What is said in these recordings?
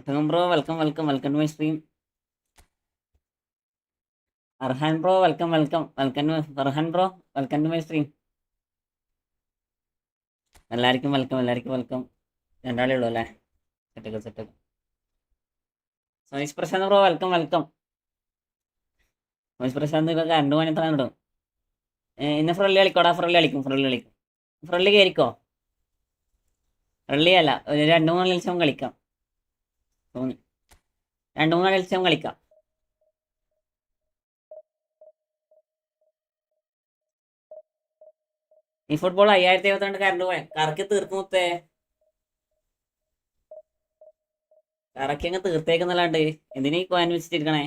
Bro, welcome to my stream. Arhan bro, welcome Farhan bro, welcome to my stream. എല്ലാവർക്കും welcome രണ്ടാളേ ഉള്ളൂ അല്ലേ? സെറ്റൊക്കെ സോയിസ് പ്രശാന്ത് ബ്രോ, വെൽക്കം സോയിസ് പ്രശാന്ത് ഇപ്പൊ കണ്ടു പോകാൻ എത്ര ഇടും? ഇന്ന് ഫ്രള്ളി കളിക്കോടാ, ഫ്രള്ളി കയറിക്കോ. ഫ്രള്ളി അല്ല, ഒരു 2-3 ലക്ഷം കളിക്കാം തോന്നി. 2-3 ലക്ഷം കളിക്കാം. ഈ ഫുട്ബോൾ 5072 കറണ്ട് പോയ കറക്കി തീർക്കുമൊത്തേ, കറക്കി അങ്ങ് തീർത്തേക്കുന്നല്ലാണ്ട് എന്തിനീ കോയിൻ വെച്ചിട്ടിരിക്കണേ?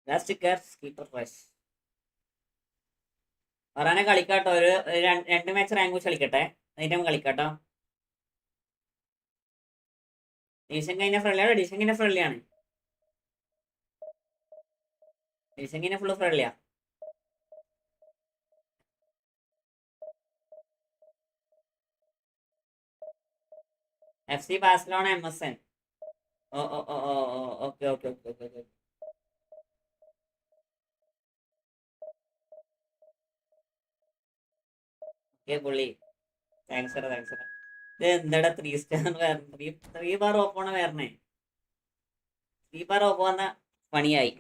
ലാസ്റ്റ് കീപ്പർ പ്രൈസ് പറയാനെ കളിക്കാട്ടോ. ഒരു 2 മാച്ച് റാങ്ക് വെച്ച് കളിക്കട്ടെ, എന്നിട്ട് കളിക്കാട്ടോ. ഡിവിഷൻ കഴിഞ്ഞ ഫ്രണ്ട്ലിയാണ്. ഡിവിഷൻ കഴിഞ്ഞ ഫുള്ള് ഫ്രണ്ട്ലിയാ. FC Barcelona MSN. ഓക്കെ. പുള്ളി താങ്ക്സ് ഇത് എന്താടാ 3 സ്റ്റാർ വരണേ? 3 ബാർ ഓപ്പോണ വരണേ. 3 ബാർ ഓപ്പോ വന്ന പണിയായി.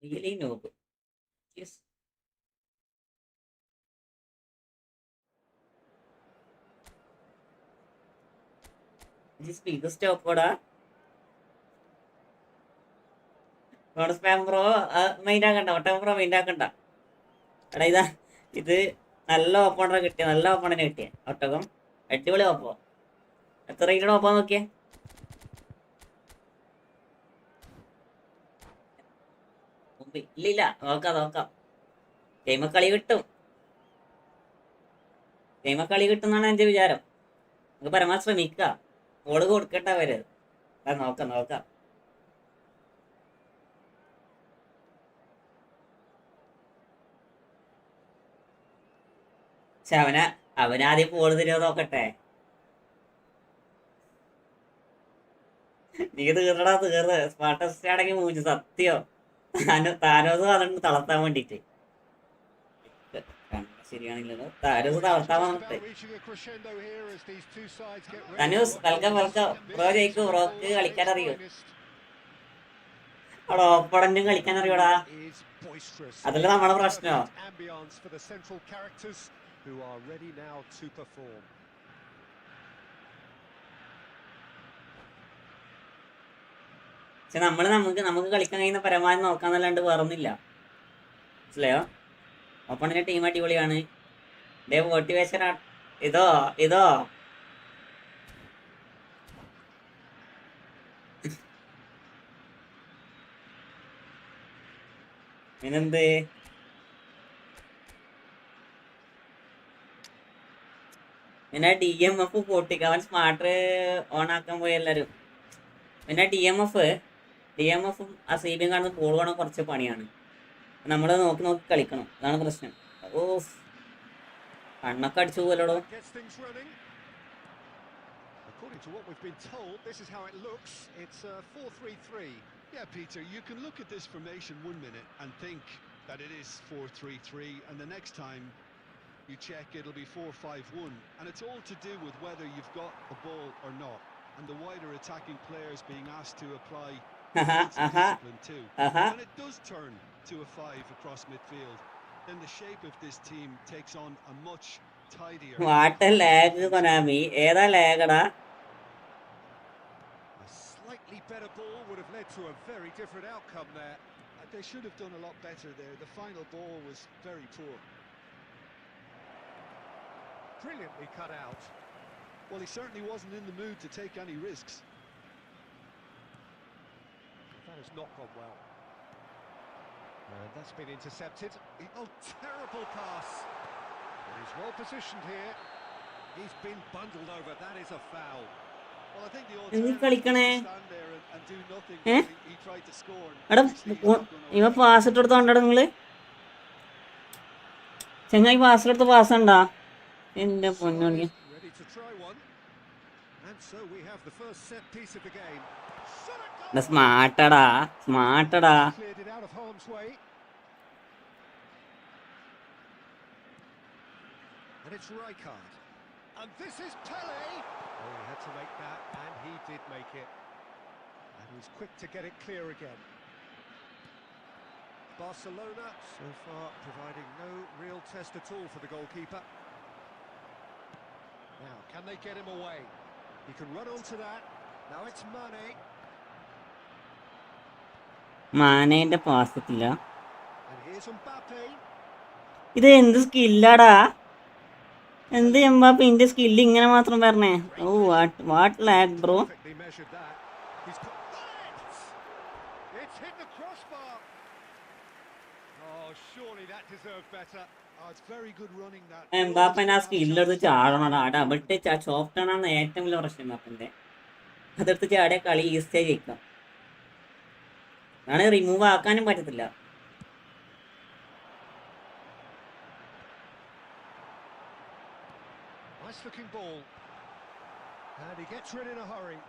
റിയലി നോക്ക്. സ്പീഡ് സ്റ്റോപ്പോടാ സ്പാം ബ്രോ. മൈൻഡ് ആക്കണ്ട എടാ. ഇത് നല്ല ഓപ്പണറെ കിട്ടിയ, ഒട്ടകം അടിപൊളി ഓപ്പോ. എത്ര റേറ്റഡ് ഓപ്പാ നോക്കിയേ? ഇല്ല നോക്കാം. ഗെയിമ കളി കിട്ടുന്നാണ് എന്റെ വിചാരം. നമുക്ക് പരമാവധി ശ്രമിക്ക. ഓള് കൊടുക്കട്ട അവര്. നോക്കാം. പക്ഷെ അവനാദ്യം പോള് തരുമോ നോക്കട്ടെ. നീ തീർന്നടാ സ്മാർട്ടസ്റ്റ് ആണെങ്കിൽ മൂഞ്ചു സത്യോ. താരോസ് വന്നിട്ട് തളർത്താൻ വേണ്ടിട്ട്. ശരിയാണില്ലല്ലോ, താരോസ് തളർത്താൻ വന്നിട്ട്. തനൂസ് വെൽക്കം. ബ്രോ ജയിക്കൂ. ബ്രോക്ക് കളിക്കാൻ അറിയോ? അവിടെ ഓപ്പണന്റും കളിക്കാൻ അറിയോടാ? അതല്ല നമ്മളെ പ്രശ്നോ. പക്ഷെ നമുക്ക് കളിക്കാൻ കഴിയുന്ന പരമാവധി നോക്കാന്നല്ലാണ്ട് വേറൊന്നുമില്ല. മനസ്സിലായോ? ഓപ്പണിന്റെ ടീം അടിപൊളിയാണ്. മോട്ടിവേഷൻ ഇതോ പിന്നെന്ത്? പിന്നെ DMF പൊട്ടിക്ക. അവൻ സ്മാർട്ട് ഓൺ ആക്കാൻ പോയി എല്ലാരും. പിന്നെ DMFും ആ CBയും കാണുന്ന പോൾ വേണം കുറച്ച് പണിയാണ്. നമ്മള് നോക്കി കളിക്കണം, അതാണ് പ്രശ്നം. ഓ കണ്ണൊക്കെ അടിച്ചു പോലോ. According to what we've been told, this is how it looks. It's 4-3-3. Yeah, Peter, you can look at this formation 1 minute and think that it is 4-3-3, and the next time you check, it'll be 4-5-1. And it's all to do with whether you've got the ball or not, and the wider attacking players being asked to apply discipline too. When it does turn to a 5 across midfield, then the shape of this team takes on a much tidier. What a lag, Konami. Eda lagada. Slightly better ball would have led to a very different outcome there. They should have done a lot better there. The final ball was very poor. Brilliantly cut out. Well, he certainly wasn't in the mood to take any risks. That has not gone well. And that's been intercepted. Oh, terrible pass. But he's well positioned here. He's been bundled over. That is a foul. Well, I think the എന്ത് alternative was കളിക്കണേ? to stand there and do nothing. ഏ? He tried to score. എടാ Obviously, he's not going to ഇവ allow it. Pass ഇട്ട് കൊടുത്തോണ്ടാ നിങ്ങള്? ചെങ്ങായി പാസ്സിലെടുത്ത് pass ഉണ്ടാ? എന്റെ പൊന്നോണി. Ready to try one. And so we have the first set piece of the game. സ്മാർട്ടടാ, സ്മാർട്ടടാ. Cleared it out of harm's way. And it's Rijkaard. And this is Pele. Oh, he had to make that, and he did make it. And he was quick to get it clear again. Barcelona so far providing no real test at all for the goalkeeper. Now, can they get him away? He can run onto that. Now it's Mane. മാനേന്റെ pass എത്തില്ല. And here's Mbappe. ഇത് എന്ത് സ്കില്ലാടാ? എന്ത് Mbappe ഇതിന്റെ skill ഇങ്ങനെ മാത്രം പറഞ്ഞേ? Oh what lag bro. Perfectly measured that. He's got it. It's hit the crossbar. Oh, surely that deserved better. Oh, it's very good running that. എംബാപ്പന്റെ ആ സ്കില്ലെടുത്ത് ചാടണടാ. Double touch soft ആണെന്ന് ഏറ്റവും വലിയ പ്രശ്നം എംബാപ്പന്റെ. അതെടുത്ത് ചാടിയ കളി ഈസിയായി ജയിക്കാം. അതാണ് റിമൂവ് ആക്കാനും പറ്റത്തില്ല. Nice looking ball. And he gets rid in a hurry.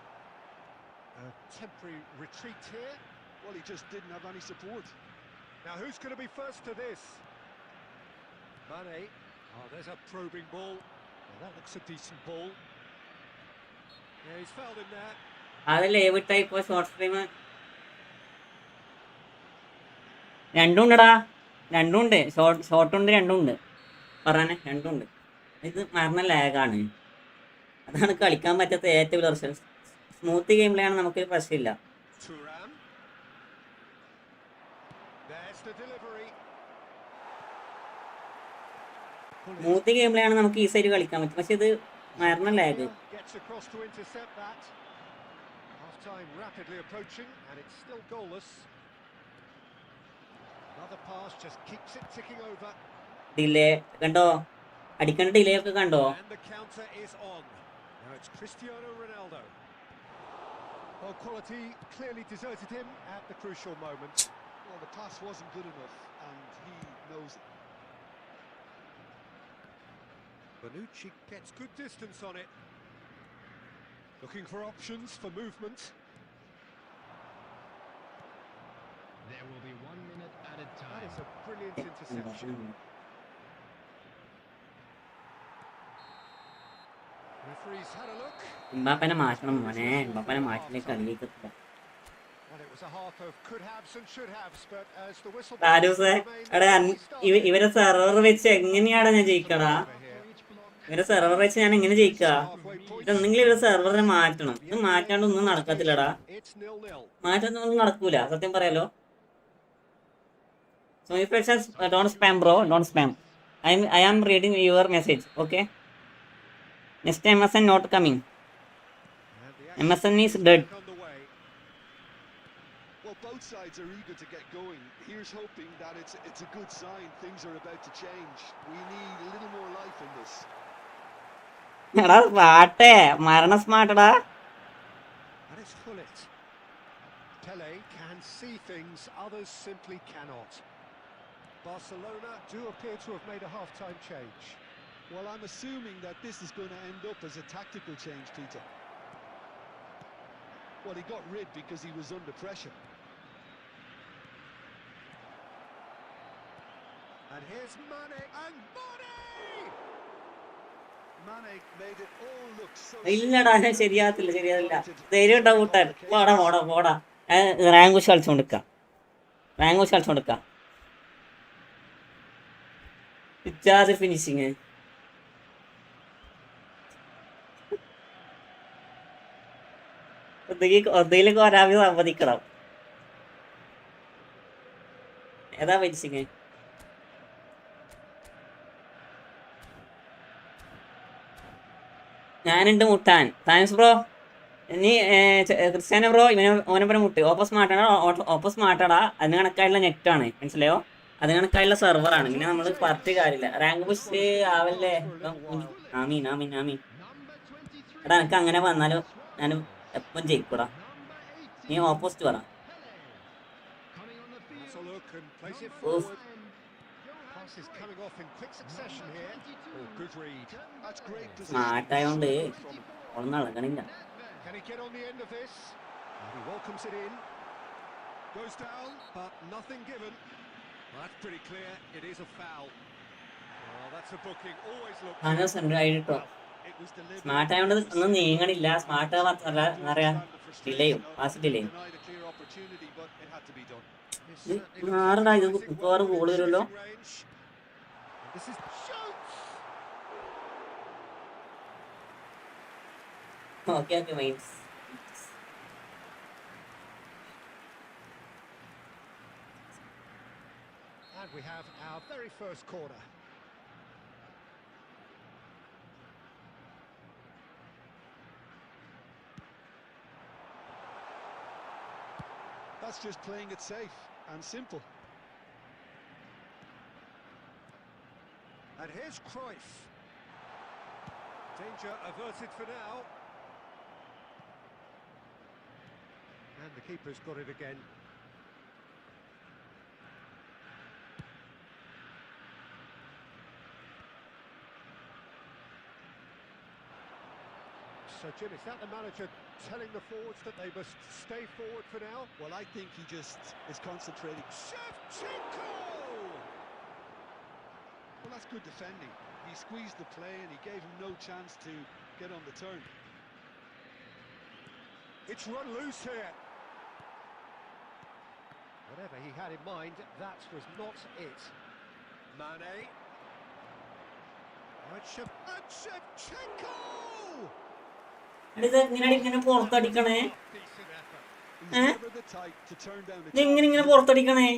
A temporary retreat here. Well, he just didn't have any support. Now, who's going to be first to this? Mane. Oh, there's a probing ball. Well, that looks a decent ball. Yeah, he's fouled him there. അതല്ലേ വിട്ടാ ഇപ്പൊ short stream രണ്ടും ഉണ്ടടാ. രണ്ടും ഉണ്ട്. ഷോർട്ടുണ്ട്, രണ്ടും ഉണ്ട്. പറയാനേ രണ്ടും ഉണ്ട്. ഇത് മരണ ലാഗാണ്. അതാണ് കളിക്കാൻ പറ്റാത്ത ഏറ്റവും വലിയ പ്രശ്നം. സ്മൂത്ത് ഗെയിമിലാണ് നമുക്ക് പ്രശ്നമില്ല. Thuram. There's the delivery. Smooth ഗെയിമിലാണ് നമുക്ക് ഈസിയായിട്ട് കളിക്കാൻ പറ്റും. പക്ഷെ ഇത് മരണ lag. Gets across to intercept that. Half time rapidly approaching and it's still goalless. Another pass just keeps it ticking over. Delay കണ്ടോ? അടിക്കേണ്ട ഡിലേ ഒക്കെ കണ്ടോ? And the counter is on. Now it's Cristiano Ronaldo. Well, quality clearly deserted him at the crucial moment. Well, the pass wasn't good enough and he knows it. Bonucci gets good distance on it. Looking for options for movement. There will be 1 minute added That time. is a brilliant interception. Referee's had a look. എംബാപ്പനെ മാറ്റണം മോനെ. എംബാപ്പനെ മാറ്റിലേക്ക് കളിയിക്കത്തില്ല. Well, it was a half of could haves and should haves, but as the whistle താരൂസേ എടാ ഇവരെ server വെച്ച് എങ്ങനെയാണ് ഞാൻ ജയിക്കടാ? ഇവരെ server വെച്ച് ഞാൻ എങ്ങനെ ജയിക്ക? ഇതെന്തെങ്കിലും ഇവരെ സെർവറിനെ മാറ്റണം. ഇത് മാറ്റാണ്ട് ഒന്നും നടക്കത്തില്ലടാ. മാറ്റാനൊന്നും നടക്കൂല, സത്യം പറയാലോ. So if it says don't spam bro, don't spam. I am reading your message, okay? Next time MSN not coming. MSN is dead. Well, both sides are eager to get going. Here's hoping that it's a good sign. Things are about to change. We need a little more life in this. എടാ സ്മാർട്ടേ, മരണ സ്മാർട്ടടാ. And it's Hullet. Pele can see things others simply cannot. Barcelona do appear to have made a half-time change. Well, I'm assuming that this is going to end up as a tactical change, Peter. Well, he got rid because he was under pressure. And here's Mane, and Mane made it all look so. ഇല്ലടാ ശരിയാത്തില്ല. ധൈര്യം ഉണ്ടാ കൂട്ടാൻ. പോടാ. Rank push കളിച്ചോണ്ടിരിക്കാം. ഇച്ചാതെ finishing. ഒന്നയിലേക്ക് വരാൻ സമ്മതിക്കണം. ഏതാ ഫിനിഷിങ്? ഞാനുണ്ട് മുട്ടാൻ. Thanks bro. ഇനി ക്രിസ്ത്യാനോ ബ്രോ ഓനപ്പുറം മുട്ട്. ഓപ്പസ് മാറ്റാടാ. അതിന് കണക്കായിട്ടുള്ള നെറ്റാണ്, മനസ്സിലായോ? അതിന് കണക്കായിട്ടുള്ള സെർവറാണ്. പിന്നെ നമ്മൾ പറഞ്ഞിട്ട് കാര്യമില്ല. റാങ്ക് പുഷ് ആവല്ലേ. ആമീൻ. എടാ എനിക്ക് അങ്ങനെ വന്നാലോ ഞാനും എപ്പം ജയിക്കൂടാ. നീ ഓപ്പോസിറ്റ് പറ. That's a look and place it Oof. forward. Pass is coming off in quick succession here. Oh, good read. That's great position. Smart ആയതുകൊണ്ട് ഒന്നും നടക്കണില്ല. Can he get on the end of this? And he welcomes it in. Goes down, but nothing given. Well, that's pretty clear. It is a foul. Well, that's a booking. Always look. അങ്ങനെ centre ആയിട്ടോ. It was delivered. Smart ആയതുകൊണ്ട് ഒന്നും നീങ്ങണില്ല. Smart എന്താ പറയാ, ഡിലേയും pass ഡിലേയും. Denied a clear opportunity, but it had to be done. മാറണ്ട, ഇത് മിക്കവാറും goal വരുമല്ലോ. This is shoots. Okay okay mines. And we have our very first corner. That's just playing it safe and simple. And here's Cruyff. Danger averted for now. And the keeper's got it again. So, Jim, is that the manager telling the forwards that they must stay forward for now? Well, I think he just is concentrating. Shevchenko! Well, that's good defending. He squeezed the play and he gave him no chance to get on the turn. It's run loose here. Whatever he had in mind, that was not it. Mane. And Shevchenko! ഇങ്ങനെ പുറത്തടിക്കണേ? He's never the type to turn down a ഇങ്ങനെ പുറത്തടിക്കണേ?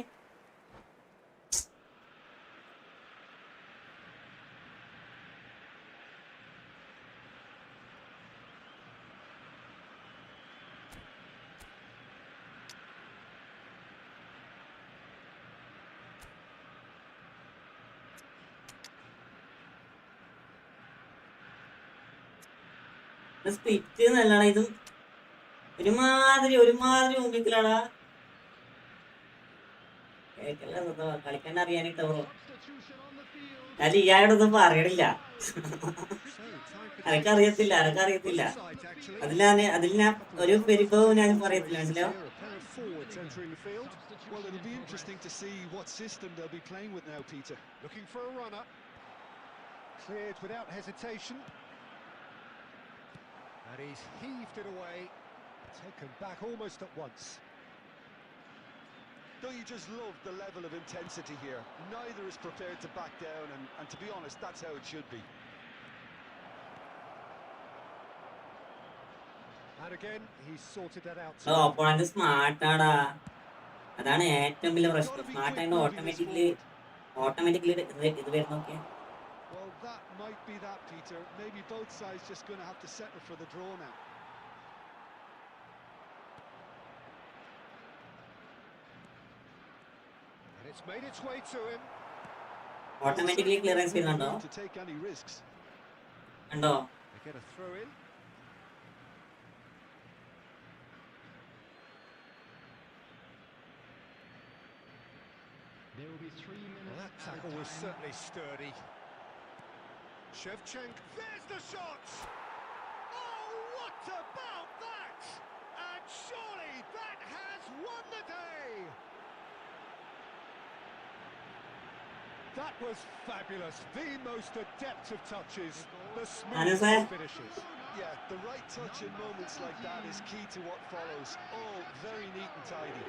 Spit നല്ലതാണ്. ഇതും ഒരുമാതിരി മുമ്പിലാടാ. കളിക്കാൻ അറിയാനിട്ടോ. ഞാൻ ഇയാളോടൊന്നും പറയണില്ല. അനക്കറിയത്തില്ല. അതിൽ ഞാൻ ഒരു പെരുപ്പവും ഞാൻ പറയത്തില്ല. മനസ്സിലായോ? Well, it'll be interesting to see what system they'll be playing with now, Peter. Looking for a runner. Cleared without hesitation. And he's heaved it away, taken back almost at once. Don't you just love the level of intensity here? Neither is prepared to back down, and to be honest, that's how it should be. And again, he's sorted that out. Opponent സ്മാർട്ടാടാ. അതാണ് ഏറ്റവും വലിയ പ്രശ്നം. Smart ആയിട്ട് automatically ഇത് വരുന്നൊക്കെ. Well, that might be that, Peter. Maybe both sides just going to have to settle for the draw now. And it's made its way to him. Automatically clearance ചെയ്യുന്നുണ്ടോ? To take any risks. ഉണ്ടോ? They get a throw in. There will be 3 minutes. Well, that tackle was certainly sturdy. Shevchenko, there's the shot! Oh, what about that? And surely that has won the day! That was fabulous. The most adept of touches. The smoothest finishes. Yeah, the right touch in moments like that is key to what follows. All very neat and tidy.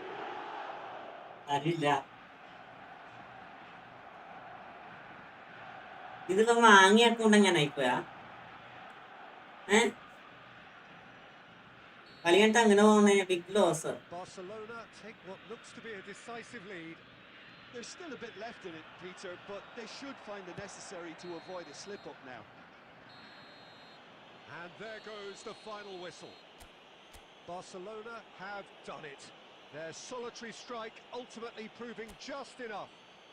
അറിയില്ല. ഇതിപ്പോ വാങ്ങിയ account ഞാൻ ആയിപ്പോയാ. കളി കണ്ടിട്ട് അങ്ങനെ പോകുന്നേ. Big loss. Barcelona take what looks to be a decisive lead. There's still a bit left in it, Peter, but they should find the necessary to avoid a slip-up now. And there goes the final whistle. Barcelona have done it. Their solitary strike ultimately proving just enough.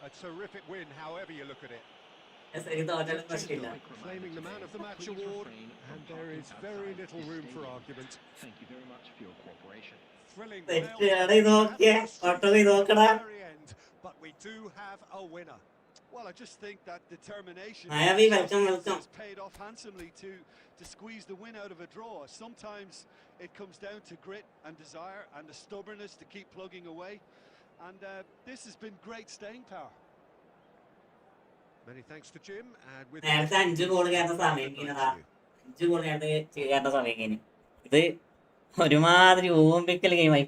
A terrific win, however you look at it. ശരി തോറ്റാലും പ്രശ്നമില്ല. Claiming the man of the match award, and there is very little room for argument. Thank you very much for your cooperation. Thrilling. തെറ്റാണ് ഇതൊക്കെ. Auto ഇത് നോക്കടാ. But we do have a winner. Well, I just think that determination Mayavi, welcome. has paid off handsomely to squeeze the win out of a draw. Sometimes it comes down to grit and desire and the stubbornness to keep plugging away. And this has been great staying power. Many thanks to Jim. And with നേരത്തെ 5 goal കയറുന്ന സമയം കഴിഞ്ഞതാ. 5 goal കയറുന്ന സമയം കഴിഞ്ഞു. ഇത് ഒരുമാതിരി ഊമ്പിക്കൽ ഗെയിമായി.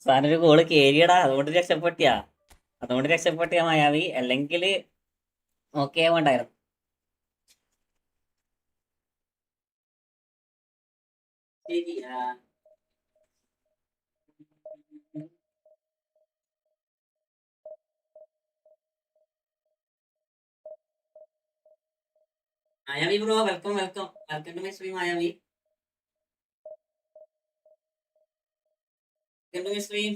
സാധനൊരു goal കേരിയടാ. അതുകൊണ്ട് രക്ഷപ്പെട്ടിയാ മായാവി. അല്ലെങ്കിൽ ഓക്കെ വേണ്ടായിരുന്നു. ശരിയാ. Mayavi bro, welcome to my stream. Mayavi, welcome to my stream.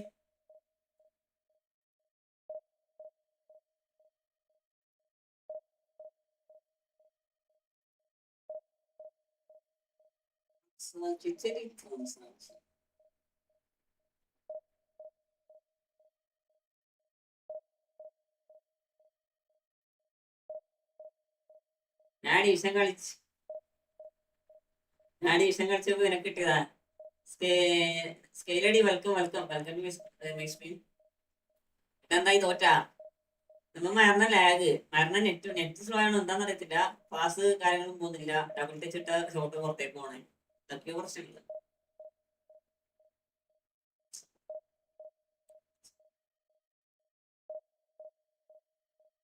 ഞാൻ ഡിവിഷൻ കളിച്ചപ്പോ നിനക്ക് കിട്ടിയതാ. സ്കെയിലടി വെൽക്കം ടു മൈ സ്ട്രീം. എന്തായി തോറ്റാ? നമ്മൾ മരണ ലാഗ്, നെറ്റ് സ്ലോ ആണ്. എന്താണെന്ന് അറിയത്തില്ല. പാസ് കാര്യങ്ങളും പോകുന്നില്ല. ഡബിൾ ടച്ച് ഇട്ട ഷോട്ട് പുറത്തേക്ക് പോണേ. ഇതൊക്കെ പ്രശ്നമില്ല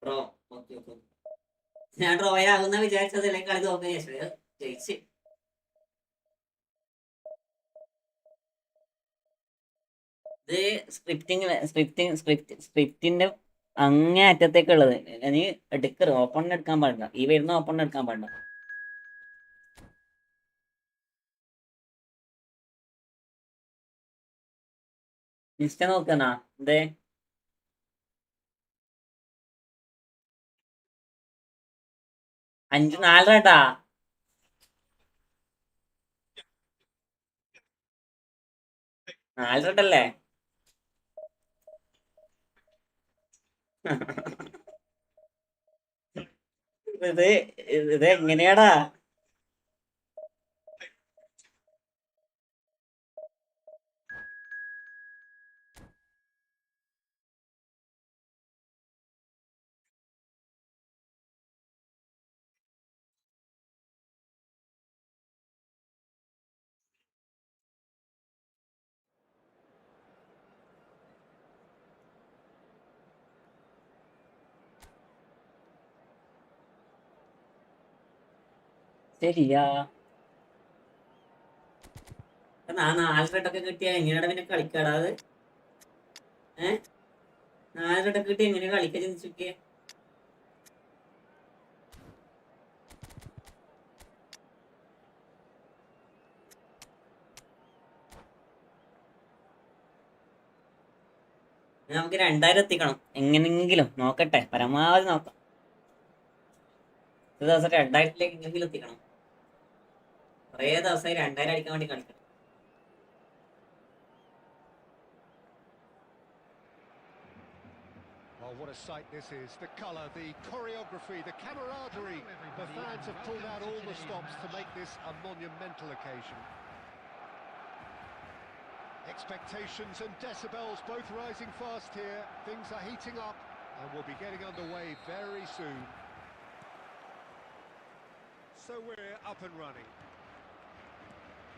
ബ്രോ. ഓക്കെ ഞാൻ ഡ്രോയ ആകുന്ന വിചാരിച്ചത്. അല്ലെങ്കിൽ കളി തോക്കാൻ ജയിച്ച്. ഇത് സ്ക്രിപ്റ്റിന്റെ അങ്ങേ അറ്റത്തേക്കുള്ളത്. നീ ഓപ്പണിന് എടുക്കാൻ പാടില്ല. ഈ വരുന്ന ഓപ്പണിന് എടുക്കാൻ പാടില്ല. ഇൻസ്റ്റ നോക്കണ എന്തേ? 5-4 കേട്ടാ. നാലരട്ടല്ലേ? ഇത് എങ്ങനെയാടാ? ശരിയാ. 4 റെഡൊക്കെ കിട്ടിയാ എങ്ങനെയാ പിന്നെ കളിക്കാടാ? അത് 4 റെഡൊക്കെ കിട്ടിയ എങ്ങനെയാ കളിക്കാ? ചിന്തിച്ചോക്കിയേ. നമുക്ക് 2000 എത്തിക്കണം എങ്ങനെങ്കിലും. നോക്കട്ടെ, പരമാവധി നോക്കാം. ഒരു ദിവസം 2000-ലേക്ക് എങ്ങനെങ്കിലും എത്തിക്കണം. കുറേ ദിവസമായി 2000 അടിക്കാൻ വേണ്ടി കളിക്കണം. Oh, what a sight this is. The colour, the choreography, the camaraderie. The fans have pulled out all the stops to make this a monumental occasion. Expectations and decibels both rising fast here. Things are heating up and we'll be getting underway very soon. So we're up and running.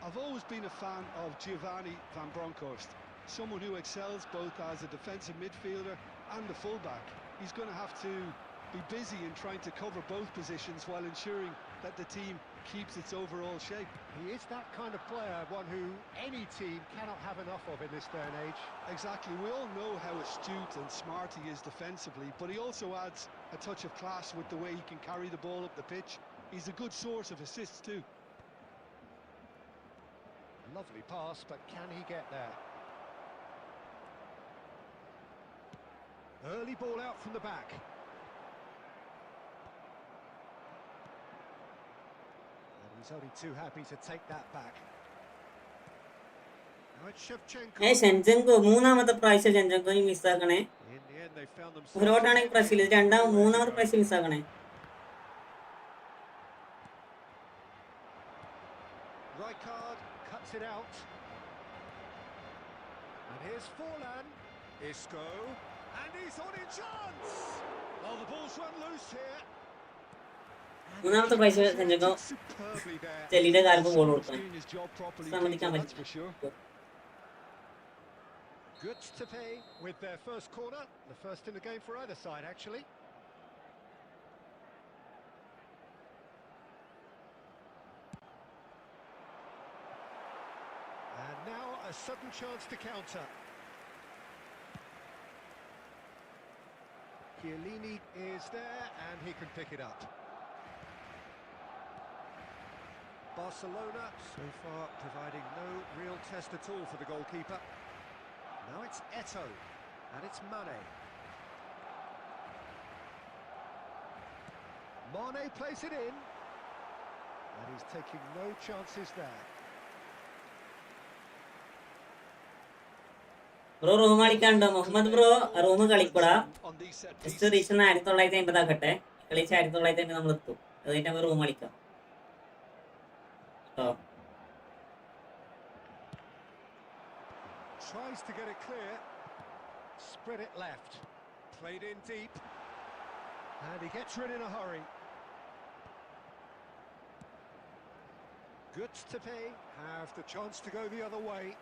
I've always been a fan of Giovanni van Bronckhorst, someone who excels both as a defensive midfielder and a fullback. He's going to have to be busy in trying to cover both positions while ensuring that the team keeps its overall shape. He is that kind of player, one who any team cannot have enough of in this day and age. Exactly, we all know how astute and smart he is defensively, but he also adds a touch of class with the way he can carry the ball up the pitch. He's a good source of assists too. Lovely pass, but can he get there? Early ball out from the back. And he's only too happy to take that back. Now it's Shevchenko. ഷെൻജൻകോ മൂന്നാമത്തെ പ്രാവശ്യം ഷെൻജൻകോ മിസ്സാക്കണേ. In the end, they found themselves. ഒരുപാടാണെങ്കിൽ പ്രാവശ്യം മൂന്നാമത്തെ പ്രാവശ്യം മിസ്സാക്കണേ. Rijkaard cuts it out. And here's Forlan. Isco. And he's on a chance. Oh, the ball's run loose here. മൂന്നാമത്തെ പ്രാവശ്യം ഷെൻജൻകോ Superbly there. ചെല്ലിയുടെ Calc ball കൊടുക്കണം. Doing his job properly, സമ്മതിക്കാൻ Peter, that's for പറ്റില്ല. sure. Good to pay with their first corner. The first in the game for either side, actually. And now a sudden chance to counter. Chiellini is there and he can pick it up. Barcelona so far providing no real test at all for the goalkeeper. Now it's Eto'o and it's Mane. Mane plays it in and he's taking no chances there. Bro room കളിക്കാണ്ടോ Muhammad bro? Room കളിക്കൂടാ. On these set just pieces. Reason 1950 ആക്കട്ടെ. കളിച്ച് 1950 നമ്മൾ എത്തും. അത് കഴിഞ്ഞാൽ room കളിക്കാം. Tries to get it clear. Spread it left. Played in deep. And he gets rid in a hurry. Goods to pay. Have the chance to go the other way.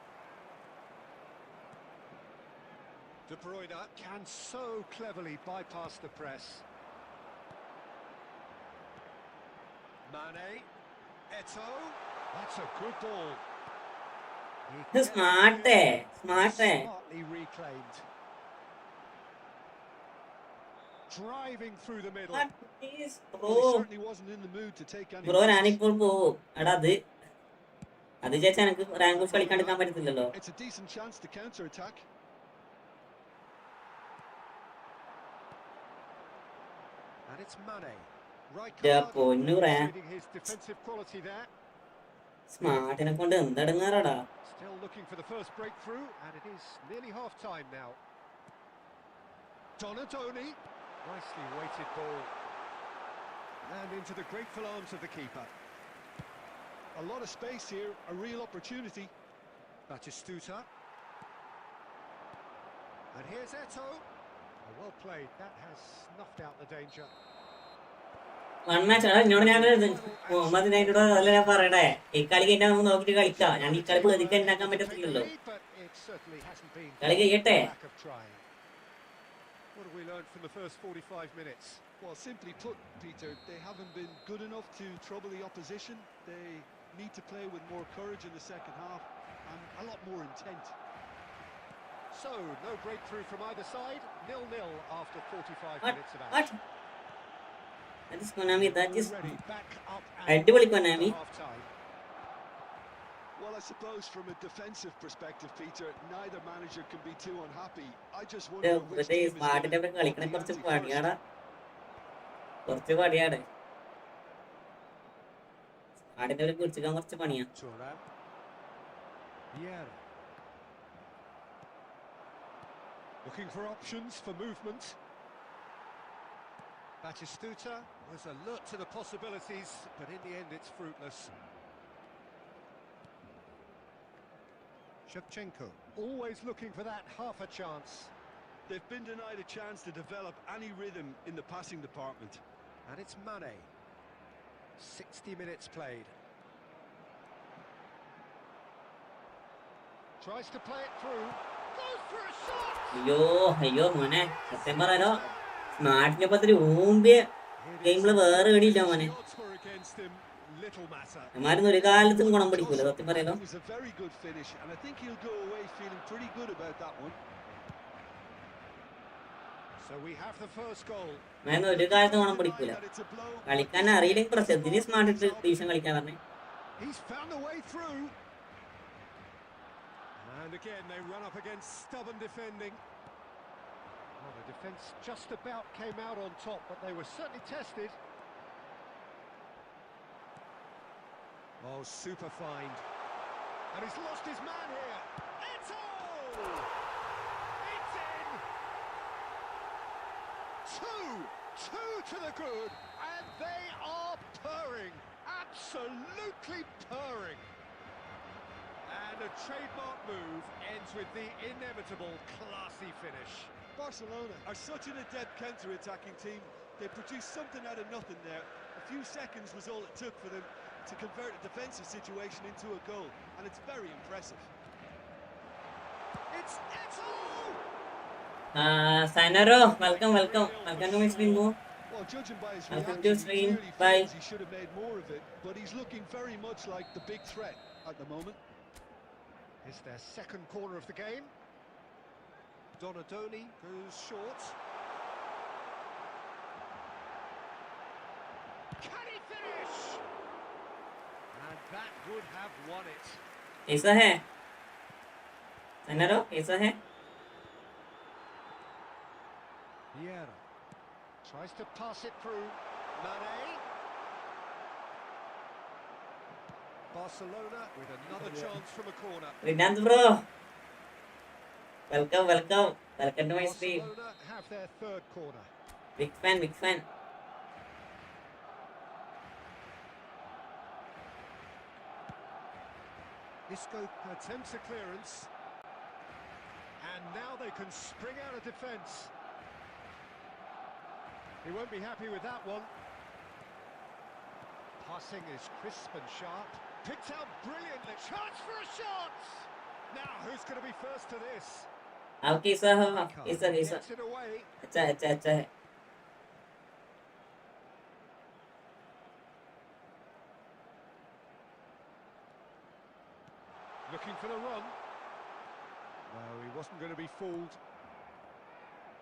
De Bruyne can so cleverly bypass the press. Mane. Eto'o. That's a good ball. Smart. Smartly reclaimed. Driving through the middle. Well, he certainly wasn't in the mood to take any bro risks. ഞാനിപ്പോൾ പോവും. എടാ അത് ചേച്ചാ എനിക്ക് rank കളിക്കാണ്ടിരിക്കാൻ പറ്റത്തില്ലല്ലോ. It's a decent chance to counter attack. And it's Mane. പൊന്നുറേ His defensive quality there. സ്മാർട്ടിനെ കൊണ്ട് എന്തെടുങ്ങാറാടാ. Still looking for the first breakthrough, and it is nearly half time now. Donadoni. Nicely weighted ball. And into the grateful arms of the keeper. A lot of space here, a real opportunity. Batistuta. And here's Eto'o. Well played. That has snuffed out the danger. One match ആണ് എന്നോട് ഞാൻ മുഹമ്മദ് നൈറ്റോട് അതല്ല ഞാൻ പറയട്ടെ. ഈ കളി കഴിഞ്ഞാൽ നമുക്ക് നോക്കിട്ട് കളിക്കാം. ഞാൻ ഈ കളി പ്രതിക്ക് ഉണ്ടാക്കാൻ പറ്റത്തില്ലല്ലോ. കളി കഴിയട്ടെ. What have we learned from the first 45 minutes? Well, simply put, Peter, they haven't been good enough to trouble the opposition. They need to play with more courage in the second half and a lot more intent. So, no breakthrough from either side. 0-0 after 45 minutes of What? action. That is Konami. That is Already back up അടിപൊളി Konami. half-time. Well, I suppose from a defensive perspective, Peter, neither manager can be too unhappy. I just wonder which പക്ഷേ team is സ്മാർട്ടിന്റെ given കളിക്കണ the കുറച്ച് ante first. പണിയാടാ. കുറച്ച് പണിയാണ്. സ്മാർട്ടിന്റെ കുറിച്ചിക്കാൻ കുറച്ച് പണിയാ. Thuram. Vieira. Looking for options for movement. Batistuta was alert to the possibilities, but in the end it's fruitless. Shevchenko, always looking for that half a chance. They've been denied a chance to develop any rhythm in the passing department. And it's Mane. 60 minutes played. Tries to play it through. Goes for a shot! അയ്യോ മോനെ സത്യം പറയാലോ നാട്ടിനെ പറ്റി ഊമ്പിയ It ഗെയിമിൽ is വേറെ a എവിടെയില്ല finish. മോനെ. The odds were against him. Little matter. അമ്മാരൊന്നും ഒരു കാലത്തും ഗുണം Good പിടിക്കൂല toss-up. സത്യം പറയാലോ. It was a very good finish, and I think he'll go away feeling pretty good about that one. So we have the first goal. അമ്മാരൊന്നും ഒരു കാലത്തും ഗുണം Can't deny പിടിക്കൂല. that it's a blow. കളിക്കാൻ അറിയില്ലെങ്കിൽ പ്രശ്നം. ഇതിന് സ്മാർട്ട് ഇട്ട് division കളിക്കാൻ പറഞ്ഞേ. He's found a way through. And again, they run up against stubborn defending. Well, the defence just about came out on top, but they were certainly tested. Oh, super find. And he's lost his man here. Eto! It's in! Two to the good, and they are purring. Absolutely purring. And a trademark move ends with the inevitable classy finish. Barcelona are such an adept counter-attacking team. They produced something out of nothing there. A few seconds was all it took for them to convert a defensive situation into a goal, and it's very impressive. It's Eto! Sanaro, welcome to my stream. Well, judging by his Welcome reaction, to he stream. clearly Bye. feels he should have made more of it, but he's looking very much like the big threat at the moment. It's their second corner of the game. Donadoni goes short. Can he finish? And that would have won it. ऐसा है Sanaro, ऐसा है. Vieira tries to pass it through. Mane. Barcelona with another chance from a corner. Rinand bro, welcome to my stream. Barcelona have their third corner. Big fan. Isco attempts a clearance. And now they can spring out of defence. He won't be happy with that one. Passing is crisp and sharp. Picked out brilliantly. Chance for a shot! Now, who's going to be first to this? आप कैसा हो? कैसा Gets it away. अच्छा है. Looking for the run. No, he wasn't going to be fooled.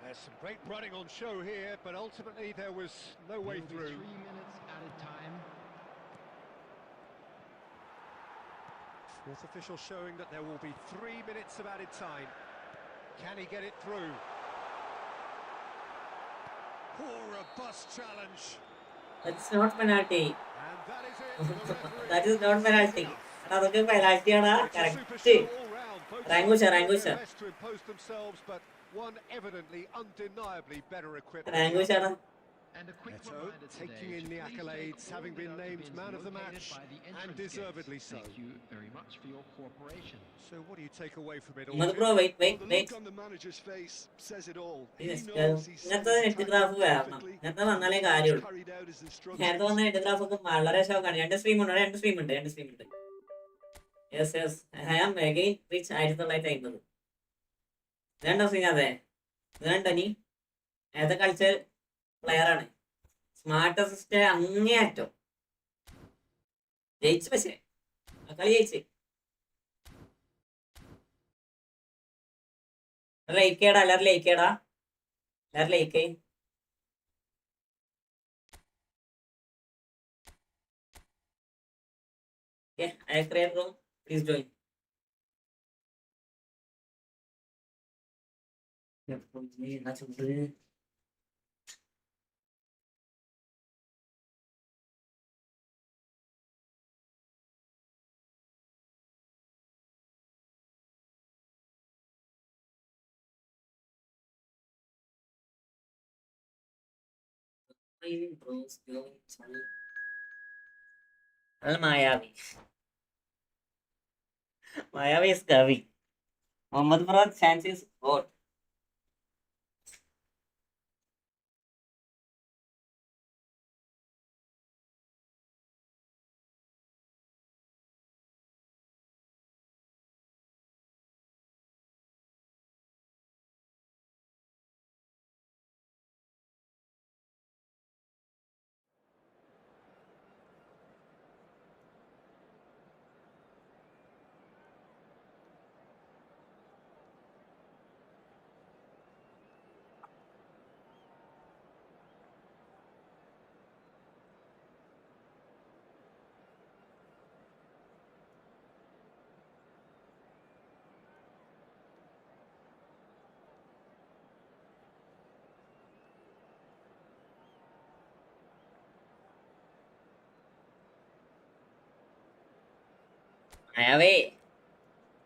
There's some great running on show here, but ultimately there was no way through. 3 minutes added time. Fourth official showing that there will be 3 minutes of added time. Can he get it through? Oh, robust challenge. That's not penalty. And that is it. The referee That is not says penalty. enough. അതൊക്കെ penalty ആണ്. It's a super Correct. show all round. Both Rangucha, sides Rangucha. did their best to impose themselves, but one evidently, undeniably better equipped. than the Rangucha other. ആണ്. And a quick Eto reminder taking today in to the please accolades, take all having been window named bins man of the located match, by the and entrance deservedly gates. so. Thank you very much for your cooperation. So what do you take away from it all? Muhammad bro Well, wait. the look on the manager's face says it all. He Yes, knows he's set ഇങ്ങനത്തെ his net attack graph up വരണം. perfectly. ഇങ്ങനത്തെ വന്നാലേ He's കാര്യമുള്ളൂ. carried out his നേരത്തെ instructions. വന്ന net graph ഒക്കെ വളരെ ഷോക്കാണ്. രണ്ട് സ്ട്രീം ഉണ്ട്. Yes I am again reach 1950. ഇതുണ്ടോ ശ്രീനാഥേ? ഇതുണ്ടോ നീ? ഏതൊക്കെ കളിച്ച പ്ലെയർ ആണ്? സ്മാർട്ട് അസിസ്റ്റ് അങ്ങേയറ്റം ജയിച്ചു. പക്ഷേ ആ കളി ജയിച്ച് എല്ലാവരും like I create room. Please join. Mayavi. Mayavi is Kavi. Mohammad Murad chance is God. അയാവേ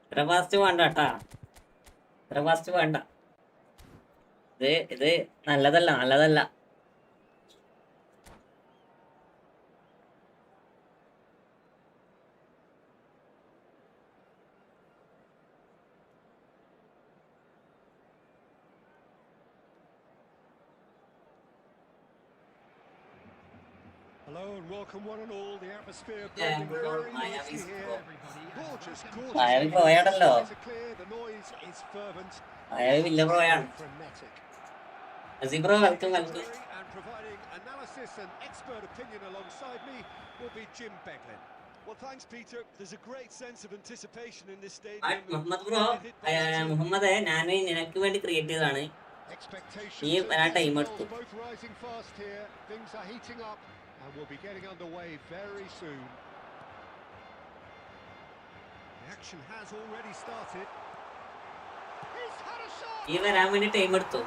ഇത്ര ഫാസ്റ്റ് വേണ്ട കേട്ടാ, ഇത്ര ഫാസ്റ്റ് വേണ്ട. ഇത് നല്ലതല്ല, നല്ലതല്ല. Hello and welcome one and all. The atmosphere building very nicely here. Gorgeous, അയാൾ gorgeous. പോയാണല്ലോ, It's clear. The noise is fervent. അയാൾ വില്ല പോയാണ്. Frenetic. Bro welcome welcome. And providing analysis and expert opinion alongside me will be Jim Beglin. Well, thanks, Peter. There's a great sense of anticipation in this stadium. Muhammad bro, Muhammad ഞാൻ നിനക്ക് വേണ്ടി create ചെയ്തതാണ്. Expectations ഈ time എടുത്തു. both rising fast here. Things are heating up and we'll be getting underway very soon. The action has already started. He's had a shot. ഈ വരാൻ വേണ്ടി time എടുത്തു.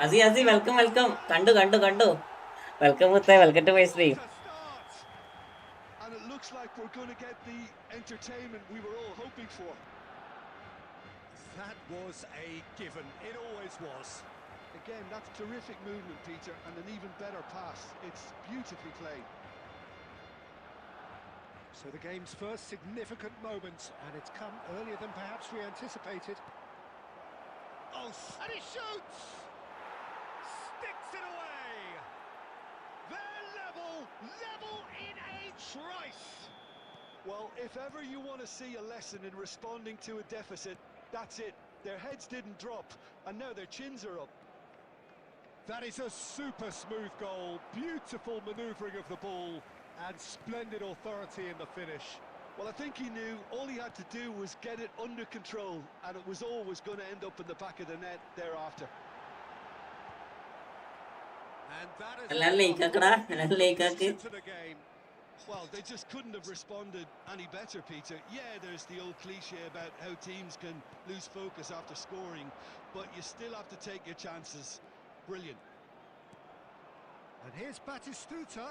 Asi welcome welcome. കണ്ടു വെൽക്കം മുത്തേ, welcome to my stream. And it looks like we're going to get the entertainment we were all hoping for. That was a given. It always was. Again, that's terrific movement, Peter, and an even better pass. It's beautifully played. So the game's first significant moment, and it's come earlier than perhaps we anticipated. Oh, and he shoots! Sticks it away! They're level in a trice! Well, if ever you want to see a lesson in responding to a deficit, that's it. Their heads didn't drop, and now their chins are up. That is a super smooth goal. Beautiful manoeuvring of the ball and splendid authority in the finish. Well, I think he knew all he had to do was get it under control, and it was always going to end up in the back of the net thereafter. And that is into the game. Well, they just couldn't have responded any better, Peter. Yeah, there's the old cliche about how teams can lose focus after scoring, but you still have to take your chances. Brilliant. And here's Batistuta.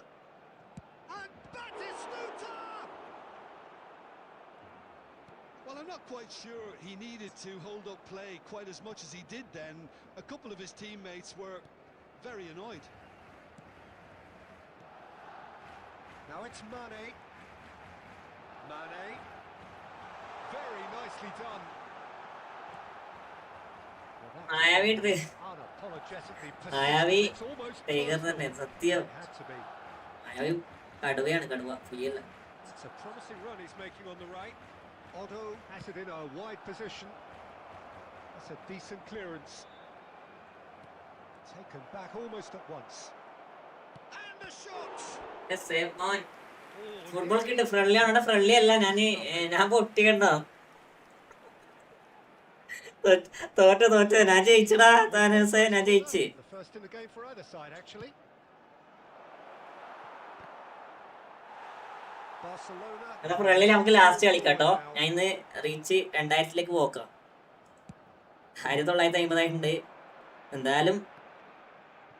And Batistuta! Well, I'm not quite sure he needed to hold up play quite as much as he did then. A couple of his teammates were very annoyed. Now it's Mane. Very nicely done. അയാവി tiger തന്നെ സത്യം. അയാവി കടുവയാണ്, കടുവ ഫുലിയല്ല. It's a promising run he's making on the right. Otto has it in a wide position. That's a decent clearance. Taken back almost at once. And the shot. Football കിട്ടും. Friendly ആണ്, friendly അല്ല. ഞാൻ പൊട്ടിക്കണ്ടോ, തോറ്റ ഞാൻ ജയിച്ചടാ. താനസേ ഞാൻ ജയിച്ച്. Friendly നമുക്ക് last കളിക്കാട്ടോ. ഞാൻ ഇന്ന് റീച്ച് 2000-ലേക്ക് പോക്കാം. 1950 എന്തായാലും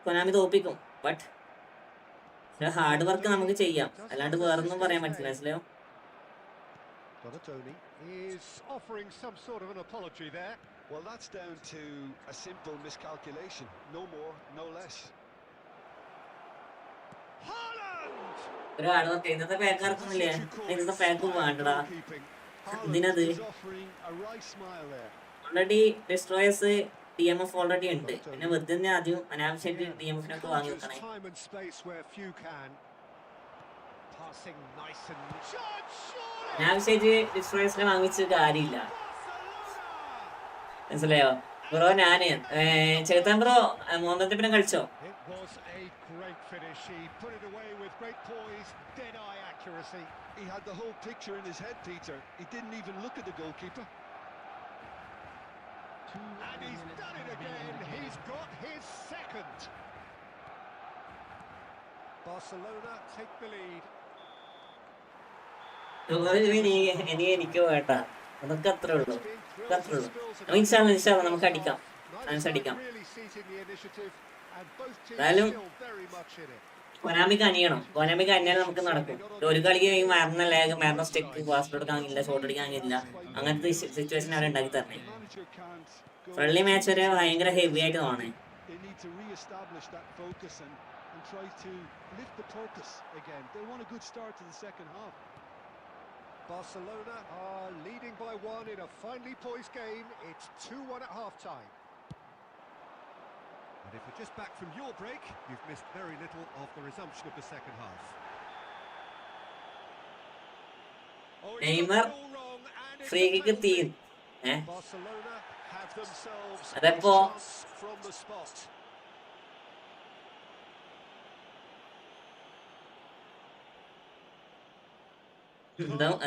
കൊനാമി തോപ്പിക്കും. ബട്ട് ഹാർഡ് വർക്ക് നമുക്ക് ചെയ്യാം, അല്ലാണ്ട് വേറൊന്നും പറയാൻ പറ്റില്ല. മനസ്സിലായോ? Is offering some sort of an apology there. Well, that's down to a simple miscalculation. No more, no less. Haaland! ഒരു ഹാർഡ് വർക്ക്. ഇന്നത്തെ പാക്ക് ഇറക്കുന്നില്ലേ? ഇന്നത്തെ പാക്ക് വേണ്ടടാ. ഇതിനത് ഓൾറെഡി ഡിസ്ട്രോയേഴ്സ് DMF ഓൾറെഡി ഉണ്ട്. പിന്നെ വെറുതെ ആദ്യം അനാവശ്യമായിട്ട് DMF-നൊക്കെ വാങ്ങി വെക്കണേ. അനാവശ്യമായിട്ട് ഡിസ്ട്രോയേഴ്സിനെ വാങ്ങിച്ച് കാര്യമില്ല. മനസ്സിലായോ ബ്രോ? ഞാന് ചെറുത്താൻ ബ്രോ മുഹമ്മദ് പിന്നെ കളിച്ചോ? He had the whole picture in his head, Peter. He didn't even look at the goalkeeper. And he's done it again. He's got his second. Barcelona take the lead. എനിക്ക് വേണ്ട, അതൊക്കെ അത്രേ ഉള്ളൂ. നമുക്ക് അടിക്കാം, അടിക്കാം. എന്തായാലും കൊനാമിക്ക് അനിയണം. കൊനാമിക്ക് അനിയാൽ നമുക്ക് നടക്കും. ഒരു കളിക്ക് മരണ ലാഗ്, മരണ സ്റ്റെക്ക്, പാസ്വേഡ് എടുക്കാൻ കഴിയില്ല, ഷോട്ട് അടിക്കാൻ കഴിയില്ല. അങ്ങനത്തെ സിറ്റുവേഷൻ അവിടെ ഉണ്ടാക്കി തരണേ. ഫ്രണ്ട്ലി മാച്ച് വരെ ഭയങ്കര ഹെവി ആയിട്ട് തോന്നണേ. They need to re-establish that focus and try to lift the purpose again. They want a good start to the second half. Barcelona are leading by 1 in a finely poised game. It's 2-1 at half-time. And if you're just back from your break, you've missed very little of the resumption of the second half. Oh, Neymar free kick Tir. Barcelona have themselves a അതപ്പോ chance from the spot.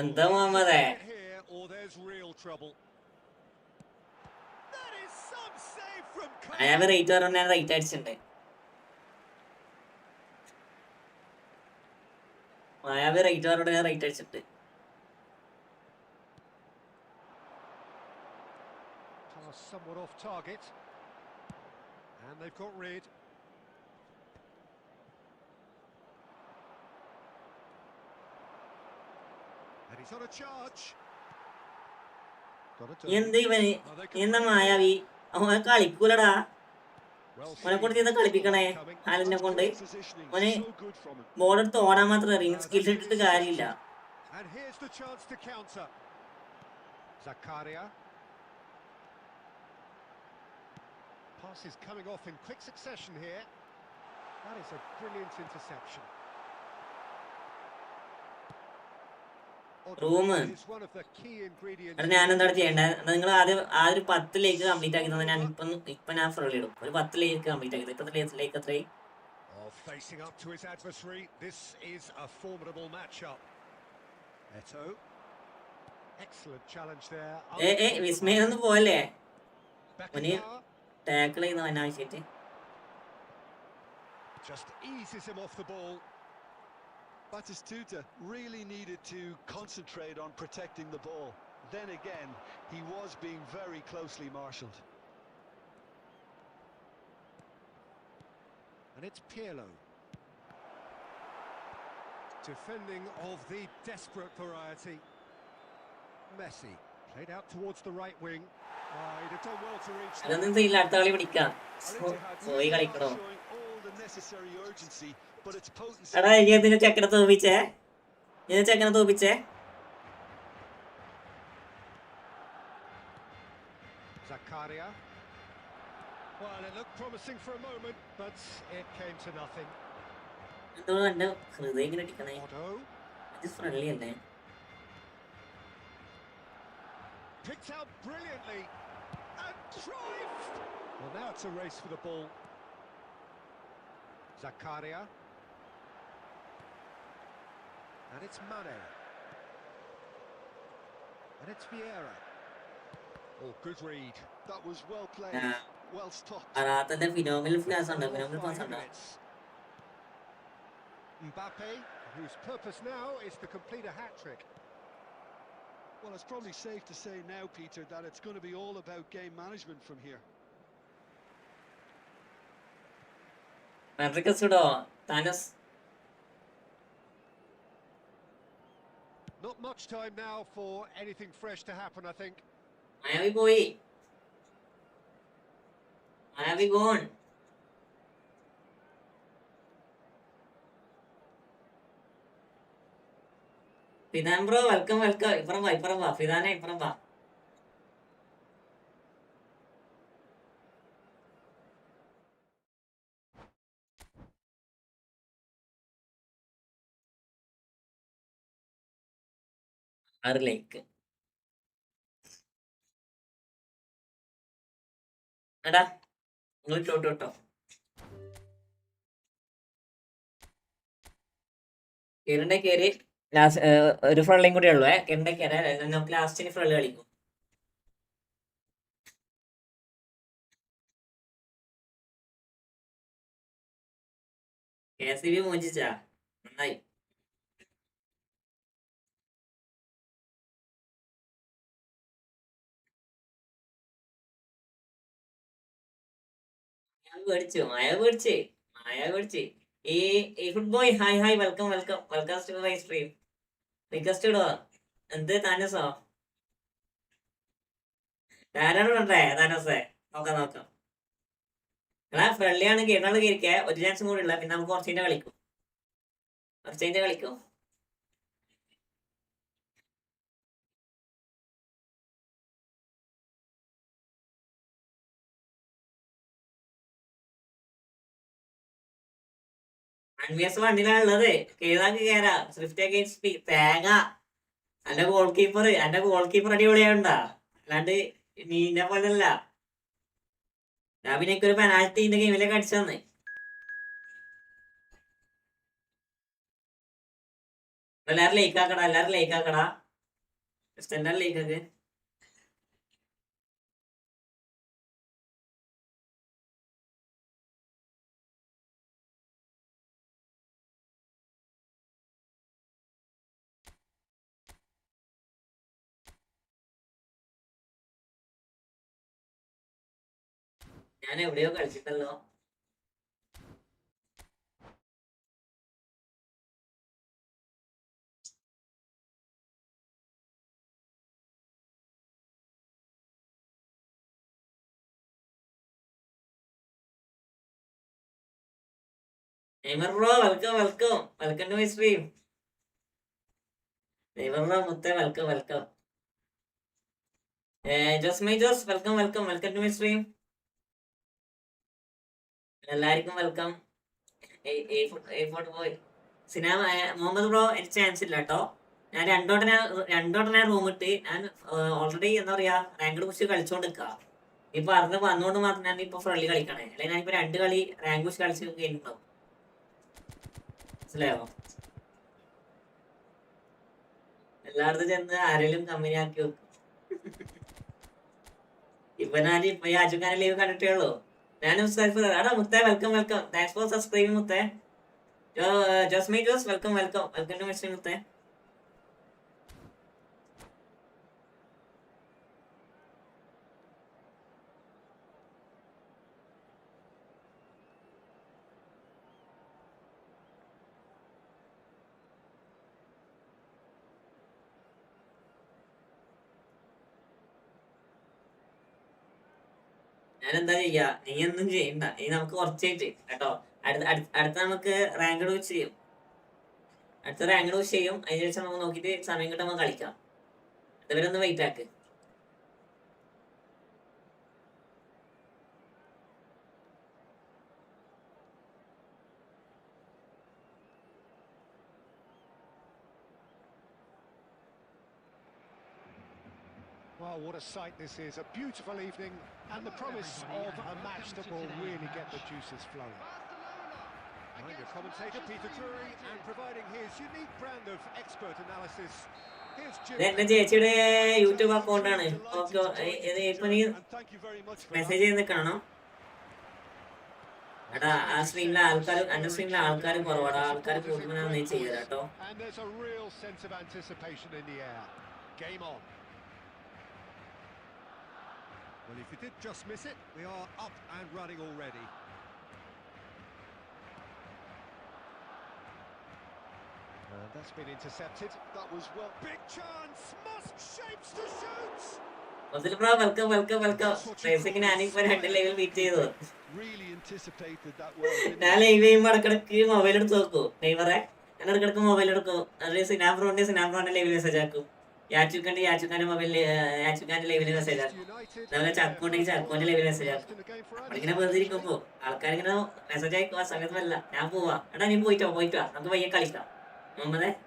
എന്താ മുഹമ്മദേ? Here or there's real trouble. That is some save from അയാൾ rate പറഞ്ഞ rate അടിച്ചിട്ടുണ്ട്. അയാൾ rate പറഞ്ഞ rate അടിച്ചിട്ടുണ്ട്. Pass somewhat off target. And they've got rid. And he's on a charge. Got it. എന്ത് ഇവന് എന്താ മായാവി? അവൻ കളിക്കൂലടാ. അവനെ കൊണ്ട് ചെയ്താ കളിപ്പിക്കണേ ഹാലനെ കൊണ്ട്. അവന് ബോൾ എടുത്ത് ഓടാൻ മാത്രം അറിയും, സ്കിൽ ഇട്ടിട്ട് കാര്യമില്ല. And here's the chance to counter. Zakaria. Pass is coming off in quick succession here. That is a brilliant interception. Room Is one of the key ingredients. അത് ഞാൻ എന്താണ് ചെയ്യേണ്ടത്? നിങ്ങൾ ആദ്യം ഒരു 10 ലേക്ക് കംപ്ലീറ്റ് ആക്കി തന്നെ ഞാൻ ഇപ്പൊ ഞാൻ ഫ്രീ ഇടും. ഒരു 10 ലേക്ക് കംപ്ലീറ്റ് ആക്കി. ഇപ്പൊ ലേക്ക് എത്രയായി? Facing up to his adversary, this is a formidable matchup. Eto. Excellent challenge there. വിസ്മയം ഒന്ന് പോവല്ലേ? Beckenbauer ടാക്കിൾ ചെയ്യുന്ന അനാവശ്യമായിട്ട്. just eases him off the ball. Batistuta really needed to concentrate on protecting the ball. Then again, he was being very closely marshalled. And it's Pirlo. Defending of the desperate variety. Messi played out towards the right wing. He'd have done well to reach that. അതൊന്നും ചെയ്യില്ല, അടുത്ത കളി പിടിക്കാം. പോയി കളിക്കണോ? Showing all the necessary urgency, but its potency. എടാ ഇതിന് ചെക്കനെ തോപ്പിച്ചേ, Zakaria. Well, it looked promising for a moment, but it came to nothing. എന്തോ എന്റെ ഹൃദയം ഇങ്ങനെ അടിക്കണേ. Otto ഇത് ഫ്രണ്ട്ലി അല്ലേ? picked out brilliantly and Cruyff. Well, now it's a race for the ball. Zakaria. And it's Mane. And it's Vieira. Oh, good read. That was well played, well stopped. അറാത്തന്റെ phenomenal pass ഉണ്ട്, phenomenal pass Five ഉണ്ട്. minutes. Mbappe, whose purpose now is to complete a hat-trick. Well, it's probably safe to say now, Peter, that it's going to be all about game management from here. മെട്രിക്കസ് ഇടോ താനസ്. Not much time now for anything fresh to happen, I think. മായാവി പോയി, മായാവി gone. ഫിദാൻ bro welcome. ഇപ്പുറം വാ ഫിദാനെ, ഇപ്പുറം വാ. ആറിലേക്ക് എടാ നിങ്ങൾ കേട്ടോ. കേരണ്ടെ കയറി ലാസ്റ്റ് ഒരു ഫ്രള്ളിയും കൂടെ ഉള്ളു. കേരണ്ടെ കയറി നമുക്ക് ലാസ്റ്റിന് ഫ്രള്ള് കളിക്കും. KCB മോചിച്ചാ നന്നായി. മായ പേടിച്ചേ. Efootball, hi, welcome to my stream. Request ഇടുക. എന്ത് താനസോ? ആരാണ് വേണ്ടേ താനസേ? നോക്കാം. എടാ ഫ്രണ്ട്ലി ആണെങ്കിൽ എന്നാൾ കയറിക്കേ, ഒരു ചാൻസും കൂടി ഉള്ള, പിന്നെ നമുക്ക് കുറച്ചിന്റെ കളിക്കും. അൺവിയസ് വണ്ടിയിലാണ് ഉള്ളത്. കേറാ സ്വിഫ്റ്റ് അഗൈൻസ്റ്റ് തേങ്ങ. എന്റെ ഗോൾ കീപ്പർ അടിപൊളിയാണ്ടാ. അല്ലാണ്ട് നീന്റെ പോലല്ല. ഞാൻ പിന്നെ ഒരു പെനാൽറ്റി ഇന്റെ ഗെയിമിലേക്ക് അടിച്ചു തന്നെ. എല്ലാരും ലേക്ക് ആക്കടാ. എല്ലാരും ലേക്ക് ആക്ക്. ഞാൻ എവിടെയോ കളിച്ചിട്ടല്ലോ. Neymar bro welcome to my stream. Neymar bro മുത്തേ welcome. Jose welcome to my stream. എല്ലാവർക്കും വെൽക്കം. സിനാമ മുഹമ്മദ് ബ്രോ എനിക്ക് ചാൻസ് ഇല്ല കേട്ടോ. ഞാൻ രണ്ടോട്ടനെ റൂം ഇട്ട് ഞാൻ ഓൾറെഡി എന്താ പറയാ റാങ്ക് പുഷ് കളിച്ചോണ്ട് നിൽക്കുക. ഇപ്പൊ വന്നുകൊണ്ട് മാത്രം ഞാൻ ഇപ്പൊ ഫ്രണ്ട്ലി കളിക്കണേ. അല്ലെങ്കിൽ ഞാനിപ്പോ 2 കളി റാങ്ക് പുഷ് കളിച്ച് കഴിഞ്ഞിട്ടുണ്ടാവും. മനസ്സിലായോ? എല്ലായിടത്തും ചെന്ന് ആരെങ്കിലും കമ്പനി ആക്കി വെക്കും. ഇപ്പൊ ഈ അജുഖാനെ ലീവ് കണ്ടിട്ടേ ഉള്ളൂ. ഞാനും മുത്തേ വെൽക്കം താങ്ക്സ് ഫോർ സബ്സ്ക്രൈബിങ് മുത്തേ. Jose welcome to my stream മുത്തേ. ഞാനെന്താ ചെയ്യാ, നീ ഒന്നും ചെയ്യണ്ട. നീ നമുക്ക് കുറച്ചായിട്ട് കേട്ടോ. അടുത്ത നമുക്ക് റാങ്ക് ഡോസ് ചെയ്യും. അതിനുശേഷം നമുക്ക് നോക്കിയിട്ട് സമയം കിട്ടുമ്പോൾ കളിക്കാം. അതുവരെ ഒന്ന് വെയിറ്റ് ആക്ക്. Well, what a sight this is. A beautiful evening and the promise of a match that will really get the juices flowing. And your commentator, Peter Drury, and providing his unique brand of expert analysis. എന്റെ ചേച്ചിയുടെ YouTube അക്കൗണ്ടാണ്. ഇപ്പൊ നീ message ചെയ്ത് കാണാം. എടാ ആ സ്ട്രീമിലെ ആൾക്കാർ കുറവാടാ. ആൾക്കാർ കൂടുതലാണ് നീ ചെയ്യാ കേട്ടോ. Well, if you did just miss it, we are up and running already. And that's been intercepted. That was well. Big chance. Musk shapes to shoot. Welcome. റേസിംഗിന് ഞാനിപ്പോ 2 ലെവൽ ബീറ്റ് ചെയ്തു. Really anticipated that well. ഞാൻ live ചെയ്യുമ്പോൾ ഇടക്കിടക്ക് mobile എടുത്ത് നോക്കൂ. നെയ്മറെ ഞാൻ ഇടക്കിടക്ക് മൊബൈൽ എടുക്കും. അത് സിനാബ്രോന്റെ ലൈവിൽ മെസ്സേജ് ആക്കും. യാച്ചുക്കാന്റെ ലൈവിൽ മെസ്സേജ് ആക്കും. അതുപോലെ ചക്കോന്റെ ലൈവിൽ മെസ്സേജ് ആക്കും. ഇങ്ങനെ വെറുതെ ഇരിക്കുമ്പോ ആൾക്കാരിങ്ങനെ മെസ്സേജ് അയക്കും. ആ സമയത്തല്ല ഞാൻ പോവാ. എടാ നീ പോയിട്ടോ നമുക്ക് പയ്യെ കളിക്കാം.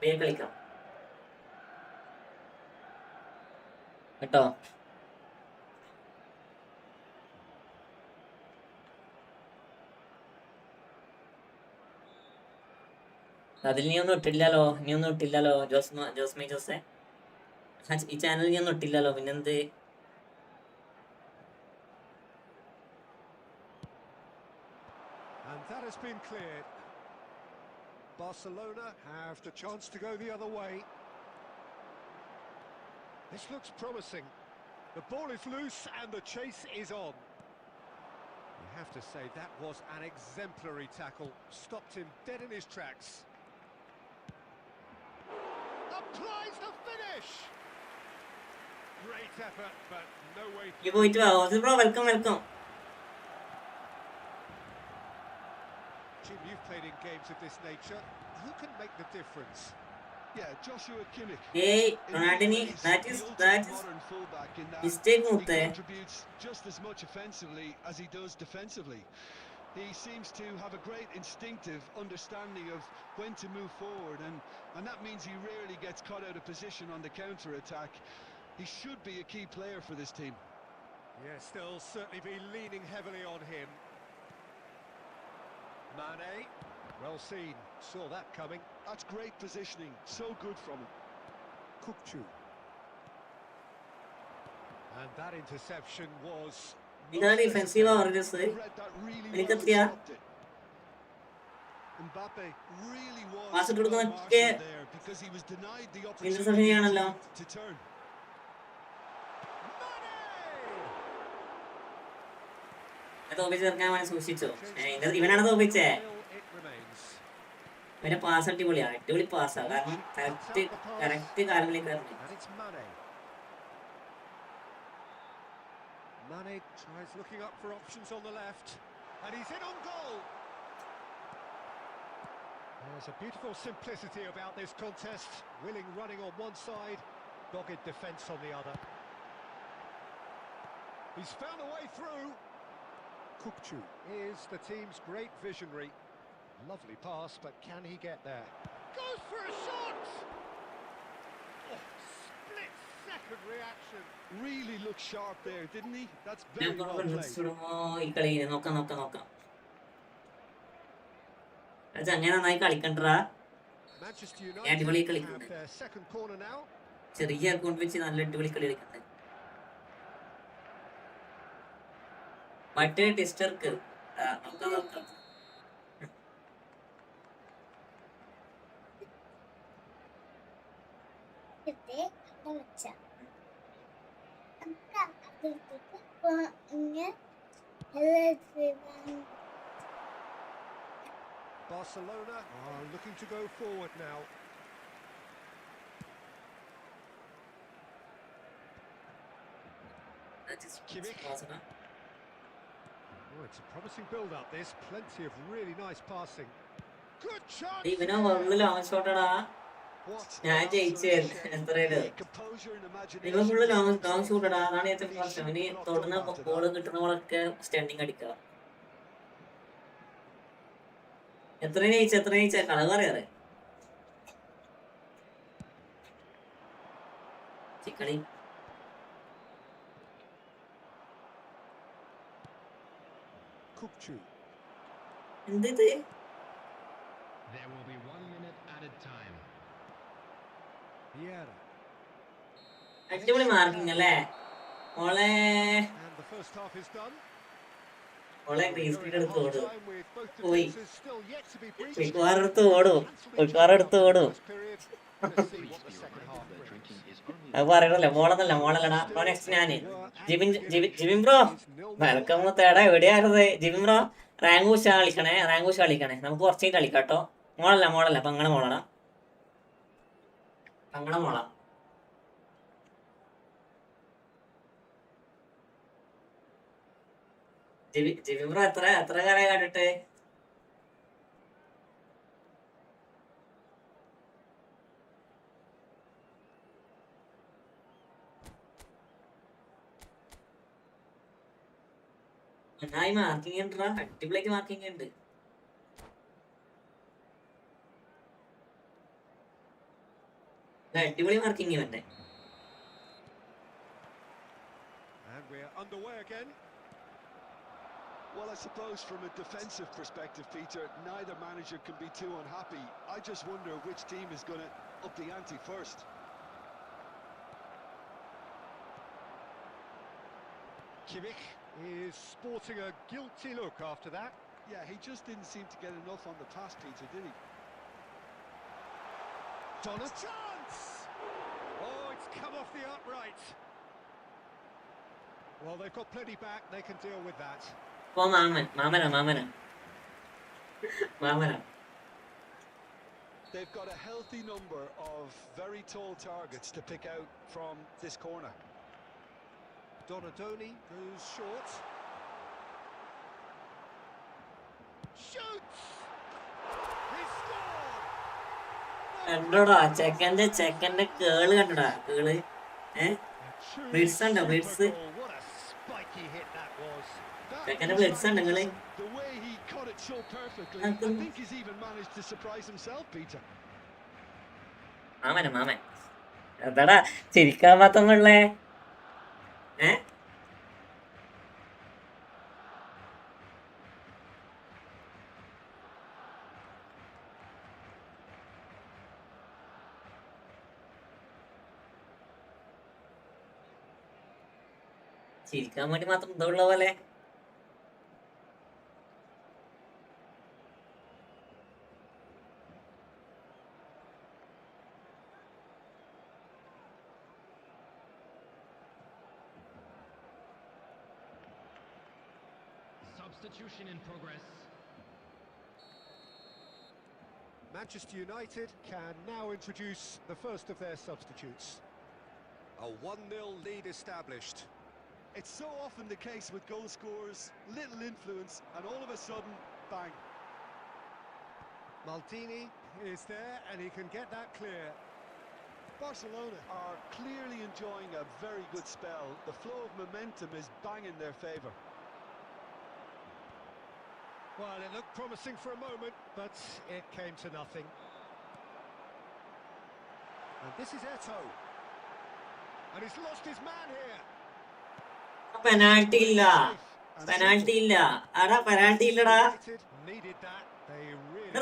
പയ്യെ കളിക്കാം കേട്ടോ. അതിൽ നീ ഒന്നും ഇട്ടില്ലല്ലോ ജോസേ. ഈ ചാനൽ നീ ഒന്നും ഇട്ടില്ലല്ലോ. പിന്നെന്ത്? And that has been cleared. Barcelona have the chance to go the other way. This looks promising. The ball is loose and the chase is on. He have to say that was an exemplary tackle. Stopped him dead in his tracks. Applies the finish. Great effort, but no way You go to our bro, welcome. Jim, you've played in games of this nature. Who can make the difference? Yeah, Joshua Kimmich. Hey, In many Ronaldinho, ways, that the is modern fullback in that mistake he होता है. contributes just as much offensively as he does defensively. He seems to have a great instinctive understanding of when to move forward, and that means he rarely gets caught out of position on the counter-attack. He should be a key player for this team. Yes, they'll certainly be leaning heavily on him. Mane, well seen, saw that coming. That's great positioning, so good from him. Kukçu. And that interception was... ഇതാണ് defensive organs Read that really well and എനിക്കറിയാ stopped it. Mbappe really was Pass it to the well net. marshaled there because he was denied the interception opportunity ചെയ്യാണല്ലോ. to turn. തോപ്പിച്ച് തീർക്കാൻ വേണ്ടി സൂക്ഷിച്ചോ. ഇവനാണ് തോപ്പിച്ചേ. ഇവന്റെ pass അടിപൊളിയാ, അടിപൊളി പാസ്സാ. കാരണം correct കാലങ്ങളിലേക്ക് ഇറങ്ങി. Mane tries looking up for options on the left, and he's in on goal. There's a beautiful simplicity about this contest. Willing running on one side, dogged defence on the other. He's found a way through. Kukçu is the team's great visionary. Lovely pass, but can he get there? Goes for a shot! Oh, split-second reaction. Really looked sharp there, didn't he? That's very well played. ഈ കളി നോക്കാം. അങ്ങനെ നന്നായി കളിക്കണ്ടാ. Manchester അടിപൊളി United കളിക്കുന്നുണ്ട്. have their second corner now. ചെറിയ account വെച്ച് നല്ല അടിപൊളി കളി കളിക്കുന്നത്. മറ്റേ ടെസ്റ്റർക്ക് നോക്കാം. Barcelona are looking to go forward now. Kimmich. Oh, it's a promising build-up. This plenty of really nice passing. Good chance. ഇവനെ ഫുള്ള് ലോങ് ഷോട്ടാടാ. ഞാൻ ജയിച്ചേ എത്രയില്. ഇവൻ ഫുള്ള് ലോങ് ഷൂട്ടാടാ. അതാണ് ഏറ്റവും പ്രശ്നം. ഇവന് തൊടുന്ന ബോള് കിട്ടുന്ന ബോളൊക്കെ സ്റ്റണ്ടിങ് അടിക്കുക. എത്ര ജയിച്ച കളവ് അറിയാറ്. ചിക്കളി Kukçu. എന്ത് There will be 1 minute added time. Vieira. അടിപൊളി മാർക്കിംഗ് അല്ലേ മോളെ. And the first half is done. മോളെ ഗ്രീൻ സ്ക്രീൻ എടുത്ത് ഓടും. Time with both പോയി defenses still yet to be breached. മിക്കവാറെടുത്ത് ഓടും. മിക്കവാറെടുത്ത് ഓടും. Let's see what the second half brings. അത് പറയണല്ലേ മോളല്ലടാ. നെക്സ്റ്റ് ഞാന് ജിബിൻ ബ്രോ വെൽക്കം. തേടാ എവിടെയായിരുന്നത് ജിബിൻ ബ്രോ? റാങ്കൂഷ കളിക്കണേ. നമുക്ക് കുറച്ച് കളിക്കാം കേട്ടോ. മോളല്ല പങ്ങളെ മോളാ. പങ്ങളെ മോളാ. ജിബിൻ ബ്രോ എത്ര കാലമായി കണ്ടിട്ട്? നന്നായി മാർക്കിംഗ് ഉണ്ടാ. അടിപൊളിയായിട്ട് മാർക്കിംഗ് ഉണ്ട്. അടിപൊളി മാർക്കിംഗ് ഇവന്റെ. And we're underway again. Well, I suppose from a defensive perspective, Peter, neither manager can be too unhappy. I just wonder which team is going to up the ante first. Kimmich is sporting a guilty look after that. Yeah, he just didn't seem to get enough on the pass, Peter, did he? Donna chance! Oh, it's come off the upright. Well, they've got plenty back, they can deal with that. ഇപ്പൊ മാമനാ. They've got a healthy number of very tall targets to pick out from this corner. Donadoni goes short. Shoots! He scored! കണ്ടോടാ ചെക്കന്റെ കേള് കണ്ടോടാ കേള് blitz ഉണ്ടോ blitz What a spiky hit that was. ചെക്കന്റെ blitz ഉണ്ട് നിങ്ങള് The way he caught it so perfectly, I think he's even managed to surprise himself, Peter. മാമൻ എന്താടാ ചിരിക്കാൻ പാത്തമുള്ളേ ചിരിക്കാൻ വേണ്ടി മാത്രം ഇതുള്ള പോലെ Substitution in progress. Manchester United can now introduce the first of their substitutes. A 1-0 lead established. It's so often the case with goal scorers, little influence, and all of a sudden, bang. Maldini is there, and he can get that clear. Barcelona are clearly enjoying a very good spell. The flow of momentum is bang in their favour. Well, it looked promising for a moment, but it came to nothing. And this is Eto'o. And he's lost his man here. Penalty ഇല്ല ആടാ penalty ഇല്ലടാ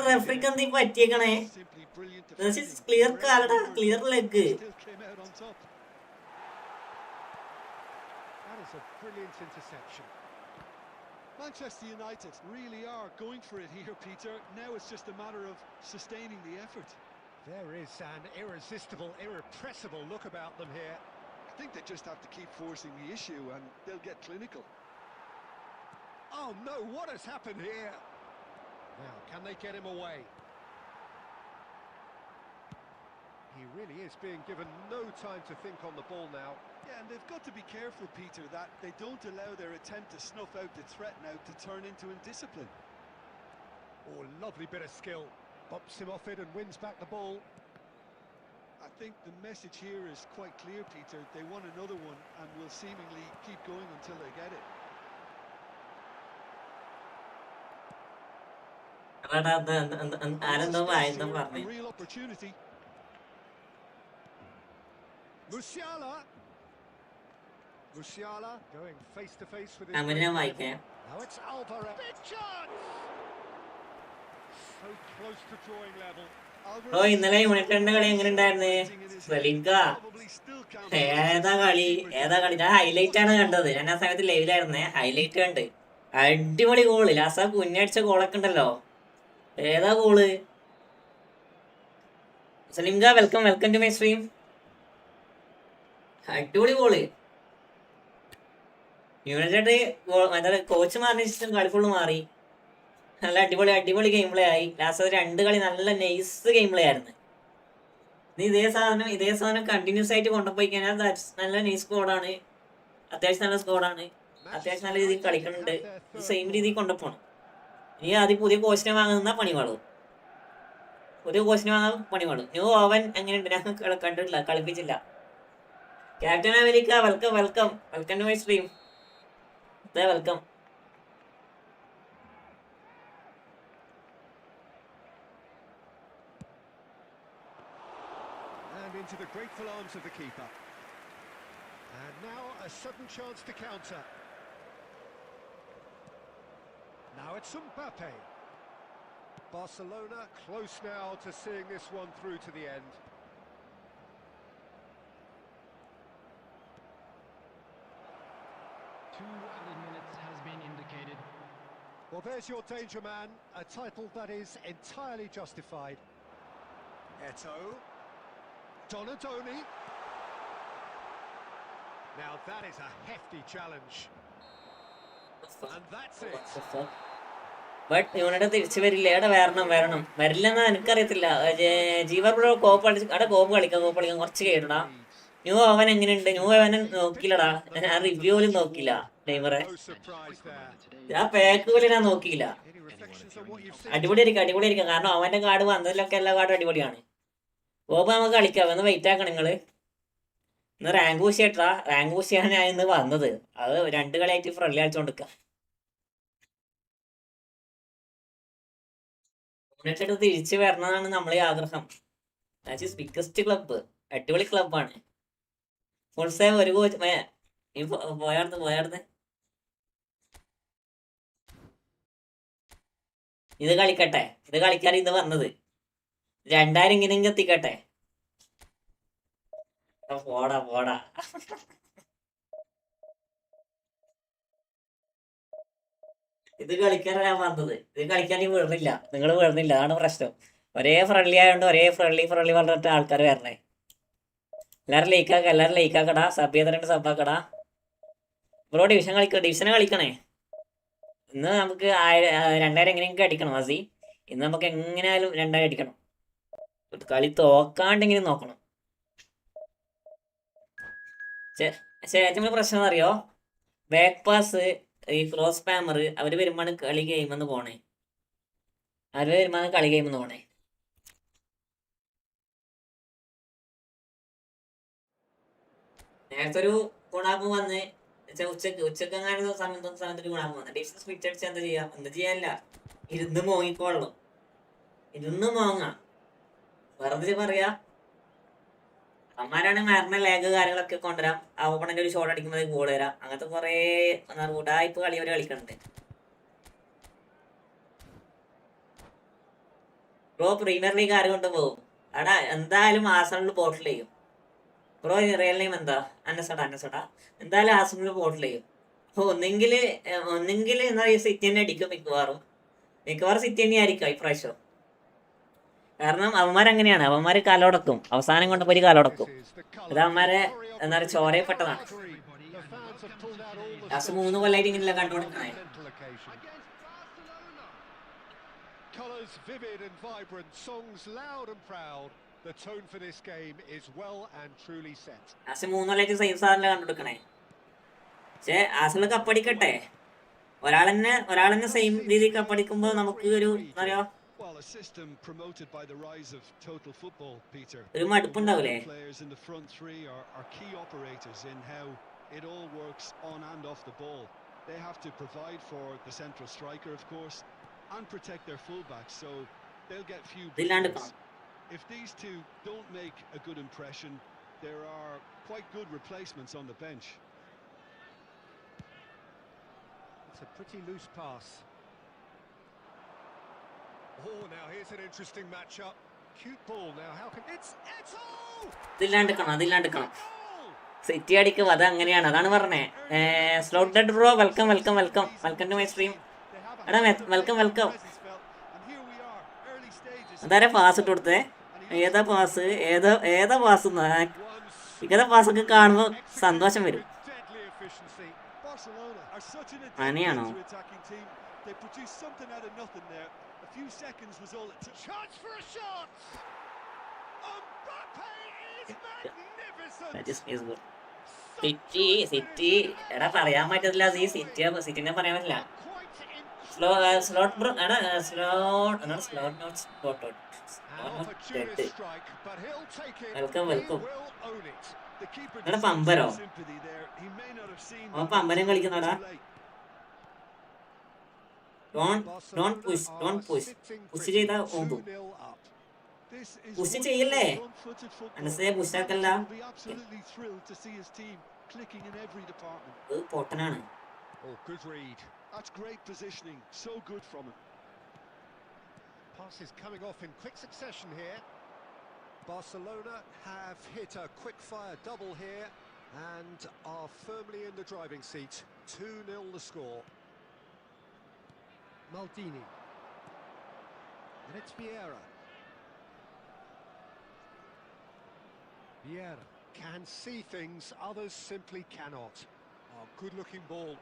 റെഫറിക്ക് എന്തി പറ്റിയേക്കണേ clear കാലടാ clear leg Manchester United really are going for it here, Peter. Now it's just a matter of sustaining the effort. There is an irresistible, irrepressible look about them here. I think they just have to keep forcing the issue and they'll get clinical. Oh no, what has happened here? Now, can they get him away? He really is being given no time to think on the ball now. Yeah, and they've got to be careful, Peter, that they don't allow their attempt to snuff out the threat now to turn into indiscipline. Oh, lovely bit of skill. Bumps him off it and wins back the ball. I think the message here is quite clear, Peter. They want another one and will seemingly keep going until they get it. ആരെന്തോ വായെന്തോ പറഞ്ഞു A real opportunity. Musiala going face to face with his അങ്ങനെ ഞാൻ വായിക്കാം Now it's Alvarez. Big chance. So close to drawing level. ഓ ഇന്നലെ യുണൈറ്റഡിന്റെ കളി എങ്ങനെ ഉണ്ടായിരുന്നു ശ്രലിങ്ക ഏതാ കളി ഞാൻ ഹൈലൈറ്റ് ആണ് കണ്ടത് ഞാൻ ആ സമയത്ത് ലൈവിലായിരുന്നേ ഹൈലൈറ്റ് കണ്ട് അടിപൊളി ഗോള് ലാസ്റ്റ് ആ കുഞ്ഞടിച്ച ഗോളൊക്കെ ഉണ്ടല്ലോ ഏതാ ഗോള് സലിംക വെൽക്കം ടു മൈ സ്ട്രീം അടിപൊളി ഗോള് യുണൈറ്റഡ് കോച്ച് മാറിയ ശേഷം കളി ഫുള്ള് മാറി നല്ല അടിപൊളി ഗെയിം പ്ലേ ആയി ലാസ്റ്റ് 2 കളി നല്ല നൈസ് ഗെയിം പ്ലേ ആയിരുന്നു ഇതേ സാധനം കണ്ടിന്യൂസ് ആയിട്ട് കൊണ്ടുപോയി കഴിഞ്ഞാൽ നല്ല നൈസ് സ്കോഡാണ് അത്യാവശ്യം നല്ല സ്കോഡാണ് അത്യാവശ്യം നല്ല രീതിയിൽ കളിക്കുന്നുണ്ട് സെയിം രീതിയിൽ കൊണ്ടുപോകണം ഇനി ആദ്യം പുതിയ കോച്ചിനെ വാങ്ങുന്ന പണി പാടും ന്യൂ ഓവൻ എങ്ങനെയുണ്ട് ഞാൻ കണ്ടിട്ടില്ല കളിപ്പിച്ചില്ല captain America welcome to my stream welcome Into the grateful arms of the keeper. And now a sudden chance to counter. Now it's Mbappe. Barcelona close now to seeing this one through to the end. Two added minutes has been indicated. Well, there's your danger man, a title that is entirely justified. Eto'o. Donadoni. Now that is a hefty challenge. And that's it. But United തിരിച്ചു വരില്ല. അവിടെ വരില്ലെന്ന് എനിക്കറിയത്തില്ല. ജീവർ bro കോപ്പ് കളിച്ച് അവിടെ കോപ്പ് കളിക്കാം കുറച്ച് കേട്ടടാ. New അവൻ എങ്ങനെയുണ്ട്? ന്യൂ അവനെ നോക്കിയില്ലടാ, ഞാൻ റിവ്യൂ പോലും നോക്കിയില്ല. ഡൈമറെ ആ പാക്ക് പോലും ഞാൻ നോക്കിയില്ല. അടിപൊളിയായിരിക്കും കാരണം അവന്റെ കാർഡ് വന്നതിലൊക്കെ എല്ലാ കാർഡും അടിപൊളിയാണ്. കോപ്പ് നമുക്ക് കളിക്കാം, ഒന്ന് വെയിറ്റ് ആക്കണം നിങ്ങള്. ഇന്ന് റാങ്ക് പുഷ് ചെയ്യട്ടാ, റാങ്ക് പുഷ് ചെയ്യാൻ ഞാൻ ഇന്ന് വന്നത്. അത് 2 കളിയായിട്ട് ഫ്രണ്ട്ലി കളിച്ചോണ്ടിരിക്കാം. യുണൈറ്റഡ് തിരിച്ചു വരണമെന്നാണ് നമ്മളെ ആഗ്രഹം. ബിഗ്ഗസ്റ്റ് ക്ലബ്ബ്, അടിപൊളി ക്ലബ്ബാണ്. ഫുൾ സേവ് ഒരു കോച്ച് പോയാർന്ന് ഇത് കളിക്കട്ടെ, ഇത് കളിക്കാൻ ഇന്ന് വന്നത്. 2000 ഇങ്ങനെ എത്തിക്കട്ടെ. പോടാ ഇത് കളിക്കാനാണ് ഞാൻ വന്നത്. ഇത് കളിക്കാൻ ഈ വിടുന്നില്ല, നിങ്ങൾ വിടുന്നില്ല, അതാണ് പ്രശ്നം. ഒരേ ഫ്രണ്ട്ലി ആയതുകൊണ്ട് ഒരേ ഫ്രണ്ട്ലി പറഞ്ഞിട്ട് ആൾക്കാർ വരണേ. എല്ലാവരും ലൈക്കാക്കടാ, സബ് ചെയ്തിട്ട് സബ്ബാക്കടാ. ബ്രോ ഡിവിഷനെ കളിക്കണേ. ഇന്ന് നമുക്ക് 2000 എങ്ങനെയൊക്കെ അടിക്കണം മസി. ഇന്ന് നമുക്ക് എങ്ങനെയായാലും 2000 അടിക്കണം. കളി തോക്കാണ്ടെങ്കിലും നോക്കണം. ഏറ്റവും പ്രശ്നം അറിയോ? ബാക്ക് പാസ്, ഈ ക്രോസ് സ്പാമർ, അവര് വരുമ്പോഴാണ് കളി ഗെയിമെന്ന് പോണേ. നേരത്തെ ഒരു ഗുണാപ്പ് വന്ന് ഉച്ചക്കെങ്ങാനും സമയത്തൊരു ഗുണാപ്പ് വന്ന് ഡിഫൻസ് സ്വിച്ച് അടിച്ചാൽ എന്താ ചെയ്യാനില്ല. ഇരുന്ന് മോങ്ങിക്കോളണം, ഇരുന്ന് മോങ്ങാം. വെറുതെ പറയാ. അമ്മാരാണ് മരണ ലാഗ് കാര്യങ്ങളൊക്കെ കൊണ്ടുവരാം. ഓപ്പണന്റ് ഒരു ഷോട്ട് അടിക്കുമ്പോൾ ഗോൾ വരാം. അങ്ങനത്തെ കുറെ ഉടായ്പ കളി അവര് കളിക്കുന്നുണ്ട്. ബ്രോ പ്രീമിയർ ലീഗ് ആര് കൊണ്ട് പോകും? അവിടെ എന്തായാലും ആസണലിൽ ബോട്ടിൽ ചെയ്യും. ബ്രോ റിയൽ നെയിം എന്താ? അന്നസോട്ടാ. എന്തായാലും ആസണലിൽ ബോട്ടിൽ ചെയ്യും. അപ്പൊ ഒന്നെങ്കിൽ എന്താ സിറ്റി തന്നെ അടിക്കും. മിക്കവാറും സിറ്റി തന്നെ ആയിരിക്കും ഇപ്രാവശ്യം. കാരണം അവന്മാരങ്ങനെയാണ്, അവന്മാര് കാലോടക്കും, അവസാനം കൊണ്ടപ്പോ ഒരു കാലോടക്കും. ഇത് അവന്മാരെ എന്താ പറയുക, ചോരയപ്പെട്ടതാണ്. ലാസ്റ്റ് 3 കൊല്ലായിട്ട് ഇങ്ങനെയല്ല കണ്ടുകൊടുക്കണേ. Colours vivid and vibrant, songs loud and proud. The tone for this game is well and truly set. Last 3 കൊല്ലായിട്ട് സെയിം സാധനം കണ്ടുകൊടുക്കണേ. പക്ഷെ ആസണൽ കപ്പടിക്കട്ടെ. ഒരാളെന്നെ സെയിം രീതിയിൽ കപ്പടിക്കുമ്പോ നമുക്ക് ഒരു എന്താ പറയാ, Well, a system promoted by the rise of total football, Peter. ഒരു മടുപ്പുണ്ടാവൂലേ? Players in the front three are key operators in how it all works on and off the ball. They have to provide for the central striker, of course, and protect their fullbacks, so they'll get few breaks. If these two don't make a good impression, there are quite good replacements on the bench. It's a pretty loose pass. Oh, now here's an interesting matchup. Cute ball now. How can Eto'o? അതില്ലാണ്ടിക്കണം. City അടിക്കും, അത് അങ്ങനെയാണ്, അതാണ് പറഞ്ഞേ. Slot dead bro, welcome to my stream. എടാ welcome. അതാരെ pass ഇട്ട് കൊടുത്തേ? ഏതാ പാസ് ഇങ്ങനത്തെ പാസ്സൊക്കെ കാണുമ്പോൾ സന്തോഷം വരും. അങ്ങനെയാണോ? A few seconds was all it took. Chance for a shot. Mbappe is magnificent. City എടാ പറയാൻ പറ്റത്തില്ല. ഈ സിറ്റിനെ പറയാൻ പറ്റില്ല. വെൽക്കം. എടാ പമ്പരോ? പമ്പരം കളിക്കുന്നടാ. Don't push ചെയ്താ ഓടും. പുഷ് ചെയ്യല്ലേ? മനസ്സിലെ പുഷാക്കല്ല, പൊട്ടനാണ്. Oh, good read. That's great positioning. So good from him. Passes coming off in quick succession here. Barcelona have hit a quick-fire double here and are firmly in the driving seat. 2-0 the score. Maldini. And it's Vieira. Vieira can see things others simply cannot. Oh, good-looking ball.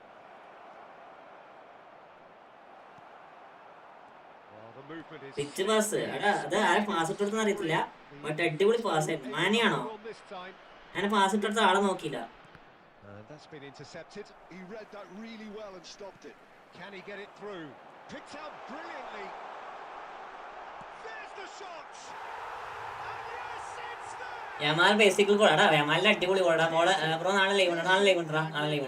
the movement is pitch pass എടാ അത് ആരെ pass ഇട്ടെടുത്തെന്ന് അറിയത്തില്ല. But അടിപൊളി pass ആയിരുന്നു. മാനിയാണോ? അങ്ങനെ pass ഇട്ടെടുത്ത ആളെ നോക്കിയില്ല. That's been intercepted. He read that really well and stopped it. Can he get it through? Picked out brilliantly. There's the shot. And yes, it's there. Yamal basically ഗോളാടാ. യമാലിന്റെ അടിപൊളി ഗോളാ. Bro നാളെ live ഉണ്ട്. നാളെ live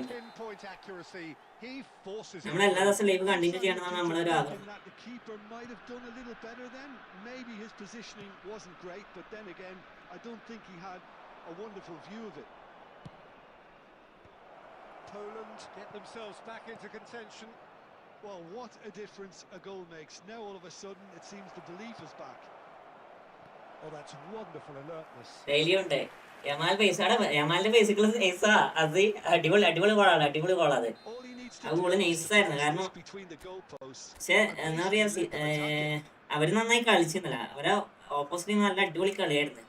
ഉണ്ട്. Pinpoint accuracy. He forces it. നമ്മൾ എല്ലാ ദിവസവും ലൈവ് കണ്ടിന്യൂ ചെയ്യണമെന്നാണ് നമ്മുടെ ഒരു ആഗ്രഹം. The keeper might have done a little better then. Maybe his positioning wasn't great, but then again, I don't think he had a wonderful view of it. Poland get themselves back into contention. Well, what a difference a goal makes. Now all of a sudden it seems the belief is back. Oh, that's wonderful alertness. Daily ഉണ്ട്. യമാലിന്റെ ബേസിക്കൽ നൈസാ. അത് അടിപൊളി ഗോളാണ്. അടിപൊളി ഗോളാത്. All he needs ആ to goal do നൈസായിരുന്നു. കാരണം is between the goalposts. പക്ഷെ എന്താ പറയാ, അവര് നന്നായി കളിച്ചിരുന്നില്ല. അവരെ ഓപ്പോസിറ്റ് നല്ല അടിപൊളി കളിയായിരുന്നു.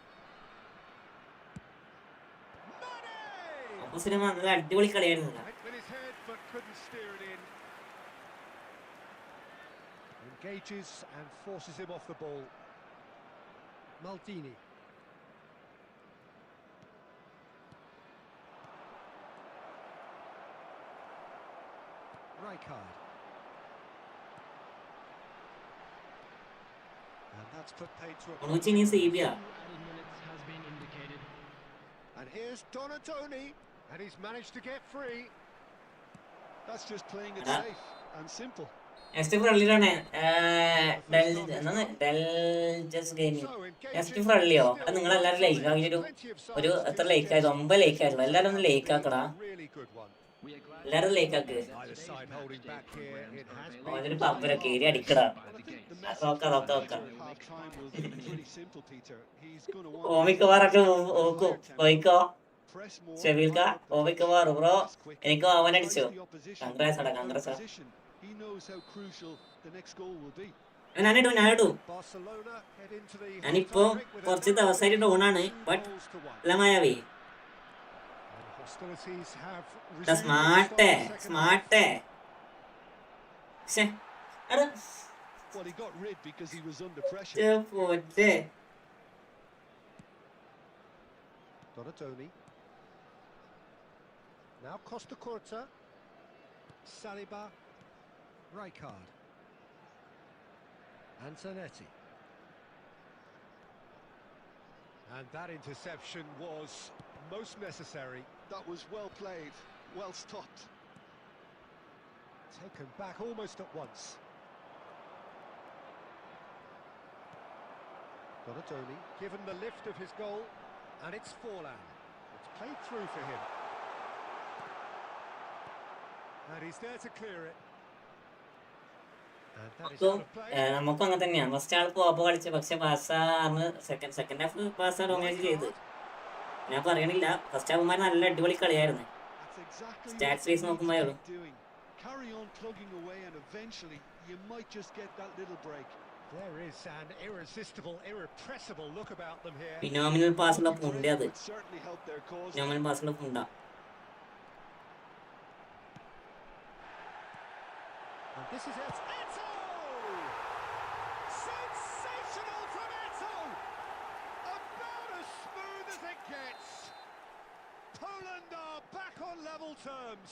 ഓപ്പോസിറ്റ് നല്ല അടിപൊളി കളിയായിരുന്നില്ല. With his head, but couldn't steer it in. Engages and forces him off the ball. Maldini. Rijkaard. And that's put paid to a... ഒന്നുവെച്ച് ഇനി സീബിയാ. Added minutes has been indicated. And here's Donatoni. And he's managed to get free. That's just playing it Yeah. safe and simple. Next ഫ്രണ്ട്ലിയാണ് next ഫ്രണ്ട്ലിയോ? അത് നിങ്ങൾ എല്ലാവരും like ആക്കിയൊരു ഒരു എത്ര like ആയത്? 9 like ആയിരുന്നു. എല്ലാവരും ഒന്ന് ലൈക്ക് ആക്കടാ. Really good one. We are glad എല്ലാവരും ലൈക്ക് ആക്ക്. Either side holding back here. It has been... ഓനൊരു പപ്പര കീരി അടിക്കടാ. നോക്കാം. Half time will be pretty simple, Peter. He's going to want ഓമിക്കവാറൊക്കെ ഓക്കും പോയിക്കോ. press more. ഷെബീൽക്ക ഓമിക്കവാറ് ബ്രോ എനിക്ക് അവനടിച്ചു. The opposition congrats in congrats. position. He knows how crucial the next goal will be. ഞാനിടും. Barcelona head into the... ഞാനിപ്പോ കുറച്ച് ദിവസമായിട്ട് ഡൗണാണ്. But അല്ല മായാവി Hostilities have സ്മാർട്ടേ Well, he got rid because he was under pressure. പോറ്റേ. Donatoni. Now Costa Curta. Saliba. Rijkaard. Antonetti. And that interception was most necessary. That was well played, well stopped. Taken back almost at once. Donatoni given the lift of his goal, and it's Forlan. It's played through for him. And he's there to clear it. And that is out of play. നമുക്കും അങ്ങനെ തന്നെയാണ്. First ആൾ pop കളിച്ച് പക്ഷെ പാസ്സാണ് second half പാസ്സാണ് dominate ചെയ്ത്. ഞാൻ പറയണില്ല, first ഹാഫുമാർ നല്ല അടിപൊളി കളിയായിരുന്നു. That's exactly Stats what base he നോക്കുമ്പോ needs to be doing. Carry on plugging away and eventually you might just get that little break. There is an irresistible, irrepressible look about them here. Phenomenal പാസ്സുള്ള പുണ്ട് അത്. Would certainly help their cause. Phenomenal പാസ്സുള്ള പുണ്ട. And this is it. Eto! Sensational from Eto! About as smooth as it gets. Poland are back on level terms.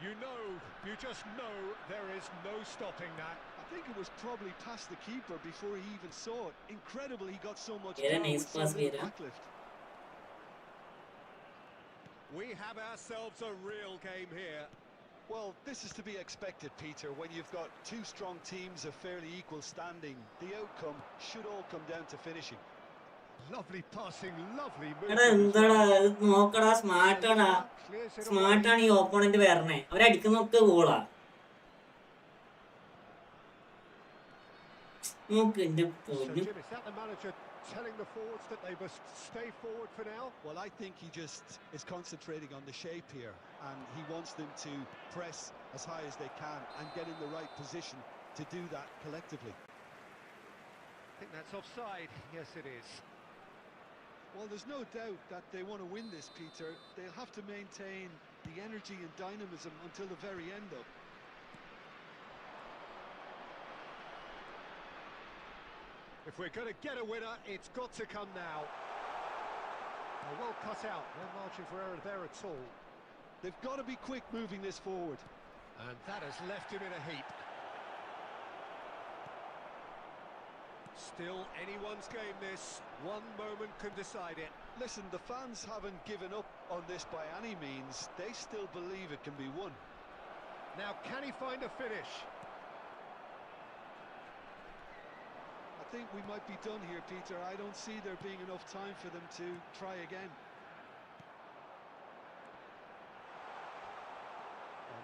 You just know there is no stopping that. I think it was probably past the keeper before he even saw it. Incredible he got so much Yeah, power nice with so pass, little Vera. backlift. We have ourselves a real game here. Well, this is to be expected, Peter. When you've got two strong teams of fairly equal standing, the outcome should all come down to finishing. Lovely passing, lovely എടാ എന്താടാ ഇത് നോക്കടാ, സ്മാർട്ടാടാ. Clears it away. സ്മാർട്ടാണ് ഈ opponent വരണേ. അവരടിക്കുന്നൊക്കെ ഗോളാ. നോക്ക് എന്റെ So, പൊന്നു. Jim, is that the manager telling the forwards that they must stay forward for now? Well, I think he just is concentrating on the shape here, and he wants them to press as high as they can and get in the right position to do that collectively. I think that's offside. Yes, it is. Well, there's no doubt that they want to win this, Peter. They'll have to maintain the energy and dynamism until the very end, though. If we're going to get a winner, it's got to come now. Well cut out, no margin for error there at all. They've got to be quick moving this forward. And that has left him in a heap. Still anyone's game this. One moment can decide it. Listen, the fans haven't given up on this by any means. They still believe it can be won. Now, can he find a finish? I think we might be done here, Peter. I don't see there being enough time for them to try again.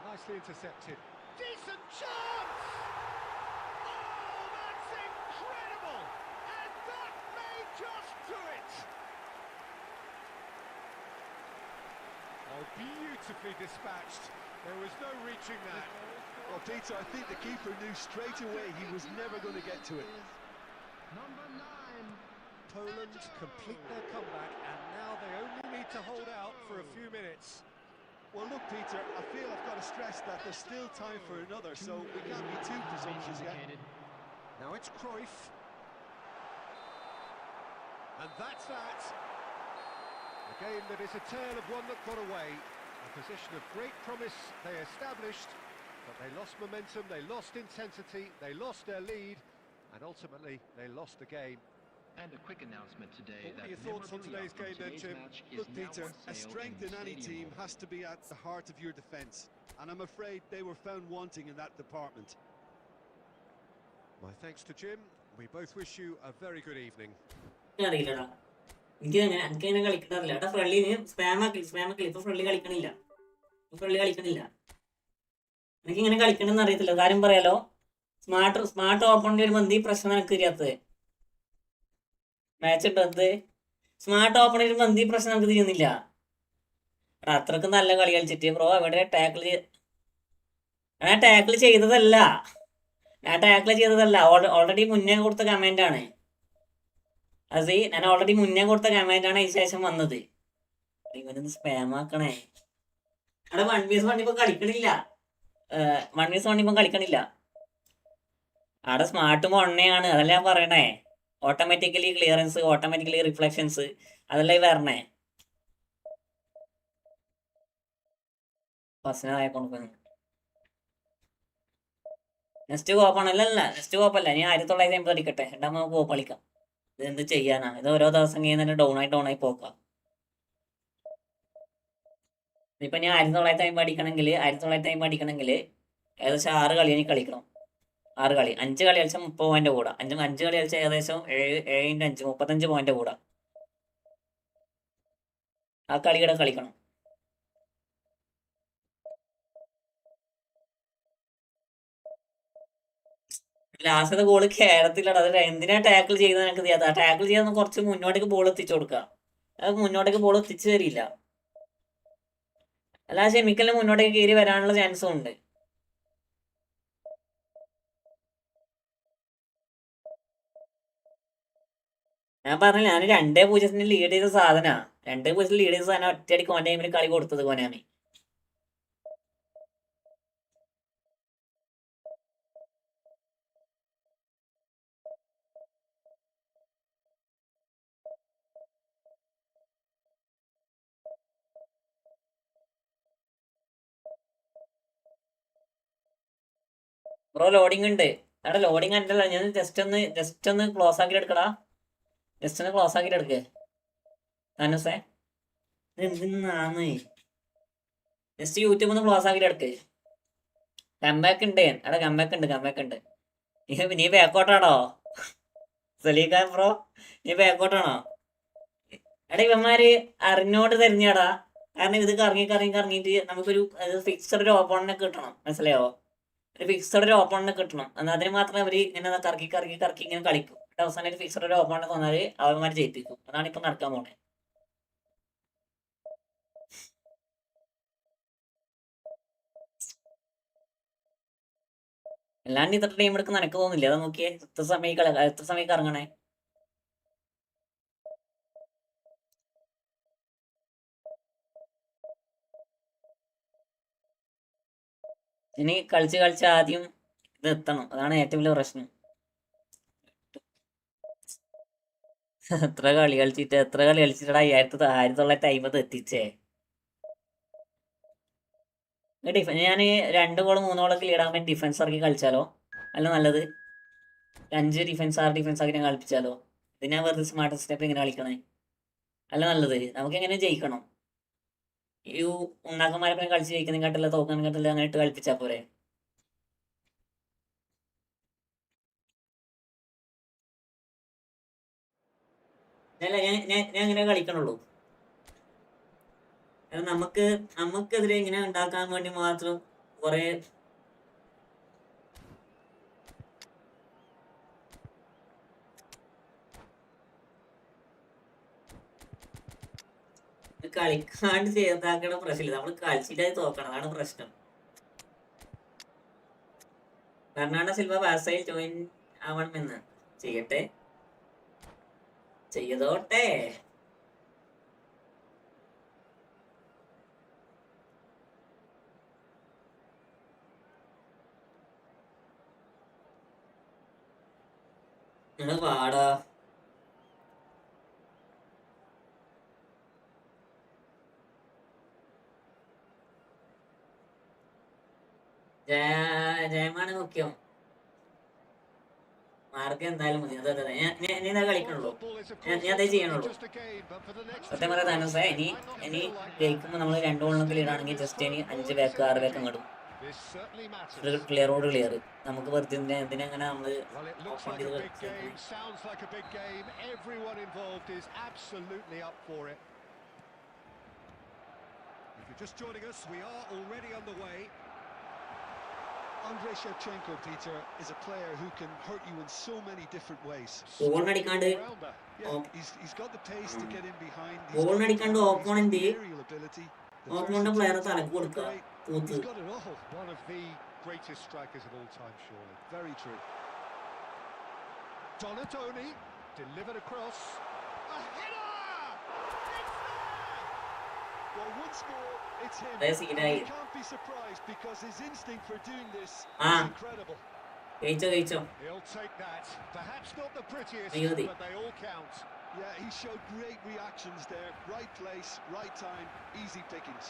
Nicely intercepted. Decent chance! Oh, that's incredible! And that may just do it! Oh, beautifully dispatched. There was no reaching that. Well, Peter, I think the keeper knew straight away he was never going to get to it. Number 9. Poland complete their comeback, and now they only need to hold out for a few minutes. Well, look, Peter, I feel I've got to stress that there's still time for another, so we can't be too presumptuous yet. Now it's Cruyff. And that's that. A game that is a tale of one that got away. A position of great promise they established, but they lost momentum, they lost intensity, they lost their lead, and ultimately they lost the game. And a quick announcement today. What are your thoughts on today's game then, Jim? Look, Peter, a strength in any team has to be at the heart of your defence, and I'm afraid they were found wanting in that department. My thanks to Jim. We both wish you a very good evening. അറിയില്ലടാ എനിക്കങ്ങനെ കളിക്കണറില്ല അവിടെ ഫ്രണ്ട്ലിന് സ്പാമാക്കി ഇപ്പൊ friendly കളിക്കണില്ല എനിക്കിങ്ങനെ കളിക്കണമെന്ന് അറിയത്തില്ല. കാര്യം പറയാലോ, smart ഓപ്പണിന്റെ ഒരു മന്തി പ്രശ്നം എനിക്ക് തിരിയാത്തത്. മാച്ച് ഉണ്ടത് സ്മാർട്ട് ഓപ്പണിന്റെ ഒരു മന്തി പ്രശ്നം നമുക്ക് തിരിയുന്നില്ല. അത്രക്ക് നല്ല കളി കളിച്ചിട്ട് ബ്രോ അവിടെ ടാക്കിൾ ചെയ്തതല്ല. ഓൾറെഡി മുന്നേ കൊടുത്ത കമന്റ് ആണ് അത്. ഞാൻ ഓൾറെഡി മുന്നേ കൊടുത്ത കമന്റ് ആണ് അതിന് ശേഷം വന്നത്. ഇവനൊന്ന് സ്പാം ആക്കണേ. അവിടെ 1v1 ഇപ്പൊ കളിക്കണില്ല. 1v1 ഇപ്പൊ കളിക്കണില്ല. അവിടെ സ്മാർട്ട് മൊണ്ണയാണ്. അതല്ല ഞാൻ പറയണേ. ഓട്ടോമാറ്റിക്കലി ക്ലിയറൻസ്, ഓട്ടോമാറ്റിക്കലി റിഫ്ലക്ഷൻസ് അതല്ലേ വരണേ. പ്രശ്നമായ കൊണ്ടുപോയി നെക്സ്റ്റ് കോപ്പാണല്ല. നെക്സ്റ്റ് കോപ്പല്ല. ഞാൻ 1950 അടിക്കട്ടെ. രണ്ടാമത് കോപ്പ് കളിക്കാം. ഇത് എന്ത് ചെയ്യാനാ? ഇത് ഓരോ ദിവസം കഴിയുന്നതിന് ഡൗൺ ആയി പോക്കാം. ഇപ്പൊ ഞാൻ 1950 അടിക്കണമെങ്കിൽ ഏകദേശം 6 കളി എനിക്ക് കളിക്കണം. 6 കളി 5 കളി കളിച്ചാൽ 30 പോയിന്റ് കൂടാ. 5 കളി കളിച്ചാൽ ഏകദേശം 7x5 35 പോയിന്റ് കൂടാ. ആ കളിയുടെ കളിക്കണം. ലാസ്റ്റത്തെ ഗോള് കേരളത്തിലാണ്. അത് എന്തിനാ ടാക്കിൾ ചെയ്ത് എനിക്ക് ചെയ്യാത്ത? ടാക്കിൾ ചെയ്ത് കുറച്ച് മുന്നോട്ടേക്ക് ബോൾ എത്തിച്ചു കൊടുക്കുക. അത് മുന്നോട്ടേക്ക് ബോൾ എത്തിച്ചു തരില്ല. അല്ലാതെ ഷെമിക്കലിന് മുന്നോട്ടേക്ക് കയറി വരാനുള്ള ചാൻസും ഉണ്ട്. ഞാൻ പറഞ്ഞില്ല, ഞാൻ 2-0 ലീഡ് ചെയ്ത സാധന. 2-0 ലീഡ് ചെയ്ത സാധനം ഒറ്റയടിക്ക് ഓൻ ടൈമിൽ കളി കൊടുത്തത് കോനാമി. ബ്രോ ലോഡിങ് ഉണ്ട്. അവിടെ ലോഡിങ് കണ്ടല്ല. ഞാൻ ജസ്റ്റ് ഒന്ന് ക്ലോസ് ആക്കി എടുക്കടാ. താനൂസേ എന്തിനാന്ന് ജസ്റ്റ് യൂട്യൂബ് ഒന്ന് ക്ലോസ് ആക്കിയിട്ട് എടുക്ക്. കംബാക്ക് ഉണ്ട്. അവിടെ കംബാക്ക് ഉണ്ട്. നീ ബാക്കോട്ടാണോ സലീഖാൻ ബ്രോ? നീ ബാക്കോട്ടാണോ? എടാ ഇവന്മാര് അറിഞ്ഞോണ്ട് തരുന്നടാ. കാരണം ഇത് കറങ്ങിയിട്ട് നമുക്കൊരു ഫിക്സഡ് ഒരു ഓപ്പോണനെ കിട്ടണം. മനസ്സിലായോ? ഒരു ഫിക്സഡ് ഒരു ഓപ്പോണനെ കിട്ടണം. എന്നാൽ അതിന് മാത്രമേ അവർ ഇങ്ങനെ കറക്കി ഇങ്ങനെ കളിക്കും. അവസാനം ഒരു ഫിക്സഡ് ഒരു ഓപ്പോണനെ തോന്നാൽ അവന്മാർ ജയിപ്പിക്കും. അതാണ് ഇപ്പൊ നടക്കാൻ പോണേ. അല്ലാണ്ട് ഇത്ര ടൈം എടുക്കുന്ന എനിക്ക് തോന്നില്ല. അത് നോക്കിയേ, എത്ര സമയം ഇറങ്ങണേ. ഇനി കളിച്ച് ആദ്യം ഇത് എത്തണം. അതാണ് ഏറ്റവും വലിയ പ്രശ്നം. എത്ര കളി കളിച്ചിട്ടാ 1950 എത്തിച്ചേ. ഞാൻ 2 ഗോൾ 3 ഗോളൊക്കെ ലീഡാൻ വേണ്ടി ഡിഫൻസ് ഇറക്കി കളിച്ചാലോ? അല്ല നല്ലത് 5 ഡിഫൻസ് 6 ഡിഫൻസ് ആക്കി ഞാൻ കളിപ്പിച്ചാലോ? ഇത് ഞാൻ വെറുതെ സ്മാർട്ട് സ്റ്റെപ്പ് ഇങ്ങനെ കളിക്കണേ അല്ല നല്ലത്. നമുക്ക് എങ്ങനെ ജയിക്കണം? ഈ ഉണ്ടാക്കന്മാരെ കളിച്ച് ജയിക്കുന്നതിനെക്കാട്ടില്ല തോക്കുന്നതിനെക്കാട്ടില്ല അങ്ങനെ ഇട്ട് കളിപ്പിച്ചാൽ പോരെ? അല്ല ഞാൻ ഇങ്ങനെ കളിക്കണുള്ളൂ. നമുക്കെതിരെ ഇങ്ങനെ ഉണ്ടാക്കാൻ വേണ്ടി മാത്രം കുറെ കളിക്കാണ്ട് ചെയ്താക്കണ പ്രശ്നമില്ല. നമ്മൾ കളിച്ചിട്ട് തോക്കണം, അതാണ് പ്രശ്നം. ബെർണാർഡോ സിൽവ ബാഴ്സയിൽ ജോയിൻ ആവണമെന്ന് ചെയ്തോട്ടെ. നിങ്ങൾ പാടാ. ജയമാണ് മുഖ്യം. മാർക്ക് എന്തായാലും മതി. അതെ നീ എന്താ കളിക്കണുള്ളൂ? ഞാൻ അതേ ചെയ്യണുള്ളൂ. സത്യം പറയാൻ താനസേ, ഇനി ജയിക്കുമ്പോൾ നമ്മൾ 2 ഗോളിനൊക്കെ ലീഡാണെങ്കിൽ ജസ്റ്റ് ഇനി 5 ബാക്ക് 6 ബാക്ക് അങ്ങോട്ടും ക്ലിയറോട് ക്ലിയർ. നമുക്ക് വെറുതെ എന്തിനങ്ങനെ നമ്മള് Just joining us, we are already underway. Andrei Shevchenko, Peter, is a player who can hurt you in so many different ways. He's got the pace to get in behind. He's got aerial ability. He's got it all. One of the greatest strikers of all time, surely. Very true. Donatoni delivered across. A header! Well, once more, it's him. You can't be surprised because his instinct for doing this is incredible. He'll take that. Perhaps not the prettiest, but they all count. Yeah, he showed great reactions there. Right place, right time, easy pickings.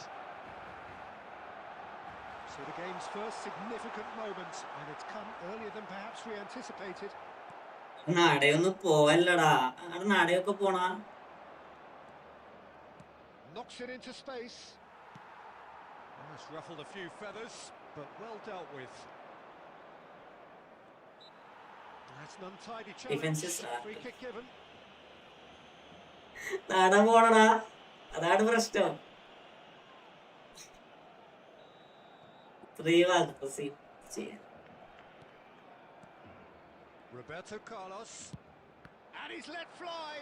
So the game's first significant moment, and it's come earlier than perhaps we anticipated. Knocks it into space. Almost ruffled a few feathers, but well dealt with. That's an untidy challenge. Free kick given. അതാണ് പ്രശ്നം. Roberto Carlos, and he's let fly.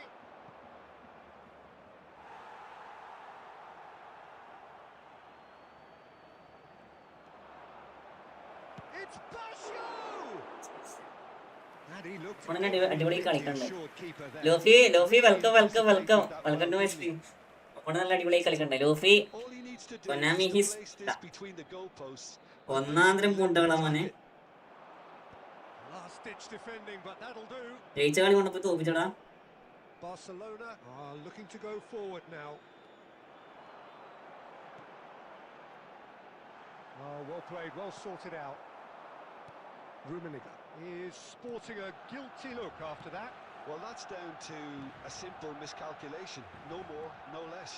It's Basho! And he looked അടിപൊളി കളിക്കണ്ടേ. Luffy welcome to my stream. നല്ല അടിപൊളി കളിക്കണ്ടേ Luffy. ഒന്നാന്തരം പൂണ്ടകളാ മോനെ. ജയിച്ച കളി കൊണ്ടപ്പോ തോപ്പിച്ചടാ. Barcelona are looking to go forward now. Oh, well played, well sorted out. Rummenigge is sporting a guilty look after that. Well, that's down to a simple miscalculation. No more, no less.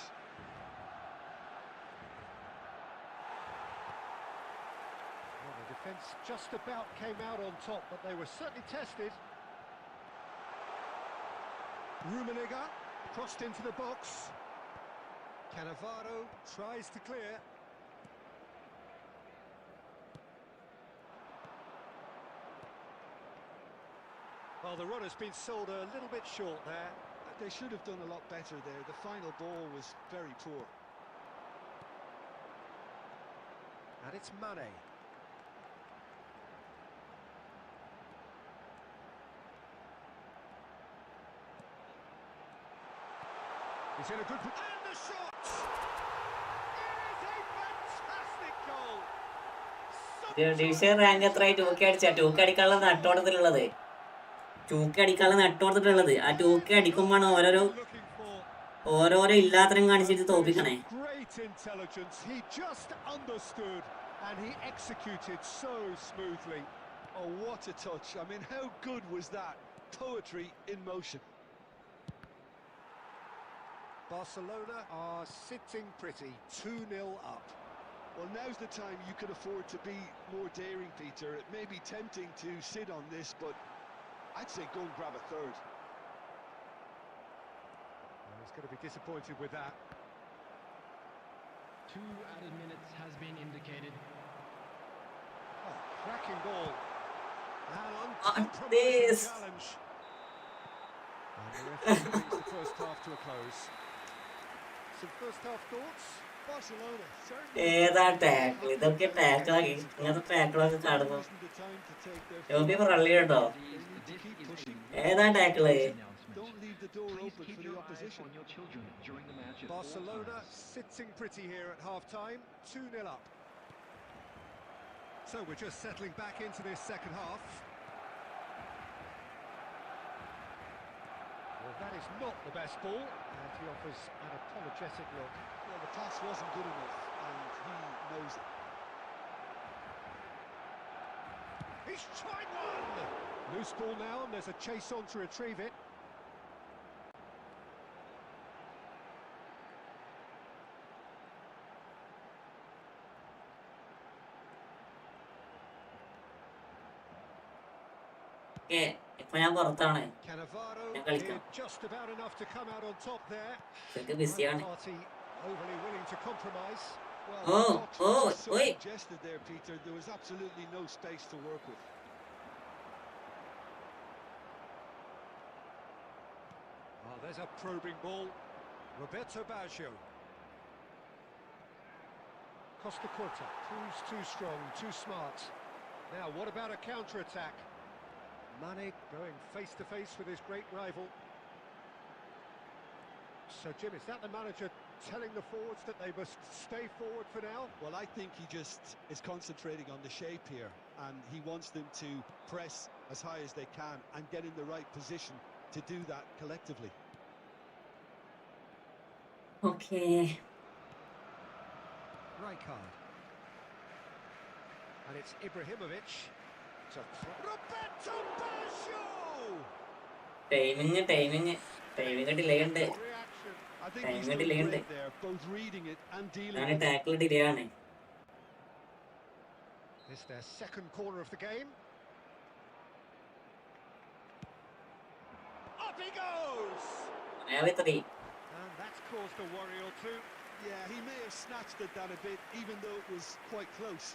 Well, the defence just about came out on top, but they were certainly tested. Rummenigge crossed into the box. Cannavaro tries to clear. Well, the run has been sold a little bit short there. They should have done a lot better there. The final ball was very poor. And it's Mane. He's in a good... And the shot! It is a fantastic goal! Division rank എത്രയായി? 2K അടിച്ചാ? 2K അടിക്കാനുള്ള നട്ടോടത്തിലുള്ളത് ചൂക്കി അടിക്കാനുള്ള നെട്ട് കൊടുത്തിട്ടുള്ളത്. ആ ചൂക്കി അടിക്കുമ്പോഴാണ് Looking for. ഓരോരോ ഇല്ലാത്തരം കാണിച്ചിട്ട് That is തോപ്പിക്കണേ. great intelligence. He just understood and he executed so smoothly. Oh, what a touch. I mean, how good was that? Poetry in motion. Barcelona are sitting pretty, 2-0 up. Well, now's the time you can afford to be more daring, Peter. It may be tempting to sit on this, but I'd say go and grab a third. Well, he's going to be disappointed with that. 2 added minutes has been indicated. Oh, cracking ball. And this. uncompromising challenge. And the referee brings the first half to a close. Some first half thoughts? Barcelona certainly. ഏതാ tackle? ഇതൊക്കെ ടാക്കിളാക്കി. ഇങ്ങനത്തെ ടാക്കിളൊക്കെ കാണുമ്പോ റള്ളി കേട്ടോ. ഏതാ ടാക്കിള്? Don't leave the door open for the opposition. Barcelona sitting pretty here at half time, 2-0 up. So we're just settling back into this second half. Well, that is not the best ball, and he offers an apologetic look. Well, the pass wasn't good enough, and he knows it. He's tried one! Loose ball now, and there's a chase on to retrieve it. ഇപ്പൊ ഞാൻ പുറത്താണ്. Cannavaro ഞാൻ കളിക്കാം. did just about enough to come out on top there. ഇതൊക്കെ ബിസിയാണ്. Party overly willing to compromise. Well, Oh, so wait. suggested there, Peter. There was absolutely no space to work with. Oh, there's a probing ball. Roberto Baggio. Costa Curta proves too strong, too smart. Now, what about a counter-attack? Mane going face-to-face with his great rival. So, Jim, is that the manager telling the forwards that they must stay forward for now? Well, I think he just is concentrating on the shape here, and he wants them to press as high as they can and get in the right position to do that collectively. Okay. Rijkaard. And it's Ibrahimovic. Roberto Baggio! Timing delay ഉണ്ട്. Reaction. I think Time he's done delay great there, both reading it and dealing ഞാൻ with it. Tackle delay ആണ്. It's their second corner of the game. Up he goes! Malayali And that's caused a worry or two. Yeah, he may have snatched at that a bit, even though it was quite close.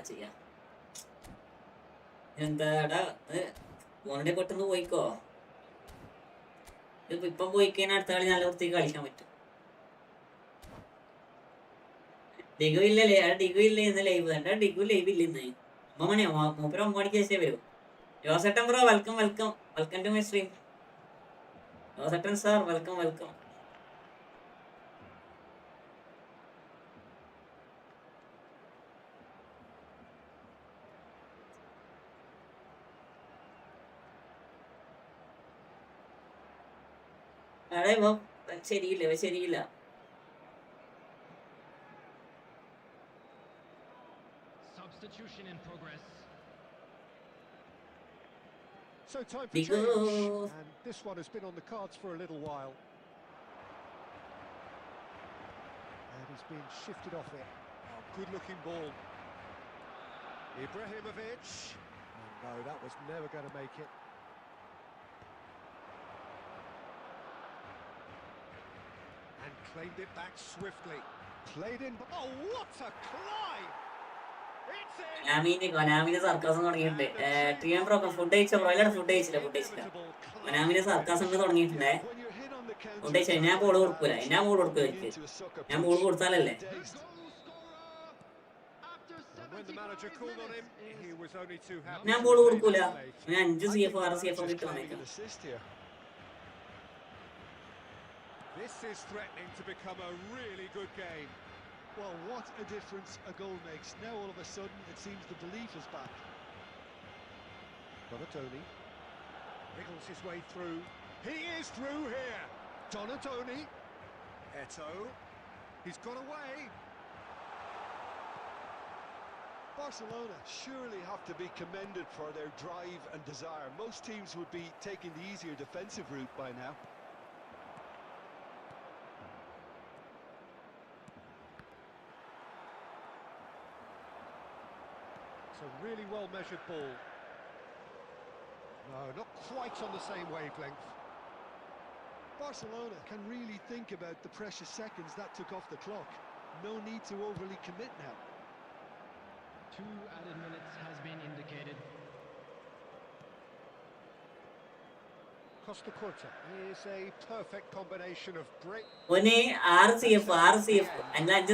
ചെയ്യാ. എന്താടാ മോനെ പെട്ടെന്ന് പോയിക്കോ. ഇപ്പം പോയി കഴിഞ്ഞാൽ അടുത്ത കളി നല്ല വൃത്തിക്ക് കളിക്കാൻ പറ്റും. ഡിഗു ഇല്ലല്ലേ? ആ ഡിഗു ഇല്ലേ ഇന്ന് ലൈവ്? എന്താ ഡിഗു ലൈവ് ഇല്ല ഇന്ന്? 9 മണിയോ? മൂപ്പര് 9 മണിക്ക് ശേഷമേ വരും. ജോസേട്ടൻ bro welcome to my stream. ജോസേട്ടൻ സാർ വെൽക്കം. അതെ ശരിയില്ല. Substitution in progress. So time for change, and this one has been on the cards for a little while. And he's been shifted off it. Oh, good-looking ball. Ibrahimovic. Oh, no, that was never going to make it. And claimed it back swiftly. Played in. Oh, what a climb! കൊനാമിന് sarcasm തുടങ്ങിയിട്ടുണ്ട്. T M bro food കഴിച്ചോ? Bro എല്ലാവരും food കഴിച്ചില്ല. കൊനാമിന് sarcasm തുടങ്ങിയിട്ടുണ്ടേ. ഉദ്ദേശിച്ചു ഞാൻ ball കൊടുക്കൂല, ഞാൻ ബോൾ കൊടുക്കൂല എനിക്ക്. ഞാൻ ബോൾ കൊടുത്താലല്ലേ. ഞാൻ ബോൾ കൊടുക്കൂല. ഞാൻ 5 CF 6 CF കിട്ടി വന്നേക്കാം. This is threatening to become a really good game. Well, what a difference a goal makes. Now all of a sudden it seems the belief is back. Donatoni wriggles his way through. He is through here. Donatoni. Eto. He's got away. Barcelona surely have to be commended for their drive and desire. Most teams would be taking the easier defensive route by now. It's a really well measured ball. No, not quite on the same wavelength. Barcelona can really think about the precious seconds that took off the clock. No need to overly commit now. 2 added minutes has been indicated. Costa Curta is a perfect combination of break. ഓന് 6 CF 5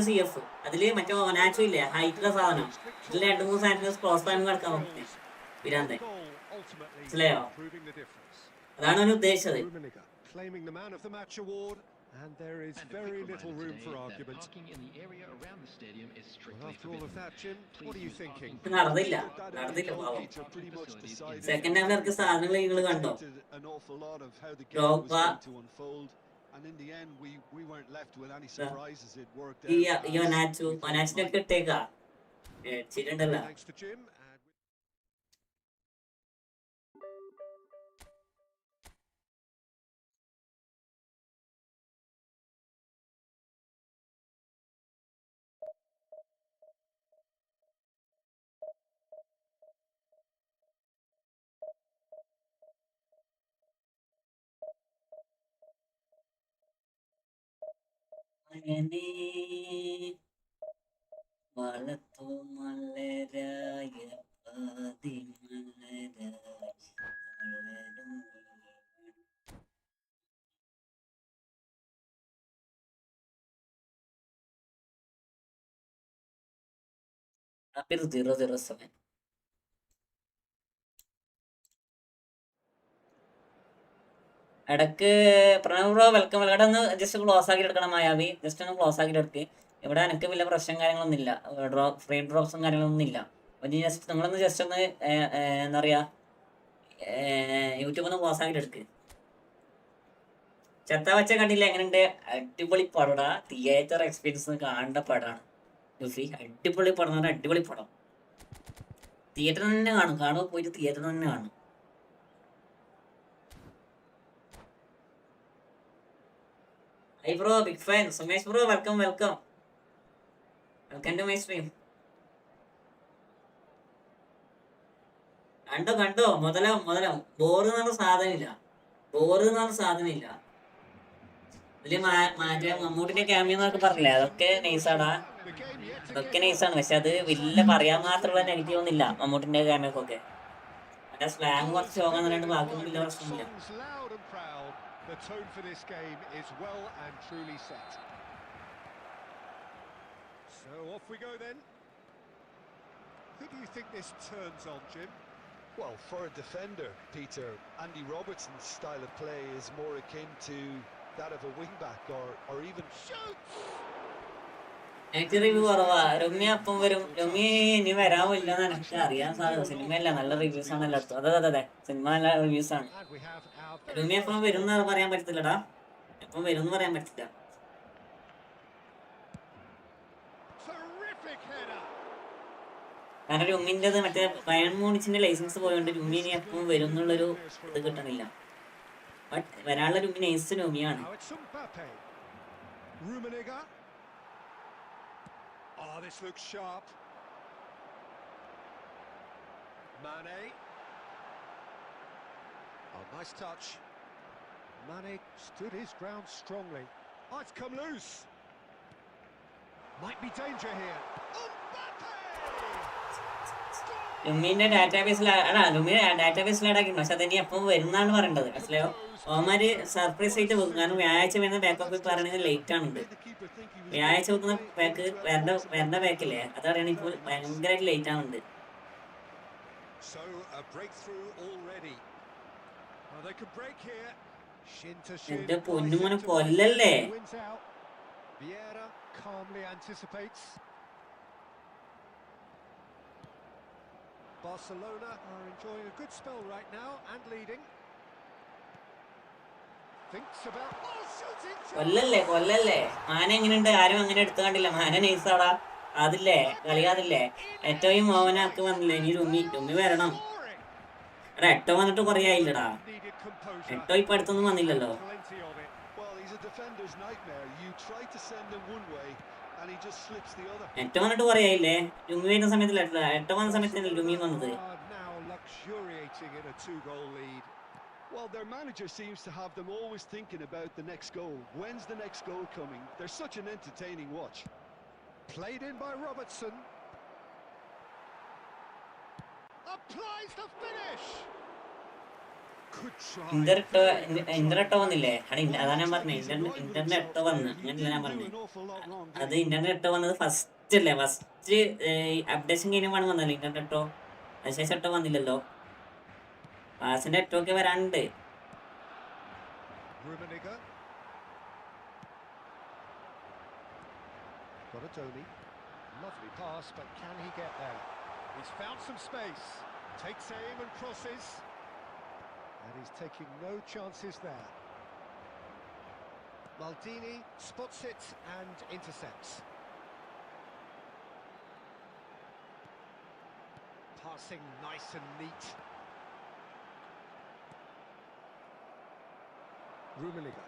CF അതില് മറ്റേ ഒനാച്ചോ ഇല്ലേ ഹൈറ്റുള്ള സാധനം. ഇതിൽ 2-3 സാധനങ്ങൾ cross time കളിക്കാൻ നോക്കി പിരാന്തൻ. മനസ്സിലായോ? അതാണ് അവന് ഉദ്ദേശിച്ചത്. Claiming the man of the match award, and there is very little room for argument. Parking in the area around the stadium is strictly After all of that, Jim, what are you thinking? നടന്നില്ല പാവം. Second half ഇറക്കിയ സാധനങ്ങൾ നിങ്ങൾ കണ്ടോ? An awful lot of how the game Drogba. was going to unfold, and in the end we weren't left with any surprises. It worked out. ഈ ഒനാച്ചിനൊക്കെ ഇട്ടേക്കാ ചിരണ്ടല്ലോ. Thanks to Jim. അങ്ങനെ വളർത്തു മലരായ Apir 007. ഇടക്ക് Pranav bro welcome. ഇവിടെ ഒന്ന് just close ആക്കി എടുക്കണം മായാവി. Just ഒന്ന് close ആക്കി എടുക്ക്. ഇവിടെ എനിക്ക് വലിയ പ്രശ്നം കാര്യങ്ങളൊന്നും ഇല്ല. ഫ്രീ ഡ്രോപ്സും കാര്യങ്ങളൊന്നും ഇല്ല. അപ്പം ജസ്റ്റ് നിങ്ങളൊന്ന് ജസ്റ്റ് ഒന്ന് എന്താ പറയുക യൂട്യൂബ് ഒന്ന് ക്ലോസ് ആക്കി എടുക്ക്. ചെത്ത വച്ച കണ്ടില്ല എങ്ങനെയുണ്ട്? അടിപൊളി പടടാ. തിയേറ്റർ എക്സ്പീരിയൻസ് കാണേണ്ട പടമാണ് ലുഫി. അടിപൊളി പടം എന്ന് പറഞ്ഞാൽ അടിപൊളി പടം. തിയേറ്റർ തന്നെ കാണുമ്പോൾ പോയിട്ട് തിയേറ്റർ തന്നെ കാണും. Hi bro, big fan. Sumesh bro, welcome. Welcome to my stream. കണ്ടോ മുതലാവും. ബോറ് എന്ന് പറഞ്ഞ സാധനമില്ല. ഇതില് മറ്റേ മമ്മൂട്ടിന്റെ ക്യാമിയോ എന്നൊക്കെ പറഞ്ഞില്ലേ, അതൊക്കെ നൈസാടാ. അതൊക്കെ നൈസാണ്. പക്ഷെ അത് വലിയ പറയാൻ മാത്രമുള്ള നെഗറ്റീവ് ഒന്നുമില്ല മമ്മൂട്ടിന്റെ ക്യാമിയോക്കൊക്കെ. അതിന്റെ സ്ലാങ് കുറച്ച് ശോകം എന്നിട്ട് ബാക്കിയൊന്നും വലിയ പ്രശ്നമില്ല. The tone for this game is well and truly set. So off we go then. Who do you think this turns on, Jim? Well, for a defender, Peter, Andy Robertson's style of play is more akin to that of a wing-back or even... Shoots! എനിക്ക് review കുറവാ. രമ്യ അപ്പം വരും. രമ്യ ഇനി വരാമില്ല എന്ന് എനിക്ക് അറിയാൻ സാധ്യത. സിനിമയല്ല, നല്ല റിവ്യൂസ് ആണ് എല്ലായിടത്തും. അതെ സിനിമ നല്ല റിവ്യൂസ് ആണ്. രമ്യ എപ്പം വരും എന്ന് പറയാൻ പറ്റത്തില്ലടാ. എപ്പം വരും എന്ന് പറയാൻ പറ്റില്ല. കാരണം രുമ്മിൻ്റെത് മറ്റേ ബയൺ മൂണിച്ചിന്റെ ലൈസൻസ് പോയോണ്ട് രുമ്മി ഇനി എപ്പം വരും എന്നുള്ളൊരു ഇത് കിട്ടണില്ല. ബട്ട് വരാനുള്ള രുമ്മി nice രുമ്മിയാണ്. Oh, this looks sharp. Mane. Oh, nice touch. Mane stood his ground strongly. Oh, it's come loose. Might be danger here. ലുമ്മിന്റെ ഡാറ്റാബേസിൽ ഡാറ്റാബേസിൽ ആഡാക്കിയിരുന്നു. പക്ഷെ അതിനി എപ്പം വരുന്നാണ് പറയേണ്ടത്. മനസ്സിലായോ? അവന്മാര് സർപ്രൈസ് ആയിട്ട് വെക്കും. കാരണം വ്യാഴാഴ്ച വരുന്ന ബാക്കൊക്കെ പറയണത് ലേറ്റ് ആണുണ്ട്. വ്യാഴാഴ്ച വെക്കുന്ന ബാക്ക് വരേണ്ട ബാക്കില്ലേ അതറിയണ ഇപ്പോൾ ഭയങ്കരമായിട്ട് ലേറ്റ് ആവുന്നുണ്ട്. So a breakthrough already. Well, they could break here. Shin to shin. എന്റെ പൊന്നുമോനെ കൊല്ലല്ലേ. Wins out. Vieira calmly anticipates. Barcelona are enjoying a good spell right now and leading. Thinks about shooting. കൊല്ലല്ലേ. മാന എങ്ങനെയുണ്ട്? ആരും അങ്ങനെ എടുത്തു കണ്ടില്ല. മാന നൈസാടാ. അതില്ലേ കളിയാതില്ലേ. ഏറ്റവും മോഹനാക്ക് വന്നില്ല. ഇനി രുമി വരണം. എടാ എട്ടോ വന്നിട്ട് കുറേ ആയില്ലടാ. എട്ടോ ഇപ്പൊ അടുത്തൊന്നും വന്നില്ലല്ലോ. എട്ടോ വന്നിട്ട് കുറേ ആയില്ലേ. രുമി വരുന്ന സമയത്തില്ല. എട്ടോ വന്ന സമയത്തല്ലേ രുമി വന്നത്. Well, their manager seems to have them always thinking about the next goal. When's the next goal coming? They're such an entertaining watch. Played in by Robertson. Applies the finish. Good try. ഇന്റർനെട്ടോ വന്നില്ലേ? അതാണ് ഞാൻ പറഞ്ഞത്. ഇന്റർനെട്ടോ വന്ന് അങ്ങനെയല്ല ഞാൻ പറഞ്ഞത്. അത് ഇന്റർനെട്ടോ വന്നത് ഫസ്റ്റ് അല്ലേ. ഫസ്റ്റ് അപ്ഡേഷൻ കഴിഞ്ഞാണ് വന്നല്ലോ ഇന്റർനെട്ടോ. അതിനുശേഷം എട്ടോ വന്നില്ലല്ലോ. പാസിന്റെ എട്ടൊക്കെ വരാനുണ്ട്. Lovely pass, but can he get there? He's found some space. Takes aim and crosses. And he's taking no chances there. Maldini spots it and intercepts. Passing nice and neat. Rummenigge.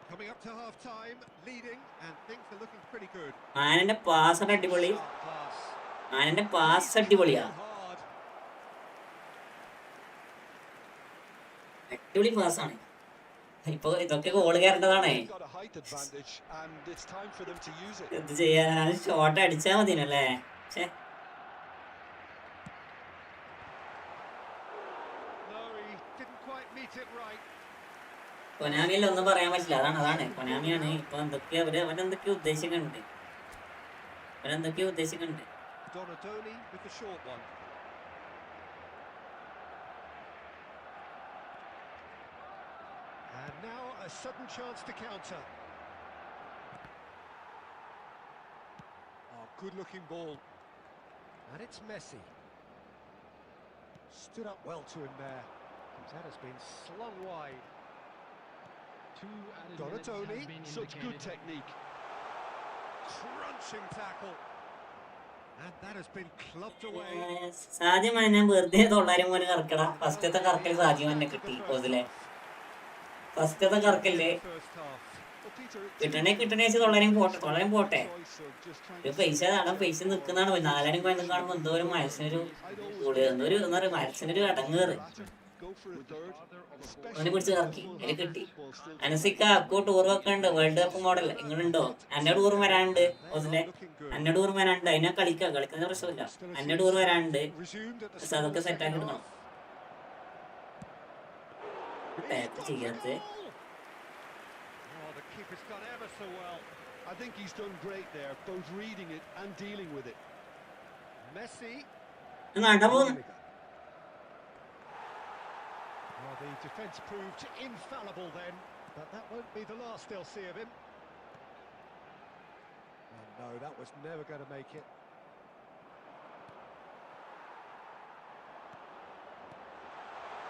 Coming up to half-time, leading, and things are looking pretty good. ആനന്റെ pass അടിപൊളി. ആനന്റെ pass അടിപൊളിയാ. അടിപൊളി പാസ്സാണ്. ഇപ്പൊ ഇതൊക്കെ goal കയറേണ്ടതാണേ. എന്ത് ചെയ്യാനാണ്? Shot അടിച്ചാ മതിനല്ലേ. കൊനാമിയിൽ ഒന്നും പറയാൻ പറ്റില്ല. അതാണ് കൊനാമിയാണ്. ഇപ്പൊ എന്തൊക്കെയോ അവരെന്തൊക്കെയോ ഉദ്ദേശിക്കുന്നുണ്ട്. And now a sudden chance to counter. Oh, good-looking ball. And it's Messi. Stood up well to him there. That has been slung wide. Donatoni, such good technique. Crunching tackle. And that has been clubbed away. സാധ്യമായി ഞാൻ വെറുതെ 900 പോലെ കറക്കടാ. ഫസ്റ്റത്തെ കറക്കൽ സാധ്യം തന്നെ കിട്ടി. കോസിലെ ഫസ്റ്റത്തെ കറക്കല്ലേ കിട്ടണേ 900 പോട്ടെ. ഒരു പൈസ നിൽക്കുന്നതാണ്. 4 കൊല്ലം കാണുമ്പോൾ എന്തോ ഒരു മനസ്സിനൊരു മനസ്സിനൊരു അടങ്ങേറ്. അവനെ പിടിച്ച് കറക്കി. അതിന് കിട്ടി. അനസിക്ക അക്കോ ടൂർ വെക്കണ്ട്. വേൾഡ് കപ്പ് മോഡൽ ഇങ്ങനുണ്ടോ? അന്റെ ടൂർ വരാനുണ്ട്. കോസിലെ അന്റെ ടൂർ വരാനുണ്ട്. അതിനെ കളിക്കുന്ന പ്രശ്നമില്ല. അന്റെ ടൂർ വരാനുണ്ട്. പക്ഷെ അതൊക്കെ സെറ്റാക്കി എടുക്കണം. ചെയ്യാത്ത I think he's done great there, both reading it and dealing with it. Messi. Well, the defence proved infallible then, but that won't be the last they'll see of him. Oh, no, that was never going to make it.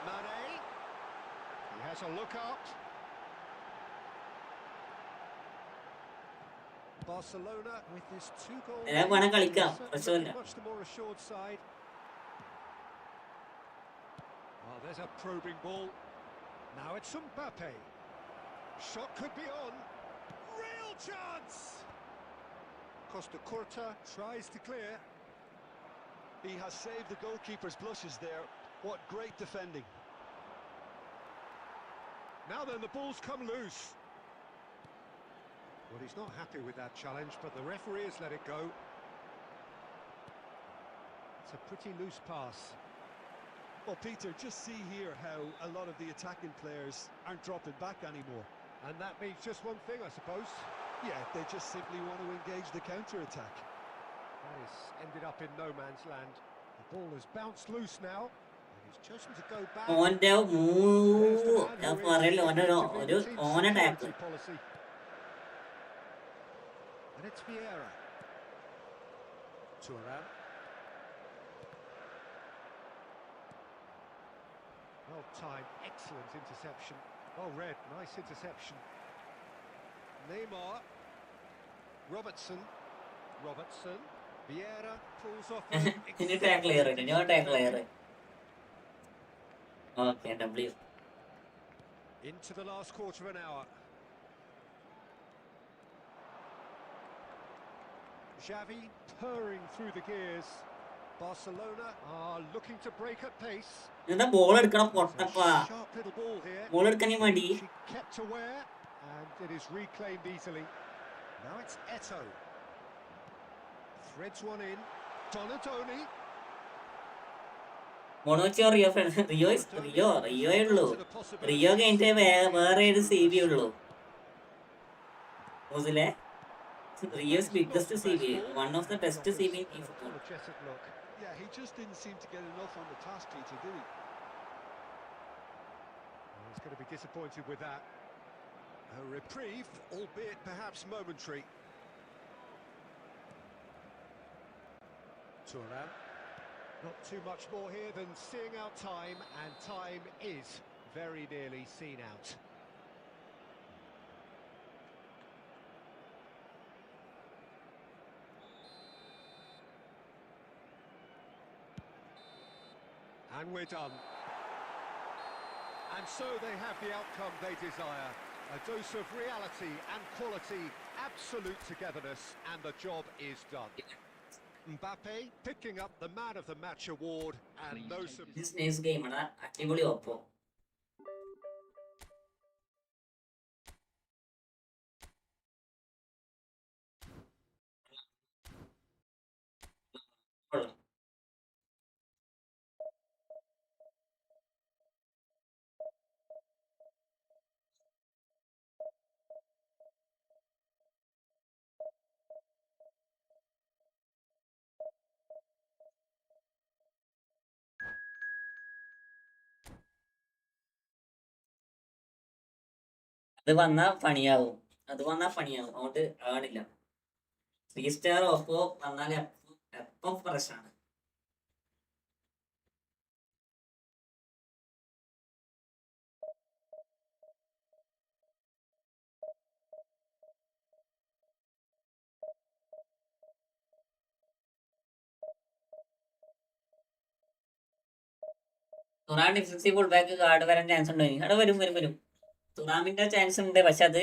Mane. He has a look up. Barcelona with this 2 goals. Much the more assured side. Oh, there's a probing ball. Now it's Mbappe. Shot could be on. Real chance. Costa Curta tries to clear. He has saved the goalkeeper's blushes there. What great defending. Now then, the ball's come loose. Well, he's not happy with that challenge, but the referee has let it go. It's a pretty loose pass. Well, Peter, just see here how a lot of the attacking players aren't dropping back anymore. And that means just one thing, I suppose. Yeah, they just simply want to engage the counter-attack. That has ended up in no man's land. The ball has bounced loose now, and he's chosen to go back. ഓന്റെ There's the man ഞാൻ who is പറയല്ലോ ഓന്റെ effective in ഒരു team ഓന talk security policy. And it's Vieira. Turan. Well timed, excellent interception. Well read, nice interception. Neymar. Robertson. Vieira pulls off. ഇനി tackle ചെയ്യാറ് ഞാൻ tackle ചെയ്യാറ് okay W Into the last quarter of an hour. Xavi purring through the gears. Barcelona are looking to break at pace. എന്താ ball എടുക്കണം പൊട്ടപ്പാ Sharp little ball here. Ball എടുക്കാൻ മടി She kept aware, and it is reclaimed easily. Now it's Eto. Threads one in. Donatoni. Ball വെച്ചാൽ Rio ഉള്ളൂ Rio കഴിഞ്ഞിട്ട് വേറെ ഏത് C B ഉള്ളൂ മുസിലെ Rio's biggest CV, one of the best CV in Efootball. Energetic look. Yeah, he just didn't seem to get enough on the task, Peter, did he? He's going to be disappointed with that. A reprieve, albeit perhaps momentary. Turan. Not too much more here than seeing out time, and time is very nearly seen out. And we're done. And so they have the outcome they desire. A dose of reality and quality, absolute togetherness, and the job is done. Mbappe picking up the Man of the Match award, and no surprise. This next game ആണ് അടിപൊളി Oppo അത് വന്നാൽ പണിയാവും അതുകൊണ്ട് ആണില്ല 3 star Oppo വന്നാൽ എപ്പം പ്രശ്നമാണ് Turan defensive full back card വരാൻ ചാൻസ് ഉണ്ടോ അവിടെ വരും തുറാമിന്റെ ചാൻസ് ഉണ്ട് പക്ഷെ അത്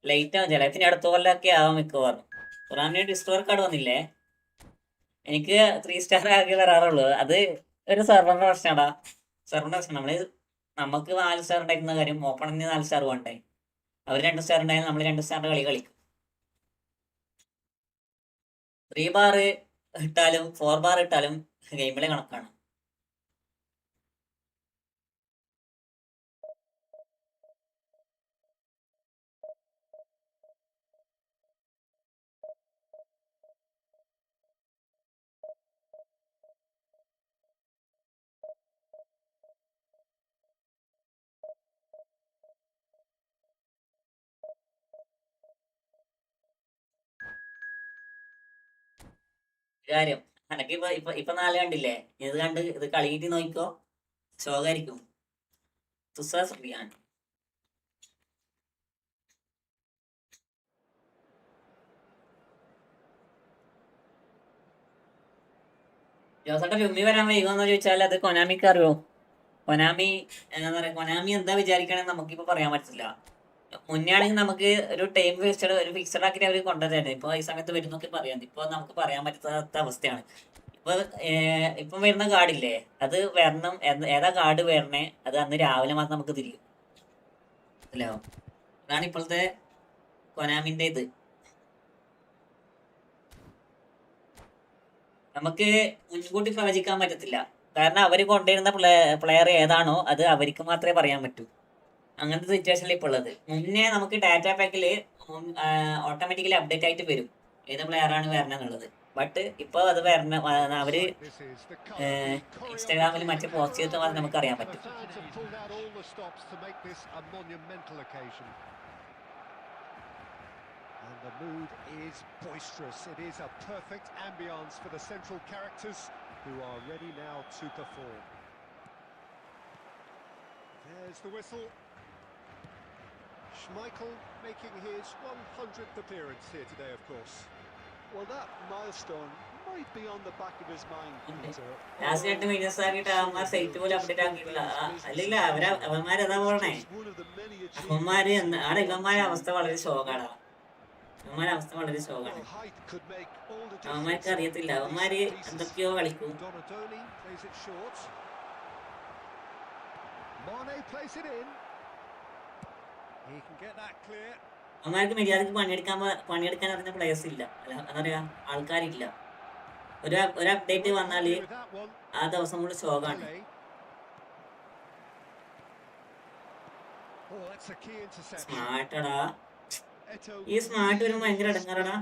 ലേറ്റ് ആവും ചിലത്തിന് അടുത്ത കൊല്ലമൊക്കെ ആവാം മിക്കവാറും തുറാമിന് ഡിസ്റ്റോർ കാർഡ് വന്നില്ലേ എനിക്ക് 3 സ്റ്റാർ ആക്കി വരാറുള്ളൂ അത് ഒരു സെർവറിന്റെ പ്രശ്നമാടാ നമുക്ക് 4 സ്റ്റാർ ഉണ്ടായിരുന്ന കാര്യം ഓപ്പണിന് 4 സ്റ്റാർ വേണ്ടേ അവർ 2 സ്റ്റാർ ഉണ്ടായാലും നമ്മൾ 2 സ്റ്റാറിന്റെ കളി കളിക്കും 3 ബാർ ഇട്ടാലും 4 ബാർ ഇട്ടാലും ഗെയിമിലെ കണക്കാണ് കാര്യം അനക്ക് ഇപ്പൊ 4 കണ്ടില്ലേ ഇത് കണ്ട് ഇത് കളിയിട്ട് നോക്കിക്കോ ശോകായിരിക്കും തുസാൻ ജോസേട്ടൻ രുമ്മി വരാൻ വൈകുമെന്ന് ചോദിച്ചാൽ അത് കൊനാമിക്ക് അറിയോ കൊനാമി എന്താ പറയാ കൊനാമി എന്താ വിചാരിക്കണമെന്ന് നമുക്കിപ്പോ പറയാൻ പറ്റില്ല മുന്നേ ആണെങ്കിൽ നമുക്ക് ഒരു ടൈം ഫിക്സഡ് ആക്കിയിട്ട് അവർ കൊണ്ടുവരായിരുന്നു ഇപ്പൊ ഈ സമയത്ത് വരുന്നൊക്കെ പറയാം ഇപ്പൊ നമുക്ക് പറയാൻ പറ്റാത്ത അവസ്ഥയാണ് ഇപ്പൊ വരുന്ന കാർഡില്ലേ അത് വരണം ഏതാ കാർഡ് വരണേ അത് അന്ന് രാവിലെ മാത്രം നമുക്ക് തിരിയും അല്ലോ അതാണ് ഇപ്പോഴത്തെ കൊനാമിന്റെ ഇത് നമുക്ക് മുൻകൂട്ടി പ്രവചിക്കാൻ പറ്റത്തില്ല കാരണം അവർ കൊണ്ടുവരുന്ന പ്ലെയർ ഏതാണോ അത് അവർക്ക് മാത്രമേ പറയാൻ പറ്റൂ. അങ്ങനത്തെ സിറ്റുവേഷനിൽ ഇപ്പോൾ ഉള്ളത്. മുന്നേ നമുക്ക് ഡാറ്റ പാക്കിൽ ഓട്ടോമാറ്റിക്കലി അപ്ഡേറ്റ് ആയിട്ട് വരും ഏത് പ്ലെയറാണ് വരണമെന്നുള്ളത്. ബട്ട് ഇപ്പോൾ അത് അവർ ഇൻസ്റ്റാഗ്രാമിൽ മറ്റേ പോസ്റ്റ് ചെയ്തിട്ട് നമുക്ക് അറിയാൻ പറ്റും. And the mood is boisterous. It is a perfect ambience for the central characters who are ready now to perform. There's the whistle. Schmeichel making his 100th appearance here today, of course. Well, that milestone might be on the back of his mind, Peter. Last 2 minutes ആക്കിയിട്ട് അവന്മാർ site പോലും update ആക്കിയിട്ടില്ല. അല്ലല്ല അവന്മാരെന്താ പറഞ്ഞേ, ഇവന്മാരെ അവസ്ഥ വളരെ ശോകാണ്. അവന്മാർക്ക് അറിയത്തില്ല, അവന്മാര് എന്തൊക്കെയോ കളിക്കും. അവന്മാർക്ക് മര്യാദക്ക് പണിയെടുക്കാൻ അറിഞ്ഞ പ്ലേയേഴ്സ് ഇല്ല, എന്താ പറയാ, ആൾക്കാരില്ല. ഒരു അപ്ഡേറ്റ് വന്നാല് ആ ദിവസം കൂടെ ശോകാണ്. സ്മാർട്ടടാ, ഈ സ്മാർട്ട് വരുമ്പോ ഭയങ്കര ഇടങ്ങാറടാ.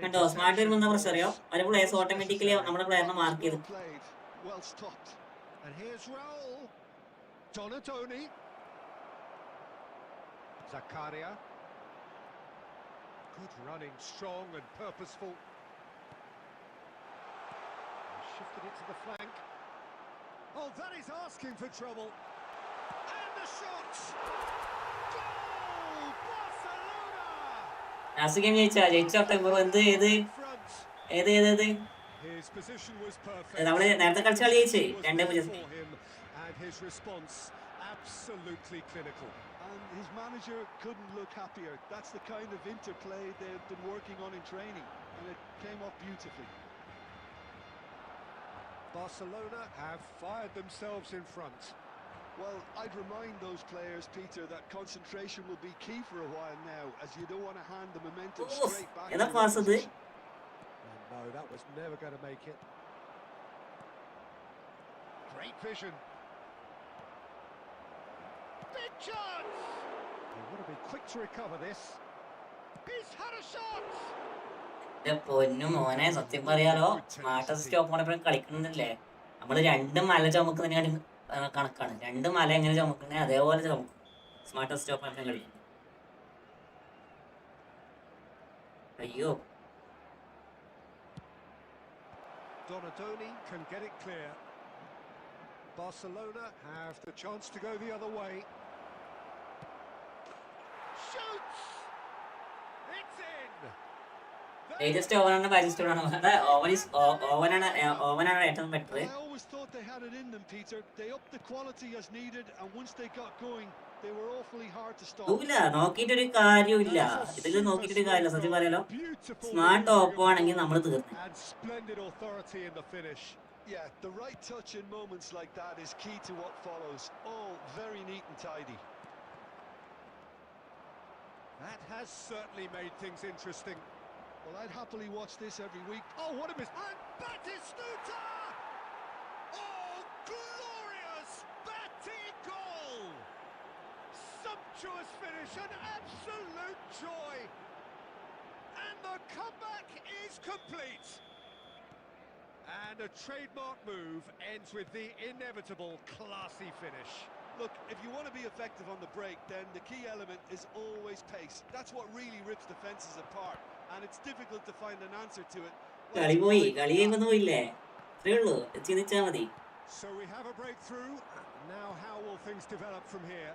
കണ്ടോ, സ്മാർട്ട് വരുമ്പോ എന്താ പ്രശ്നം അറിയോ, ഒരു പ്ലേയേഴ്സ് ഓട്ടോമാറ്റിക്കലി നമ്മുടെ പ്ലെയറിനെ മാർക്ക് ചെയ്തു. Zakaria. Good running, strong and purposeful. Shifted it to the flank. Oh, that is asking for trouble. And the shot! Goal! Barcelona! Last game ജയിച്ചോട്ടെ. His position was perfect. നമ്മള് നേരത്തെ കളിച്ച കളി ജയിച്ചേ 2-0. And his response absolutely clinical. And his manager couldn't look happier. That's the kind of interplay they've been working on in training, and it came off beautifully. Barcelona have fired themselves in front. Well, I'd remind those players, Peter, that concentration will be key for a while now, as you don't want to hand the momentum straight back. എന്താ pass അത്? No, that was never going to make it. Great vision. Big chance! They want to be quick to recover this. He's had a shot! പൊന്നു മോനെ, സത്യം പറയാലോ, smart stop എപ്പോഴും കളിക്കുന്നില്ലേ, നമ്മള് 2 മല ചുമക്കുന്നതിന് കണക്കാണ്. 2 മല എങ്ങനെ ചുമക്കുന്നത് അതേപോലെ ചുമക്കും സ്മാർട്ട് സ്റ്റോപ്പ് കളിക്കും. അയ്യോ, Donadoni can get it clear. Barcelona have the chance to go the other way. Shoots! It's in! Latest ഓവനാണ് ബാജിസ്റ്റോണാണ്. ഓവനാണ് ഏറ്റവും better. I always thought they had it in them, Peter. They upped the quality as needed, and once they got going, they were awfully hard to stop. നോക്കിയിട്ടൊരു കാര്യമില്ല, ഇതിൽ നോക്കിയിട്ടൊരു കാര്യമില്ല. സത്യം പറയാലോ, smart Oppo ആണെങ്കിൽ നമ്മൾ തീർന്നു. And splendid authority in the finish. Yeah, the right touch in moments like that is key to what follows. All very neat and tidy. That has certainly made things interesting. Well, I'd happily watch this every week. Oh, what a miss! And Batistuta! Oh, glorious Batty goal! Sumptuous finish, an absolute joy! And the comeback is complete! And a trademark move ends with the inevitable classy finish. Look, if you want to be effective on the break, then the key element is always pace. That's what really rips defenses apart, and it's difficult to find an answer to it. So we have a breakthrough. Now how will things develop from here?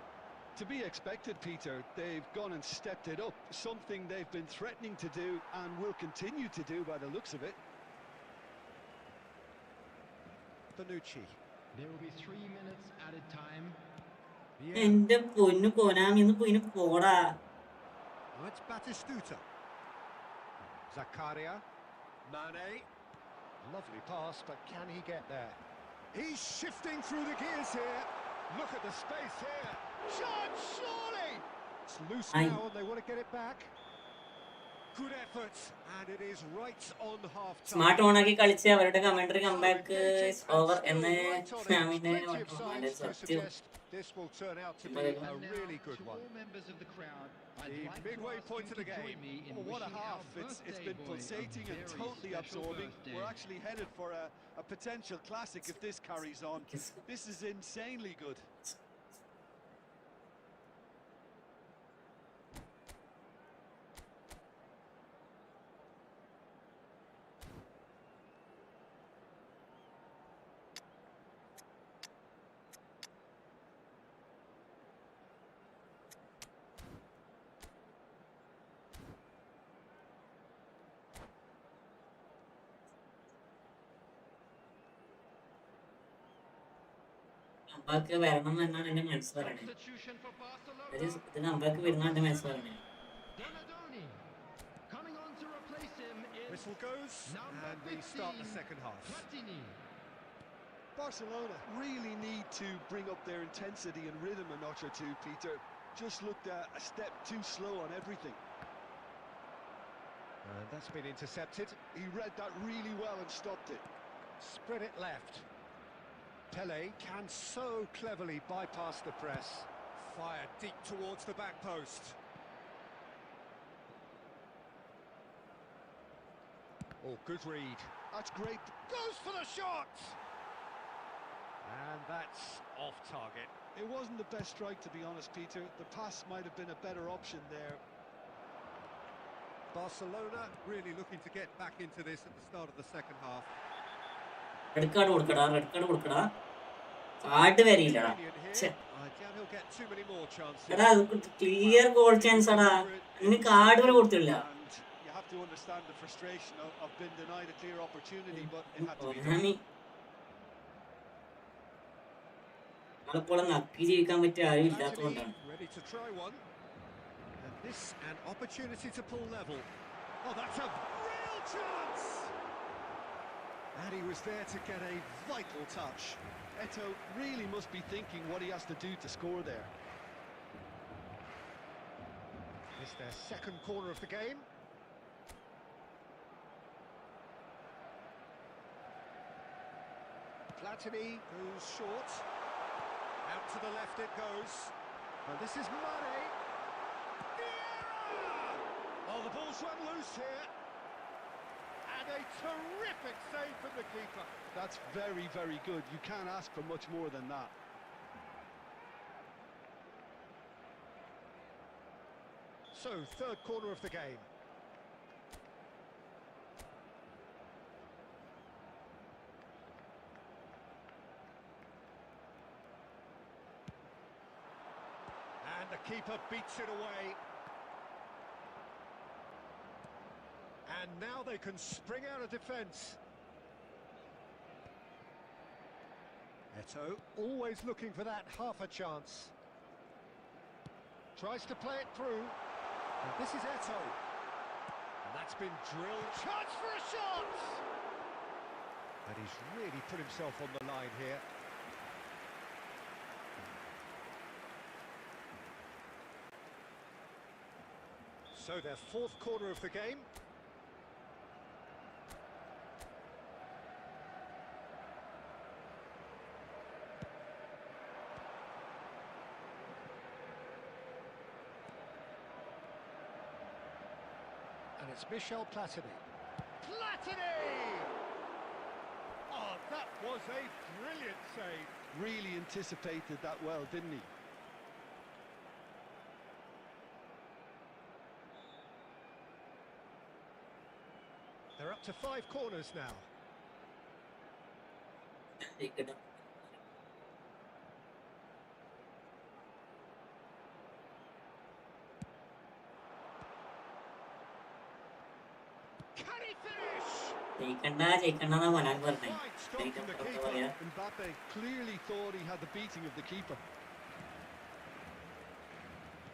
To be expected, Peter. They've gone and stepped it up, something they've been threatening to do and will continue to do by the looks of it. Bonucci. There will be 3 minutes added time. എന്റെ പൊന്നു കോനാമി, ഒന്ന് പോയിന് പോടാ. Oh, it's Batistuta. Zakaria. Mane. Lovely pass, but can he get there? He's shifting through the gears here. Look at the space here. Shot, surely! It's loose Aye. now and they want to get it back. Good effort, and it is right on half time. Smart ഓണാക്കി കളിച്ച് അവരുടെ commentary comeback over എന്ന് ഞാൻ പിന്നെ സത്യം This will turn out to be Malayalam. a really good To one. all members of the crowd, I'd The like to midway ask point you of the to join game. me in Oh, what a wishing half. our It's birthday been boy pulsating a and very totally special absorbing. birthday. We're actually headed for a potential classic if this carries on. This is insanely good. Comeback വരണം എന്നാണ് എന്റെ മനസ്സ് പറയണേ. Substitution for Barcelona. ഇത് comeback വരുന്ന എന്റെ മനസ്സ് പറയണേ. Donadoni. Coming on to replace him is Whistle goes, number and we start the 15, second half. Platini. Barcelona really need to bring up their intensity and rhythm a notch or two, Peter. Just looked a step too slow on everything. And that's been intercepted. He read that really well and stopped it. Spread it left. Pele can so cleverly bypass the press. Fired deep towards the back post. Oh, good read. That's great. Goes for the shot! And that's off target. It wasn't the best strike, to be honest, Peter. The pass might have been a better option there. Barcelona really looking to get back into this at the start of the second half. Red card കൊടുക്കടാ, red card കൊടുക്കടാ. Card വരില്ലടാ. I doubt he'll get too many more chances. എടാ clear goal chance ആടാ, ഇനി card വരെ കൊടുത്തില്ല. And you have to understand the frustration of being denied a clear opportunity, but it had to be done. ആളെപ്പോൾ നക്കി ജീവിക്കാൻ പറ്റിയ ആരും ഇല്ലാത്തതുകൊണ്ടാണ്. Ready to try one. And this an opportunity to pull level. Oh, that's a real chance! And he was there to get a vital touch. Eto really must be thinking what he has to do to score there. It's their second corner of the game. Platini goes short. Out to the left it goes. And this is Mane. Oh, the ball's run loose here. And a terrific save from the keeper. That's very, very good. You can't ask for much more than that. So, third corner of the game. And the keeper beats it away. And now they can spring out of defence. Eto always looking for that half a chance. Tries to play it through. And this is Eto. And that's been drilled. Chance for a shot! And he's really put himself on the line here. So their fourth corner of the game. And it's Michel Platini. Platini! Oh, that was a brilliant save. Really anticipated that well, didn't he? They're up to 5 corners now. Can he finish? ജയിക്കണ്ടെന്നാ പറയാൻ പറഞ്ഞേ. Fine stop from the keeper. Mbappe clearly thought he had the beating of the keeper.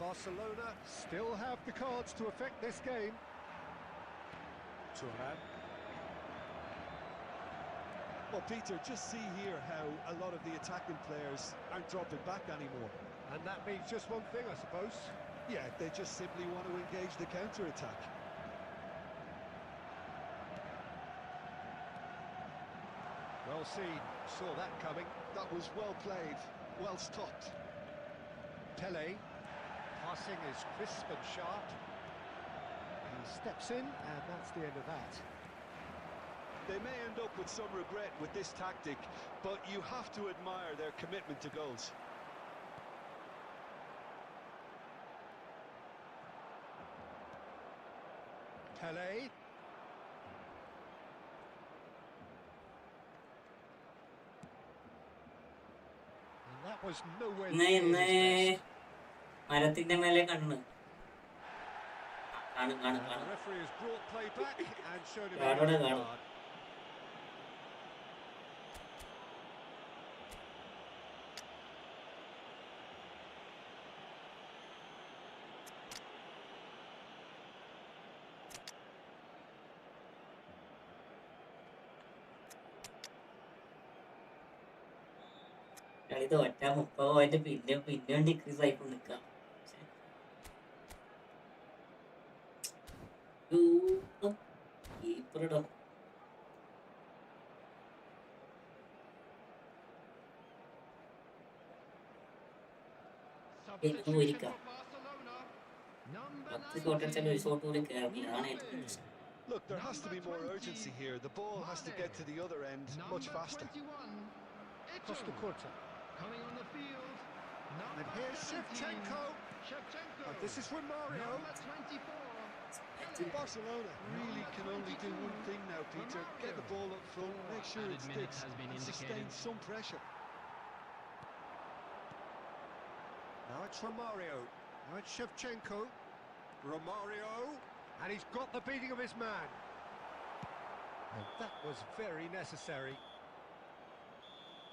Barcelona still have the cards to affect this game. Thuram. Well, Peter, just see here how a lot of the attacking players aren't dropping back anymore. And that means just one thing, I suppose. Yeah, they just simply want to engage the counter-attack. Well seen, saw that coming. That was well played, well stopped. Pele, passing is crisp and sharp. He steps in, and that's the end of that. They may end up with some regret with this tactic, but you have to admire their commitment to goals. Pele. And that was nowhere near his best. മരത്തിന്റെ മേലെ കണ്ണ് കാണും And the referee has brought play back and showed him a കാണും yellow കാണും. card. കളി തോറ്റാ 30 പോയിട്ട് പിന്നെയും decrease ആയിക്കൊണ്ട് നിൽക്കാം. കീപ്പറിടോ പോയിരിക്കാം. 10 ഷോട്ട് അടിച്ചാൽ ഒരു ഷോട്ട് കൂടി കയറില്ല. അതാണ് ഏറ്റവും പ്രശ്നം. Look, there has to be more urgency here. The ball has to get to the other end much faster. Costa Curta. Coming on the field. And here's Shevchenko. And this is Romario. Barcelona really can only do one thing now, Peter. Get the ball up front, make sure it sticks, and sustain some pressure. Now it's Romario. Now it's Shevchenko. Romario. And he's got the beating of his man. And that was very necessary.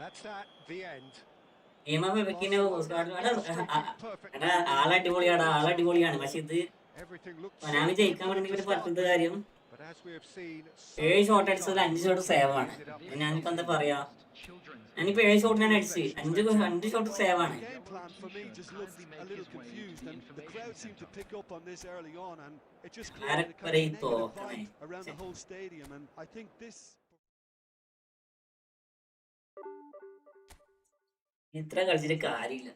That's that, the end. ആളടിപൊളിയാണ്. പക്ഷെ ഇത് പനാമി ജയിക്കാൻ വേണ്ടി പറ്റുന്ന കാര്യം 7 shot അടിച്ചത് 5 shot സേവാണ്. ഞാനിപ്പോ എന്താ പറയാ, ഞാനിപ്പോ 7 ഷോട്ടിനാണ് അടിച്ച് 5 ഷോട്ട് സേവാണ്. ആരൊക്കെ ഈ തോക്കണേ. ഇത്ര കളിച്ചിട്ട് കാര്യമില്ല.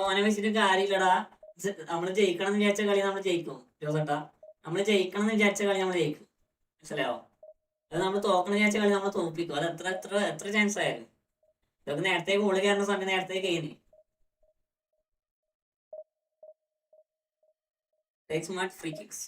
ഓനെ വെച്ചിട്ട് കാര്യമില്ലടാ. നമ്മള് ജയിക്കണം എന്ന് വിചാരിച്ച കളി നമ്മൾ ജയിക്കും ജോസേട്ടാ. നമ്മള് ജയിക്കണം എന്ന് വിചാരിച്ച കളി നമ്മൾ ജയിക്കും, മനസ്സിലാവോ? അത് നമ്മൾ തോക്കണം വിചാരിച്ച കളി നമ്മൾ തോൽപ്പിക്കും. അത് എത്ര ചാൻസ് ആയാലും. ഇതൊക്കെ നേരത്തെ ഗോള് കയറുന്ന സമയം നേരത്തെ കഴിഞ്ഞ്. Take smart free kicks.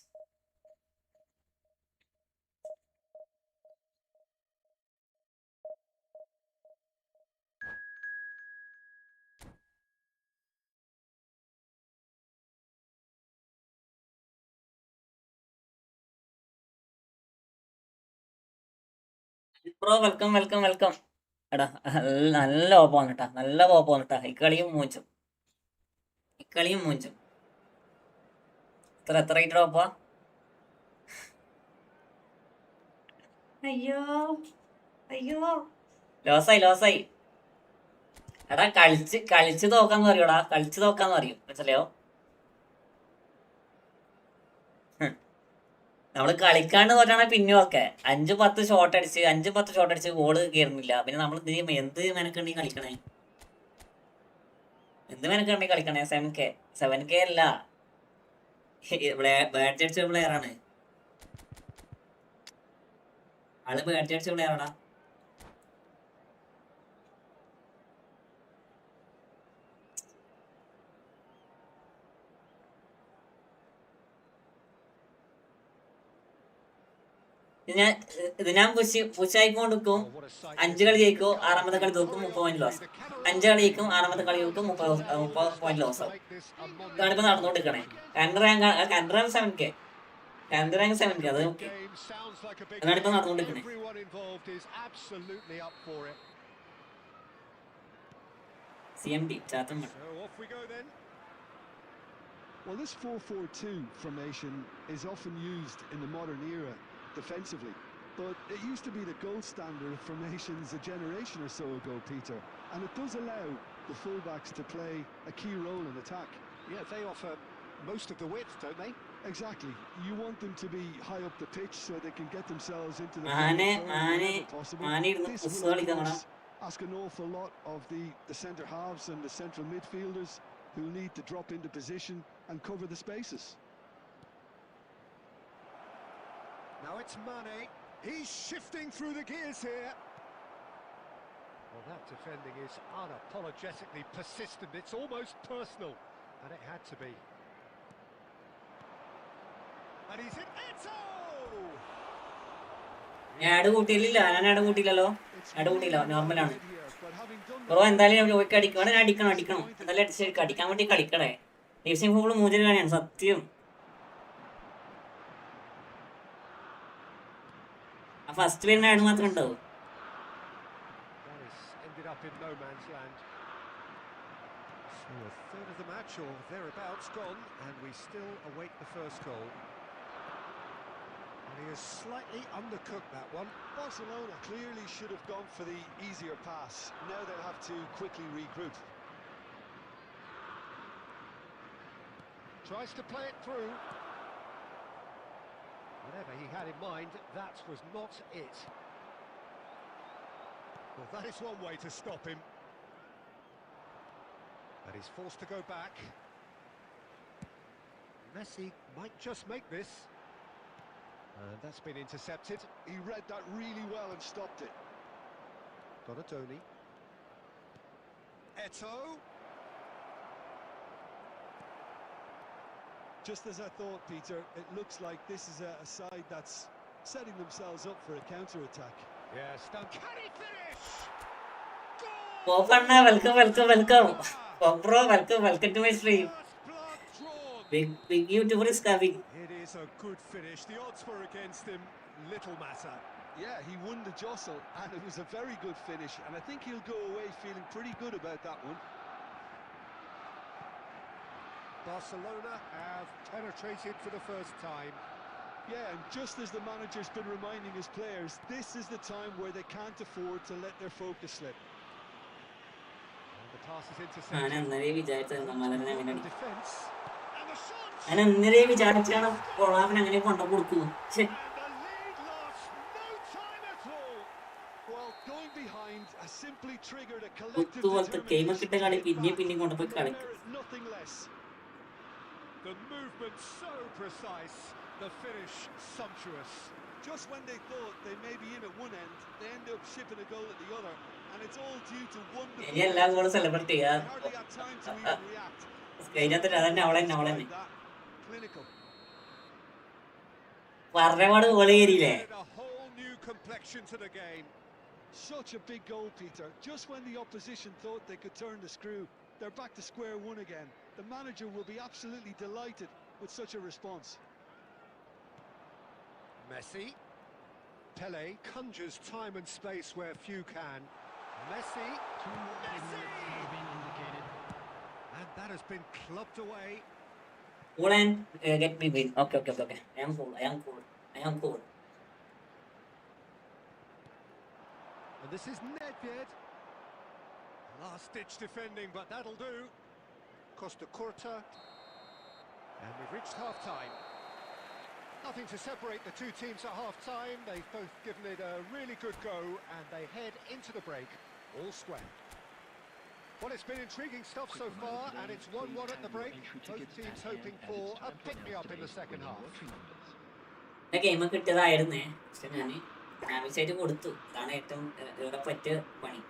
Bro welcome. എടാ നല്ല ഓപ്പാണ് കേട്ടാ, നല്ല ഓപ്പാണ് കേട്ടാ. ഇക്കളിയും മൂഞ്ചും. എത്ര റേറ്റ് ഓപ്പാ? അയ്യോ ലോസായി. എടാ കളിച്ച് തോക്കാന്ന് പറയൂടാ, കളിച്ച് തോക്കാന്ന് പറയും, മനസ്സിലായോ? നമ്മള് കളിക്കാണ്ട് തോറ്റാണ് പിന്നെ ഓക്കെ. 5-10 ഷോട്ട് അടിച്ച് ഗോള് കയറുന്നില്ല. പിന്നെ നമ്മൾ എന്ത് മെനക്കണ്ടി കളിക്കണേ? 7K അല്ല, ബാറ്റ് അടിച്ച പ്ലെയറാണ് ആള്. ബാറ്റ് അടിച്ച പ്ലെയറാടാ. ഇത് ഞാൻ പുഷായിക്കൊണ്ടിരിക്കും. 5 കളി ജയിക്കും, 6ാമത്തെ കളി തോക്കും, 30 പോയിന്റ് ലോസ്. 5 കളി ജയിക്കും, 6ാമത്തെ കളി തോക്കും, 30 പോയിന്റ് ലോസ് ആവും. ഇതാണിപ്പോ നടന്നുകൊണ്ടിരിക്കണേ. കണ്ടറാൻ 7K. Candrang 70. That's okay. Game sounds like a big And game. I'm not Everyone involved is absolutely up for it. CMD. Chatham. So off we go then. Well, this 4-4-2 formation is often used in the modern era defensively, but it used to be the gold standard of formations a generation or so ago, Peter, and it does allow the fullbacks to play a key role in attack. Yeah, they offer most of the width, don't they? Exactly. You want them to be high up the pitch so they can get themselves into the Mane, third Mane, whenever possible. Mane This irunnu will, of kussu course, ask an awful lot of the centre halves and the central midfielders who need to drop into position and cover the spaces. Now it's Mane. He's shifting through the gears here. Well, that defending is unapologetically persistent. It's almost personal, and it had to be. And he's in Eto! Add കൂട്ടിയില്ല, ഞാൻ add കൂട്ടിയില്ലല്ലോ. Add കൂട്ടിയില്ല, നോർമലാണ്. But having done bro എന്തായാലും ഞാൻ ചോദിക്കാൻ അടിക്കണം. എന്തായാലും അടിച്ച് അടിക്കാൻ വേണ്ടി കളിക്കണേ. ഡിവിസിംഗ് ഫുള്ള് മൂഞ്ചിൽ കാണിയാണ് സത്യം. ആ ഫസ്റ്റ് വരുന്ന ആഡ് മാത്രമേ ഉണ്ടാവും. That has ended up in no man's land. So a third of the match or thereabouts gone, and we still await the first goal. And he has slightly undercooked that one. Barcelona clearly should have gone for the easier pass. Now they'll have to quickly regroup. Tries to play it through. Whatever he had in mind, that was not it. Well, that is one way to stop him. And he's forced to go back. Messi might just make this. And that's been intercepted. He read that really well and stopped it. Donatoni. Eto. Just as I thought, Peter, it looks like this is a side that's setting themselves up for a counter-attack. Yeah, stunned. Can he finish? Goal! Popanna, welcome. Bro, welcome to my stream. Blood drawn. Big YouTuber is coming. It is a good finish. The odds were against him. Little matter. Yeah, he won the jostle, and it was a very good finish. And I think he'll go away feeling pretty good about that one. Barcelona have penetrated for the first time. Yeah, and just as the manager's been reminding his players, this is the time where they can't afford to let their focus slip. And the pass is ഞാൻ intercepted. അന്നേരേ വിചാരിച്ചത് മലറിനെ അങ്ങനെ And defence. And the shot! ഞാൻ അന്നേരേ വിചാരിച്ചാണ് കൊളാവിന് അങ്ങനെ കൊണ്ടു കൊടുക്കുന്നു. And the lead lost no time at all. Well, going behind has simply triggered a collective കുത്തുപോലത്തെ ഗെയിമൊക്കെ ഇട്ട കളി determination പിന്നെയും കൊണ്ടുപോയി കളിക്കും. nothing less. The movement so precise, the finish sumptuous. Just when they thought they may be in at one end, they end up shipping a goal at the other, and it's all due to wonderful. ഇനി എല്ലാ ഗോളും celebrate They ചെയ്യാം. hardly had time to even react. കഴിഞ്ഞാൽ അതന്നെ അവളെ That clinical. പറഞ്ഞപാട് goal കയറിയില്ലേ? Added a whole new complexion to the game. Such a big goal, Peter. Just when the opposition thought they could turn the screw, they're back to square one again. The manager will be absolutely delighted with such a response. Messi. Pele conjures time and space where few can. Messi. Messi! And that has been clubbed away. Cool and get me win. Okay. I am cool. And this is Nedved. Last-ditch defending, but that'll do. Costa Curta. And we've reached half-time. Nothing to separate the two teams at half-time. They've both given it a really good go, and they head into the break all square. Well, it's been intriguing stuff so far, and it's 1-1 at the break. Both teams hoping for a pick-me-up in the second half. ഗെയിമൊക്കെ കിട്ടിയതായിരുന്നേ, പക്ഷെ ഞാൻ ആവശ്യമായിട്ട് കൊടുത്തു. അതാണ് ഏറ്റവും ഇവിടെ പറ്റിയ പണി.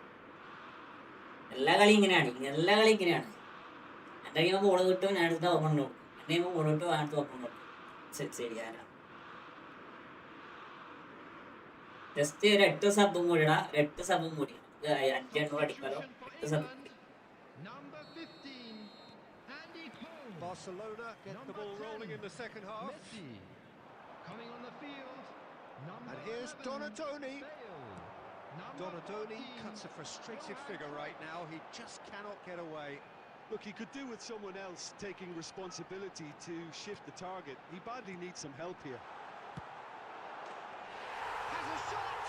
എല്ലാ കളി ഇങ്ങനെയാണ്. എൻ്റെ ഗെയിം ബോൾ കിട്ടും, ഞാൻ അടുത്ത് ഓപ്പൺ കൊടുക്കും. എൻ്റെ ഗെയിം ബോൾ കിട്ടും, അടുത്ത് ഓപ്പൺ കൊടുക്കും. ശരി ആരാ ജസ്റ്റ് ഒരു 8 സബും കൂടി ഇടാം. 8 സബും കൂടി 500 അടിക്കാലോ. 8 sub Number 15, Andy Cole. Barcelona get the ball rolling in the second half. Messi. Coming on the field, number And here's 11, Donadoni. Bale. Number Donadoni 14, cuts a frustrated figure right now. He just cannot get away. Look, he could do with someone else taking responsibility to shift the target. He badly needs some help here. Has a shot!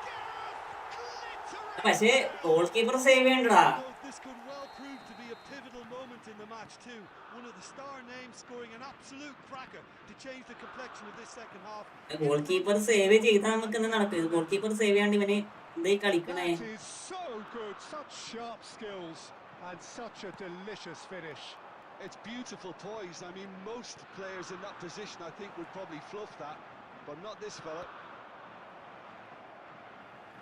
Gareth, പക്ഷേ goal keeper save ചെയ്യണ്ടടാ. This could well prove to be a pivotal moment in the match too. One of the star names scoring an absolute cracker to change the complexion of this second half. Goal keeper save ചെയ്താൽ നമുക്ക് എന്താ നടക്കുക? Goal keeper save ചെയ്യാണ്ട് ഇവന് എന്തേ കളിക്കണേ? That is so good, such sharp skills and such a delicious finish. It's beautiful poise. I mean, most players in that position I think would probably fluff that, but not this fella.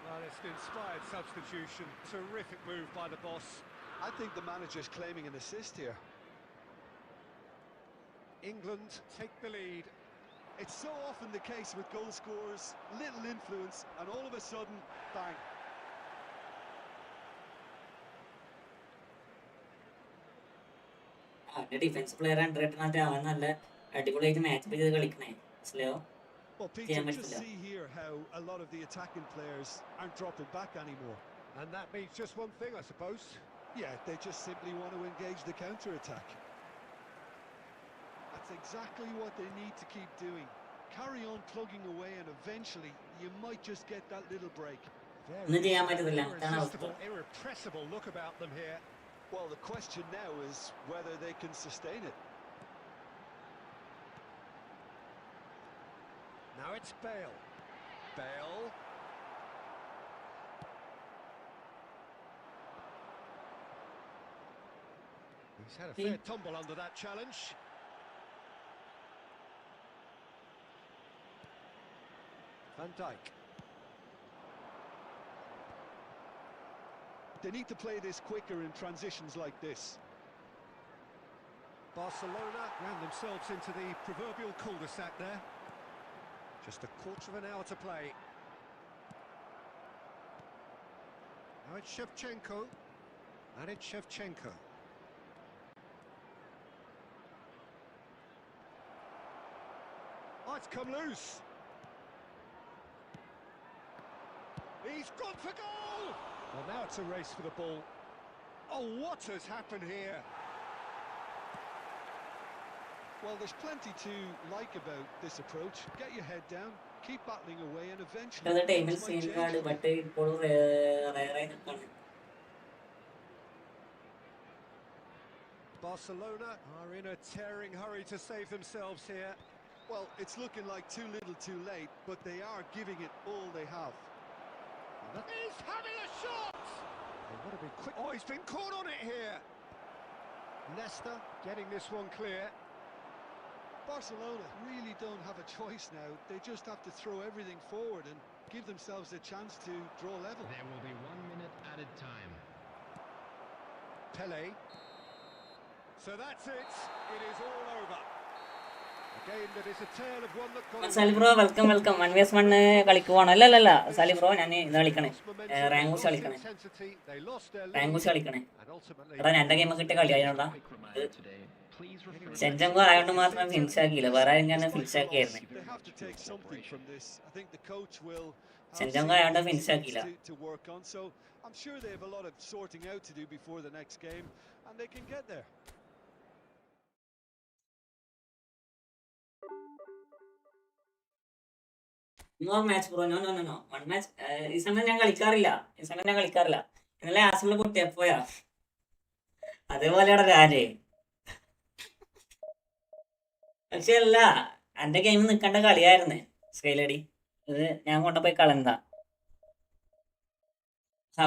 Well, it's an inspired substitution. Terrific move by the boss. I think the manager's claiming an assist here. England take the lead. It's so often the case with goal scorers, little influence, and all of a sudden, bang. അവന്റെ defence player under അവൻ നല്ല അടിപൊളിയായിട്ട് match ചെയ്ത് കളിക്കണേ. മനസ്സിലായോ? Well, Peter, just see here how a lot of the attacking players aren't dropping back anymore. And that means just one thing, I suppose. Yeah, they just simply want to engage the counter-attack. That's exactly what they need to keep doing. Carry on plugging away and eventually you might just get that little break. ഒന്നും ചെയ്യാൻ പറ്റത്തില്ല. അതാണ് അവസ്ഥ. Irresistible, irrepressible look about them here. Well, the question now is whether they can sustain it. Now it's Bale. Bale. He's had a fair tumble under that challenge. Van Dijk. They need to play this quicker in transitions like this. Barcelona ran themselves into the proverbial cul-de-sac there. Just a quarter of an hour to play. Now it's Shevchenko. And it's Shevchenko. Oh, it's come loose. He's gone for goal! Well, now it's a race for the ball. Oh, what has happened here? Well, there's plenty to like about this approach. Get your head down, keep battling away, and eventually... അത് ടൈമിൽ scene card but ഇപ്പോൾ റയറായി നിൽക്കണം. Barcelona are in a tearing hurry to save themselves here. Well, it's looking like too little too late, but they are giving it all they have. He's having a shot! They want to be quick. Oh, he's been caught on it here. Leicester getting this one clear. Barcelona really don't have a choice now. They just have to throw everything forward and give themselves a chance to draw level. There will be 1 minute added time. Pele. So that's it. It is all over. A game that is a tale of one that got Sali bro welcome welcome. 1vs1 കളിക്കുവാണോ? അല്ലല്ല Sali bro, ഞാൻ ഇത് കളിക്കണേ, റാങ്കൂസ് കളിക്കണേ, റാങ്കൂസ് കളിക്കണേ. എടാ എൻ്റെ game കിട്ടിയ കളിയായോണ്ടാ. സെഞ്ചങ്കോ ആയതുകൊണ്ട് മാത്രം finish ആക്കിയില്ല, വേറെ ഞാൻ ഫിനിഷ് ആക്കിയായിരുന്നേ. സെഞ്ചങ്കോ ആയതുകൊണ്ട് finish ആക്കിയില്ല. I'm sure they have a lot of sorting out to do before the next game, and they can get there. No match bro, no no no no, 1 match. ഈ സമയം ഞാൻ കളിക്കാറില്ല, ഇന്നലെ ആസിമിൽ പൊട്ടി എപ്പോയാ അതേപോലെയാണ് രാജേ. പക്ഷെ അല്ല, എൻ്റെ ഗെയിം നിൽക്കേണ്ട കളിയായിരുന്നു സ്കൈലടി. ഇത് ഞാൻ കൊണ്ടുപോയി കളന്താ.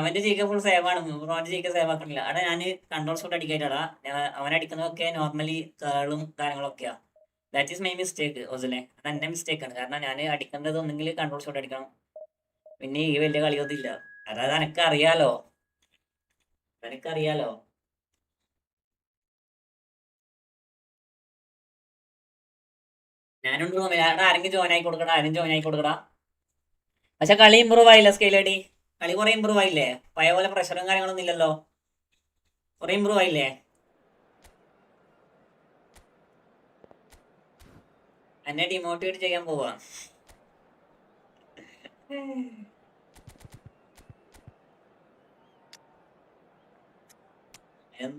അവൻ്റെ ജയിക്കാൻ ഫുൾ സേവാണ്, ബ്രോൻ്റെ ജയിക്കാൻ സേവ് ആക്കണില്ല. അവിടെ ഞാൻ കൺട്രോൾ ഷോട്ട് അടിക്കായിട്ടാടാ. അവനടിക്കുന്നതൊക്കെ നോർമലി കേളും കാര്യങ്ങളൊക്കെയാ. ദാറ്റ് ഈസ് മൈ മിസ്റ്റേക്ക് ഓസിലെ. അത് എൻ്റെ മിസ്റ്റേക്കാണ്. കാരണം ഞാൻ അടിക്കേണ്ടത് ഒന്നെങ്കിൽ കൺട്രോൾ ഷോട്ട് അടിക്കണം, പിന്നെ ഈ വലിയ കളിയൊന്നും ഇല്ല. അതായത് എനിക്കറിയാലോ. ഞാനുണ്ട് റൂമിൽ. ആരെങ്കിലും ജോയിൻ ആയി കൊടുക്കടാ. പക്ഷെ കളി ഇമ്പ്രൂവ് ആയില്ല സ്കെയിലടി. കളി കുറെ ഇമ്പ്രൂവ് ആയില്ലേ? പഴയ പോലെ പ്രഷറും കാര്യങ്ങളൊന്നും ഇല്ലല്ലോ, കുറെ ഇമ്പ്രൂവ് ആയില്ലേ? എന്നെ ഡിമോട്ടിവേറ്റ് ചെയ്യാൻ പോവാ.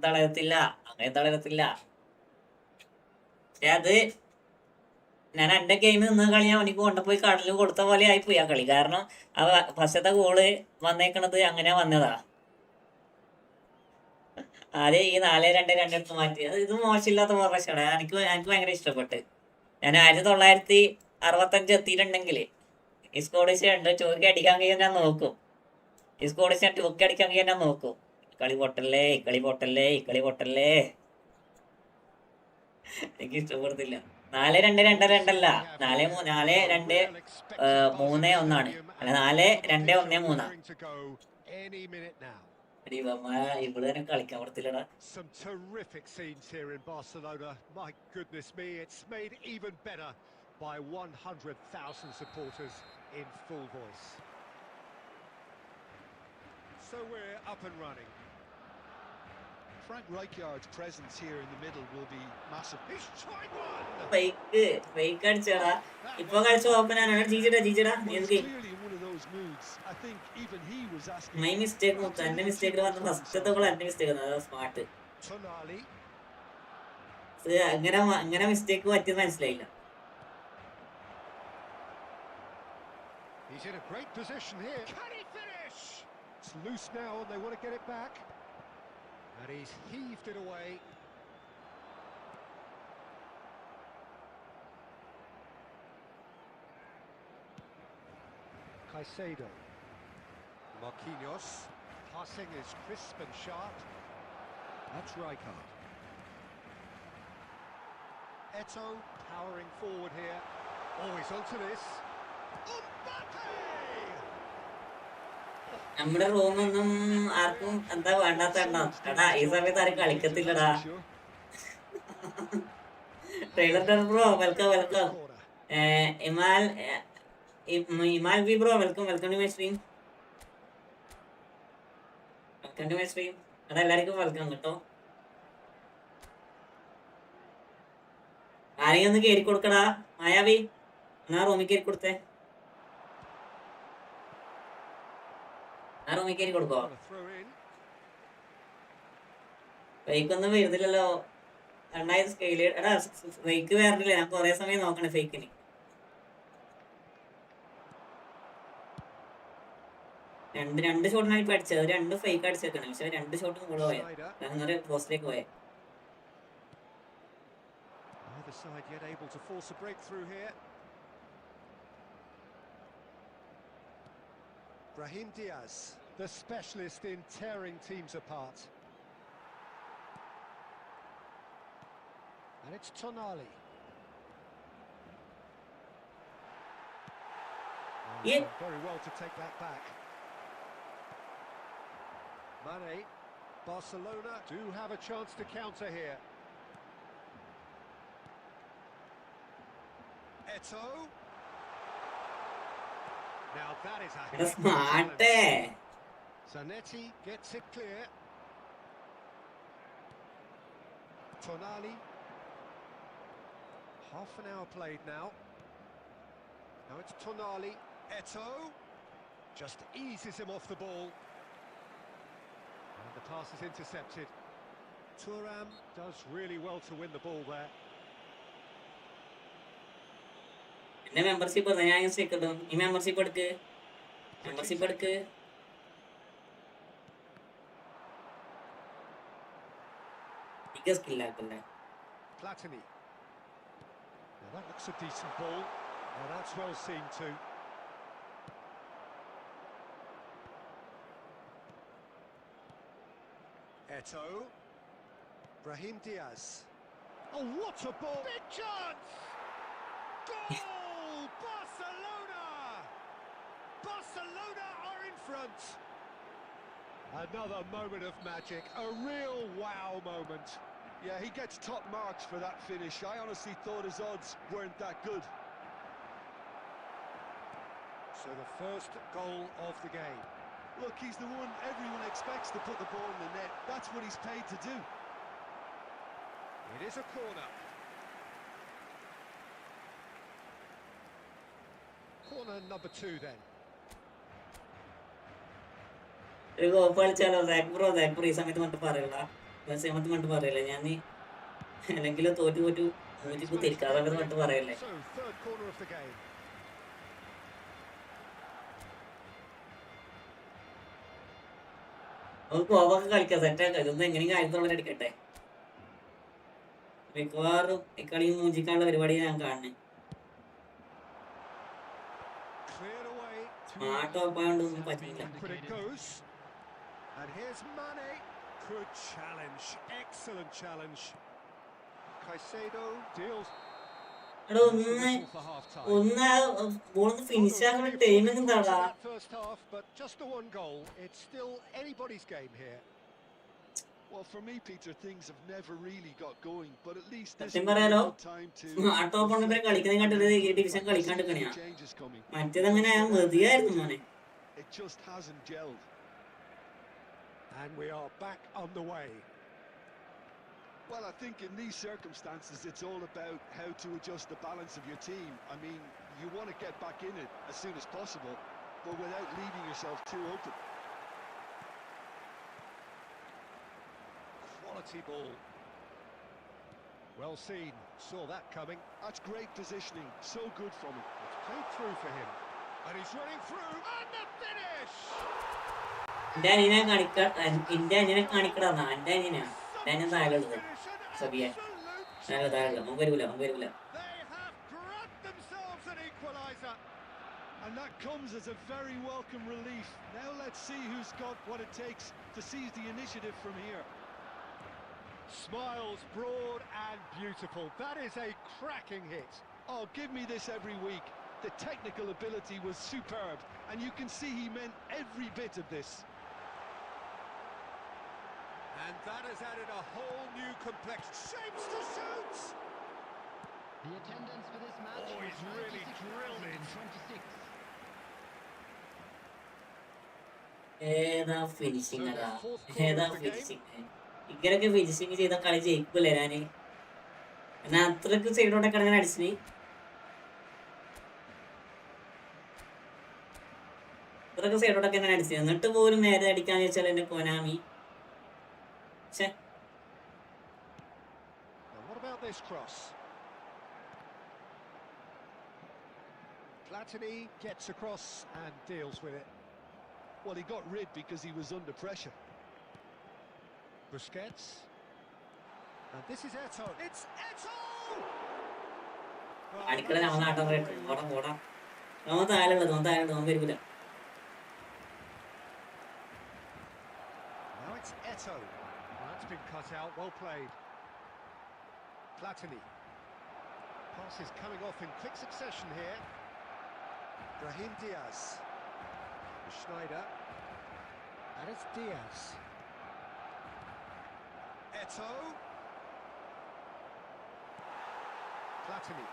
തളരത്തില്ല, അങ്ങനെ തളരത്തില്ല. പക്ഷെ അത് ഞാൻ എന്റെ ഗെയിമിൽ നിന്ന് കളി ഞാൻ അവനിക്ക് കൊണ്ടുപോയി കടലിൽ കൊടുത്ത പോലെ ആയിപ്പോയി ആ കളി. കാരണം ആ ഫസ്റ്റത്തെ ഗോള് വന്നേക്കണത് അങ്ങനെ വന്നതാ. ആദ്യം ഈ 4-2 രണ്ടെടുത്ത് മാറ്റി. അത് ഇത് മോശമില്ലാത്ത ഫോർമേഷനാണ്. എനിക്ക് ഭയങ്കര ഇഷ്ടപ്പെട്ട്. ഞാൻ 1965 എത്തിയിട്ടുണ്ടെങ്കിൽ ഈ സ്കോഡിഷ് ഉണ്ട് ചോക്കി അടിക്കാൻ കഴിയാൻ ഞാൻ നോക്കും. ഈ സ്കോഡിഷ് ഞാൻ ടൂക്കി അടിക്കാൻ കഴിയാൻ ഞാൻ നോക്കും. കളി പൊട്ടല്ലേ, കളി പൊട്ടല്ലേ, കളി പൊട്ടല്ലേ. എനിക്ക് ഇഷ്ടപ്പെടുത്തില്ല. 4-2-2-2 അല്ല, 4-2-3-1 അല്ല, 4-2-1-3. ഇവിടെ തന്നെ കളിക്കാൻ കൊടുത്തില്ലടാ. Some terrific scenes here in Barcelona. My goodness me, it's made even better by 100,000 supporters in full voice. So we're up and running. Frank Rijkaard's presence here in the middle will be massive. He's tried one. Fake അടിച്ചടാ. ഇപ്പൊ കളിച്ച open ആണ്. ജീജടാ നീ എന്ത്? I think even he was asking. My mistake was എന്റെ mistake വന്ന ഫസ്റ്റത്തെ goal എന്റെ mistake ആണ്. സ്മാർട്ട്. Tonali. അങ്ങനെ മിസ്റ്റേക്ക് പറ്റിയെന്ന് മനസ്സിലായില്ല. He's in a great position here. Can he finish? It's loose now and they want to get it back. And he's heaved it away. Caicedo. Marquinhos. Passing is crisp and sharp. That's Rijkaard. Eto'o powering forward here. Oh, he's onto this. നമ്മുടെ റൂമൊന്നും ആർക്കും എന്താ വേണ്ടാത്ത എണ്ണ. എടാ ഈ സമയത്ത് ആരും കളിക്കത്തില്ലടാ. Trailer bro welcome. ഇമാൽ B bro welcome to my stream. എടാ എല്ലാവർക്കും വെൽക്കം കേട്ടോ. ആരെയും ഒന്ന് കയറി കൊടുക്കടാ. മായാവി എന്നാ റൂമിൽ കയറി കൊടുത്തേ. റൂമിൽ കയറി കൊടുക്കോ. ഫേക്കൊന്നും വരുന്നില്ലല്ലോ. 2000 സ്കെയില്. എടാ ഫേക്ക് വരണില്ല. ഞാൻ കൊറേ സമയം നോക്കണേ ഫേക്കിന്. രണ്ട് ഷോട്ടിനാണ് ഇപ്പൊ അടിച്ചത്. 2 ഫേക്ക് അടിച്ചേക്കണം. പക്ഷെ 2 ഷോട്ടും കൂടെ പോയ അങ്ങനെ പോസ്റ്റിലേക്ക് പോയ. Neither side yet able to force a breakthrough here. Brahim Diaz, the specialist in tearing teams apart. And it's Tonali. Yeah. Very well to take that back. Mane, Barcelona do have a chance to counter here. Eto'o. Now that is a hit. Smart. Zanetti gets it clear. Tonali. Half an hour played now. Now it's Tonali. Eto'o just eases him off the ball. And the pass is intercepted. Thuram does really well to win the ball there. എന്റെ membership ഞാൻ use കിട്ടും. ഈ membership എടുക്ക്. സ്കില്ലാക്കല്ലേ. Platini. Now that looks a decent ball. Now that's well seen too. Eto'o. Brahim Diaz. Oh, what a ball! Big chance! Goal! Barcelona! Barcelona are in front. Another moment of magic, a real wow moment. Yeah, he gets top marks for that finish. I honestly thought his odds weren't that good. So the first goal of the game. Look, he's the one everyone expects to put the ball in the net. That's what he's paid to do. It is a corner. corner number 2 then. ഒരു കോപ്പ് കളിച്ചാലോ സാക്ബ്രോ ഈ സമയത്ത് മറ്റു പറയല സമയത്ത് മറ്റു പറയല്ലേ ഞാൻ അല്ലെങ്കിൽ തോറ്റു മൂറ്റിക്ക് തിരിക്കാതെ മറ്റു പറയല്ലേ. So, third corner of the game. നമുക്ക് കോപ്പൊക്കെ കളിക്കാം, സെറ്റാക്കാം. ഇതൊന്നും എങ്ങനെയും കാര്യത്തോളം അടിക്കട്ടെ. മിക്കവാറും ഇക്കളി മൂഞ്ചിക്കാനുള്ള പരിപാടി ഞാൻ കാണുന്നേ. Cleared away. സ്മാർട്ട് ഓപ്പായോണ്ടൊന്നും പറ്റില്ല. But it goes. And here's Mane. Good challenge. Excellent challenge. Caicedo deals. എടാ ഒന്ന് ബോളൊന്ന് ഫിനിഷ് ആക്കുന്ന ടൈമിംഗ് എന്താടാ? First half, but just the one goal. It's still anybody's game here. Well, for me, Peter, things have never really got going, but at least this സത്യം പറയാലോ is time to smart open കളിക്കുന്ന കണ്ടത് ഈ division കളിക്കാണ്ട് കളിയാ. changes coming. മറ്റേതങ്ങനെ മതിയായിരുന്നു മോനെ. It just hasn't gelled. And we are back on the way. Well, I think in these circumstances, it's all about how to adjust the balance of your team. I mean, you want to get back in it as soon as possible, but without leaving yourself too open. Quality ball. Well seen. Saw that coming. That's great positioning. So good from him. It's played through for him. And he's running through. And the finish! എന്റെ അനിയനെ കാണിക്കടാ. എന്റെ അനിയനാ താഴെയുള്ളത് സബിയെ താഴെ നമുക്ക് വരൂല. They have grabbed themselves an equaliser. And that comes as a very welcome relief. Now let's see who's got what it takes to seize the initiative from here. Smiles broad and beautiful. That is a cracking hit. Oh, give me this every week. The technical ability was superb, and you can see he meant every bit of this. And that has added a whole new complexion. Shapes to shoot! The attendance for this match. Oh, he's really drilled it. 26. ഏതാ finishing ഇങ്ങനൊക്കെ finishing ചെയ്ത കളി ജയിക്കൂല ഞാന്. എന്നാ അത്രക്ക് സൈഡോടെ കിടങ്ങനെ അടിച്ചിന്. അത്രക്ക് സൈഡോടൊക്കെ ഞാൻ അടിച്ചു, എന്നിട്ട് പോലും നേരെ അടിക്കാന്ന് വെച്ചാൽ എന്റെ Konami. Now what about this cross? Platini gets across and deals with it. Well, he got rid because he was under pressure. Busquets. And this is Eto'o. It's Eto'o! അടിക്കട ഞങ്ങൾ ആട്ടം പോടാ നമ്മൾ താഴെയുള്ളത് നമ്മൾ വരില്ല. Now it's Eto'o. That's been cut out. Well played. Platini. Passes coming off in quick succession here. Brahim Diaz. Schneider. And it's Diaz. Eto'o. Platini.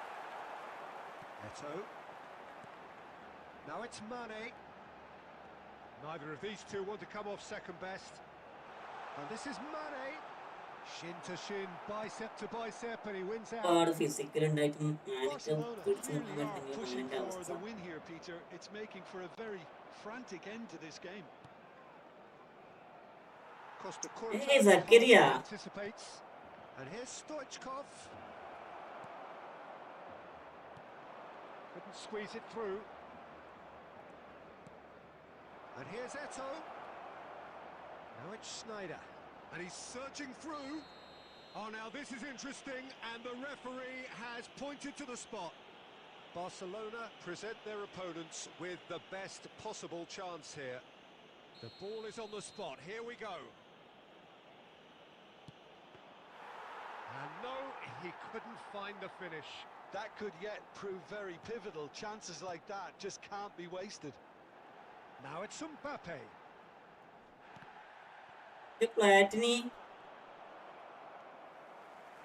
Eto'o. Now it's Mane. Neither of these two want to come off second best. And this is Mane. Shin to shin, bicep to bicep, and he wins out. Physical ഉണ്ടായിട്ടും Barcelona really are pushing for the win here, Peter. It's making for a very frantic end to this game. Costa Hey, Zakaria. anticipates. And here's Stoichkov. Couldn't squeeze it through. And here's Eto'o. Now it's Schneider. And he's searching through. Oh, now this is interesting. And the referee has pointed to the spot. Barcelona present their opponents with the best possible chance here. The ball is on the spot. Here we go. And no, he couldn't find the finish. That could yet prove very pivotal. Chances like that just can't be wasted. Now it's Mbappe. Platini.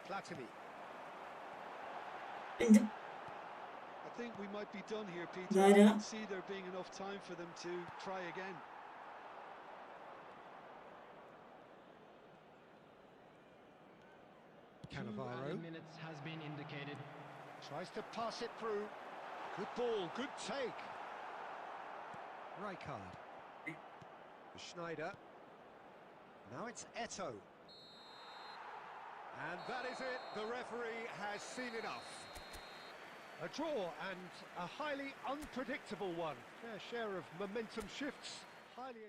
Platini. I think we might be done here, Peter. I Zara. can see there being enough time for them to try again. Cannavaro 2 minutes has been indicated. tries to pass it through. Good ball, good take. Rijkaard. Schneider. Now it's Eto. And that is it. The referee has seen enough. A draw and a highly unpredictable one. Fair share of momentum shifts. Highly.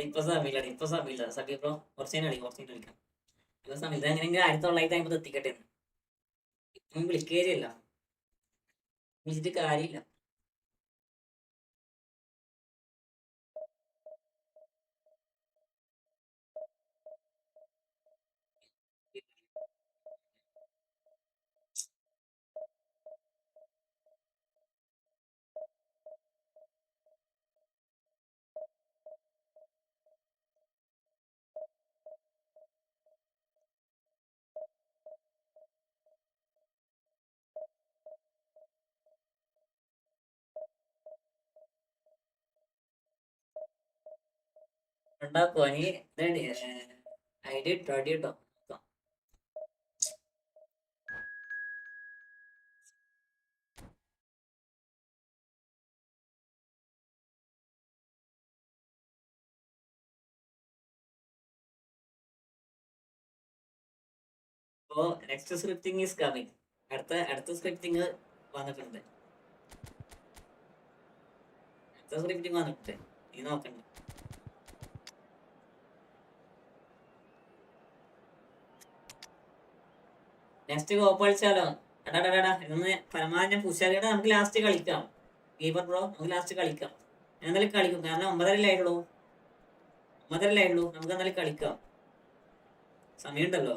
ഇപ്പൊ സമയമില്ല സബി bro കുറച്ച് കളിക്കാം ഇപ്പൊ സമയത്ത് എങ്ങനെയെങ്കിലും 1950 എത്തിക്കട്ടെ. ഇപ്പം വിളിക്കുകയില്ല, വിളിച്ചിട്ട് കാര്യമില്ല. ഉണ്ടാക്കുവാ നീ ഐഡിയ കേട്ടോ. അപ്പോ നെക്സ്റ്റ് സ്ക്രിപ്റ്റിംഗ് ഈസ് കമ്മിങ്. അടുത്ത സ്ക്രിപ്റ്റിംഗ് വന്നിട്ടുണ്ട്. നീ നോക്കണ്ട. നെക്സ്റ്റ് കോപ്പ് കളിച്ചാലോ? എടാ ഇതൊന്ന് പരമാവധി പുഷാലിയുടെ നമുക്ക് ലാസ്റ്റ് കളിക്കാം. ഗീബർ ബ്രോ നമുക്ക് ലാസ്റ്റ് കളിക്കാം. ഞാൻ എന്തായാലും കളിക്കും, കാരണം 9:30 നമുക്ക് എന്തായാലും കളിക്കാം, സമയമുണ്ടല്ലോ.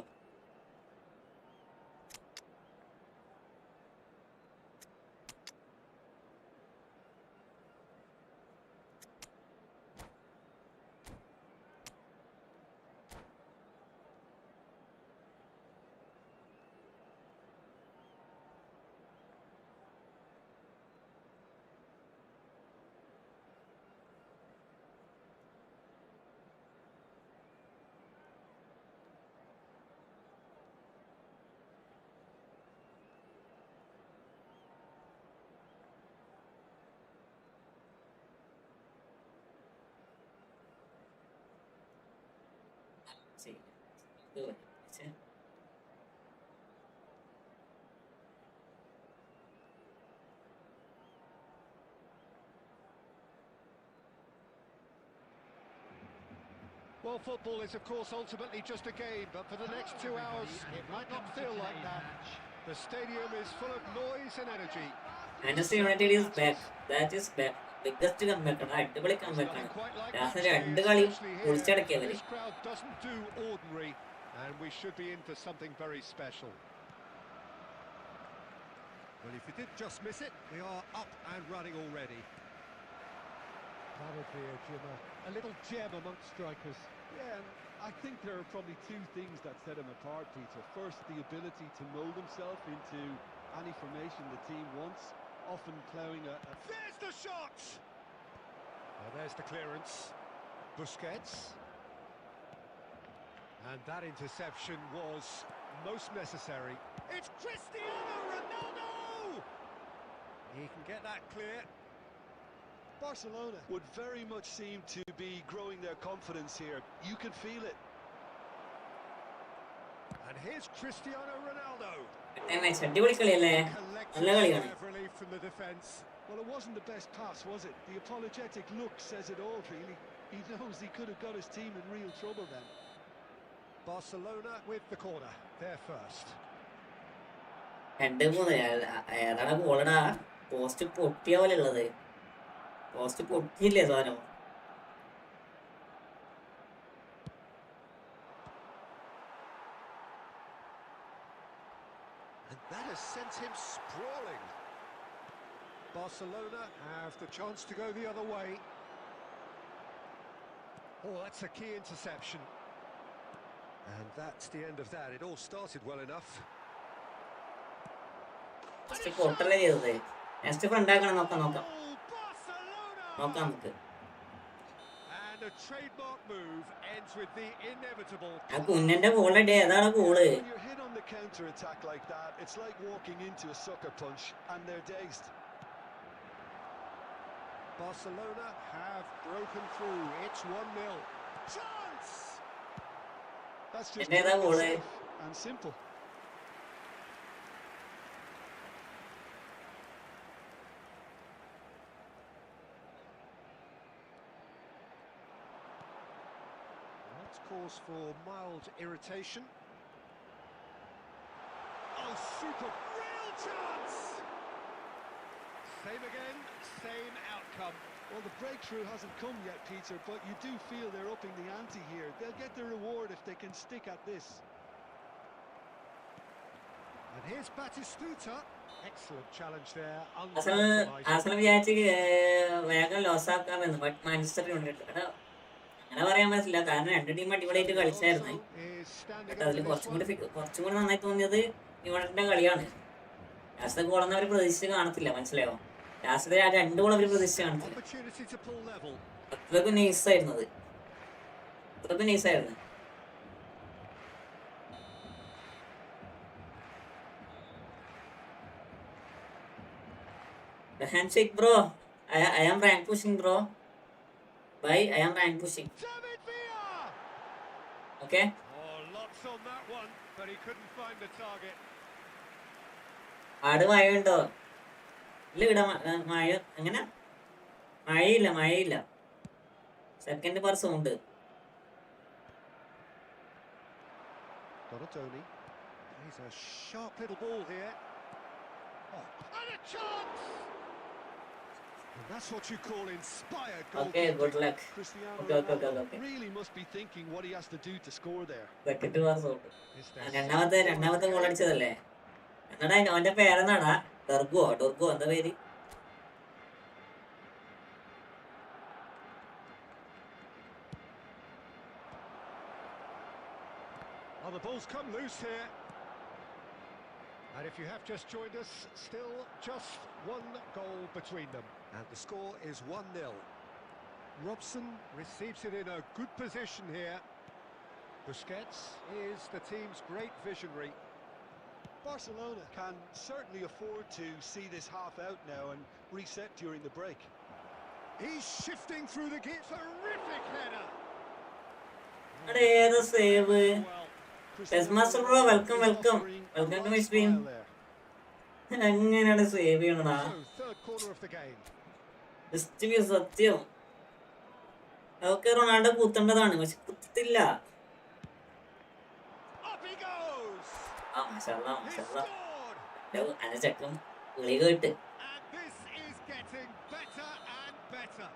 Well, football is, of course, ultimately just a game, but for the next 2 hours, it might not feel like that. The stadium is full of noise and energy. Manchester United is back. That is back. Biggest comeback ആണ്, അടിപൊളി comeback ആണ്. Last 2 കളി പൊളിച്ചടക്കിയവര്. This crowd doesn't do ordinary, and we should be in for something very special. Well, if you did just miss it, we are up and running already. That'll be a little gem amongst strikers. Yeah, and I think there are probably two things that set him apart, Peter. First, the ability to mould himself into any formation the team wants, often ploughing a... There's the shot! Well, there's the clearance. Busquets. And that interception was most necessary. It's Cristiano Ronaldo! He can get that clear. Barcelona would very much seem to be growing their confidence here. You can feel it. And here's Cristiano Ronaldo. അടിപൊളി കളിയല്ലേ, നല്ല കളിയാണ്. From the defense. Well, it wasn't the best pass, was it? The apologetic look says it all, really. He knows he could have got his team in real trouble then. Barcelona with the corner. They're first. 2-3 ഏതാണ് ബോളടാ? Post പൊട്ടിയ പോലെ ഉള്ളത്. Post പൊട്ടിയില്ലേ സാധനം? And that has sent him sprawling. Barcelona have the chance to go the other way. Oh, that's a key interception. And that's the end of that. It all started well enough. പൊട്ടല്ലേ ചെയ്തത്. Next front ആക്കണം, നോക്കാം നമുക്ക്. And a trademark move ends with the inevitable. ആ കുഞ്ഞന്റെ ഗോളടി ഏതാണ് goal? When you're hit on the counter-attack like that, it's like walking into a sucker punch and they're dazed. Barcelona have broken through. It's 1-0. Chance! That's just And then plain that safe and simple. That's cause for mild irritation. Oh, super! Real chance! Same again, same outcome. Well, the breakthrough hasn't come yet, Peter, but you do feel they're upping the ante here. They'll get their reward if they can stick at this. And here's Batistuta. Excellent challenge there. ആസനം വിചാരിച്ച് വേഗം loss ആക്കാമെന്ന്, but Manchester United അങ്ങനെ പറയാൻ പറ്റില്ല, കാരണം രണ്ട് team അടിപൊളിയായിട്ട് കളിച്ചായിരുന്നു. But അതിൽ കുറച്ചും കൂടി നന്നായി തോന്നിയത് യുണൈറ്റഡിന്റെ കളിയാണ്. ലാസ്റ്റ് ഗോളൊന്നും അവർ പ്രതീക്ഷിച്ച് കാണത്തില്ല, മനസ്സിലായോ? ലാസ്റ്റ് ആ 2 ഗോൾ അവർ പ്രതീക്ഷിച്ച് കാണത്തില്ല. അത്രയ്ക്കും നൈസായിരുന്നത്, അത്രയ്ക്കും നൈസായിരുന്നു. Handshake, bro. I am rank pushing, bro. Bye. I am rank pushing. Okay. Oh, lots on that one, but he couldn't find the target. ആട് മഴ ഉണ്ടോ? ഇല്ല, ഇവിടെ മഴ അങ്ങനെ മഴയില്ല. Second per sound. Donatoni. He's a sharp little ball here. Oh, and a chance! And that's what you call inspired goal. Okay, good luck. Cristiano Okay. Ronaldo really must be thinking what he has to do to score there. Second per sound. രണ്ടാമത്തെ goal അടിച്ചതല്ലേ? എന്നാടാ അവന്റെ പേരെന്നാടാ? ഡൊർഗോ എന്താ പേര്? Oh, the ball's come loose here. And if you have just joined us, still just one goal between them. And the score is 1-0. Robson receives it in a good position here. Busquets is the team's great visionary. Barcelona can certainly afford to see this half out now and reset during the break. He's shifting through the gear. Terrific header. ഏതാ save? Cristiano Master bro, welcome offering a to right my stream. smile there. എങ്ങനെയാണ് save ചെയ്യണടാ? So, third corner of the game. സത്യം അതൊക്കെ Ronaldo കുത്തേണ്ടതാണ്, പക്ഷെ കുത്തില്ല. Up he goes. He scored. അതിന്റെ ചെക്കൻ വിളി കേട്ട്. And this is getting better and better.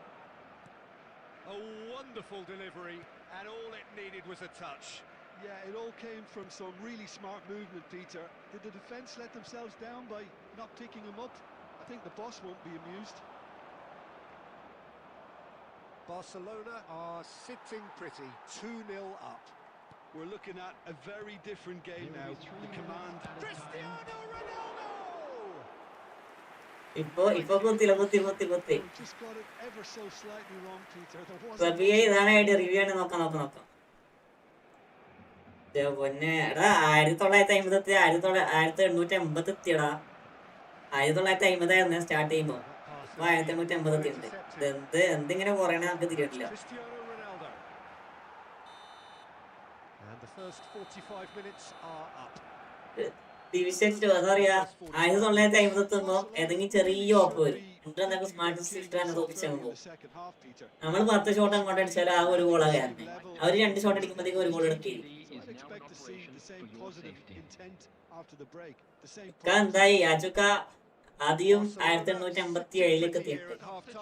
A wonderful delivery, and all it needed was a touch. Yeah, it all came from some really smart movement, Peter. Did the defence let themselves down by not picking him up? I think the boss won't be amused. Barcelona are sitting pretty, 2-0 up. We're looking at a very different game now. The command. Cristiano Ronaldo! ഇപ്പൊ കുത്തി. We just got it ever so slightly wrong, Peter. There wasn't ഇതാണ് review ആണ്. നോക്കാം. പൊന്നെ എടാ 1950 1880 എത്തിയടാ. 1950 start ചെയ്യുമ്പോ 1880 ഉണ്ട്. എന്തിങ്ങനെ പറയണ നമുക്ക് തിരിയട്ടില്ല. Cristiano Ronaldo. And the first 45 minutes are up. Division എന്താ പറയാ, 1950 എത്തുമ്പോ ഏതെങ്കിലും ചെറിയ ഓപ്പ് വരും. എന്നിട്ട് സ്മാർട്ട് സിസ്റ്റം തോപ്പിച്ചു നമ്മൾ 10 ഷോട്ട് അങ്ങോട്ട് അടിച്ചാൽ ആ ഒരു ഗോളാ കയറുന്നത്. അവര് 2 ഷോട്ട് അടിക്കുമ്പോഴത്തേക്ക് ഒരു ഗോൾ എടുക്കും. എന്തായി യാചുക്ക ആദ്യം 1857 എത്തിയിട്ട്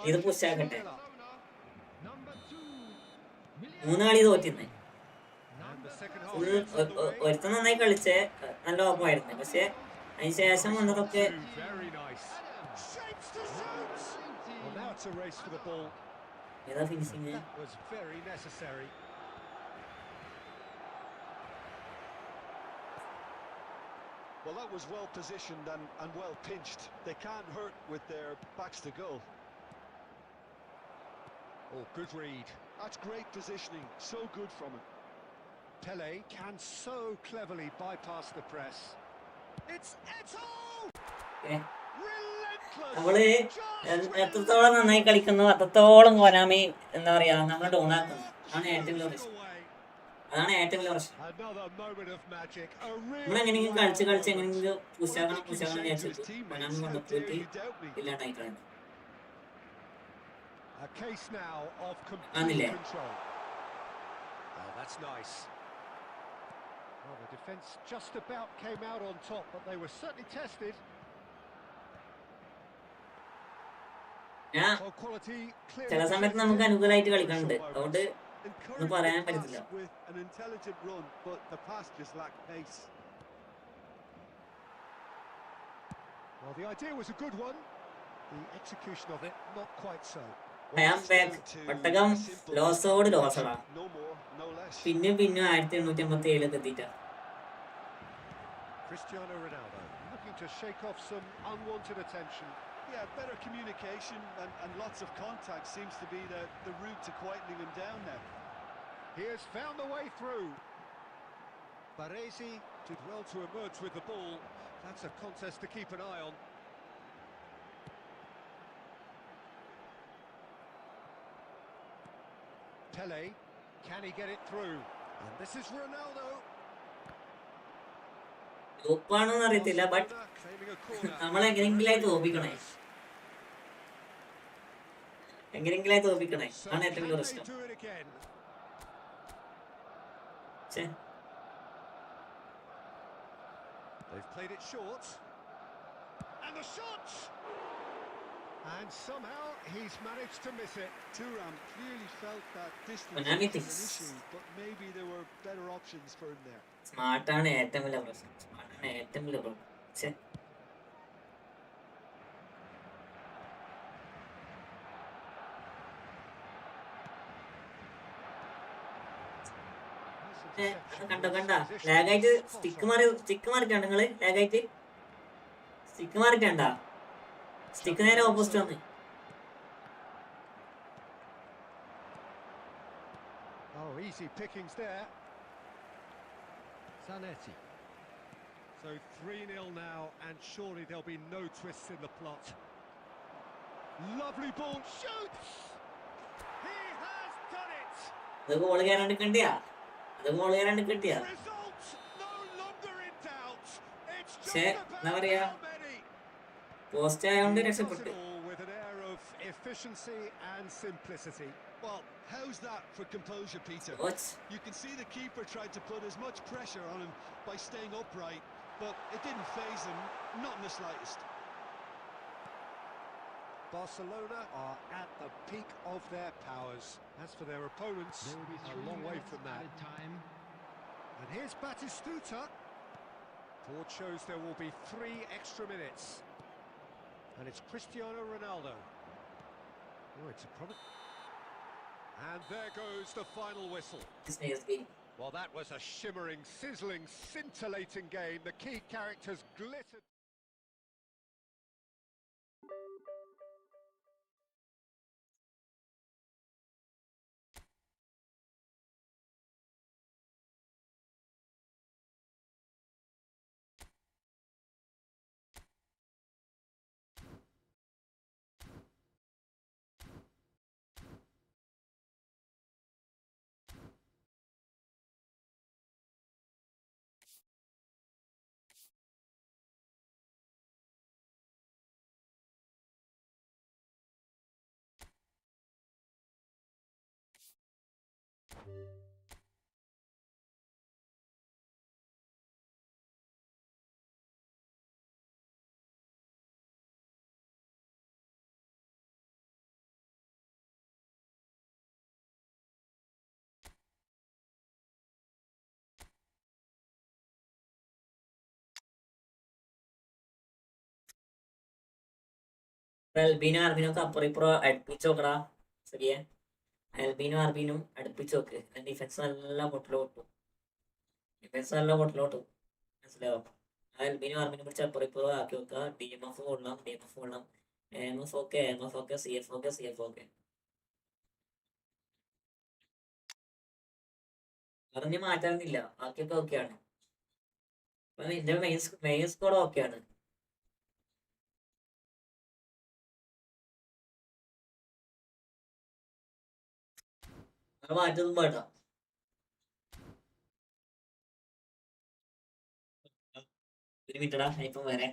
ഇത് പുഷാക്കട്ടെ. 3 കളി തോറ്റിന്ന്. ഒരുത്തൻ നന്നായി കളിച്ചേ, നല്ല ഓപ്പമായിരുന്നു. പക്ഷെ അതിന് ശേഷം വന്നതൊക്കെ ഏതാ finishing? Well, that was well positioned and well pinched. They can't hurt with their backs to goal. Oh, good read. That's great positioning. So good from him. Pele can so cleverly bypass the press. It's Eto'o! Okay. Relentless! നമ്മള് Just എത്രത്തോളം നന്നായി കളിക്കുന്നു അത്രത്തോളം Konami എന്താ പറയാ നമ്മൾ down ആക്കുന്നു. അതാണ് ഏറ്റവും വലിയ പ്രശ്നം. അതാണ് ഏറ്റവും വലിയ പ്രശ്നം. Another moment of magic. A നമ്മൾ really എങ്ങനെയെങ്കിലും wow കളിച്ച് moment. എങ്ങനെയെങ്കിലും Well, I പുഷാക്കണം think he was saying to his വിചാരിച്ചിട്ട് teammates, കൊനാമി how കൊണ്ട് dare പോയിട്ട് you doubt me? ഇല്ലാണ്ടായി കളഞ്ഞു. A case now of complete ആന്നില്ലേ? control. Oh, that's nice. Well, the defence just about came out on top, but they were certainly tested. ഞാൻ Well, quality clearly ചില സമയത്ത് നമുക്ക് presented. അനുകൂലമായിട്ട് കളിക്കാനുണ്ട്. അതുകൊണ്ട് Encouraged പറയാൻ the pass പറ്റത്തില്ല. with an intelligent run, but the pass just lacked pace. Well, the idea was a good one. The execution of it, not quite so. I am back. ഒട്ടകം ലോസോട് ലോസടാ. No more, no less. പിന്നെയും 1857 എത്തിയിട്ടാ. Cristiano Ronaldo looking to shake off some unwanted attention. Yeah, better communication and lots of contact seems to be the route to quietening him down now. He has found the way through. Baresi did well to emerge with the ball. That's a contest to keep an eye on. Pele, can he get it through? And this is Ronaldo. ഗ്രൂപ്പാണെന്ന് അറിയത്തില്ല, but നമ്മളെങ്ങനെങ്കിലായി തോപ്പിക്കണേ. എങ്ങനെങ്കിലായി തോപ്പിക്കണേ ആണ് ഏറ്റവും വലിയ പ്രശ്നം. They've played it short. And the shot! And somehow he's managed to miss it. Thuram clearly felt that distance was an issue, but maybe there were better options for him there. സ്മാർട്ടാണ് ഏറ്റവും വലിയ പ്രശ്നം. സ്മാർട്ടാണ് ഏറ്റവും വലിയ പ്രശ്നം. കണ്ട ലാഗായിട്ട് stick മാറിട്ടാണ് നിങ്ങള് ലാഗായിട്ട് stick മാറിട്ടാണ്ടാ stick നേരെ opposite വന്ന്. Oh, easy pickings there. Zanetti. So 3-0 now, and surely there'll be no twists in the plot. Lovely ball, shoots! He has done it! അത് ഗോൾ കയറാണ്ട് കിട്ടിയാ Result no longer in doubt. It's just എന്താ about പറയാ, how many. Post ആയതുകൊണ്ട് He does രക്ഷപ്പെട്ടു. it all with an air of efficiency and simplicity. Well, how's that for composure, Peter? You can see the keeper tried to put as much pressure on him by staying upright, but it didn't faze him, not in the slightest. Barcelona are at the peak of their powers. As for their opponents, a long way from that. Time. And here's Batistuta. Board shows there will be 3 extra minutes. And it's Cristiano Ronaldo. Oh, it's a problem. And there goes the final whistle. Well, that was a shimmering, sizzling, scintillating game. The key characters glittered. അൽബീനും അർബീനൊക്കെ അപ്പുറം ഇപ്പുറം അടുപ്പിച്ച് നോക്കടാ. ശരിയേ, അൽബീനും അർബീനും അടുപ്പിച്ച് നോക്ക്. Defence നല്ല പൊട്ടിലോട്ടും മനസ്സിലാവും. അൽബീനും അർബീനും പിടിച്ച് അപ്പുറം ഇപ്പുറം ആക്കി വെക്കുക. DMF കൊള്ളാം, AMF ഓക്കെ, CF ഓക്കെ. അതൊന്നും മാറ്റാനൊന്നുമില്ല, ബാക്കിയൊക്കെ ഓക്കെയാണ്. എന്റെ മെയിൻ സ്കോഡ് ഓക്കെയാണ്. അത് മാറ്റൊന്നും വേണ്ട. ഒരു മിനിറ്റടാ, ഇപ്പം വരെ.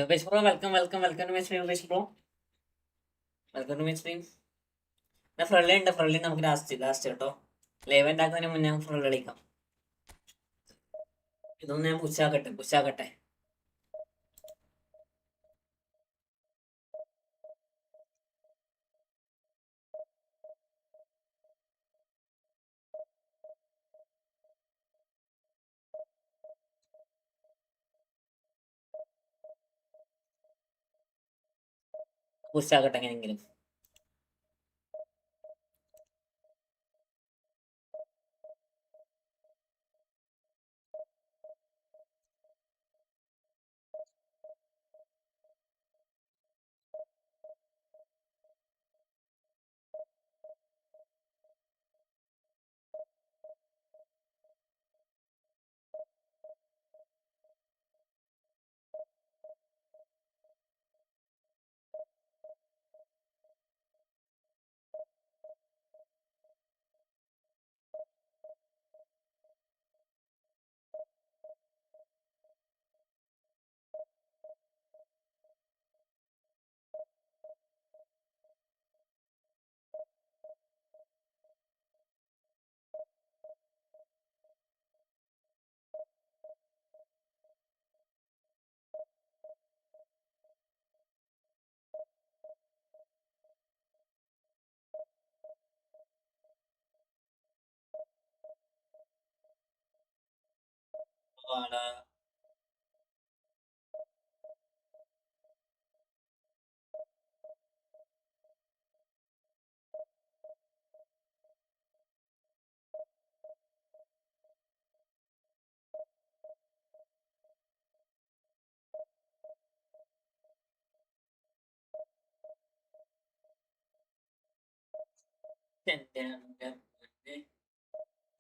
Yogesh bro, welcome to my stream, Yogesh bro. Welcome to my stream. Friend നമുക്ക് ലാസ്റ്റ് കേട്ടോ. ലൈവ് ഉണ്ടാക്കുന്നതിന് മുന്നേ ഫ്രണ്ട് കളിക്കാം. ഇതൊന്ന് ഞാൻ പുഷാക്കട്ടെ. എങ്ങനെയെങ്കിലും.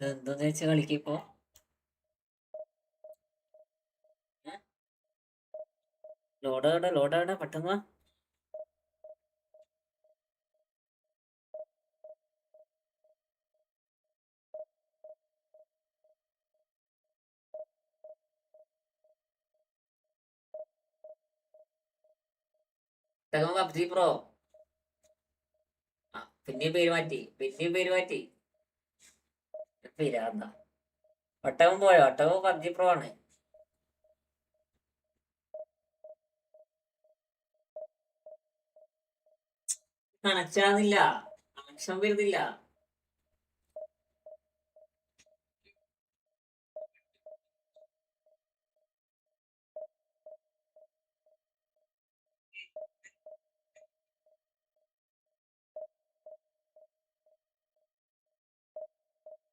എന്താന്ന് വെച്ചാ കളിക്കിപ്പോ ലോഡ് പെട്ടെന്ന്. പബ്ജി പ്രോ പിന്നെയും പേര് മാറ്റി. പേരാന്താ ഒട്ടകം പോയോ? ഒട്ടകം പബ്ജി പ്രോ ആണ്. കണക്റ്റാകുന്നില്ല, കണക്ഷൻ വരുന്നില്ല.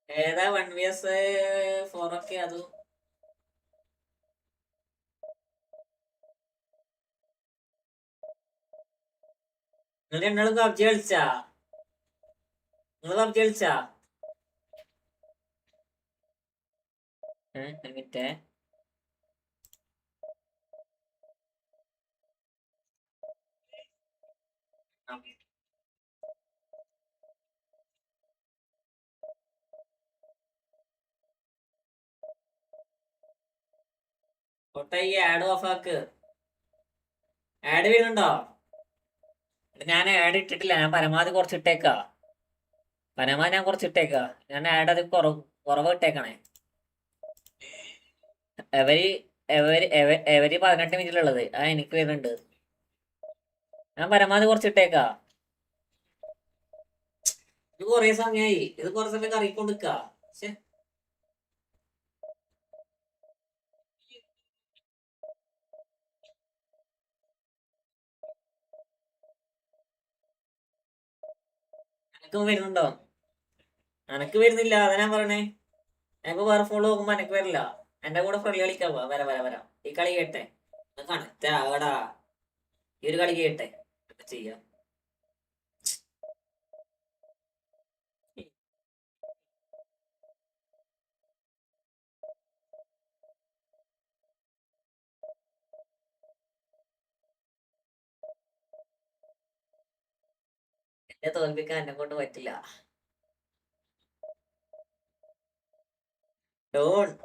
ഏതാ 1vs4 ഒക്കെ? അത് നിങ്ങൾ രണ്ടാളും പബ്ജി കളിച്ചാ? എന്നിട്ട് ഈ ആഡ് ഓഫ് ആക്ക്. ആഡ് വീണുണ്ടോ? ഞാൻ ആഡ് ഇട്ടിട്ടില്ല. ഞാൻ പരമാവധി കുറച്ചിട്ടേക്കാ. ഞാൻ ആഡ് അത് കുറവ് ഇട്ടേക്കണേ. എവരി 18 മിനിറ്റിലുള്ളത് എനിക്ക് വരുന്നുണ്ട്. ഞാൻ പരമാവധി കുറച്ചിട്ടേക്കാ. ഇത് കൊറേ സമയമായി. ഇത് കുറേ സമയം കറങ്ങിക്കൊണ്ടിരിക്ക. എനക്കും വരുന്നുണ്ടോ? എനക്ക് വരുന്നില്ല, അതാ ഞാൻ പറയണേ. എനിക്ക് വേറെ ഫോൺ നോക്കുമ്പോ എനക്ക് വരില്ല. എന്റെ കൂടെ ഫ്രണ്ട് കളിക്കാൻ പോവാ. വരാം. ഈ കളി കേട്ടെ. കണക്റ്റ് ആകടാ. ഈ ഒരു കളി കേട്ടെ. ചെയ്യാം. എന്നെ തോൽപ്പിക്കാൻ എന്നെ കൊണ്ട് പറ്റില്ല. Don't.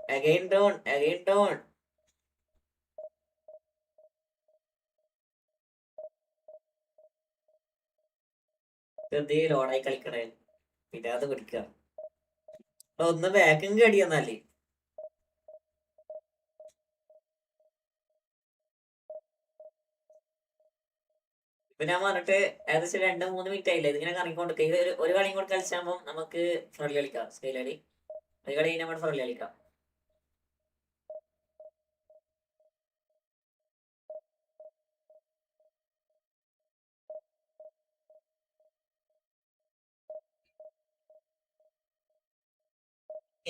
വെറുതെ ലോഡായി കളിക്കണേ. പിന്നെ അത് പിടിക്കുക. ഒന്ന് ബാക്കും കടി എന്നാലേ. ഇപ്പൊ ഞാൻ പറഞ്ഞിട്ട് ഏകദേശം 2-3 മിനിറ്റ് ആയില്ലേ ഇതിങ്ങനെ കറങ്ങിക്കൊണ്ട്. ഒരു കളിയും കൂടെ കളിച്ചാകുമ്പോൾ നമുക്ക് ഫ്രണ്ട് കളിക്കാം. സ്കെയിൽ കളി ഒരു കളി കഴിഞ്ഞാൽ ഫ്രണ്ട് കളിക്കാം.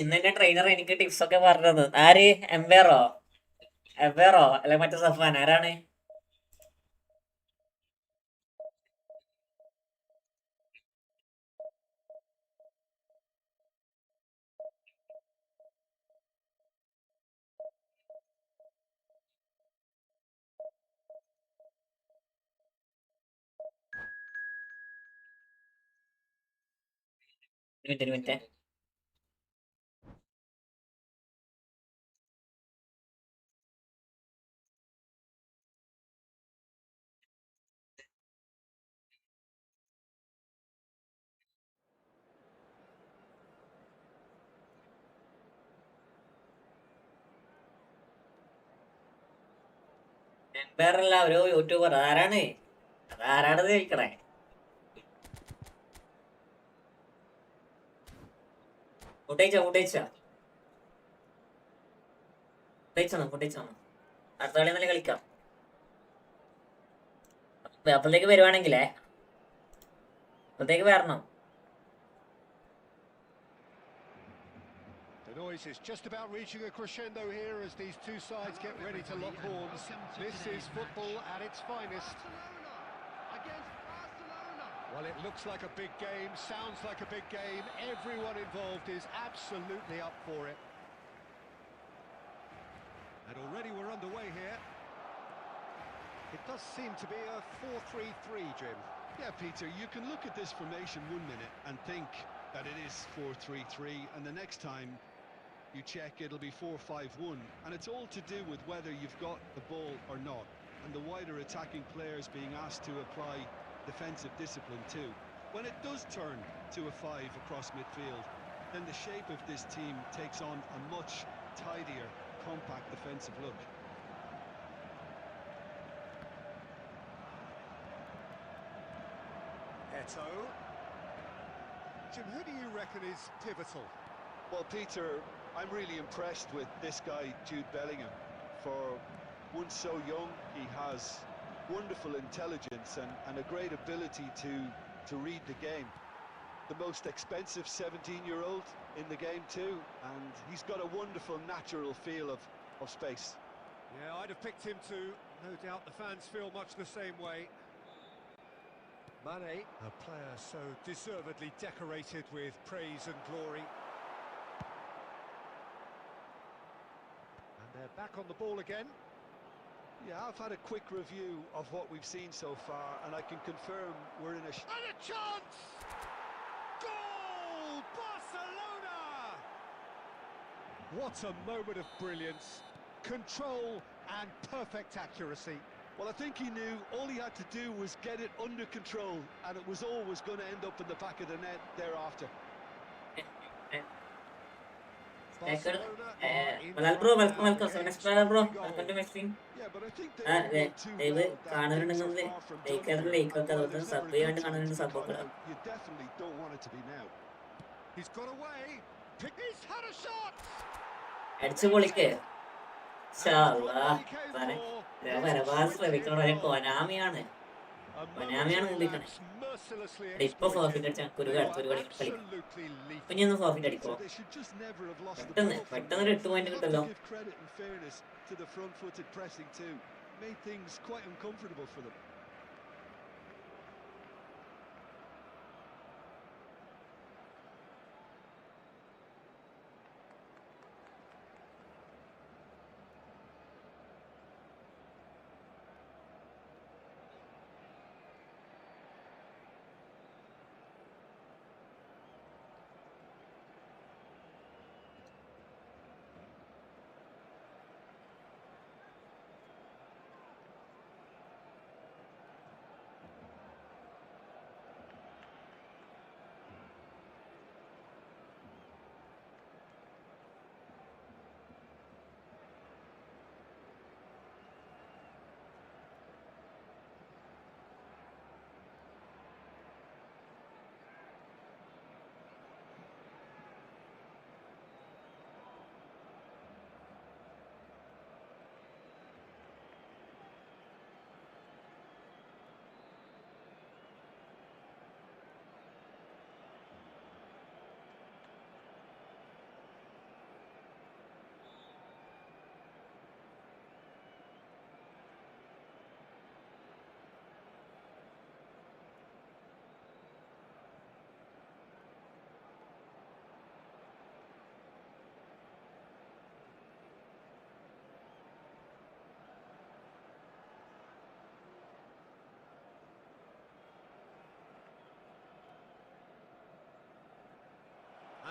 ഇന്ന് തന്നെ ട്രെയിനർ എനിക്ക് ടിപ്സ് ഒക്കെ പറഞ്ഞത്. ആര്? എംവേറോ അല്ലെ മറ്റേ സഫാൻ? ആരാണ്? ഒരു മിനിറ്റ്. എംപയറല്ല, ഒരു യൂട്യൂബർ. അതാരാണത് ചോദിക്കണേ? ഫുട്ടേച്ചാണോ? അടുത്ത കളി നല്ല കളിക്കാം. അപ്പോഴത്തേക്ക് വരുവാണെങ്കിലേ അപ്പോഴത്തേക്ക് വരണം. The noise is just about reaching a crescendo here as these two sides get ready to lock horns. This is football at its finest. Well, it looks like a big game, sounds like a big game. Everyone involved is absolutely up for it. And already we're underway here. It does seem to be a 4-3-3, Jim. Yeah, Peter, you can look at this formation 1 minute and think that it is 4-3-3, and the next time you check it'll be 4-5-1, and it's all to do with whether you've got the ball or not, and the wider attacking players being asked to apply defensive discipline too. When it does turn to a 5 across midfield, then the shape of this team takes on a much tidier, compact defensive look. Eto. Jim, who do you reckon is pivotal? Well, Peter, I'm really impressed with this guy, Jude Bellingham. For one so young, he has wonderful intelligence and a great ability to read the game. The most expensive 17-year-old in the game too, and he's got a wonderful natural feel of space. Yeah, I'd have picked him too. No doubt the fans feel much the same way. Mane, a player so deservedly decorated with praise and glory. And they're back on the ball again. Yeah, I've had a quick review of what we've seen so far, and I can confirm we're in and a chance! Goal! Barcelona! What a moment of brilliance, control and perfect accuracy. Well, I think he knew all he had to do was get it under control, and it was always going to end up in the back of the net thereafter. Malal bro, welcome. Bro, welcome to my stream. കാണുന്നുണ്ടെങ്കിൽ like ഒക്കെ അതുകൊണ്ട് sub ചെയ്യാണ്ട് കാണുന്നുണ്ട്. Sub ഒക്കെ You definitely don't want it to be now. He's got away. He's had a shot. അടിച്ചു പൊളിക്ക്. ശ്രമിക്കണോ? കൊനാമിയാണ് മുമ്പിക്കണേ. ഇപ്പൊ forfeit അടിച്ചാൽ ഒരു കളി കളിക്കും. ഇപ്പൊ ഇനി ഒന്ന് ഫോർഫിറ്റ് അടിക്കോ? പെട്ടെന്ന് ഒരു 8 point കിട്ടല്ലോ. Made things quite uncomfortable for them.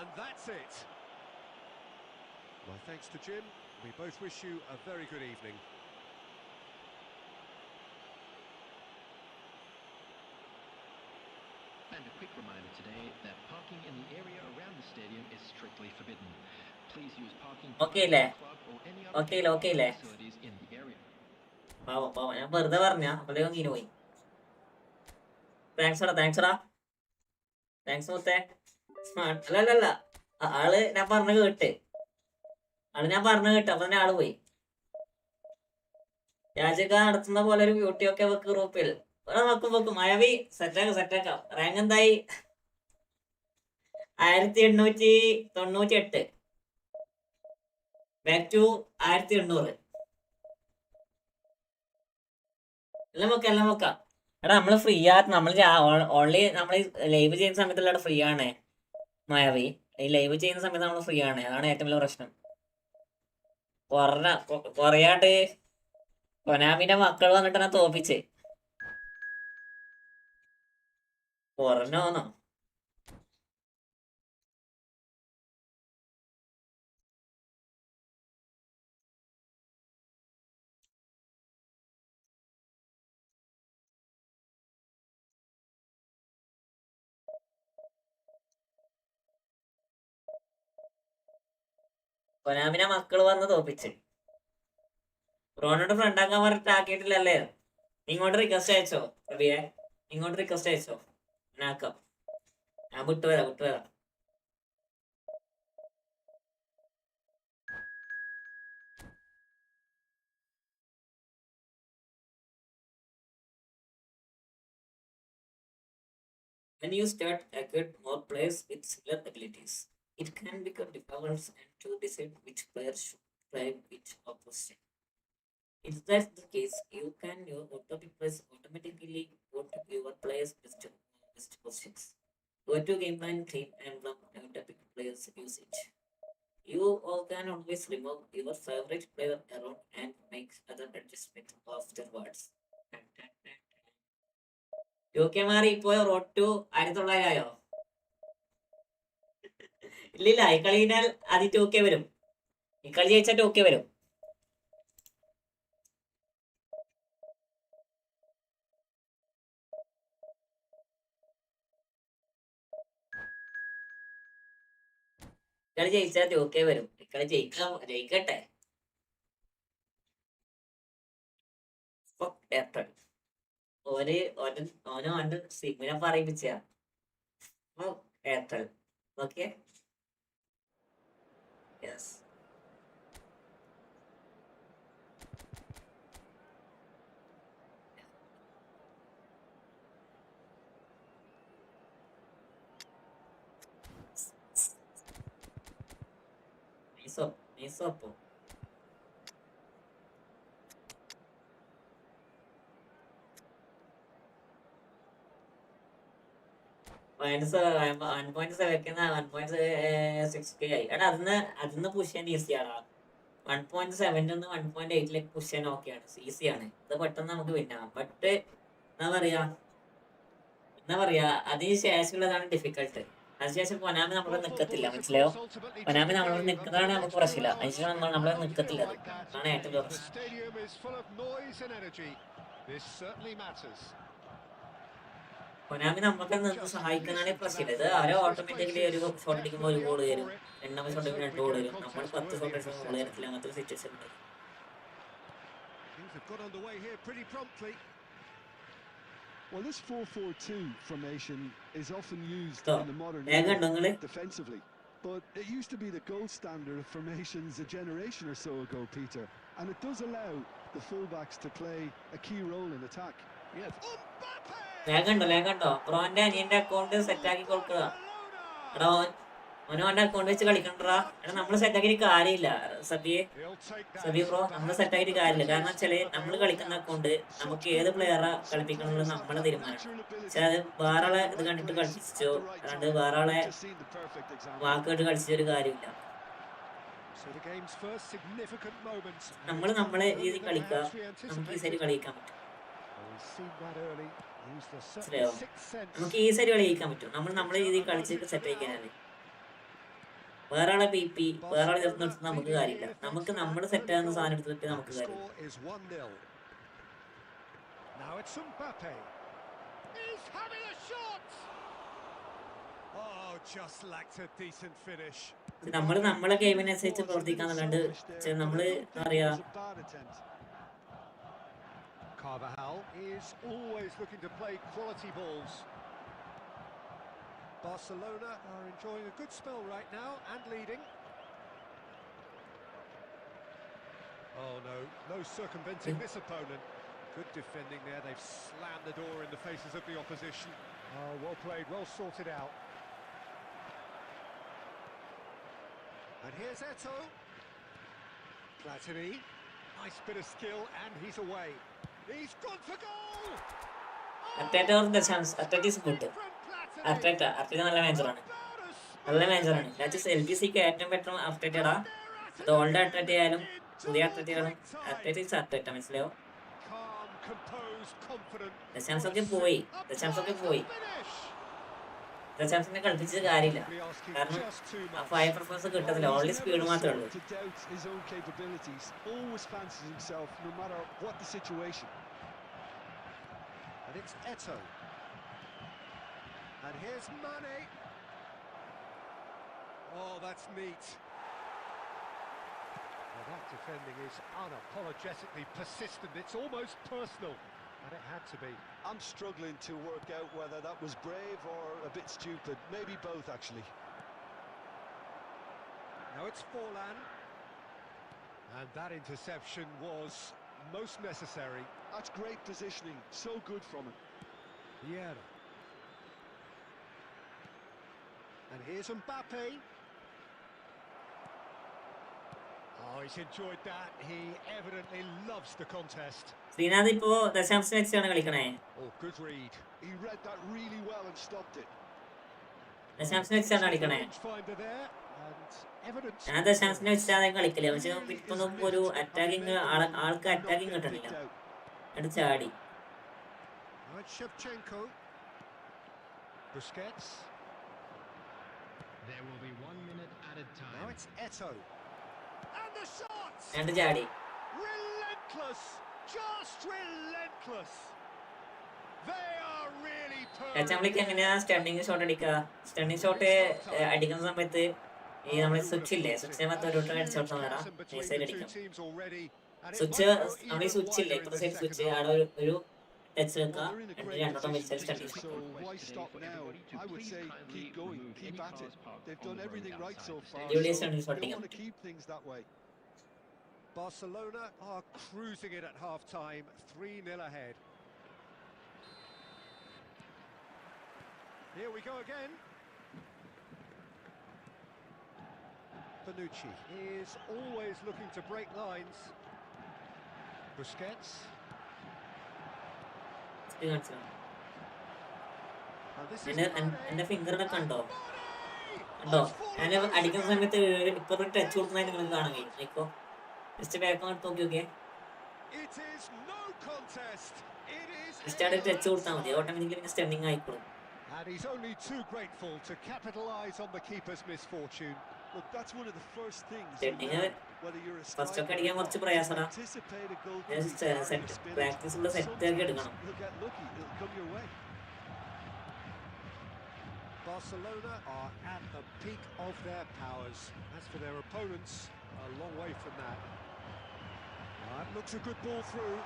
And that's it. My thanks to Jim. We both wish you a very good evening. And a quick reminder today that parking in the area around the stadium is strictly forbidden. Please use parking Okay അല്ലേ? club or any Okay other അല്ലേ? facilities in the area. പാവം ഞാൻ വെറുതെ പറഞ്ഞ അപ്പോഴേക്കും ഇങ്ങനെ പോയി. Thanks മുത്തേ. സ്മാർട്ട് അല്ലല്ല ആള് ഞാൻ പറഞ്ഞു കേട്ട് അപ്പൊ തന്നെ ആള് പോയി. രാജക നടത്തുന്ന പോലെ ഒരു ബ്യൂട്ടി ഒക്കെ വെക്ക് ഗ്രൂപ്പിൽ വെക്കും മഴവി സെറ്റാക്കാം. റാങ്ക് എന്തായി? 1898. Back to 1800. എല്ലാം നോക്കാം. എടാ നമ്മള് ഫ്രീ ആയിട്ട് നമ്മൾ ഓൺലി നമ്മൾ ലൈവ് ചെയ്യുന്ന സമയത്തല്ല ഫ്രീ ആണ് മായാവി. ഈ ലൈവ് ചെയ്യുന്ന സമയത്ത് നമ്മൾ ഫ്രീ ആണ്. അതാണ് ഏറ്റവും വലിയ പ്രശ്നം. കൊറയാണ്ട് കൊനാമിന്റെ മക്കൾ വന്നിട്ട് എന്നെ തോപ്പിച്ച് കുറഞ്ഞോന്നോ. കൊനാമിനെ മക്കള് വന്ന് തോപ്പിച്ച്. റോണോട് ഫ്രണ്ട് ആക്കാൻ പറഞ്ഞിട്ട് ആക്കിയിട്ടില്ലല്ലേ? ഇങ്ങോട്ട് റിക്വസ്റ്റ് അയച്ചോ റബിയെ? ഇങ്ങോട്ട് റിക്വസ്റ്റ് അയച്ചോ? ആക്കാം. ഞാൻ വിട്ടുവരാം. When you start acquire more players with similar abilities, it can become difficult to decide which player should play which opposition. If that's the case, you can automatically go to your players' best positions. Go to game plan, team emblem, and pick players usage. You all can always remove your favorite player around and make other adjustments afterwards. UK മാറി ഇപ്പോ road to 1900 ആയോ? ഇല്ലില്ല, ഈ കളി കഴിഞ്ഞാൽ ആദ്യം 2K വരും. ഈ കളി ജയിച്ചാൽ 2K വരും. കളി ജയിച്ചാൽ 2K വരും. കളി ജയിക്കട്ടെ. ഓന് സിമ്മിനെ പറയിപ്പിച്ച എയർടെൽ. Okay, yes. നീസോപ്പോ .7 ആയി. എടാ അതിന്ന് പുഷ് ചെയ്യാൻ ഈസിയാടാ. 1.7 നിന്ന് 1.8 പുഷ് ചെയ്യാൻ ഓക്കെയാണ്, ഈസിയാണ്. ഇത് പെട്ടെന്ന് നമുക്ക് വിന്നാം. ബട്ട് എന്താ പറയാ അതിന് ശേഷമുള്ളതാണ് ഡിഫിക്കൽട്ട്. അതിനുശേഷം കൊനാമി നമ്മളെ നിക്കത്തില്ല, മനസ്സിലായോ? കൊനാമി നമ്മളോട് നിൽക്കുന്നതാണ് നമുക്ക് പ്രശ്നമില്ല. അതിനുശേഷം നമ്മളെ നിക്കത്തില്ല. അതാണ് ഏറ്റവും പ്രശ്നം. കൊനാമി നമുക്ക് നിന്ന് സഹായിക്കുന്നതാണ് പ്രശ്നമില്ല. ഇത് അവരെ ഓട്ടോമാറ്റിക്കലി ഒരു ഷോട്ട് അടിക്കുമ്പോൾ ഒരു ഗോൾ വരും, 8 ഷോട്ട് അടിക്കുമ്പോൾ 2 ഗോൾ വരും. നമ്മൾ 10 ഷോട്ട് അടിച്ചാൽ ഗോൾ വരത്തില്ല. അങ്ങനത്തെ ഒരു സിറ്റുവേഷൻ ഉണ്ട്. Well, this 4-4-2 formation is often used in the modern era defensively, but it used to be the gold standard of formations a generation or so ago, Peter, and it does allow the fullbacks to play a key role in attack. Yes. ലേഖണ്ടോ ബ്രോന്റെ അനിയന്റെ account set ആക്കി കൊടുക്കുക. എടാ ഓന്റെ account വെച്ച് കളിക്കണ്ടാ. എടാ നമ്മള് സെറ്റാക്കിയിട്ട് കാര്യമില്ല സബി bro, നമ്മള് സെറ്റാക്കിയിട്ട് കാര്യമില്ല. കാരണം വെച്ചാല് നമ്മള് കളിക്കുന്ന അക്കൗണ്ട് നമുക്ക് ഏത് പ്ലെയറെ കളിപ്പിക്കണമെന്ന് നമ്മളെ തീരുമാനം. പക്ഷെ അത് വേറെ ആളെ ഇത് കണ്ടിട്ട് കളിപ്പിച്ചോ, അല്ലാണ്ട് വേറെ ആളെ വാക്കുമായിട്ട് കളിച്ചൊരു കാര്യമില്ല. നമ്മളെ രീതി കളിക്കുക, നമുക്ക് ഈ സൈഡ് കളിക്കാൻ പറ്റും. നമുക്ക് ഈ സൈഡ് കളിക്കാൻ പറ്റും. നമ്മളെ രീതിയിൽ കളിച്ചിട്ട് സെറ്റ് ആയിക്കാനാണ്. വേറെ ആളെ PP വേറെ ആളെ ചേർത്ത് നിർത്തുന്ന നമുക്ക് കാര്യമില്ല. നമുക്ക് നമ്മുടെ സെറ്റ് ആകുന്ന സാധനം എടുത്തിട്ട് നമുക്ക് കാര്യമില്ല. Score is 1-0. Now it's Mbappe. He's having a shot. Oh, just lacked a decent finish. നമ്മളെ ഗെയിമിനനുസരിച്ച് പ്രവർത്തിക്കാന്നുണ്ട്. നമ്മള് എന്താ പറയാ, Carvajal is always looking to play quality balls. Barcelona are enjoying a good spell right now and leading. Oh no circumventing this opponent. Good defending there, they've slammed the door in the faces of the opposition. Oh, well played, well sorted out. And here's Eto'o. Platini, nice bit of skill and he's away. He's gone for goal! Arteta or the chance, Arteta is good. Arteta നല്ല മാനേജറാണ്. നല്ല മാനേജറാണ്. Last LBCക്ക് ഏറ്റവും better അർട്ടേറ്റടാ. അത് old Arteta ആയാലും പുതിയ Arteta ആയാലും Arteta is Arteta, മനസ്സിലായോ? ദശാംശമൊക്കെ പോയി. ദശാംശത്തിനെ കളിപ്പിച്ചത് കാര്യമില്ല. കാരണം ആ ഫയർ പെർഫോമൻസ് കിട്ടത്തില്ല. ഓൺലി സ്പീഡ് മാത്രമേ ഉള്ളൂ. And it's Eto'o. And here's Mane. Oh, that's neat. Well, that defending is unapologetically persistent. It's almost personal. And it had to be. I'm struggling to work out whether that was brave or a bit stupid. Maybe both, actually. Now it's Forlan. And that interception was most necessary. That's great positioning. So good from him. Yeah. And here's Mbappe. Oh, he's enjoyed that. He evidently loves the contest. Sreenath ഇപ്പോ ദശാംശം വെച്ചാണ് കളിക്കണേ. Oh, good read. He read that really well and stopped it. ദശാംശം വെച്ചാണ് കളിക്കണേ. ഞാൻ ദശാംശം വെച്ചാൽ കളിക്കില്ല. പക്ഷെ ഇപ്പൊ ഒരു അറ്റാക്കിങ് ആൾക്ക് അറ്റാക്കിങ് കിട്ടണില്ല. അടുത്ത് ചാടി. Busquets. There will be 1 minute added time. Now it's Eto'o. And the shots. രണ്ട് ചാടി. Relentless. Just relentless. They are really നമ്മൾക്ക് എങ്ങനെയാ സ്റ്റണ്ടിങ് ഷോട്ട് അടിക്കുക? സ്റ്റണ്ടിങ് ഷോട്ട് അടിക്കുന്ന സമയത്ത് ഈ നമ്മുടെ സ്വിച്ച് ഇല്ലേ, സ്വിച്ചിനെ മൊത്തം ഒരു വട്ടം അടിച്ചു കൊടുത്താൽ വേണം നൈസായിട്ട് അടിക്കാം. സ്വിച്ച് നമ്മുടെ ഈ സ്വിച്ച് ഇല്ലേ, ഇപ്പത്തെ സൈഡ് സ്വിച്ച് അവിടെ ഒരു ടച്ച് വെക്കുക, എന്നിട്ട് രണ്ടോട്ടം വലിച്ചാൽ സ്റ്റണ്ടിങ് ഷോട്ട്. അടിപൊളി സ്റ്റണ്ടിങ് ഷോട്ട് അടിക്കാം. Barcelona are cruising it at half-time, 3-0 ahead. Here we go again. Bonucci is always looking to break lines. Busquets. എന്റെ ഫിംഗറിനെ കണ്ടോ? ഞാൻ അടിക്കുന്ന സമയത്ത് ഇപ്പൊ ഒരു ടച്ച് കൊടുക്കുന്നതായി നിങ്ങൾക്ക് കാണാൻ കഴിയും. ഇപ്പൊ ജസ്റ്റ് ബാക്ക് നോക്കി നോക്കിയൊക്കെ ജസ്റ്റ് ടച്ച് കൊടുത്താൽ മതി, ഓട്ടോമാറ്റിക്കലി സ്റ്റണ്ടിങ് ആയിക്കോളും. And he's only too grateful to capitalise on the keeper's misfortune. Look, that's one of the first things. First ഒക്കെ അടിക്കാൻ കുറച്ച് പ്രയാസമാണ്. പ്രാക്ടീസ് ഉള്ള സെറ്റ് ഒക്കെ എടുക്കണം. Barcelona are at the peak of their powers. As for their opponents, a long way from that. That looks a good ball through.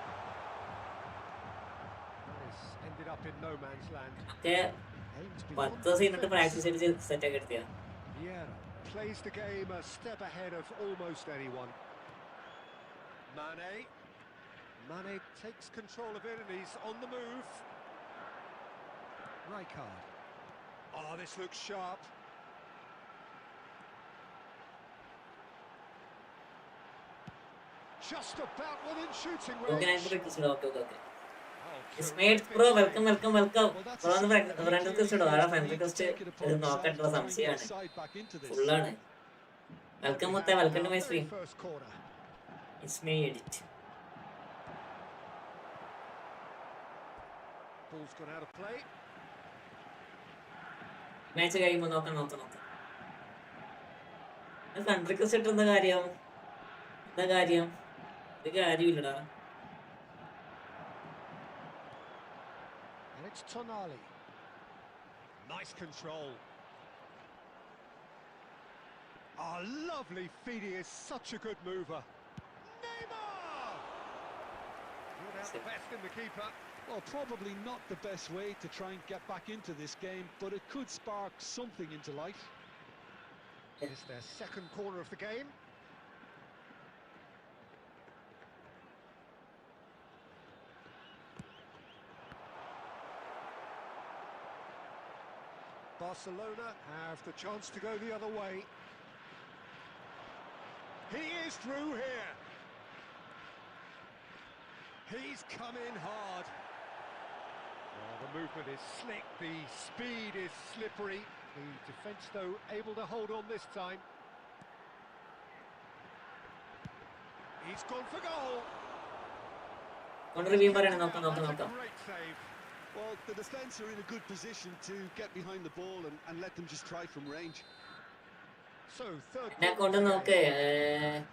This ended up in no man's land. Okay. 10 ദിവസം ഇന്നിട്ട് practice ചെയ്ത് set ഒക്കെ എടുത്തിയാ. Yeah, plays the game a step ahead of almost anyone. Mane takes control of it and he's on the move. Rijkaard. Oh, this looks sharp. Just about within shooting range. Okay. Ismail Pro, welcome. Friend request ഇടോ. ആരാ friend request നോക്കാനുള്ള സംശയമാണ്. ഫുള്ളാണ്. Welcome മുത്ത, welcome to my stream. ഇസ്മൈ edit. Match കഴിയുമ്പോൾ നോക്കാം. കൺട്രിക്ക് set എന്താ കാര്യം? എന്താ കാര്യം? ഇത് കാര്യമില്ലടാ. And it's Tonali. Nice control. Oh, lovely feet. He is such a good mover. Neymar! Ruled out the best in the keeper. Well, probably not the best way to try and get back into this game, but it could spark something into life. It's their second corner of the game. Barcelona have the chance to go the other way. He is through here. He's come in hard. Oh, the movement is slick, the speed is slippery. The defence, though, able to hold on this time. He's gone for goal. നോക്കാം. Great save. Well, the defence are in a good position to get behind the ball and let them just try from range. So, third എന്നെ goal കൊണ്ട് of the നോക്ക്. game.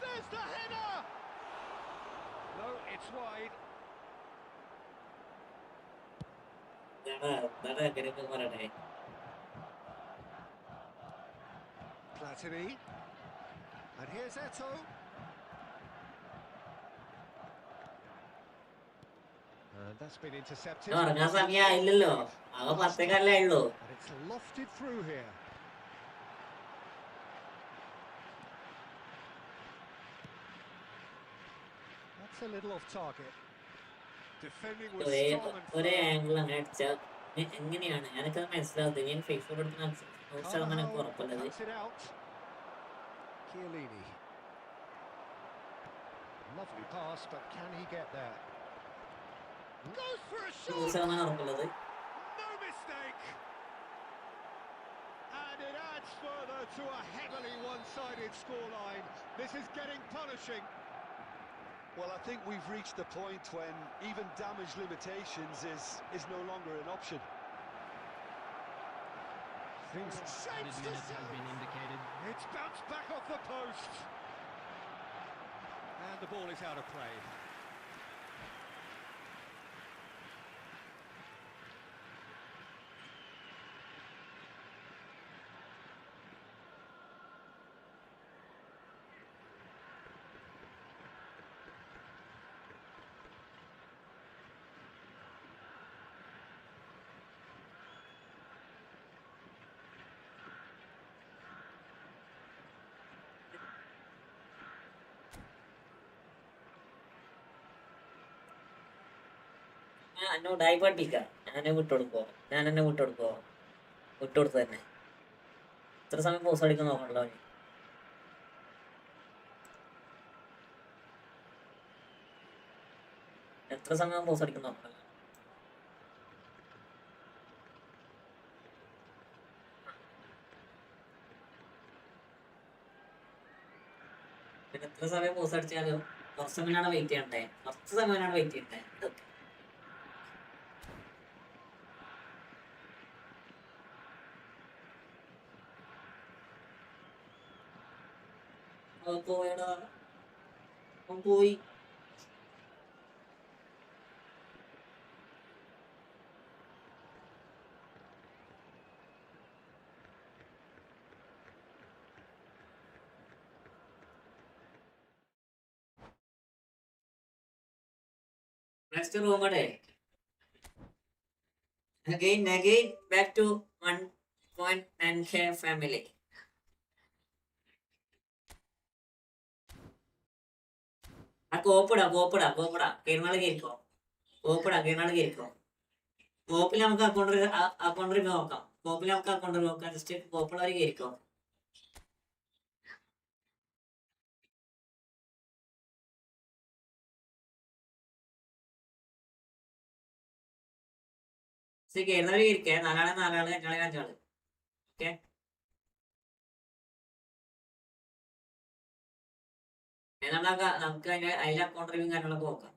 There's the header! No, it's wide. പറയട്ടെ. Platini. And here's Eto. And that's been intercepted. ഇറങ്ങാൻ സമയമായില്ലല്ലോ. ആകെ 10 ഉള്ളൂ. And it's lofted through here. That's a little off target. Defending was strong and ഒരേ firm. Angle അങ്ങനെ അടിച്ചാൽ എങ്ങനെയാണ്? എനിക്കത് മനസ്സിലാവുന്നത്. ഞാൻ ഫേസ്ബുക്ക് എടുക്കുന്ന 100% എനിക്ക് ഉറപ്പുള്ളത്. Cuts it out. Chiellini. Lovely pass, but can he get there? Goes for a shot. 100% ഉറപ്പുള്ളത്. No mistake. And it adds further to a heavily one-sided scoreline. This is getting punishing. Well, I think we've reached the point when even damage limitations is no longer an option. Things shapes Added the minutes has been indicated. It's bounced back off the post. And the ball is out of play. ഞാൻ എന്നോട് ഡൈവേർട്ടിക്കാം. ഞാൻ എന്നെ വിട്ടുകൊടുക്കുവോ? വിട്ടുകൊടുത്തു തന്നെ. ഇത്ര സമയം post അടിക്കാൻ നോക്കണല്ലോ. എത്ര സമയം പോസ്റ്റ് അടിക്കാൻ നോക്കണല്ലോ. പിന്നെ എത്ര സമയം പോസ്റ്റ് അടിച്ചാലും കുറച്ച് സമയമാണ് വെയിറ്റ് ചെയ്യണ്ടേ. പോയടാ, പോയി. Next room again back to 1.9k family. കോപ്പിടാ Kerala കേൾക്കോ. Copil നമുക്ക് അക്കൗണ്ട് നോക്കാം. ജസ്റ്റ് കോപ്പിളവർ കേൾക്കോ. കേരളവർ കേൾക്കേ. 4 5 ഓക്കെ. നമുക്ക് അതിന്റെ അക്കൗണ്ട് റിവ്യൂ കാര്യങ്ങളൊക്കെ നോക്കാം.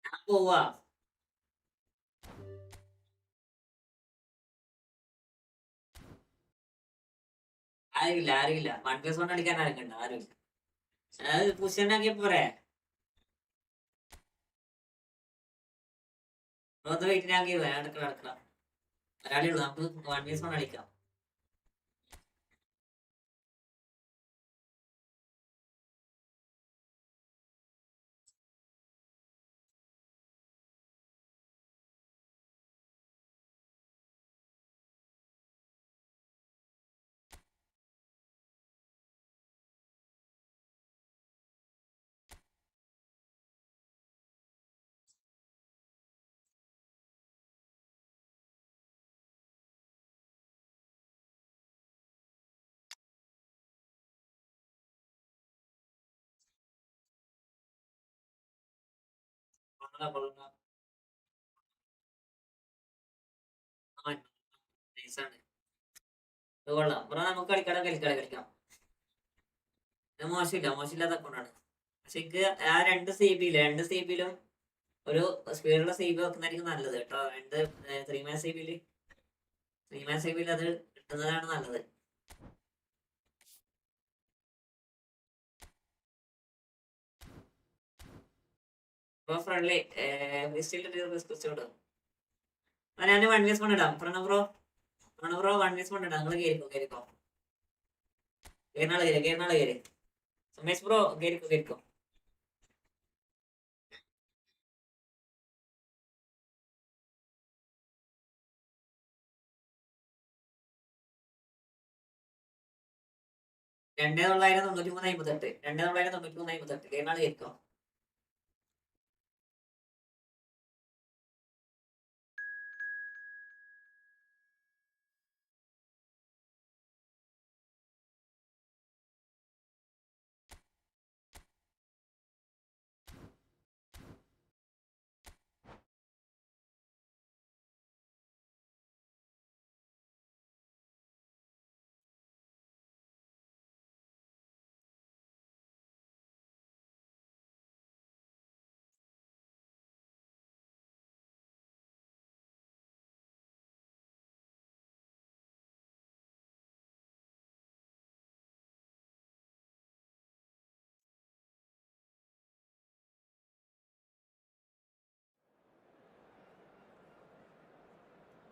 ഞാൻ പോവാ. ആരുമില്ല 1v1 കളിക്കാൻ ആരൊക്കെയുണ്ട്? ആരുമില്ല. അത് പുഷനാക്കിയ പോരെ. വെയിറ്റിനാക്കി നടക്കണം. ഒരാളേ ഉള്ളൂ, നമുക്ക് 1v1 കളിക്കാം. കൊള്ളാം. നൈസാണ്. ഇത് കൊള്ളാം. ബ്രോ നമുക്ക് കളിക്കാം. ഇത് മോശമില്ലാത്ത അക്കൗണ്ടാണ്. പക്ഷെ എനിക്ക് ആ 2 CB യിലും ഒരു സ്പീഡുള്ള CB വെക്കുന്നതായിരിക്കും നല്ലത് കേട്ടോ. 3 CB അത് കിട്ടുന്നതാണ് നല്ലത്. ഇപ്പൊ ഫ്രണ്ട്ലി ഞാൻ 1v1 ഇടാം. പ്രണവ് ബ്രോ 1v1 ഇടാം. നിങ്ങൾ കേറിക്കോ. കേരള കേറി. സുമേഷ് ബ്രോ കേറിക്കോ. രണ്ടേ 993 കേരള കേറിക്കോ.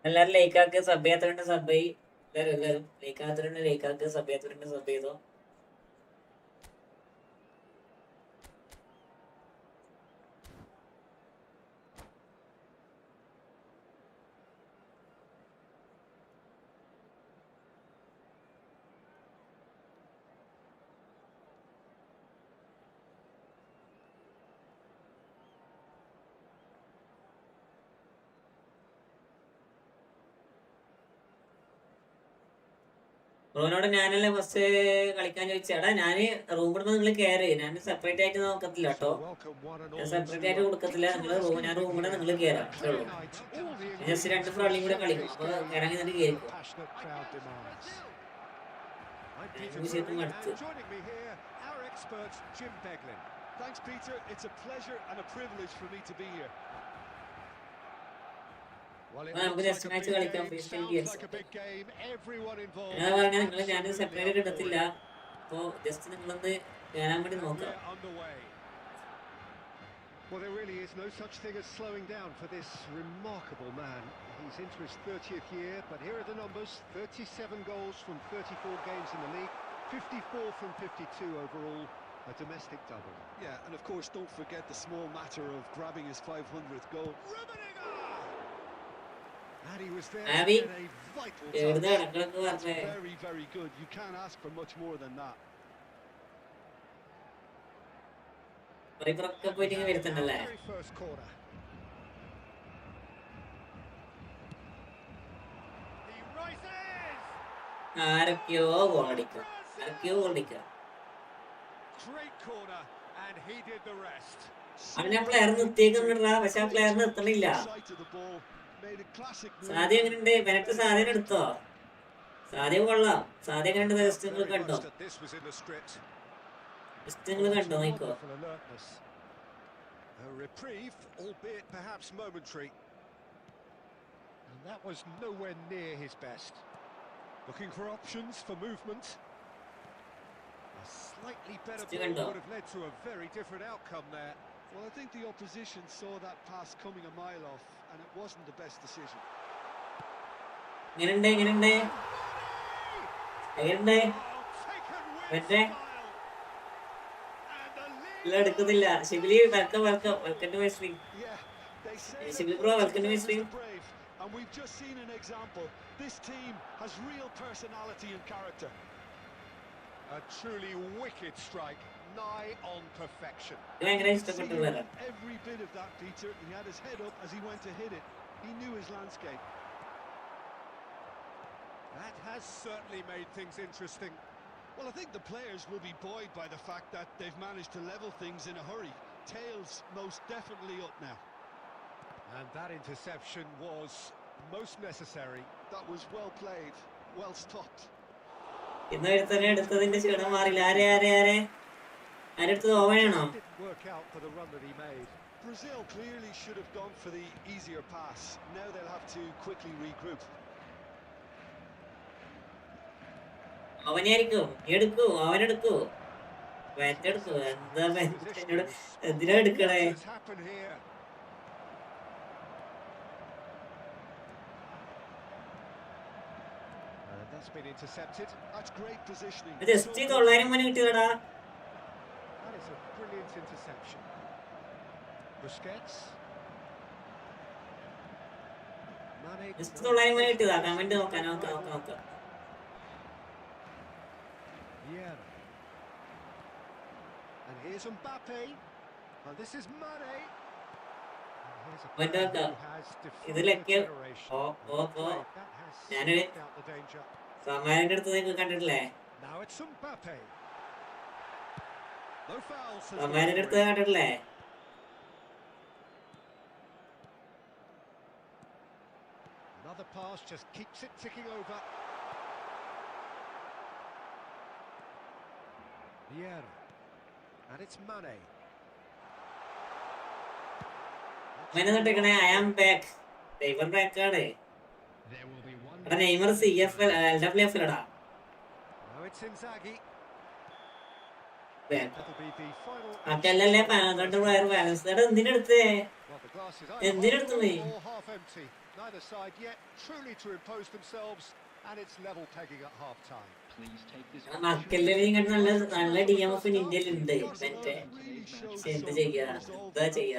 എല്ലാരും ലൈക്കാക്ക് സബ് ചെയ്യാത്തവരുണ്ട് സബ് ചെയ്. എല്ലാരും ലൈക്കാക്ക് സബ് ചെയ്യാത്തവരുണ്ട് സബ് ചെയ്തോ. ബ്രോനോട് ഞാനല്ലേ ഫസ്റ്റ് കളിക്കാൻ ചോദിച്ചാടാ. ഞാന് റൂമിൽ നിന്ന് നിങ്ങൾ കയറി. ഞാൻ സെപ്പറേറ്റ് ആയിട്ട് നോക്കത്തില്ല കേട്ടോ. ഞാൻ സെപ്പറേറ്റ് ആയിട്ട് കൊടുക്കത്തില്ല. ഞാൻ റൂമിൽ നിങ്ങൾ കയറാം. അത്രേ ഉള്ളൂ. ജസ്റ്റ് 2 ഫ്രോളിയും കൂടെ കളിക്കും. അപ്പൊ കയറാൻ കേൾക്കും. വിഷയത്തും അടുത്ത് Thanks, Peter. It's a pleasure and a privilege for me to be here. നമുക്ക് ജസ്റ്റ് മാച്ച് കളിക്കാം. ഞാൻ പറഞ്ഞ നിങ്ങൾ ഞാൻ സെപ്പറേറ്റ് ഇടത്തില്ല. അപ്പൊ ജസ്റ്റ് നിങ്ങളൊന്ന് കയറാൻ വേണ്ടി നോക്കാം. Well, there really is no such thing as slowing down for this remarkable man. He's into his 30th year, but here are the numbers: 37 goals from 34 games in the league, 54 from 52 overall, a domestic double. Yeah, and of course, don't forget the small matter of grabbing his 500th goal. And he was there at a vital time. That's very, very good. You can't ask for much more than that. വരുത്തണ്ടല്ലേ. ആരൊക്കെയോ ഗോളടിക്കുക. അവനെ player നിർത്തിയേക്കുന്നുണ്ടാ. പക്ഷെ ആ player നിർത്തണില്ല. സാധ്യ എങ്ങനെയുണ്ട്? മെനക്ക് സാധ്യത എടുത്തോ? സാധ്യ കൊള്ളാം. സാധ്യ എങ്ങനെയുണ്ട്? ജസ്റ്റ് നിങ്ങൾ കണ്ടോ? നോക്കോ. A reprieve, albeit perhaps momentary. And that was nowhere near his best. Looking for options for movement. A slightly better ball would have led to a very different outcome there. Well, I think the opposition saw that pass coming a mile off, and it wasn't the best decision. എടുക്കുന്നില്ല Shibili welcome to my stream Shibili bro welcome to my stream And we've just seen an example. This team has real personality and character. A truly wicked strike, nigh on perfection. Every bit of that, Peter. He had his head up as he went to hit it. He knew his landscape. That has certainly made things interesting. Well, I think the players will be buoyed by the fact that they've managed to level things in a hurry. Tails most definitely up now. And that interception was most necessary. That was well played, well stopped. Didn't work out for the run that he made. Brazil clearly should have gone for the easier pass. Now they'll have to quickly regroup. That's been intercepted. That's great positioning. That is a brilliant interception. Busquets. Yeah. And here's Mbappe. And this is Mane. And here's a player who has defied generation. That has snuffed out the danger. Now it's Mbappe. No fouls. Another pass just keeps it ticking over. Vieira. And it's Mane. I am back. They were back. Neymar CFL LWFL Now it's Inzaghi. That'll be the final. Well, the glass is either full or half empty. Neither side yet truly to impose themselves, and it's level pegging at half time. Please take this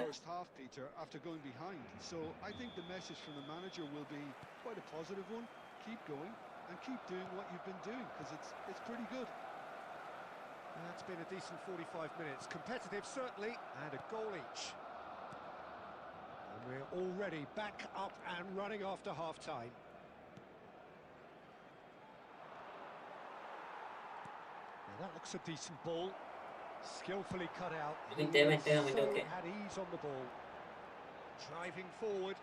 first half, Peter, after going behind. So I think the message from the manager will be quite a positive one. Keep going and keep doing what you've been doing, because it's pretty good. That's been a decent 45 minutes. Competitive, certainly, and a goal each. And we're already back up and running after half-time. Now that looks a decent ball. Skillfully cut out. He so had ease on the ball. Driving forward.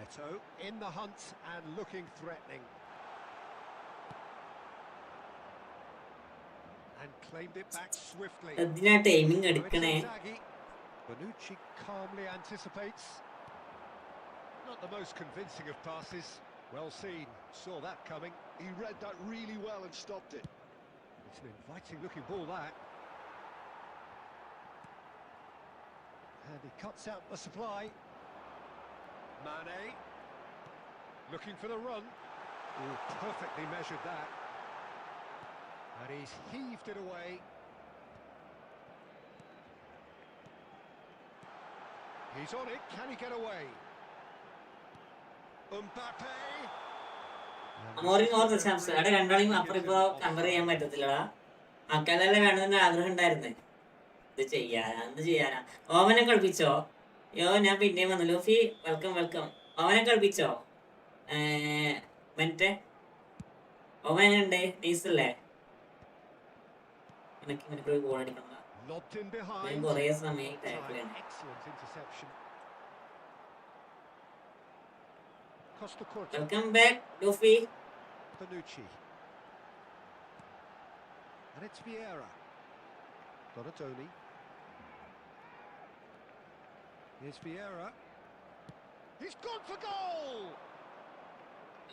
Eto in the hunt and looking threatening. And claimed it back swiftly. Bonucci calmly anticipates. Not the most convincing of passes. Well seen, saw that coming. He read that really well and stopped it. It's an inviting looking ball, that. And he cuts out the supply. Mane. Looking for the run. Oh, perfectly measured that. And he's heaved it away. He's on it. Can he get away? Mbappe. ഓവനെ കളിപ്പിച്ചോ ഞാൻ പിന്നെയും വന്നു Luffy welcome ഓവനെ കളിപ്പിച്ചോ മറ്റേ oven എങ്ങനെയുണ്ട് നീസല്ലേ എനിക്ക് goal അടിക്കണം ഞാൻ കുറേ സമയം ടാക്കിലാണ് welcome back Luffy Bonucci. And it's Vieira. Donatoni. Here's Vieira. He's gone for goal!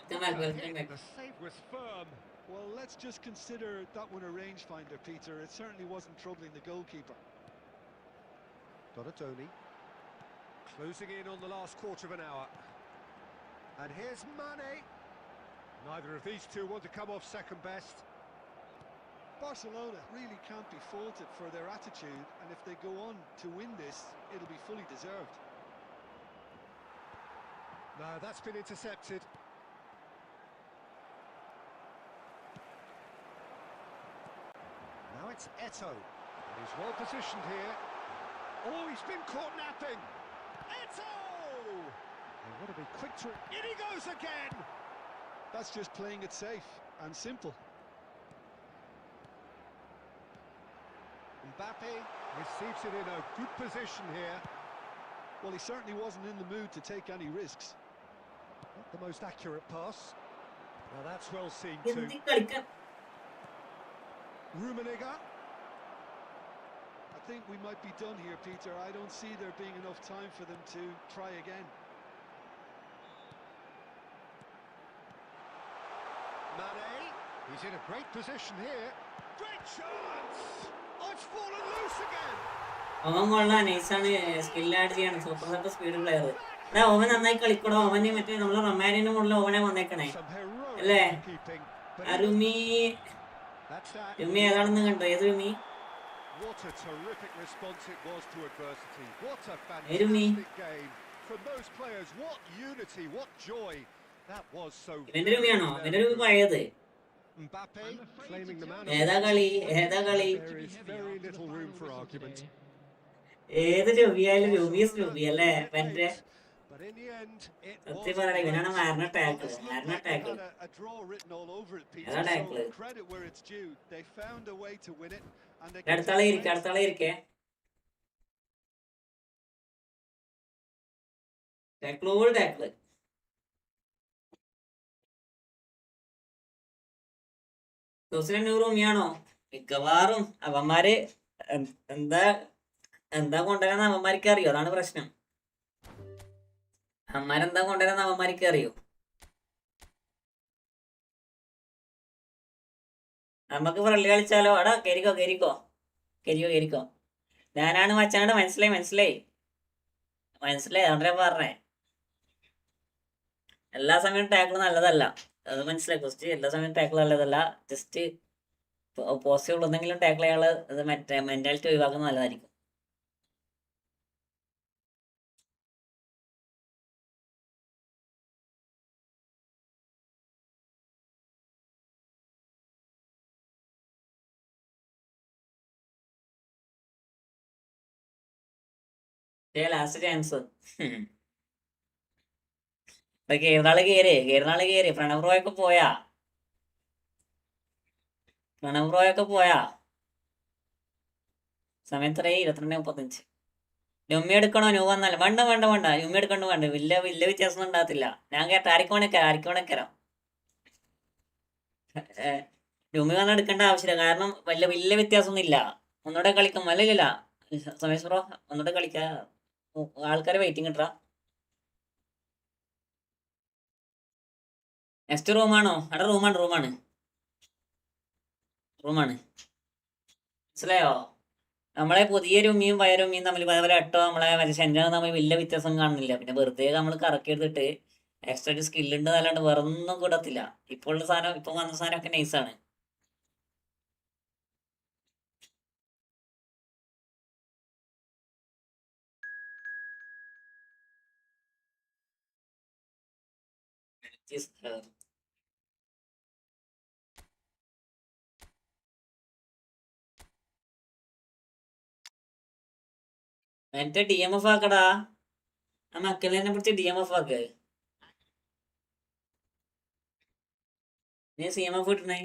The save was firm. Well, let's just consider that one a rangefinder, Peter. It certainly wasn't troubling the goalkeeper. Donatoni. Closing in on the last quarter of an hour. And here's Mane. Neither of these two want to come off second best. Barcelona really can't be faulted for their attitude, and if they go on to win this, it'll be fully deserved. No, that's been intercepted. Now it's Eto'o. He's well positioned here. Oh, he's been caught napping. Eto'o! They want to be quick to... In he goes again! That's just playing it safe and simple. Mbappe receives it in a good position here. Well, he certainly wasn't in the mood to take any risks. Not the most accurate pass. Now that's well seen too. Rummenigge. I think we might be done here, Peter. I don't see there being enough time for them to try again. Mane, he's in a great position here. Great chance! Oh, it's fallen loose again! അവൻ കൊള്ളാം, നൈസാണ്, skill add ചെയ്യാണ്, super speed player. Oven നന്നായി കളിക്കണോ, അവന് മറ്റേ നമ്മളെ റൊമാനിന്റെ മുകളിൽ ഓവനെ വന്നേക്കണേ അല്ലേ? റുമി ഏതാണെന്ന് കണ്ടോ? ഏത് റുമി? What a terrific response it was to adversity. What a Rumi. fantastic game from those players. What unity, what joy. That was so. ഇവന്റെ റുമിയാണോ? ഇവന്റെ റുമി പഴയത്. Mbappe claiming the man. ഏതാ കളി? There is very little room for argument. ഏത് റുമിയായാലും റുമി അല്ലേ? മറ്റേ But in the end, it സത്യം പറയണ ഇവനാണ് മാരണ tackle. A draw written all over it, Peter. ഏതാ tackle? So credit where it's due. They found a way to win it, and they. അടുത്താളെ ഇരിക്കേ. ടാക്കിള്. റുമിയാണോ? മിക്കവാറും അവന്മാര് എന്താ കൊണ്ടുവരാന്ന് അവന്മാർക്ക് അറിയോ? അതാണ് പ്രശ്നം. അവന്മാരെന്താ കൊണ്ടുവരാന്ന് അവന്മാർക്ക് അറിയോ? നമുക്ക് ഫ്രണ്ട് കളിച്ചാലോ? അടാ കേരിക്കോ. ഞാനാണ് മച്ചാണ്ട്. മനസ്സിലായി. അതുകൊണ്ടാ പറഞ്ഞേ. എല്ലാ സമയവും ടാക്കിൾ നല്ലതല്ല, അത് മനസ്സിലായി. ഫസ്റ്റ് എല്ലാ സമയവും ടാക്കിൾ നല്ലതല്ല. ജസ്റ്റ് പോസിബിൾ എന്തെങ്കിലും ടാക്കിൾ ചെയ്യാനുള്ള ഇത് മറ്റേ മെന്റാലിറ്റി ഒഴിവാക്കുന്നത് നല്ലതായിരിക്കും. Last chance. കേരളാള് കേറി. പ്രണവ് റോയൊക്കെ പോയാ സമയം 22:35. യുമ്മി എടുക്കണോ? നോ വന്നല്ല. വേണ്ട. യുമ്മി എടുക്കണ്ട. വലിയ വ്യത്യാസം ഉണ്ടാകത്തില്ല. ഞാൻ ആരിക്കോണക്കരാം. യുമ്മി വന്നാൽ എടുക്കേണ്ട ആവശ്യമില്ല. കാരണം വലിയ വ്യത്യാസമൊന്നും ഇല്ല. ഒന്നുകൂടെ കളിക്കാം. അല്ലല്ല സമേഷ് ബ്രോ, ഒന്നുകൂടെ കളിക്കാ. ആൾക്കാരെ വെയിറ്റിംഗ് ഇട്ടാ. നെക്സ്റ്റ് റൂമാണോ? അവിടെ റൂമാണ്. മനസ്സിലായോ? നമ്മളെ പുതിയ രുമിയും പഴയ രുമിയും തമ്മിൽ അതേപോലെ എട്ടോ നമ്മളെ സെന്റർ തമ്മിൽ വലിയ വ്യത്യാസം കാണുന്നില്ല. പിന്നെ വെറുതെ നമ്മൾ കറക്കി എടുത്തിട്ട് എക്സ്ട്രാ ഒരു സ്കില്ലുണ്ട് എന്നല്ലാണ്ട് വേറെ ഒന്നും കൂടത്തില്ല. ഇപ്പോൾ വന്ന സാധനമൊക്കെ നൈസാണ്. എന്നിട്ട് DMF ആക്കടാ. ആ മക്കളെ പിടിച്ച് DMF ആക്ക്. നീ CMF ഇട്ടണേ.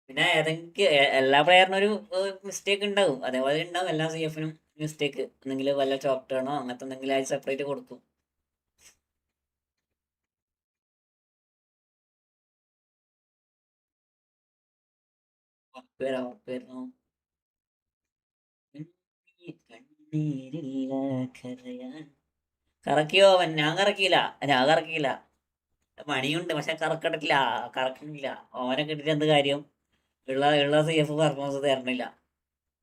പിന്നെ എല്ലാ പ്ലെയറിനും ഒരു മിസ്റ്റേക്ക് ഉണ്ടാവും. അതേപോലെ ഉണ്ടാവും എല്ലാ CF-നും മിസ്റ്റേക്ക്. എന്തെങ്കിലും വല്ല ചോക്ക് ടേണോ അങ്ങനത്തെ എന്തെങ്കിലും ആയി സെപ്പറേറ്റ് കൊടുക്കും. വരാം. കണ്ണീരില്ല കരയാൻ. കറക്കിയോ അവൻ? ഞാൻ കറക്കിയില്ല. മണിയുണ്ട് പക്ഷെ കറക്കണില്ല. ഓനെ കിട്ടിട്ട് എന്ത് കാര്യം? ഉള്ള CF പെർഫോമൻസ് തരണില്ല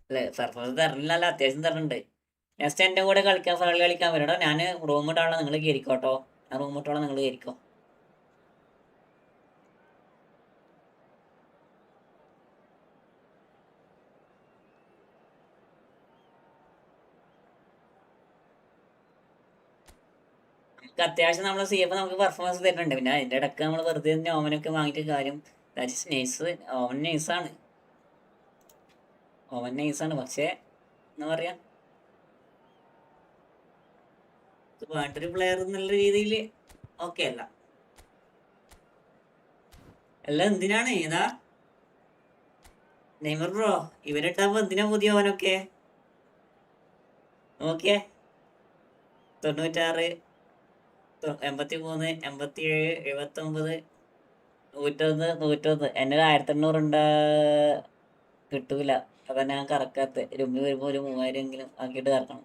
അല്ലേ? പെർഫോമൻസ് തരണില്ലല്ലോ, അത്യാവശ്യം തരണുണ്ട്. നെക്സ്റ്റ് എൻ്റെ കൂടെ കളിക്കാൻ വരട്ടോ. ഞാൻ റൂം ഇട്ടാളെ നിങ്ങൾ കയറിക്കോട്ടോ. ഞാൻ റൂം ഇട്ടോളെ നിങ്ങൾ കയറിക്കോ. നമുക്ക് അത്യാവശ്യം നമ്മൾ CF നമുക്ക് പെർഫോമൻസ് തരുന്നുണ്ട്. പിന്നെ അതിൻ്റെ ഇടയ്ക്ക് നമ്മൾ വെറുതെ ഓവനൊക്കെ വാങ്ങിയിട്ട് കാര്യം. That is nice. ഓവൻ നൈസാണ് പക്ഷേ എന്താ പറയാ, വേണ്ടൊരു പ്ലെയർ എന്നുള്ള രീതിയിൽ ഓക്കെ അല്ല. എല്ലാം എന്തിനാണ് ഏതാ നെയ്മർ ബ്രോ ഇവരിട്ടപ്പോ എന്തിനാ പുതിയ ഓവനൊക്കെ? നോക്കിയേ, 96, 83, 87, 79, 101. എൻ്റെ 1800 കിട്ടൂല. അതാ ഞാൻ കറക്കാത്ത. രൂപ വരുമ്പോൾ ഒരു 3000 എങ്കിലും ആക്കിയിട്ട് കറക്കണം.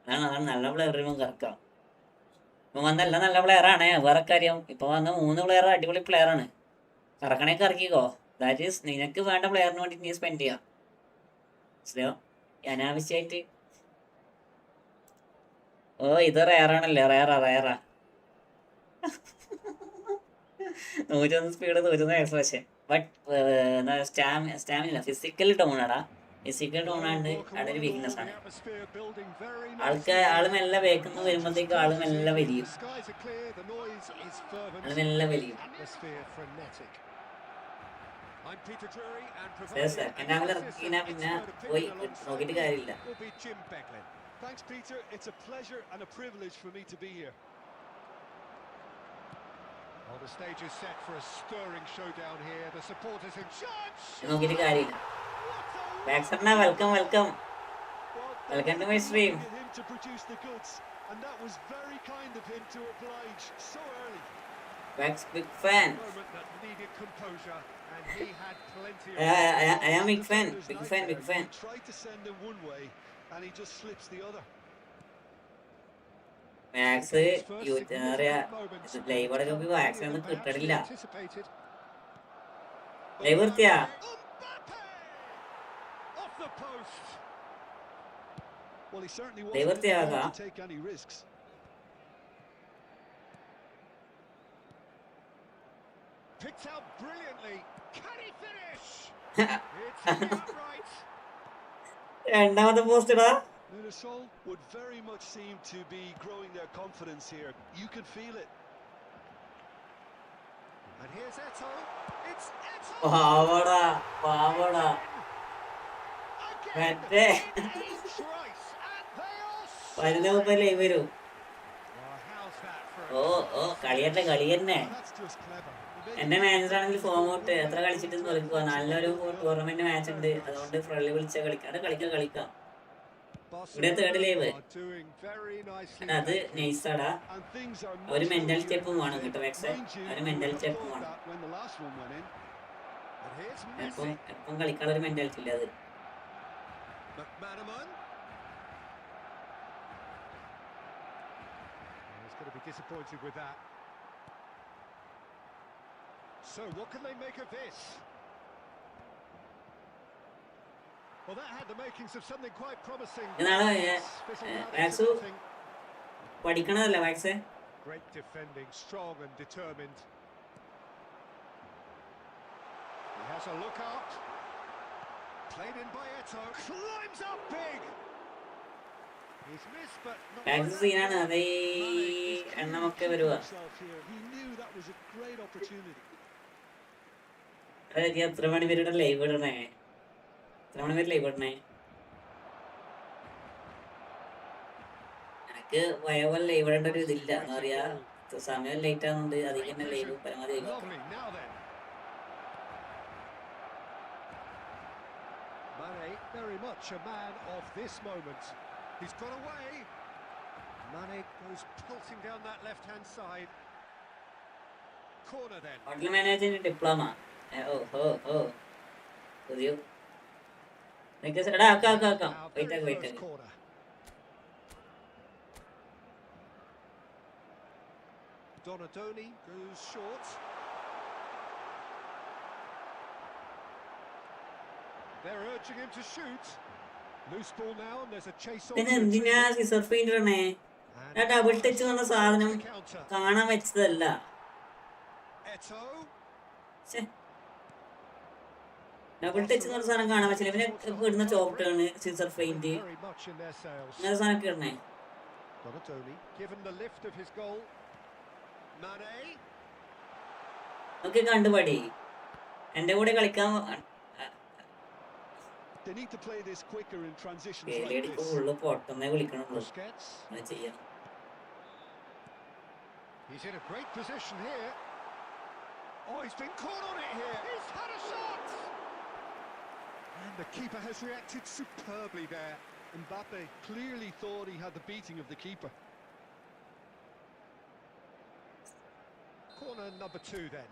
അതാണ് നല്ല പ്ലെയർ വരുമ്പോൾ കറക്കാം. ഇപ്പൊ വന്നല്ല നല്ല പ്ലെയറാണ്, വേറെ കാര്യം. ഇപ്പൊ വന്ന 3 പ്ലെയർ അടിപൊളി പ്ലെയറാണ്. കറക്കണേ കറക്കിക്കോ. ദാറ്റ് ഈസ് നിനക്ക് വേണ്ട പ്ലെയറിന് വേണ്ടി നീ സ്പെൻഡ് ചെയ്യാം. മനസ്സിലായോ? അനാവശ്യമായിട്ട്. ഓ ഇത് റയറാണല്ലേ? റയറാ 101 speed, 101 expression. But stamina physical down ആടാ. ഫിസിക്കൽ ഡൗൺ ആണ്ട് അവിടെ ഒരു വീക്ക്നെസ് ആണ്. ആള് മെല്ലെ വേക്കുന്ന വരുമ്പോഴത്തേക്കും ആള് മെല്ലെ വലിയും. സെക്കൻഡ് ഹാഫിൽ ഇറക്കിനാ പിന്നെ പോയി നോക്കിയിട്ട് കാര്യമില്ല. Thanks, Peter. It's a pleasure and a privilege for me to be here. Well, the stage is set for a stirring showdown here. The supporters in charge. നോക്കിയിട്ട് കാര്യമില്ല. ബാക്സർനാ welcome Well, to my stream. him to produce the goods, and that was very kind of him to oblige so early. Bax big fan. Moment that needed composure, and he had plenty of. I am big fan. He tried to send him one way, and he just slips the other. Max എന്താ പറയാ, live അടക്കം max ഒന്നും കിട്ടണില്ല. Live നിർത്തിയാ? Well, he certainly They were wasn't in the there, mood to take any risks. Picked out brilliantly. Can he finish? It's upright. രണ്ടാമത്തെ post ഇടാ. Limassol would very much seem to be growing their confidence here. You can feel it. And here's Eto. It's Eto. പാവടാ. Again. മറ്റേ Thrice. And they are. വരുന്ന മുമ്പ് live വരും. Well, how's that for ഓ കളി തന്നെ. That's just clever. എന്റെ manager ആണെങ്കിൽ form out എത്ര കളിച്ചിട്ട് കളിക്കുക. നല്ലൊരു ടൂർണമെന്റ് മാച്ച് ഉണ്ട്, അതുകൊണ്ട് ഫ്രണ്ട്ലി വിളിച്ച കളിക്കാം. ഇവിടെ തേർഡ് ലൈവ്. അത് നൈസാടാ. ഒരു മെന്റൽ സ്റ്റെപ്പും വേണം കേട്ടോ മാക്സ്. ഒരു മെന്റൽ സ്റ്റെപ്പും വേണം. എപ്പം കളിക്കാനുള്ള ഒരു മെന്റാലിറ്റി ഇല്ല അത്. McManaman. He's going to be disappointed with that. So what can they make of this? Well, that had the makings of something quite promising. Max പഠിക്കണതല്ല max. Great defending, strong and determined. He has a look up. Played in by Eto. Climbs up big. He's missed, but not. Max സീനാണ്. അത് എണ്ണമൊക്കെ വരുവാ. He knew that was a great opportunity. എത്ര മണി പേരുടെ live ഇടണേ? എത്ര മണി പേര് live ഇടണേ? എനിക്ക് വയവൽ ലൈവ് ഇടേണ്ട ഒരു ഇതില്ല. എന്താ പറയാ, സമയം ലേറ്റ് ആവുന്നുണ്ട്. അധികം തന്നെ ലൈവ് പരമാവധി. Lovely. Now then. Mane, very much a man of this moment. He's got away. Mane goes pulsing down that left-hand side. Corner then. Hotel management diploma. പുതിയ എടാ ആക്കാം Our very wait first corner. Donadoni goes short. They're urging him to shoot. Loose ball now, and there's a chase on. പിന്നെ എന്തിനാ scissor paint ഇടണേ? ആ double touch വന്ന സാധനം കാണാൻ വെച്ചതല്ല. ഡബിൾ ടച്ച് എന്ന് പറഞ്ഞ സാധനം കാണാൻ വെച്ചില്ല. പിന്നെ ഇടുന്ന ചോപ്റ്റാണ് സിസർ പെയിന്റ്. അങ്ങനെ സാധനമൊക്കെ ഇടണേ. ഒക്കെ കണ്ടുപടി. എന്റെ കൂടെ കളിക്കാൻ ഉള്ളു പൊട്ടെന്നേ വിളിക്കണുള്ളൂ. അങ്ങനെ ചെയ്യാം. He's in a great position here. Oh, he's been caught on it here. He's had a shot. And the keeper has reacted superbly there. Mbappe clearly thought he had the beating of the keeper. Corner number 2 then.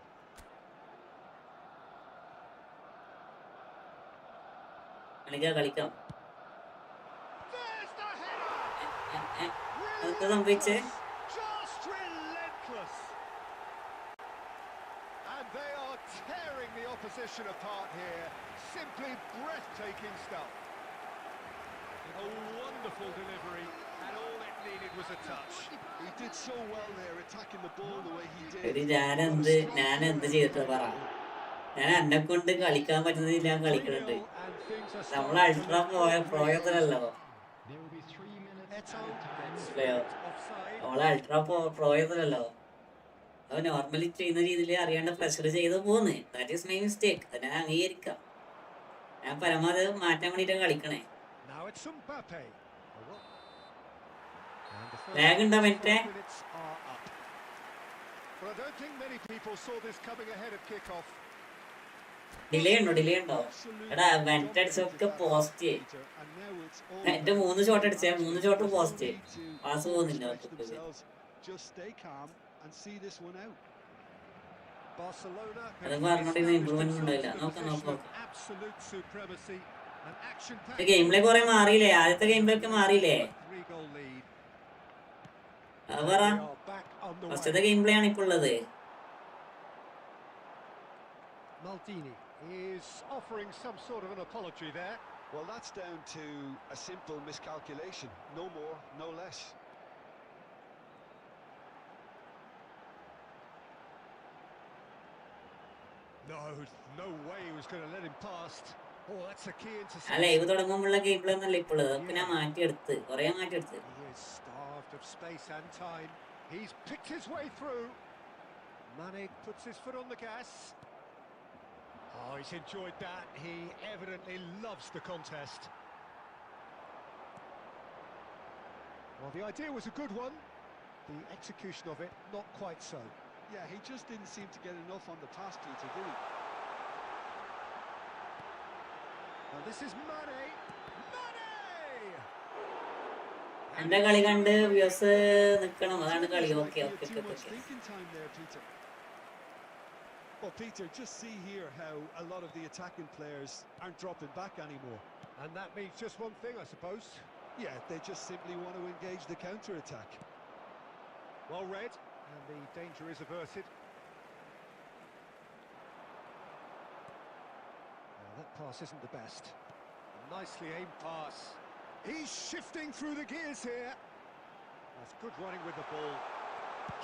കളിക്കാം. There's the header. എന്താ സംഭവിച്ചേ? Just relentless. And they are tearing the opposition apart here. Simply breathtaking stuff. A wonderful delivery, and all it needed was a touch. He did so well there, attacking the ball the way he did. ഞാൻ എന്ത് ചെയ്തിട്ട് പറ. ഞാൻ എന്നെ കൊണ്ട് കളിക്കാൻ പറ്റുന്നത് ഞാൻ കളിക്കുന്നുണ്ട്. നമ്മൾ അൾട്രാ പ്രോയത്തിലല്ലോ. നമ്മള് അൾട്രാ പ്രോയത്തിലല്ലോ. അത് നോർമലി ചെയ്യുന്ന രീതിയിൽ അറിയാണ്ട് പ്രഷർ ചെയ്ത് പോകുന്നു. That is my mistake. അത് ഞാൻ അംഗീകരിക്കാം. ഞാൻ പരമാവധി മാറ്റാൻ വേണ്ടിയിട്ടാണ് കളിക്കണേ. ലാഗ് ഉണ്ടോ മറ്റേ? ഡിലേ ഉണ്ടോ? എടാ വെന്റ് അടിച്ചൊക്കെ പോസ്റ്റ്. എന്റെ 3 ഷോട്ട് അടിച്ചേ, 3 ഷോട്ട് പോസ്റ്റ്. പാസ് പോകുന്നില്ല. അത് പറഞ്ഞോണ്ടിരുന്ന ഇമ്പ്രൂവ്മെന്റ് ഉണ്ടായില്ല. നോക്കാം. ഗെയിം പ്ലേ കുറെ മാറിയില്ലേ? ആദ്യത്തെ ഗെയിം പ്ലേ ഒക്കെ മാറിയില്ലേ? അത് പറ. ഫസ്റ്റത്തെ ഗെയിം പ്ലേ ആണ് ഇപ്പൊ ഉള്ളത്. Maldini is offering some sort of an apology there. Well, that's down to a simple miscalculation. No more, no less. No way he was going to let him past. Oh, that's a key interception. അല്ല ഇത് തുടങ്ങുമ്പോഴുള്ള game play ഒന്നല്ല ഇപ്പോൾ ഉള്ളത്. പിന്നെ മാറ്റിയെടുത്ത് കുറെ മാറ്റിയെടുത്ത്. He is starved of space and time. He's picked his way through. Mane puts his foot on the gas. Oh, he's enjoyed that. He evidently loves the contest. Well, the idea was a good one. The execution of it, not quite so. Yeah, he just didn't seem to get enough on the pass, Peter, did he? Now this is Mane. എന്റെ കളി കണ്ട് views നിക്കണം. അതാണ് കളി. Okay. Well, Peter, just see here how a lot of the attacking players aren't dropping back anymore. And that means just one thing, I suppose. Yeah, they just simply want to engage the counter-attack. Well read, and the danger is averted. Well, that pass isn't the best. A nicely aimed pass. He's shifting through the gears here. That's good running with the ball.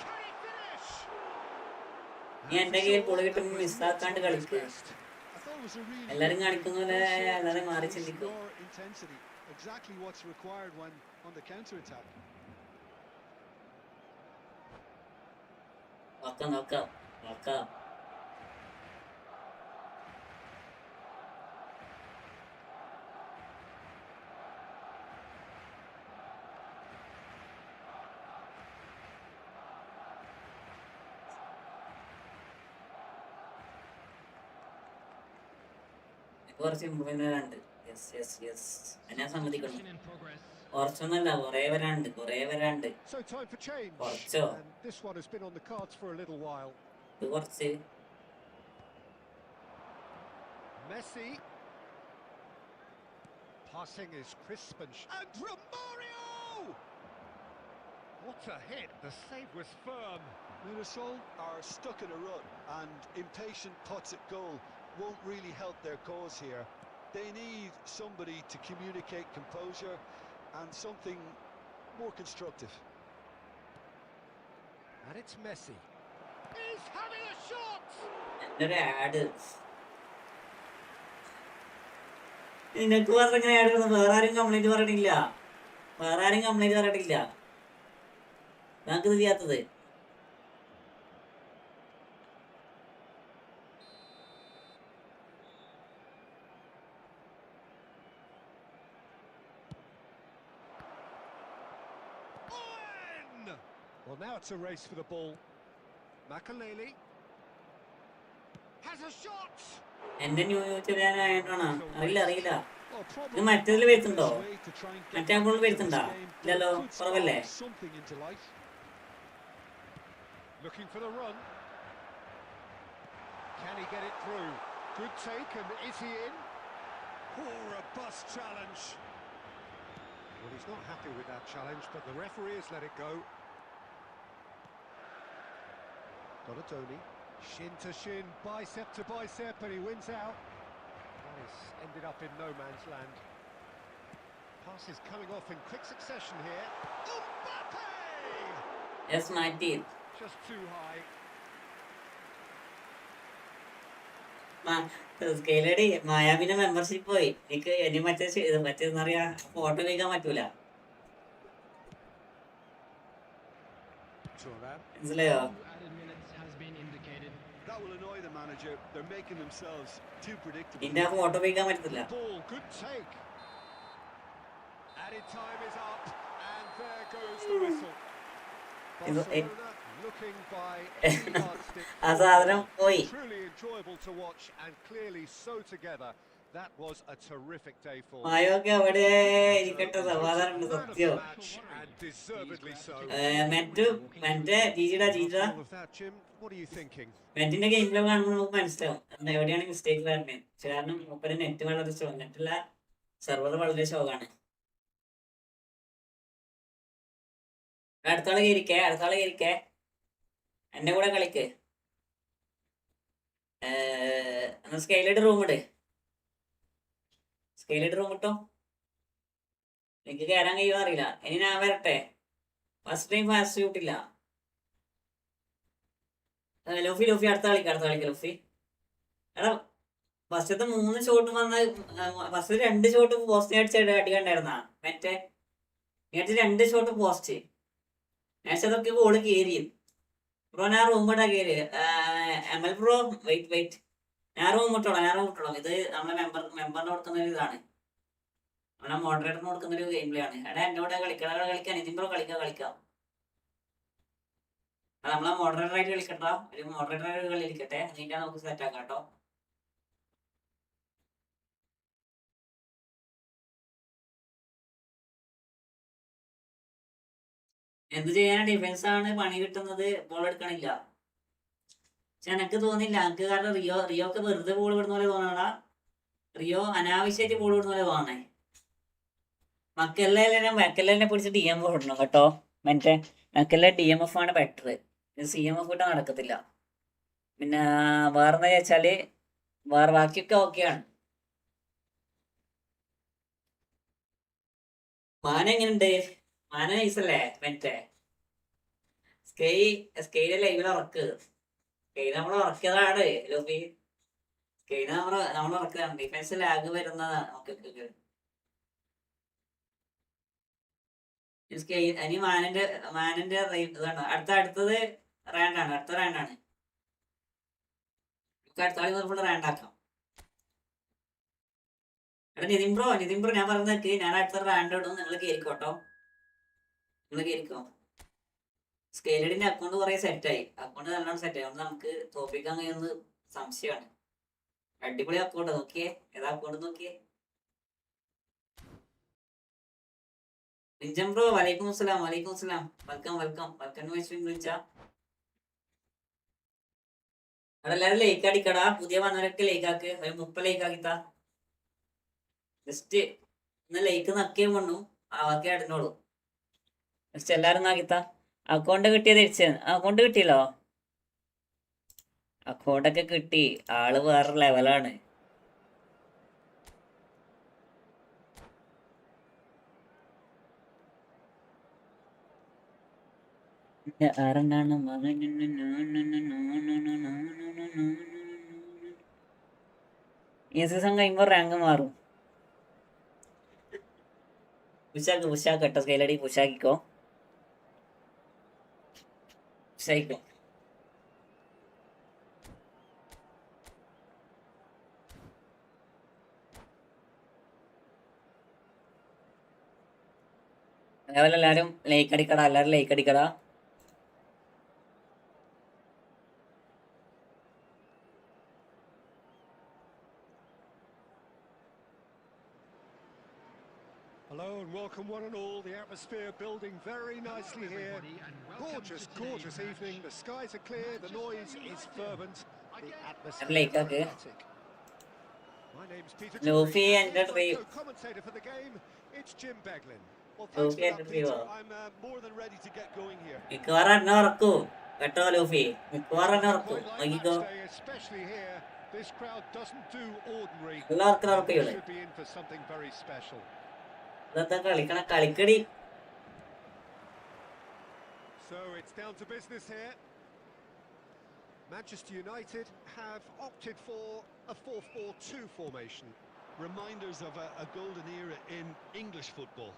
Can he finish? എന്റെ കയ്യിൽ പൊളി കിട്ടും. മിസ്സാക്കാണ്ട് കളിക്ക്. എല്ലാരും കാണിക്കുന്ന പോലെ എല്ലാരും മാറി ചിന്തിക്കും. Exactly what's required when on the counter-attack. നോക്കാം. കുറച്ച് ഇമ്പ്രൂവ്മെന്റ് ഉണ്ട്. ഞാൻ സമ്മതിക്കണം. കുറച്ചൊന്നല്ല, കുറേ വരാണ്ട്. കുറച്ചോ ഇത് കുറച്ച്. Passing is crisp and Romario! What a hit! The save was firm. Mirasol are stuck in a rut, and impatient putts at goal won't really help their cause here. They need somebody to communicate composure and something more constructive. And it's Messi. He's having a shot! എൻ്റെ add നിനക്ക് മാത്രം ഇങ്ങനെ add വരുന്നത്? വേറെ ആരും complaint പറയണില്ല. നമുക്കിത് ചെയ്യാത്തത്. Well, now it's a race for the ball. Makaleli has a shot. എന്റെ ന്യൂ ചെറിയാനായിട്ടാണ്. അറിയില്ല. Well, ഇത് probably മറ്റേതിൽ വരുത്തുണ്ടോ? the way to try and get മറ്റേ ആകുമ്പോൾ വരുത്തുണ്ടോ? this game to ഇല്ലല്ലോ, a good start, കുറവല്ലേ? something into life. Looking for the run. Can he get it through? Good take, and is he in? Oh, robust challenge. Well, he's not happy with that challenge, but the referee has let it go. Donatoni, shin to shin, bicep to bicep, and he wins out. That has ended up in no man's land. Pass is coming off in quick succession here. Mbappe! Yes, my teeth. Just too high. സ്കെയിലടി മായാവിന്റെ membership പോയി. എനിക്ക് ഇനി മറ്റേന്ന് പറയാ photo വയ്ക്കാൻ പറ്റൂല. മനസ്സിലായോ? Added minutes has been indicated. That will annoy the manager. They're making themselves too predictable. ഇതിന്റെ ആ ഫോട്ടോ വയ്ക്കാൻ പറ്റത്തില്ല. Ball, good take. Added time is up, and there goes the whistle. Barcelona looking by any yardstick. ആ സാധനം പോയി. Truly enjoyable to watch, and clearly so together. That was a terrific day for them. മായൊക്കെ അവിടെ ഇരിക്കട്ടെ, സമാധാനം സത്യം. Match, and deservedly so. മറ്റേ ജീജിടാ All of that, Jim, what are you thinking? മെന്റിന്റെ ഗെയിം പ്ലേ കാണുമ്പോൾ നമുക്ക് മനസ്സിലാവും എവിടെയാണ് മിസ്റ്റേക്ക് വരുന്നത്. കാരണം മുപ്പര് നെറ്റ് വളരെ സ്റ്റോ, നെറ്റുള്ള സെർവർ വളരെ ഷോക്കാണ്. അടുത്താളെ കയറിക്കേ എന്റെ കൂടെ കളിക്ക്. സ്കെയിലിട്ട് റൂം ഇട്ടോ. എനിക്ക് കയറാൻ കഴിയുമോ അറിയില്ല. ഇനി ഞാൻ വരട്ടെ. ഫസ്റ്റ് ടൈം ഫാസ്റ്റ് ഷൂട്ടില്ല. ലോഫി അടുത്ത കളിക്ക് ലോഫി. എടാ ഫസ്റ്റത്തെ 3 ഷോട്ട് വന്ന് ഫസ്റ്റ് 2 ഷോട്ട് പോസ്റ്റ് അടിച്ചിട്ട് അടിക്കണ്ടായിരുന്ന മറ്റേ 2 ഷോട്ട് പോസ്റ്റ് അതൊക്കെ ഗോള് കയറി. ബ്രോ ഞാൻ റൂം ഇട്ടാ കയറി. ML ബ്രോ വെയിറ്റ് ഞാൻ റൂം ഇട്ടോളാം. ഇത് നമ്മളെ മെമ്പറിന് കൊടുക്കുന്ന ഒരു ഇതാണ്. നമ്മളെ മോഡറേറ്ററിന് കൊടുക്കുന്ന ഒരു ഗെയിം പ്ലേ ആണ്. എടാ എൻ്റെ കൂടെ കളിക്കാൻ ഇതിൻ ബ്രോ കളിക്കാം. അത് നമ്മളെ മോഡറേറ്ററായിട്ട് കളിക്കണ്ട, ഒരു മോഡറേറ്ററായിട്ട് കളിക്കട്ടെ. അതിൻ്റെ നമുക്ക് സെറ്റ് ആക്കാം കേട്ടോ. എന്ത് ചെയ്യാൻ ഡിഫൻസ് ആണ് പണി കിട്ടുന്നത്, ബോൾ എടുക്കണില്ല. പക്ഷെ എനിക്ക് തോന്നില്ല എനിക്ക്, കാരണം റിയോക്ക് വെറുതെ ബോൾ വിടുന്ന പോലെ തോന്നണ. റിയോ അനാവശ്യമായിട്ട് ബോൾ വിടുന്ന പോലെ തോന്നണേ. മക്കല്ലെ പിടിച്ച് DM വിടണം കേട്ടോ. മറ്റേ മക്കല്ലെ DMF ആണ് ബെറ്റർ. CMF ഇട്ടാൽ നടക്കത്തില്ല. പിന്നെ വേറെന്താ വെച്ചാല് ബാക്കിയൊക്കെ ഓക്കെയാണ്. മാന എങ്ങനെയുണ്ട്? മാന നൈസല്ലേ? മറ്റേ സ്കെയില് ലൈവിൽ സ്കെയിൽ നമ്മൾ ഇറക്കിയതാണ് ലോബി. സ്കെയിൽ നമ്മൾ ഇറക്കിയതാണ്. ഡിഫൻസ് ലാഗ് വരുന്നതാണ്. ഓക്കെ ഇനി മാനിന്റെ ഇതാണ്. അടുത്തത് റാൻഡാണ്. അടുത്ത കളി ഫുള്ള് റാൻഡാക്കാം. എടാ നിതിൻ ബ്രോ ഞാൻ പറഞ്ഞേക്ക്, ഞാൻ അടുത്ത റാൻഡ് ഇടും. നിങ്ങൾ കയറിക്കോട്ടോ. സ്കെയിലഡിന്റെ അക്കൗണ്ട് കുറെ സെറ്റായി. അക്കൗണ്ട് നല്ലോണം സെറ്റായി. അതുകൊണ്ട് നമുക്ക് തോപ്പിക്കാൻ കഴിയുന്നത് സംശയമാണ്. അടിപൊളി അക്കൗണ്ട്. നോക്കിയേ, ഏതാ അക്കൗണ്ട് നോക്കിയേ. നിജം ബ്രോ വലൈക്കും അസ്സലാം. വെൽക്കം വിളിച്ചാ. അവിടെ എല്ലാരും ലൈക്ക് അടിക്കടാ. പുതിയ വന്നവരൊക്കെ ലൈക്ക് ആക്ക്. 30 ലൈക്ക് ആക്കിത്താ. ജസ്റ്റ് ഒന്ന് ലൈക്ക് നക്കേ വണ്ണു അവക്കെ ഇടുന്നോളൂ. ജസ്റ്റ് എല്ലാരും നോക്കിത്താ. അക്കൗണ്ട് കിട്ടിയത് തിരിച്ച് അക്കൗണ്ട് കിട്ടിയല്ലോ. അക്കൗണ്ടൊക്കെ കിട്ടി. ആള് വേറെ ലെവലാണ്. ആരെന്നാണ് ഈ സീസൺ കഴിയുമ്പോ റാങ്ക് മാറും. പുഷാക്ക് കേട്ടോ സ്കൈലടി പുഷാക്കിക്കോ. പുഷാക്കിക്കോ. അതേപോലെ എല്ലാരും ലൈക്ക് അടിക്കടാ. എല്ലാരും ലൈക്ക് അടിക്കടാ. Hello and welcome one and all. The atmosphere building very nicely here. Gorgeous evening. The skies are clear, the noise is fervent, the atmosphere is magnetic. My name's Peter Luffy Drury, and here's my Retrieve. co-commentator for the game. It's Jim Beglin. Well, thanks Luffy for and that, Peter. Retrieve. I'm more than ready to get going here. മിക്കവാറും എന്നെ ഉറക്കൂ കേട്ടോ Luffy. മിക്കവാറും എന്നെ ഉറക്കൂ. Quite like നോക്കിക്കോ. match day, especially here. This crowd doesn't do ordinary. എല്ലാവർക്കും They ഉറക്കൂ. should be in for something very special. ഇതെന്താ കളിക്കണ കളിക്കടി. So it's down to business here. Manchester United have opted for a 4-4-2 formation. Reminders of a golden era in English football,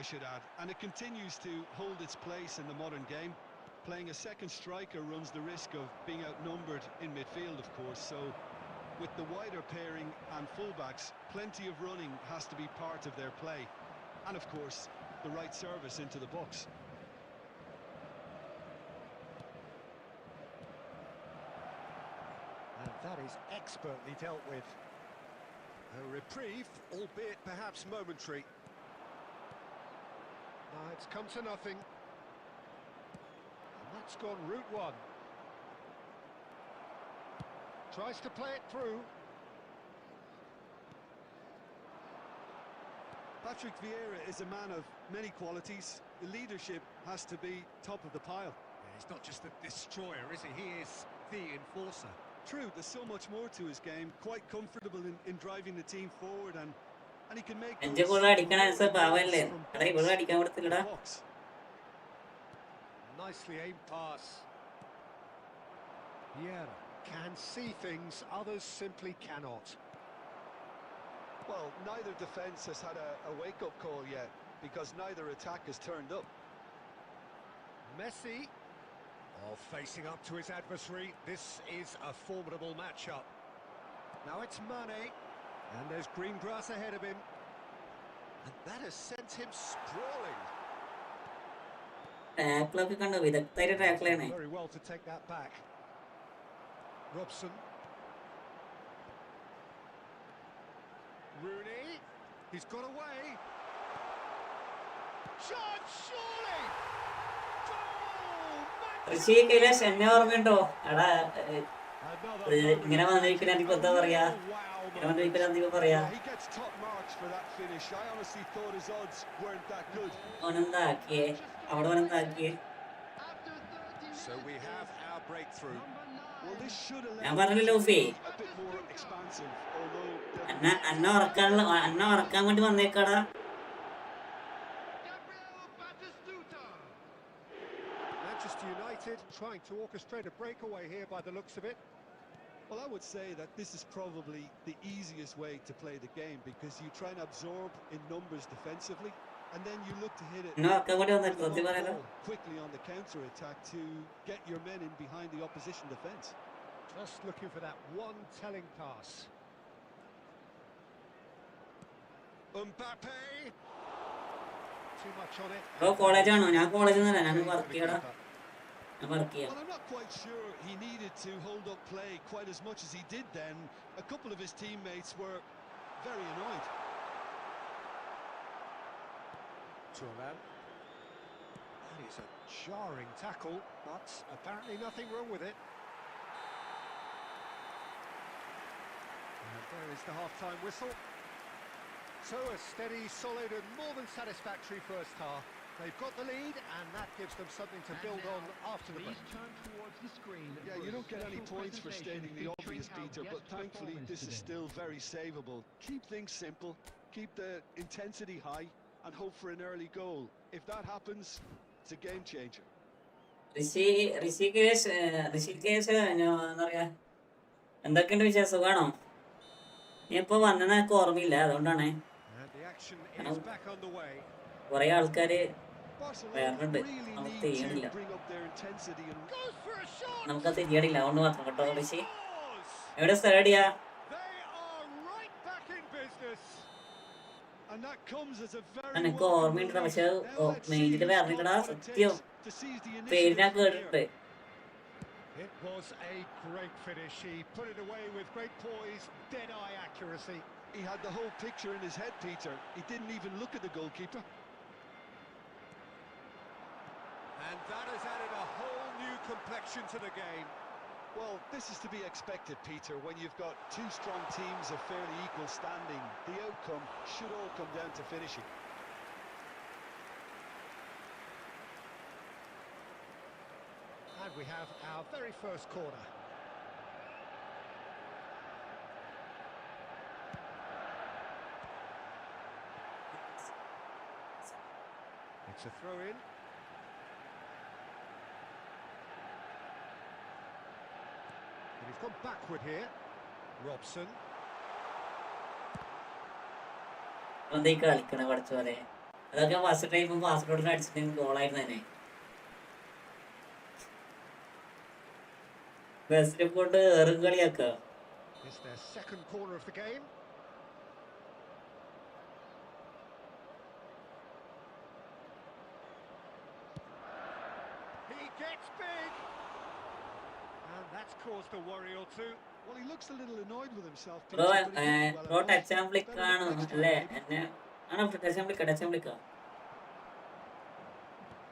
I should add, and it continues to hold its place in the modern game. Playing a second striker runs the risk of being outnumbered in midfield, of course, so with the wider pairing and fullbacks, plenty of running has to be part of their play, and of course the right service into the box. And that is expertly dealt with. A reprieve, albeit perhaps momentary. It's come to nothing. And that's gone route one. Tries to play it through. Patrick Vieira is a man of many qualities. The leadership has to be top of the pile. Yeah, he's not just a destroyer, is he? He is the enforcer. True, there's so much more to his game. Quite comfortable in driving the team forward, and he can make എന്റെ goal അടിക്കണ answer പാവല്ലേ. എടാ goal അടിക്കാൻ കൊടുത്തില്ലടാ. Nicely aimed pass. Vieira can see things others simply cannot. Well, neither defence has had a wake-up call yet, because neither attack has turned up. Messi, facing up to his adversary. This is a formidable matchup. Now it's Mane, and there's green grass ahead of him. And that has sent him sprawling. ടാക്ലൊക്കെ കണ്ടോ വിദഗ്ധ ടാക്ലാണ്. Very well to take that back. Robson. Rooney, he's got away. Shot, surely! ഋഷി കൈലാഷ് എന്നെ ഓർമ്മയുണ്ടോ? എടാ ഇങ്ങനെ വന്നിരിക്കുന്ന എനിക്ക് എന്താ പറയാ, ഇങ്ങനെ വന്നിരിക്കുന്ന എന്തെങ്കിലും പറയാ. ഓനെന്താക്കിയേ അവിടെ ഓനെന്താക്കിയേ? ഞാൻ പറഞ്ഞില്ല ലൂഫി, അന്ന ഉറക്കാൻ വേണ്ടി വന്നേക്കാടാ. Manchester United trying to orchestrate a breakaway here by the looks of it. Well, I would say that this is probably the easiest way to play the game, because you try and absorb in numbers defensively, and then you look to hit it quickly on the counter-attack to get your men in behind the opposition defence. Just looking for that one telling pass. Mbappe! Too much on it. കോളേജാണോ? ഞാൻ കോളേജിൽ ഞാൻ work ചെയ്യടാ. Well, I'm not quite sure he needed to hold up play quite as much as he did then. A couple of his teammates were very annoyed. That is a jarring tackle, but apparently nothing wrong with it. And there is the half-time whistle. So a steady, solid and more than satisfactory first half. They've got the lead and that gives them something to build on after the break. Please turn towards the screen. Yeah, you don't get any points for stating the obvious, Peter, but thankfully this is still very savable. Keep things simple, keep the intensity high, and hope for an early goal. If that happens, it's a game changer. Rishikesh എന്താ പറയാ, എന്തൊക്കെയുണ്ട് വിശേഷം? സുഖാണോ? നീ ഇപ്പൊ വന്നതൊക്കെ ഓർമ്മയില്ല, അതുകൊണ്ടാണ്. And the action is back on the way. കുറെ ആൾക്കാര് Barcelona വേറുണ്ട്, really നമുക്ക് need ചെയ്യണില്ല, to bring up their intensity and Goes for a shot. നമുക്കത് ചെയ്യണില്ല, അതുകൊണ്ട് മാത്രം കേട്ടോ. ഋഷി Scores. എവിടെ Stadia? They are right back in business. and that comes as a very എനിക്ക് welcome ഓർമ്മയുണ്ടാ, relief. പക്ഷെ Now let's see മെയിനില് who's got പറഞ്ഞിട്ടടാ, what it സത്യം takes to seize the പേര് initiative ഞാൻ from here. കേട്ടിട്ടുണ്ട്. It was a great finish. He put it away with great poise, dead-eye accuracy. He had the whole picture in his head, Peter. He didn't even look at the goalkeeper. And that has added a whole new complexion to the game. Well, this is to be expected, Peter. When you've got two strong teams of fairly equal standing, the outcome should all come down to finishing. And we have our very first corner. It's a throw-in. And he's gone backward here. Robson. ഈ കളിക്കണ പഠിച്ചോലെ, അതൊക്കെ first time പാസ്പോർട്ടിന് അടിച്ചിട്ട് ഗോളായിരുന്നു തന്നെ. ബെസ്റ്റിനെ കൊണ്ട് ഏറും കളിയാക്ക. It's their second corner of the game. He gets big. And that's caused a worry or two. Well, he looks a little annoyed with himself, Peter. Bro but he did well bro enough. Touch and Flick Better ആണ് luck next time, അല്ലേ? maybe. എന്നെ ആണോ? Touch and ഫ്ലിക്കാ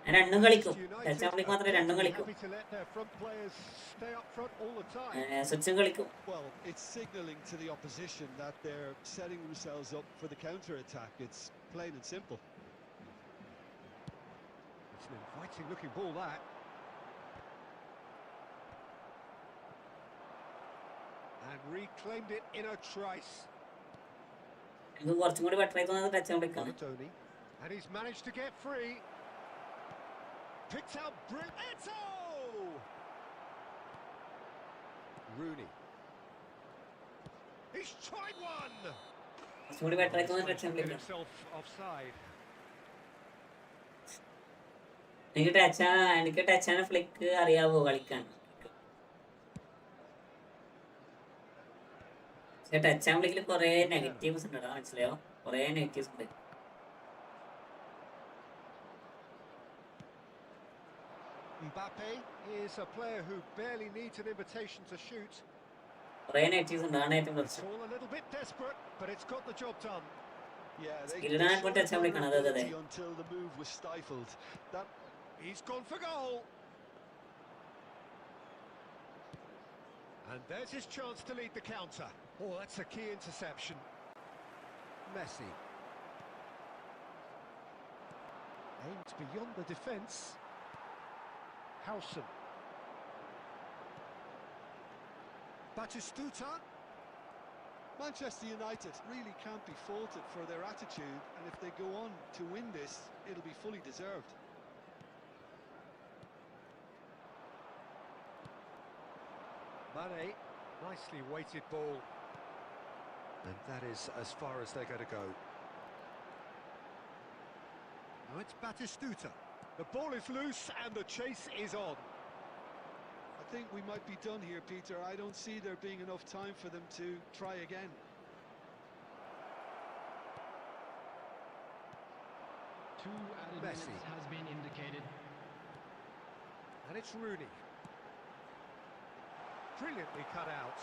ഞാൻ രണ്ടും കളിക്കും. Touch and Flick മാത്രമേ രണ്ടും കളിക്കും, Happy to let their front players stay up front all the time. സ്വിച്ചും കളിക്കും. Well, it's signalling to the opposition that they're setting themselves up for the counter-attack. It's plain and simple. It's an inviting looking ball, that. And reclaimed it in a trice. എനിക്ക് കുറച്ചും കൂടി better ആയി തോന്നുന്നത് touch and ഫ്ലിക്കാണ്. Tony. And he's managed to get free. Picked out Eto! Rooney. He's tried one! കുറച്ചും കൂടി better ആയി തോന്നുന്നത് touch and Get ഫ്ലിക്കാണ്. himself offside. എനിക്ക് ടച്ച് ആൻഡ് ഫ്ലിക്ക് അറിയാവോ കളിക്കാൻ? പക്ഷെ ടച്ച് ആൻഡ് ഫ്ലിക്കിൽ കുറെ നെഗറ്റീവ്സ് ഉണ്ട്, മനസ്സിലായോ? കുറെ നെഗറ്റീവ്സ് ഉണ്ട്. Mbappe is a player who barely needs an invitation to shoot. കുറെ നെഗറ്റീവ്സ് ഉണ്ട്, ആണ് ഏറ്റവും It's പ്രശ്നം. all a little bit desperate, but it's got the job done. Yeah, they Skill na showed touch and ഫ്ലിക്കാണ്, അതെ അതെ. vulnerability until the move was stifled. That He's gone for goal. And there's his chance to lead the counter. Oh, that's a key interception. Messi. Aimed beyond the defence. Howson. Batistuta. Manchester United really can't be faulted for their attitude, and if they go on to win this, it'll be fully deserved. Mane, nicely weighted ball. And that is as far as they're going to go. Now it's Batistuta. The ball is loose and the chase is on. I think we might be done here, Peter. I don't see there being enough time for them to try again. Two added Messi. minutes has been indicated. And it's Rooney. Brilliantly cut out.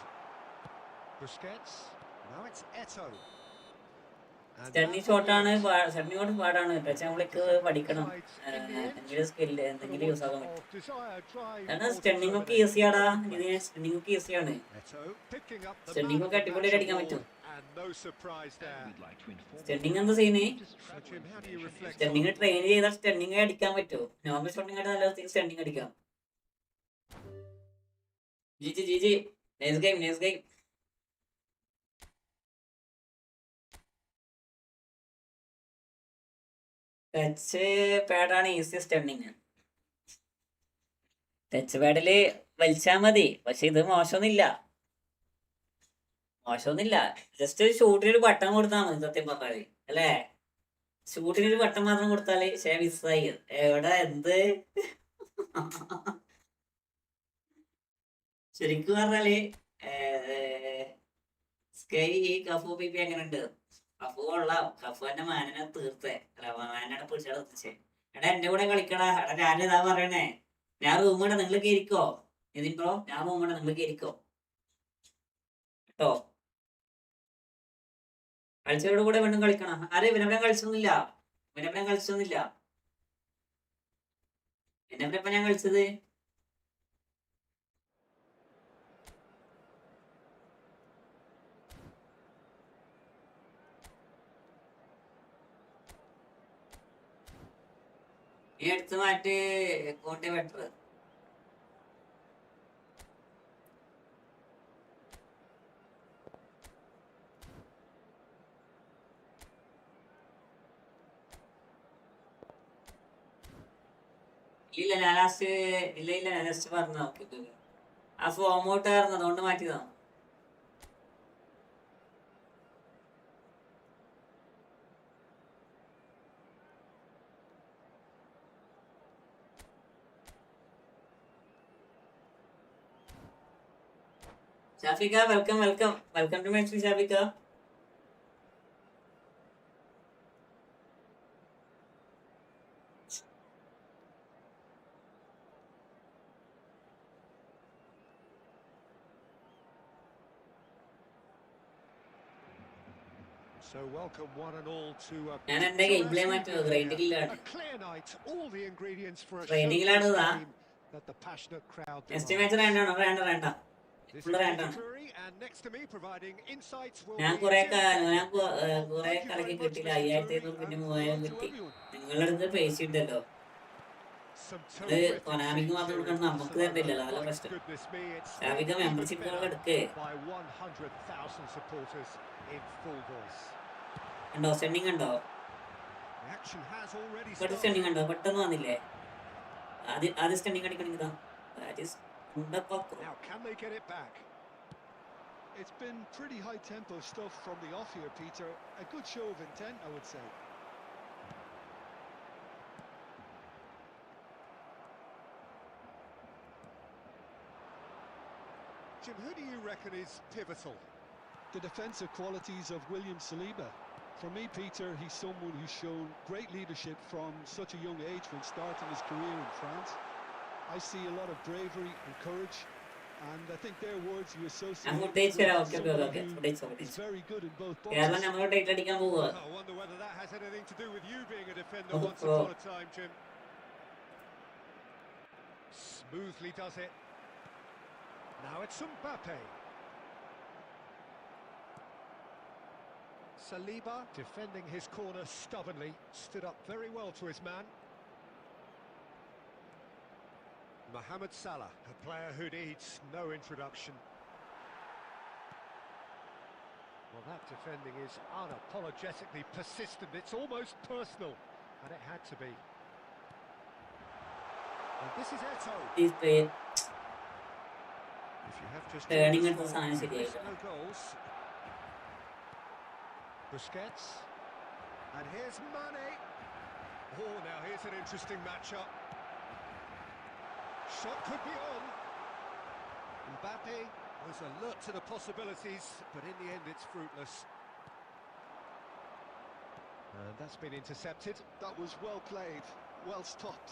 Busquets. Now it's Eto. And study that's ഷോട്ടാണ്, it. Study shot പാടാണ്. Touch and Flick പഠിക്കണം, എന്തെങ്കിലും skill എന്തെങ്കിലും use ആക്കാൻ പറ്റും. Of desire, drive, കാരണം or stunting ഒക്കെ determination. ഈസിയാടാ, ഇതിന് stunting ഒക്കെ ഈസിയാണ്. Eto picking up the stunting man ഒക്കെ of the അടിപൊളിയായിട്ട് match അടിക്കാൻ പറ്റും. award. And no surprise there. We'd like to inform standing എന്താ സീന്? So, Jim, how do you reflect on standing train ചെയ്താൽ സ്റ്റെൻഡിങ് അടിക്കാൻ പറ്റുമോ? നോർമൽ ഷോട്ടിങ് ആയിട്ട് നല്ല സ്റ്റെൻഡിങ് അടിക്കാം. G nice game. ടച്ച് പാഡാണ് ഈസി സ്റ്റെൻഡിങ്. ടച്ച് പാഡില് വലിച്ചാൽ മതി, പക്ഷെ ഇത് മോശമൊന്നുമില്ല. ജസ്റ്റ് ഷൂട്ടിനൊരു ബട്ടൺ കൊടുത്താൽ മതി സത്യം പറഞ്ഞാല്, അല്ലേ? ഷൂട്ടിനൊരു ബട്ടൺ മാത്രം കൊടുത്താല് മിസ്സായി. എവിടെ എന്ത് ശരിക്കും പറഞ്ഞാല് സ്കൈ ഈ കഫു പി എങ്ങനെ ഉണ്ട്? കഫു കൊള്ളാം. കഫു എന്റെ മാനനെ തീർത്തേ, അല്ല മാനനെ പിടിച്ചാൽ എത്തിച്ചേ. എടാ എന്റെ കൂടെ കളിക്കടാ. എടാ ഞാനിതാ പറയണേ, ഞാൻ റൂമിടെ നിങ്ങൾ കയറിക്കോ. ഇതിപ്പോ ഞാൻ റൂമിടെ നിങ്ങൾ കയറിക്കോ കേട്ടോ. കളിച്ചവരുടെ കൂടെ വീണ്ടും കളിക്കണം. ആരെ ഇവനവിടെ കളിച്ചൊന്നുമില്ല. ഇപ്പൊ ഞാൻ കളിച്ചത് ഈ എടുത്ത് മാറ്റി കോട്ടെ ബെറ്റർ. ഇല്ല ഞാൻ ലാസ്റ്റ് പറഞ്ഞു നോക്കി. ആ ഫോം ഔട്ട് ആയിരുന്നു, അതുകൊണ്ട് മാറ്റിയതാണ്. ഷാഫിക്ക വെൽക്കം ടു മെൻഷൻ. ഷാഫിക്ക So welcome one and all to ഞാൻ എന്റെ ഗെയിം പ്ലേ മാറ്റുന്നത് ട്രെയിനിങ്ങിലാണ്. a clear night, all the ingredients for a ട്രെയിനിങ്ങിലാണ് game that the passionate crowd next demand. Match വേണ്ട This full is വേണ്ടാണ്. Curry, and next to me providing insights will ഞാൻ be കുറെ Jim Henry. കുറെ കളിക്ക് കിട്ടില്ല. 5000 പിന്നെ 3000 കിട്ടി. നിങ്ങളുടെ അടുത്ത് പൈസ ഇട്ടല്ലോ. Some ഇത് terrific കൊനാമിക്ക് മാത്രം കൊടുക്കണം, നമുക്ക് തരണ്ടില്ലല്ലോ. അതല്ല My പ്രശ്നം. goodness me, it's ഷാഫിക്ക even membership better എടുക്ക്. by 100,000 supporters in full voice. കണ്ടോ സ്റ്റെൻഡിങ് കണ്ടോ? The action has already ഇപ്പോഴത്തെ started. സ്റ്റെൻഡിങ് കണ്ടോ? പെട്ടെന്ന് വന്നില്ലേ? ആദ്യം stenting അടിക്കണെങ്കിൽ Now can they get it back? It's been pretty high tempo stuff from the off here, Peter. A good show of intent, I would say. Jim, who do you reckon is pivotal? The defensive qualities of William Saliba. For me, Peter, he's someone who's shown great leadership from such a young age when starting his career in France. I see a lot of bravery and courage, and I think their words you associate with footage somebody who is very good in both Keralam boxes. നമ്മളോട് tight അടിക്കാൻ പോവുക. I wonder whether that has anything to do with you being a defender Oh, once upon a time, Jim. Smoothly does it. Now it's Mbappe. Saliba defending his corner stubbornly, stood up very well to his man. Mohamed Salah, a player who needs no introduction. Well, that defending is unapologetically persistent. It's almost personal, and it had to be. And this is Eto'o. He's played If you have just turning two into goals, science there's again. no goals. Busquets. And here's Mane. Oh, now here's an interesting matchup. Shot could be on. Mbappe was alert to the possibilities, but in the end it's fruitless. And that's been intercepted. That was well played, well stopped.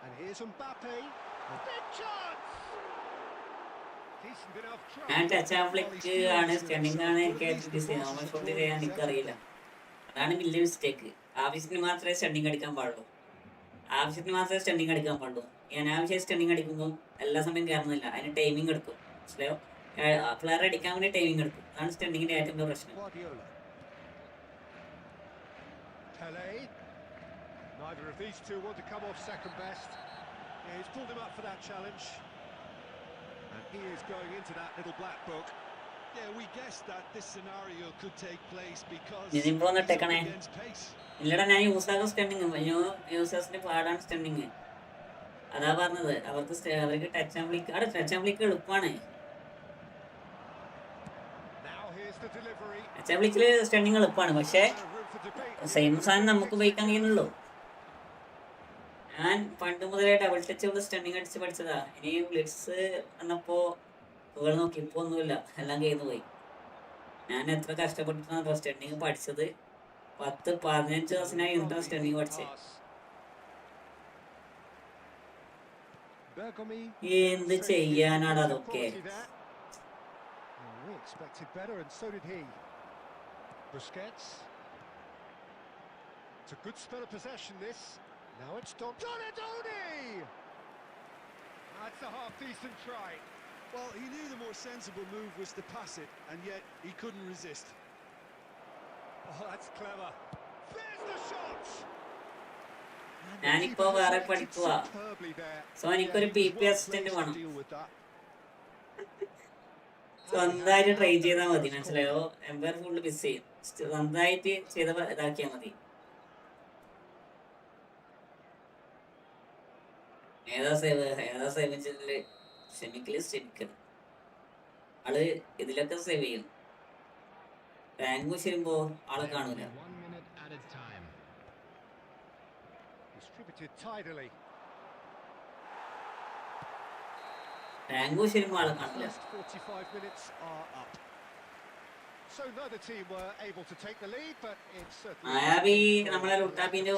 And here's Mbappe. A big chance! Decent enough try. ഞാൻ touch and Flick ആണ് stenting ആണ് എനിക്ക് normal shot ചെയ്യാൻ എനിക്കറിയില്ല. അതാണ് വലിയ mistake. ആവശ്യത്തിന് മാത്രമേ സ്റ്റെൻഡിങ് അടിക്കാൻ പാടുള്ളൂ. അനാവശ്യ സ്റ്റണ്ണിങ് അടിക്കുമ്പോൾ എല്ലാ സമയം കയറുന്നില്ല, അതിന് ടൈമിംഗ് എടുക്കും. മനസ്സിലായോ? പ്ലെയർ അടിക്കാൻ വേണ്ടി ടൈമിംഗ് എടുക്കും. അതാണ് സ്റ്റണ്ണിങ്ങിന്റെ ഏറ്റവും വലിയ പ്രശ്നം. Guardiola. Pele. Neither of these two want to come off second best. Yeah, he's pulled him up for that challenge. And he is going into that little black book. Yeah, we guessed that this scenario could take place because ഇതിപ്പോ ഒന്ന് he's up ഇട്ടേക്കണേ. against pace. ഇല്ലടാ, ഞാൻ യൂസാക്കും stunning. യൂസേഴ്സിന്റെ പാടാണ് stunning. അതാ പറഞ്ഞത്, അവർക്ക് touch and flick. അവിടെ touch and flick എളുപ്പമാണ്. Now here's the delivery. Touch and ഫ്ലിക്കില് സ്റ്റണ്ണിങ് എളുപ്പമാണ്, പക്ഷേ Room for debate. സെയിം സാധനം നമുക്ക് ഉപയോഗിക്കാൻ കഴിയുന്നുള്ളൂ. ഞാൻ പണ്ട് മുതലേ ഡബിൾ ടച്ച് കൊണ്ട് സ്റ്റണ്ണിങ് അടിച്ച് പഠിച്ചതാ. ഇനി ബ്ലിറ്റ്സ് വന്നപ്പോ തുകൾ നോക്കി ഇപ്പൊ ഒന്നുമില്ല, എല്ലാം കയ്യിൽ പോയി. ഞാൻ എത്ര കഷ്ടപ്പെട്ടിട്ടാണ് സ്റ്റണ്ണിങ് പഠിച്ചത്. 10-15 ദിവസത്തിനായി ഇരുന്നിട്ടാണ് സ്റ്റണ്ണിങ് പഠിച്ചത്. Bergomi. എന്ത് ചെയ്യാനാണ് അതൊക്കെ? We expected better, and so did he. Busquets. It's a good spell of possession, this. Now it's Donadoni! That's a half-decent try. Well, he knew the more sensible move was to pass it, and yet he couldn't resist. Oh, that's clever. There's the shot! ഞാനിപ്പോ വേറെ പഠിക്കുക. So എനിക്കൊരു PP assistant വേണം. സ്വന്തമായിട്ട് try ചെയ്താൽ മതി, മനസ്സിലായോ? Empire full miss ചെയ്യും. സ്വന്തമായിട്ട് ചെയ്ത ഇതാക്കിയാൽ മതി. ഏതാ സേവ് ചെയ്തതില് ക്ഷമിക്കണം. ആള് ഇതിലൊക്കെ സേവ് ചെയ്യും. റാങ്ക് വരുമ്പോ ആളെ കാണൂല. Distributed tidily. റാങ്ക് വരുമ്പോ ആളെ കാണില്ല. First 45 minutes are up. So neither team were able to take the lead, but it's certainly ആയാബി നമ്മളെ ലുട്ടാപ്പിന്റെ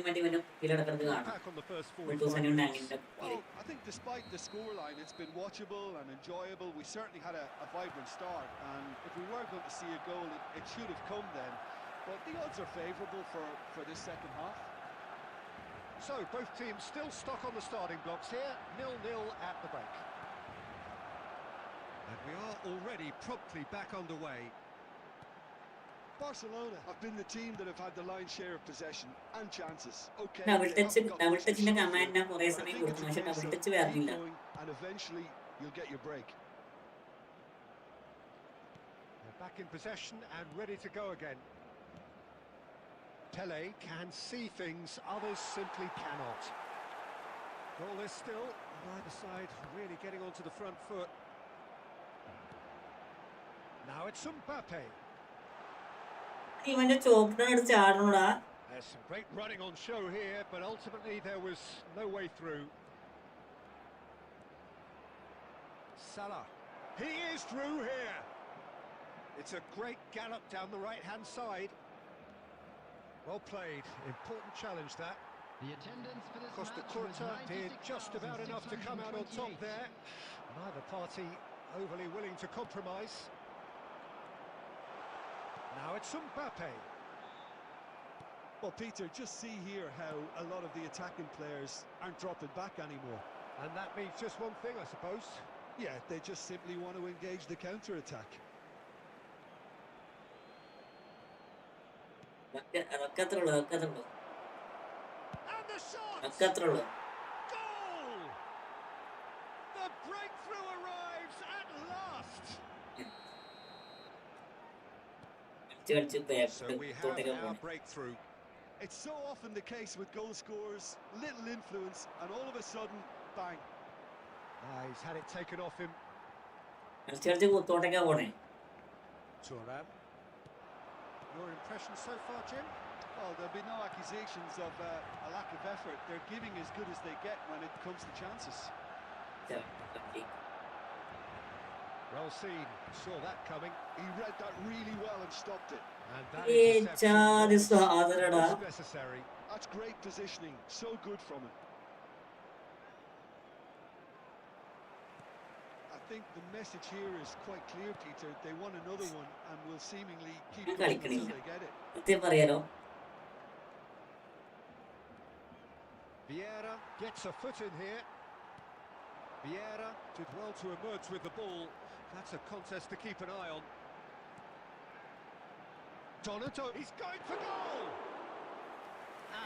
മറ്റേ കിലടക്കുന്നത് കാണാം. back on the first 45 ടുസനും minutes. ടാങ്കിന്റെ Well, I think despite the scoreline, it's been watchable and enjoyable. We certainly had a vibrant start, and if we were going to see a goal, it should have come then. But the odds are favourable for this second half. So both teams still stuck on the starting blocks here, 0-0 at the break. And we are already promptly back underway. Barcelona have been the team that have had the lion's share of possession and chances. Okay, double they haven't got much to ടച്ചിന്റെ show for command it, ഞാൻ കുറെ but I സമയം think കൊടുത്തു, it's a പക്ഷെ case double of touch keep വരുന്നില്ല. going and eventually you'll get your break. They're back in possession and ready to go again. Pele can see things others simply cannot. Goal is still, neither side really getting onto the front foot. Now it's Mbappe. ഇവന്റെ ചോപ്പിനോട് ചാടണോടാ. There's some great running on show here, but ultimately there was no way through. Salah. He is through here. It's a great gallop down the right-hand side. Well played. Important challenge, that. The attendance for this Costa match was Curta did just about enough to come out on top 96,628. there. Neither party overly willing to compromise. Now it's Mbappe. Well, Peter, just see here how a lot of the attacking players aren't dropping back anymore. And that means just one thing, I suppose. Yeah, they just simply want to engage the counter-attack. അതൊക്കെ അത്രേ ഉള്ളൂ. And the shot! അതൊക്കെ അത്രേ ഉള്ളൂ. Goal! The breakthrough arrives at last. കളിച്ച് So we have തോട്ടൊക്കെ our പോണേ. breakthrough. It's so often the case with goal scorers, little influence, and all of a sudden, bang. He's had it taken off him. കളിച്ച് തോട്ടൊക്കെ പോണേ. Thuram. Your impression so far, Jim? Well, there'll be no accusations of a lack of effort. They're giving as good as they get when it comes to chances. Well seen. Saw that coming. He read that really well and stopped it. And that ഏ interception ചാതി സാധനടാ. was necessary. That's great positioning. So good from him. I think the message here is quite clear, Peter. They want another one and will seemingly keep ഞാൻ going until കളിക്കണില്ല. they get it. സത്യം പറയാലോ, Vieira gets a foot in here. Vieira did well to emerge with the ball. That's a contest to keep an eye on. Donato, he's going for goal!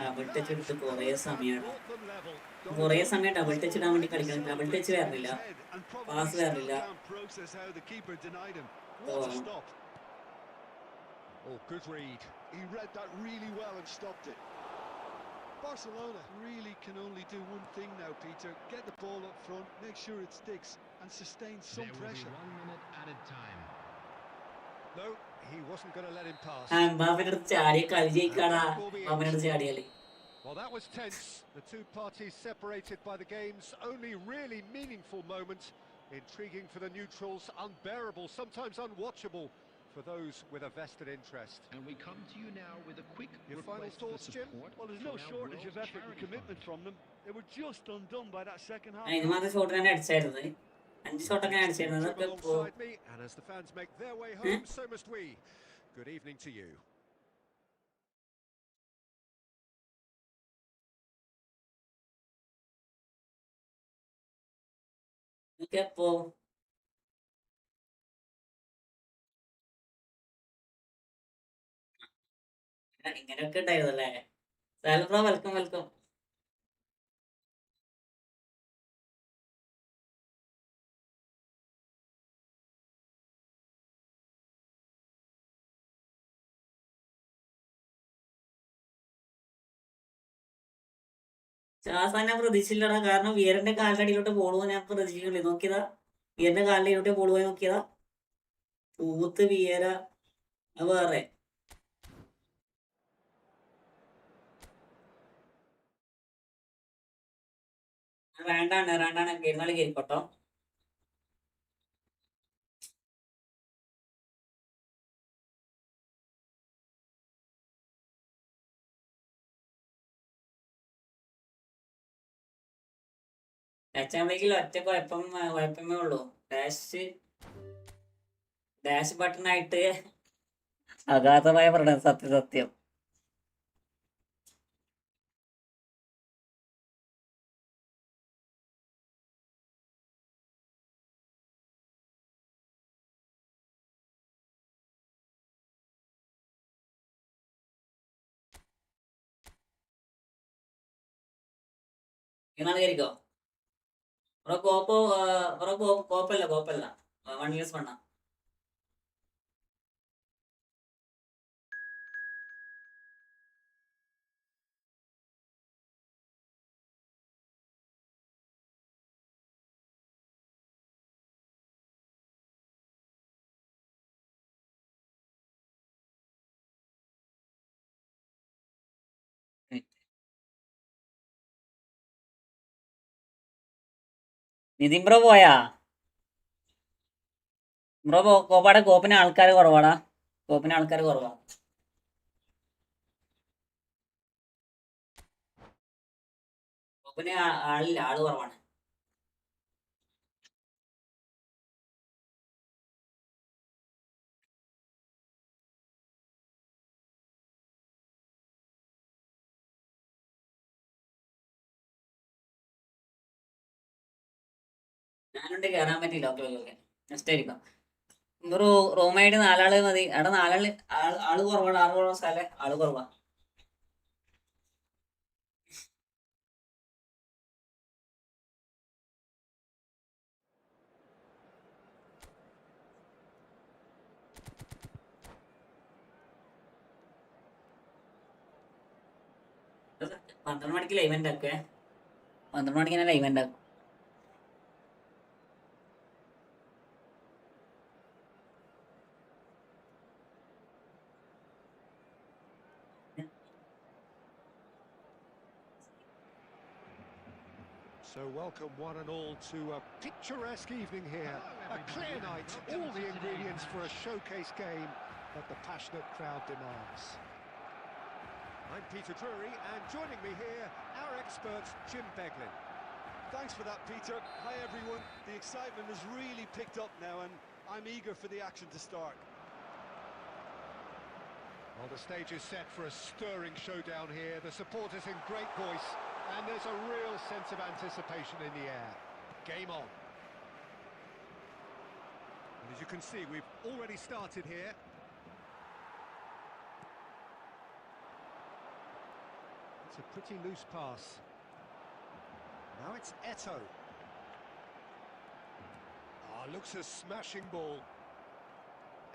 Double touch എടുത്ത് കുറേ സമയമാണ് Brought them level. കുറേ സമയം double touch ഇടാൻ വേണ്ടി കളിക്കണം double touch വരണില്ല pass വരണില്ല process how the keeper denied him. Oh. What a stop. Oh, good read. He read that really well and stopped it. Barcelona really can only do one thing now, Peter. Get the ball up front, make sure it sticks and sustain some There will be pressure. 1 minute added time. No, he wasn't going to let him pass. എംബാപ്പേന്റെ അടുത്ത് ചാടിയ കളി ജയിക്കാടാ എംബാപ്പേന്റെ അടുത്ത് ചാടിയാല് Well, that was tense. The two parties separated by the game's only really meaningful moment. Intriguing for the neutrals, unbearable, sometimes unwatchable for those with a vested interest. And we come to you now with a quick Your final request thoughts, for Jim? support. Well, there's no from our shortage World of effort and Charity commitment Fund. from them. They were just undone by that second half. അതിന് മാത്രം shot തന്നെ അടിച്ചായിരുന്നത് 5 ഷോട്ടൊക്കെ അടിച്ചായിരുന്നത് Jim അതൊക്കെ ഇപ്പോ alongside me, and as the fans make their way home, so must we. Good evening to you. ഇതൊക്കെ ഇപ്പോ ഇങ്ങനെയൊക്കെ ഉണ്ടായിരുന്നല്ലേ സാൽബ്രോ welcome welcome ശാസാൻ ഞാൻ പ്രതീക്ഷിച്ചില്ലടാ കാരണം വിയറിന്റെ കാലിന്റെ അടിയിലോട്ട് ബോൾ പോകാൻ ഞാൻ പ്രതീക്ഷിക്കുന്നില്ല നോക്കിയതാ വിയറിന്റെ കാലിന്റെ അടിയിലോട്ട് ബോൾ പോയി നോക്കിയതാ പൂത്ത് വിയര അത് വേറെ റാണ്ടാണ് കയറുന്നാൾ കയറിക്കോട്ടോ ടച്ചാകുമ്പോഴേക്കും ഒറ്റ കുഴപ്പമേ ഉള്ളൂ ഡാഷ് ബട്ടണായിട്ട് അഗാധമായ പറയണത് സത്യം ഇന്നാണ് കയറിക്കോ കോപ്പല്ല 1 years വേണ്ട നിതിൻ ബ്രോ പോയാ ബ്രോ കോപ്പിന് ആൾക്കാർ കുറവാടാ കോപ്പിന് ആൾക്കാർ കുറവാ കോപ്പിന് ആളില്ല ആള് കുറവാണ് ഞാനുണ്ട് കയറാൻ പറ്റില്ല ഓക്കെ നെക്സ്റ്റ് ആയിരിക്കും റൂമായിട്ട് 4 ആള് മതി അവിടെ 4 ആള് കുറവാണ് 6 കുറവാ സ്ഥലം ആള് കുറവാ പന്ത്രണ്ട് മണിക്ക് ലൈവ് ഉണ്ടാക്കുവേ 12 മണിക്ക് തന്നെ ലൈവ് ഉണ്ടാക്കും So welcome one and all to a picturesque evening here. A clear night, all the ingredients for a showcase game that the passionate crowd demands. I'm Peter Drury, and joining me here, our expert, Jim Beglin. Thanks for that, Peter. Hi, everyone. The excitement has really picked up now, and I'm eager for the action to start. Well, the stage is set for a stirring showdown here. The supporters in great voice, And there's a real sense of anticipation in the air. Game on. And as you can see, we've already started here. It's a pretty loose pass. Now it's Eto. Looks a smashing ball.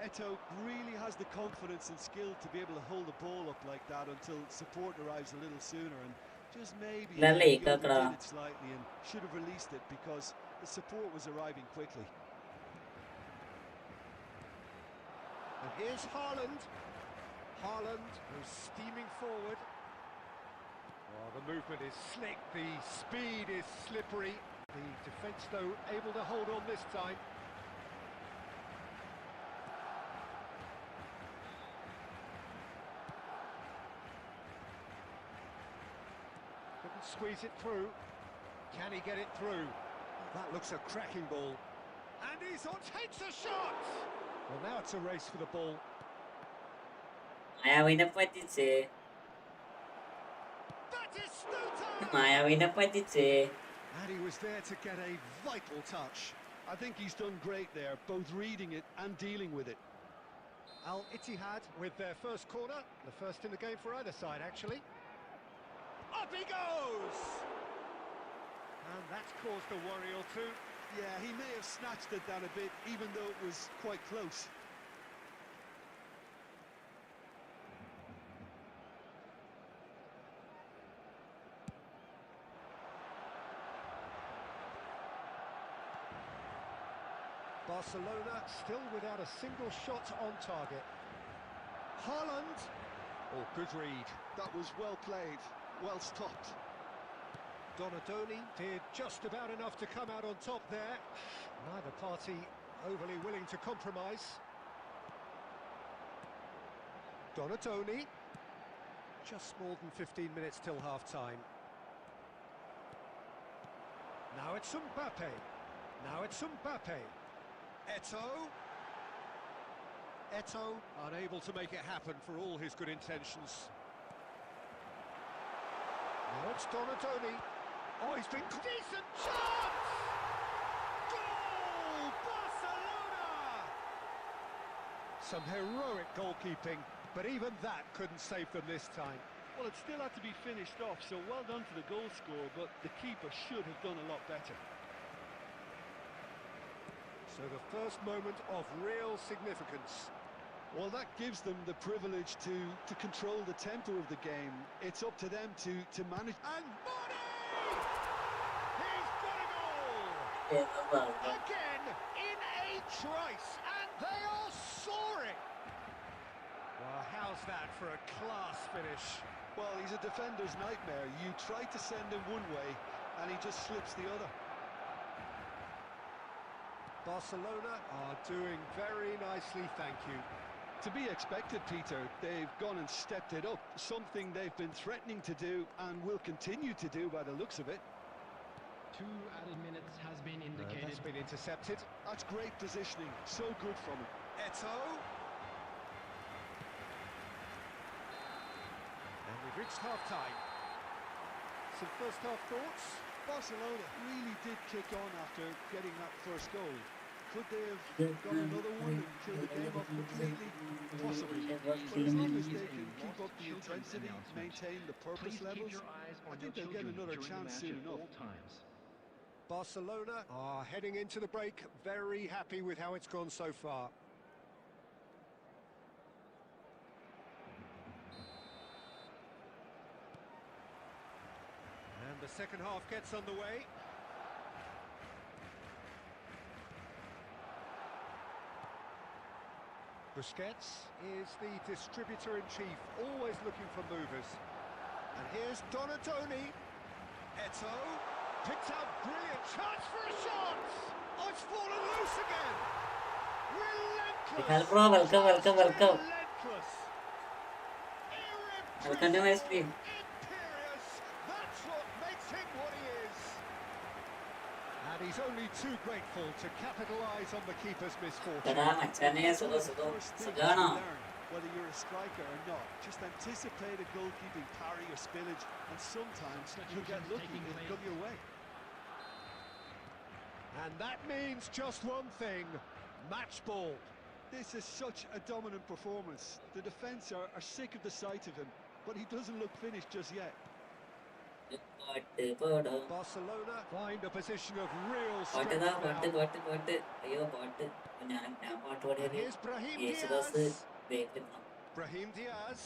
Eto really has the confidence and skill to be able to hold the ball up like that until support arrives a little sooner, and just maybe he overdid it slightly and should have released it because the support was arriving quickly. And here's Haaland. Haaland who's steaming forward. Oh, the movement is slick, the speed is slippery. The defence, though, able to hold on this time. Couldn't squeeze it through. Can he get it through? That looks a cracking ball. And he's on, takes a shot! Well, now it's a race for the ball. മായാവിനെ പറ്റിച്ച് That is Stutter! മായാവിനെ പറ്റിച്ച്. And he was there to get a vital touch. I think he's done great there, both reading it and dealing with it. Al-Ittihad with their first corner, the first in the game for either side, actually. Up he goes! And that's caused a worry or two. Yeah, he may have snatched it down a bit, even though it was quite close. Barcelona still without a single shot on target. Haaland. Oh, good read. That was well played, well stopped. Donadoni did just about enough to come out on top there. Neither party overly willing to compromise. Donadoni. Just more than 15 minutes till half-time. Now it's Mbappe. Now it's Mbappe. Eto. Eto unable to make it happen for all his good intentions. Now it's Donadoni. Oh, he's been decent chance! Goal! Barcelona! Some heroic goalkeeping, but even that couldn't save them this time. Well, it still had to be finished off, so well done to the goal scorer, but the keeper should have done a lot better. So the first moment of real significance. Well, that gives them the privilege to control the tempo of the game. It's up to them to manage. And Mane! He's got a goal! Again, in a trice, and they are soaring! Well, how's that for a class finish? Well, he's a defender's nightmare. You try to send him one way, and he just slips the other. Barcelona are doing very nicely, thank you. To be expected, Peter. They've gone and stepped it up, something they've been threatening to do and will continue to do by the looks of it. 2 added minutes has been indicated. That's been intercepted. That's great positioning, so good from him. Eto. And we've reached half-time. Some first-half thoughts? Barcelona really did kick on after getting that first goal. Could they have got another one and killed the game off completely? Possibly. But as long as they can keep up the intensity, maintain the purpose levels, I think they'll get another chance soon enough. Barcelona are heading into the break very happy with how it's gone so far. And the second half gets underway. Busquets is the distributor-in-chief, always looking for movers. And here's Donadoni. Eto picked out, brilliant chance for a shot! Oh, it's fallen loose again! Relentless! Welcome. Relentless! Welcome to my stream. Imperious! That's what makes him what he is! And he's only too grateful to capitalise on the keeper's misfortune. എടാ മച്ചാനെ സുഖാണോ? whether you're a striker or not. Just anticipate a goalkeeping parry or spillage, and sometimes you'll get lucky, it'll come your way. And that means just one thing, match ball. This is such a dominant performance. The defence are sick of the sight of him, but he doesn't look finished just yet. Barcelona find a position of real strength പാട്ട് now. അയ്യോ പാട്ട് ഞാൻ പാട്ട് പാടിയത് Here's Brahim Yesudas Diaz. ബേക്കിലിരുന്നു. Brahim Diaz.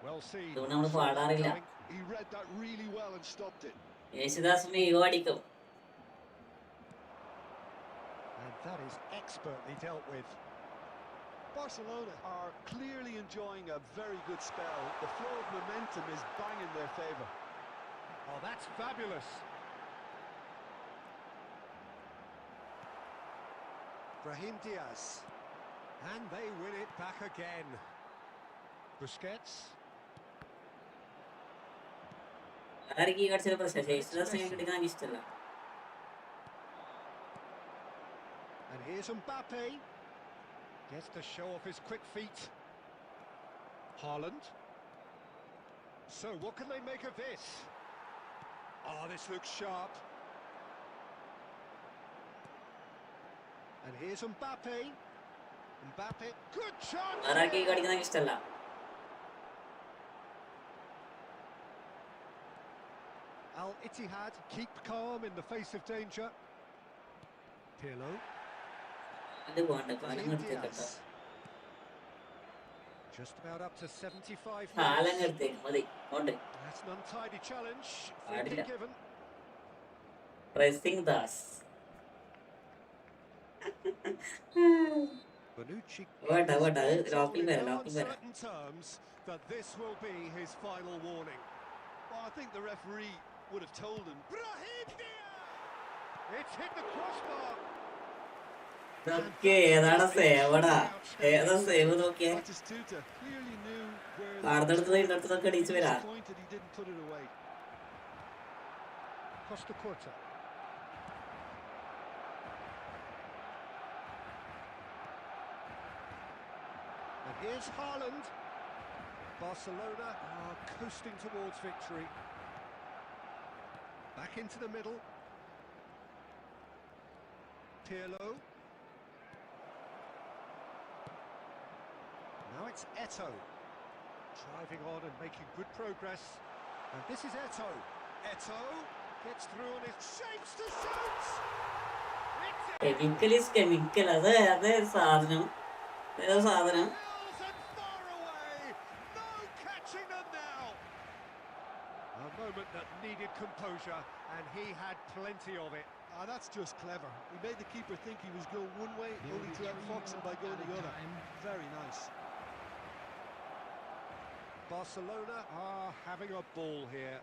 Well seen. ഇതുകൊണ്ട് നമ്മള് പാടാറില്ല. He read that really well and stopped it. യേശുദാസിന് ഈഗോ അടിക്കും. And that is expertly dealt with. Barcelona are clearly enjoying a very good spell. The flow of momentum is bang in their favour. Oh, that's fabulous. Brahim Diaz. And they win it back again. Busquets. ആർക്ക് ഈ കളിച്ചിട്ട് പ്രശ്നം യേശുദാസ് ഞാൻ എടുക്കാൻ ഇഷ്ടമല്ല. And here's Mbappe. Gets to show off his quick feet. Haaland. So what can they make of this? Oh, this looks sharp. And here's Mbappe. Mbappe, good chance. ആർക്ക് ഈ കളിക്കുന്ന ഇഷ്ടമല്ല. Al Ittihad keep calm in the face of danger. Pirlo. അത് പോകണ്ട കാലം നിർത്തിക്കട്ടോ. Just about up to 75 കാലം minutes. നിർത്തേക്ക് മതി. കൊണ്ട് That's an untidy challenge. Adila. Freely given. Pressing Das. Bonucci. വേണ്ട അത് It's ലോക്കിൽ only വരാം now ലോക്കിൽ on വരാം. certain terms that this will be his final warning. Well, I think the referee would have told him. Brahim Diaz! It's hit the crossbar. ഇതൊക്കെ ഏതാണ് സേവടാ ഏതാ save നോക്കിയേ. Batistuta clearly knew where പാടത്തെടുത്തതൊക്കെ അടിച്ചു വരാ. disappointed he didn't put it away. Costa Curta. And here's Haaland. Barcelona are coasting towards victory. Back into the middle. Pirlo. Now it's Eto'o. Driving on and making good progress. And this is Eto'o. Eto'o gets through on his shapes to shoot. Chemical is chemical. അത് അതേ സാധനം ഏതോ സാധനം. Miles and far away. No catching them now. A moment that needed composure, and he had plenty of it. That's just clever. He made the keeper think he was going one way, only to outfox him by going the other. Very nice. Barcelona are having a ball here.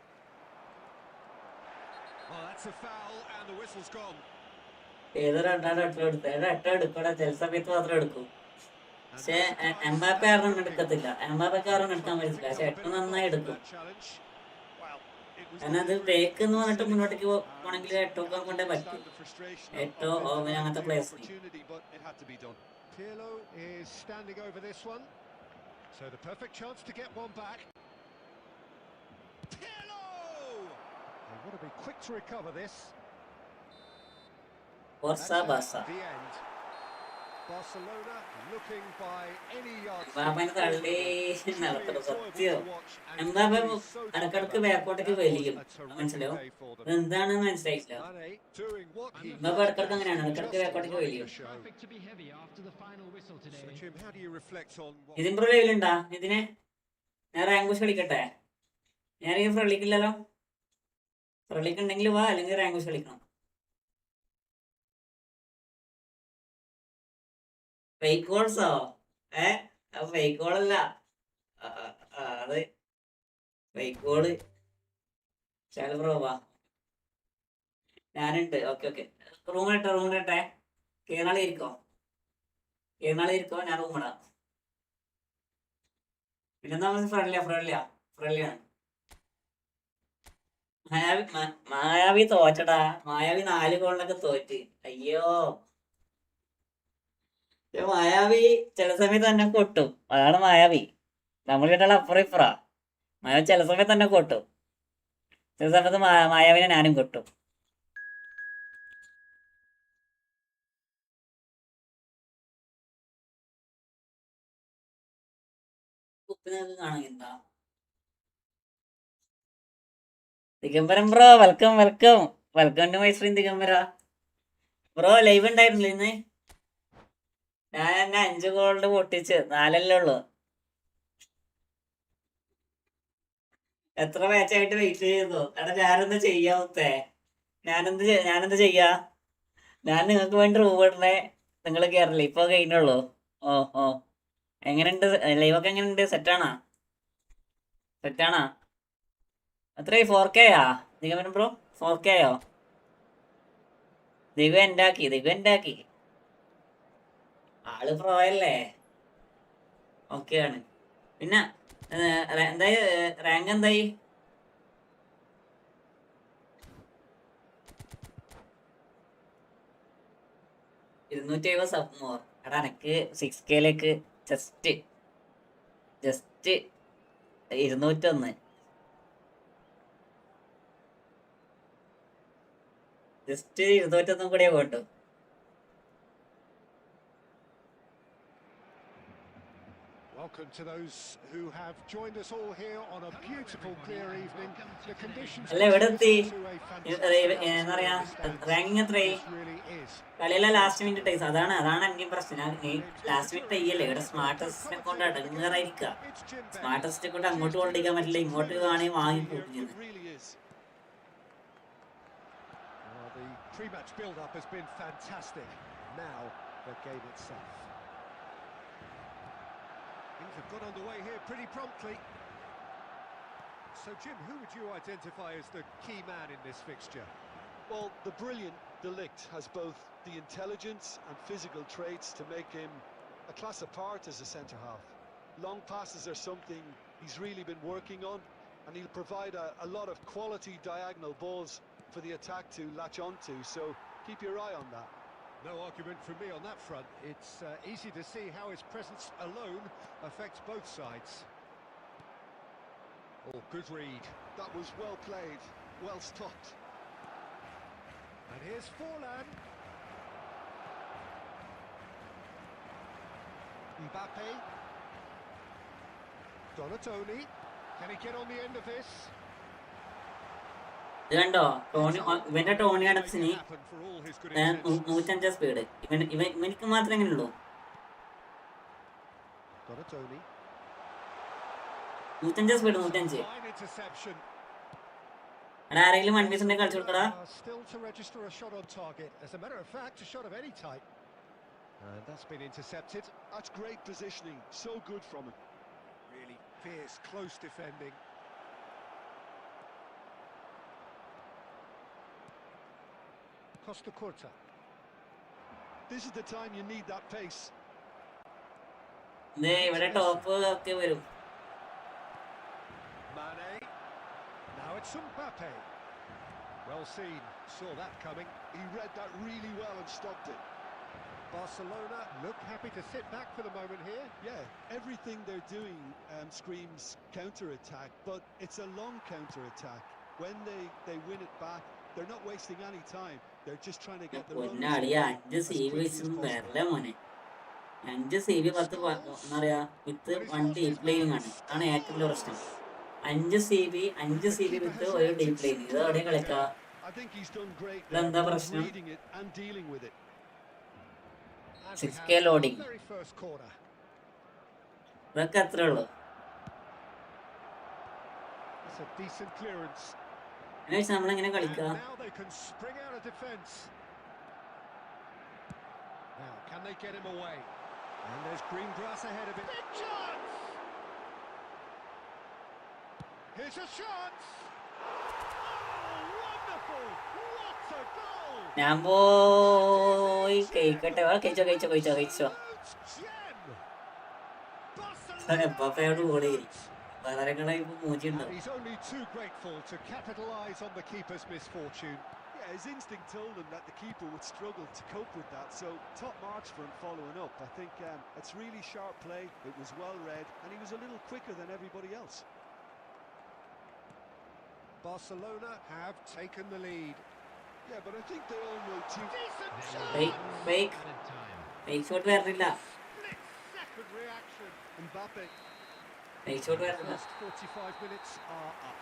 Oh, that's a foul, and the whistle's gone. ഏതോ രണ്ടാണ് എട്ടം എടുക്കൂടെ ചില സമയത്ത് മാത്രം എടുക്കും. പക്ഷെ Mbappe ആരും എടുക്കത്തില്ല. എംബാപ്പയ്ക്ക് ആരും എടുക്കാൻ പറ്റില്ല. പക്ഷെ എട്ട് നന്നായി എടുക്കും. കാരണം അത് ബ്രേക്ക് എന്ന് പറഞ്ഞിട്ട് മുന്നോട്ടേക്ക് പോകണമെങ്കിൽ എട്ടൊക്കെ കൊണ്ടേ പറ്റും. എട്ടോ ഓവൻ അങ്ങനത്തെ place. Pirlo is standing over this one, so the perfect chance to get one back. Pirlo! They want to be quick to recover this. ഫോർസ ബാസ. The end. Barcelona looking by any yardstick. എംബാപ്പനെ തള്ളി നടത്തണം സത്യം. Mbappe ഇടക്കിടക്ക് ബാക്കോട്ടേക്ക് വലിയും. മനസ്സിലാവും എന്താണെന്ന് മനസ്സിലായില്ല. Doing what he എംബാപ്പെ ഇടക്കിടക്ക് അങ്ങനെയാണ് ഇടക്കിടക്ക് ബാക്കോട്ടേക്ക് വലിയും. Traffic to be heavy after the final whistle today. So Jim, how do you reflect on what ഇത് ഇമ്പ്രൂവ് ചെയ്യലുണ്ടാ ഇതിനെ? ഞാൻ റാങ്ക് പുഷ് കളിക്കട്ടെ? ഞാനിങ്ങനെ ഫ്രളിക്കില്ലല്ലോ. ഫ്രളിക്ക് ഉണ്ടെങ്കിൽ വാ, അല്ലെങ്കിൽ റാങ്ക് പുഷ് കളിക്കണം. ഫേക്ക് ഗോൾസോ? അത് ഫേക്ക് ഗോളല്ല. അത് ഫേക്ക് ഗോള്. ബ്രോ വാ, ഞാനുണ്ട്. ഓക്കെ റൂമിലിട്ടെ കേരള ഇരിക്കോ, ഞാൻ റൂമിടാം. പിന്നെന്താ ഫ്രണ്ട്ലിയാണ്. മായാവി തോറ്റടാ. മായാവി 4 ഗോളിനൊക്കെ തോറ്റ്. അയ്യോ, മായാവി ചില സമയത്ത് തന്നെ കൊട്ടും. അതാണ് മായാവി. നമ്മൾ കേട്ടാൽ അപ്പുറം ഇപ്പുറ. മായാവി ചില സമയത്ത് തന്നെ കൊട്ടും. ചില സമയത്ത് മായാവിനെ ഞാനും കൊട്ടും. കാണുന്നുണ്ടാ Digambaram bro? Welcome welcome welcome to my stream Digambara bro. Live ഉണ്ടായിരുന്നില്ല ഇന്ന്? ഞാൻ എന്നെ 5 ഗോൾഡ് പൊട്ടിച്ച് 4 ഉള്ളു. എത്ര മാച്ചായിട്ട് വെയിറ്റ് ചെയ്യുന്നു. എടാ ഞാനെന്ത് ചെയ്യാ മുത്തേ? ഞാനെന്ത് ചെയ്യാ? ഞാൻ നിങ്ങൾക്ക് വേണ്ടി റൂമിടണേ. നിങ്ങൾ കയറില്ലേ? ഇപ്പൊ കഴിഞ്ഞുള്ളൂ. ഓ ഓ എങ്ങനെയുണ്ട് ലൈവൊക്കെ? എങ്ങനെയുണ്ട്? സെറ്റാണോ? എത്രയായി? 4K ദിഗംബരം bro? 4K ദിഗു എൻഡാക്കി. ആള് പ്രോയല്ലേ? ഓക്കെ ആണ്. പിന്നെ എന്തായി റാങ്ക്? എന്തായി? $270 സബ് മോർ. എടാ എനിക്ക് 6Kയിലേക്ക് ജസ്റ്റ് 201 കൂടെ പോട്ടു. Welcome to those who have joined us all here on a beautiful clear evening. The conditions അല്ല ഇവിടെ എത്തി. എന്താ പറയാ റാങ്കിങ് എത്രയായി? കളിയിലെ ലാസ്റ്റ് മിനിറ്റ് ടൈസ്. അതാണ് എനിക്ക് പ്രശ്നം. ലാസ്റ്റ് മിനിറ്റ് ടൈയല്ലേ ഇവിടെ. സ്മാർട്ട് ടെസ്റ്റിനെ കൊണ്ട് അടങ്ങാറായിരിക്കുക. സ്മാർട്ട് ടെസ്റ്റിനെ കൊണ്ട് അങ്ങോട്ട് കൊണ്ടിരിക്കാൻ പറ്റില്ല, ഇങ്ങോട്ട് വേണമെങ്കിൽ വാങ്ങി പോകുന്നത്. The pre-match build-up has been fantastic. Now the game itself. Things have got underway here pretty promptly. So, Jim, who would you identify as the key man in this fixture? Well, the brilliant De Ligt has both the intelligence and physical traits to make him a class apart as a centre-half. Long passes are something he's really been working on, and he'll provide a lot of quality diagonal balls for the attack to latch onto, so keep your eye on that. No argument from me on that front. It's easy to see how his presence alone affects both sides. Oh, good read. That was well played, well stopped. And here's Forlan. Mbappe. Donatoni. Can he get on the end of this? ഇത് കണ്ടോ? ഇവന്റെ Tony അടച്ചിന് 105 speed. ഇവനിക്ക് മാത്രമേ എങ്ങനെയുള്ളൂ? 105 speed. 105. അവിടെ ആരെങ്കിലും 1 piece ഉണ്ടെങ്കിൽ കളിച്ചു കൊടുക്കടാ. Still to register a shot on target. As a matter of fact, a shot of any type. And that's been intercepted. That's great positioning. So good from him. Really fierce, close defending. Costa Curta. This is the time you need that pace. ഇവിടെ top ഒക്കെ വരും. Mane. Now it's Mbappe. Well seen. Saw that coming. He read that really well and stopped it. Barcelona look happy to sit back for the moment here. Yeah, everything they're doing screams counter-attack, but it's a long counter-attack. When they win it back, they're not wasting any time. They're just trying to get the run. 5 CV വരല മോനെ. 5 CV 10 എന്താ പറയാ വിത്ത് 1 deep lining ആണ്. അതാണ് ഏറ്റവും വലിയ പ്രശ്നം. 5 CV വിത്ത് ഒരു deep lining. ഇത് എവിടെ കളിക്കാ? ഇതെന്താ പ്രശ്നം? 6K loading. ഇതൊക്കെ അത്രേ ഉള്ളൂ. നമ്മളെങ്ങനെ കളിക്കുക? Now, can they get him away? And there's green grass ahead of it. Big chance! Here's a chance! Oh, wonderful! What a goal! ഞാൻ പോയി കഴിക്കട്ടെ. കഴിച്ചോ. എപ്പോഴോട് കൂടെ വളരെ ഇപ്പൊ മൂച്ചിണ്ടാവും. He's only too grateful to capitalise on the keeper's misfortune. Yeah, his instinct told him that the keeper would struggle to cope with that, so top marks for him following up. I think it's really sharp play, it was well read, and he was a little quicker than everybody else. Barcelona have taken the lead. Yeah, but I think they all know too. Decent Fake, shot! fake. Fake shot വരണില്ല. Split-second reaction. Mbappe. Fake shot The വരണില്ല. first 45 minutes are up.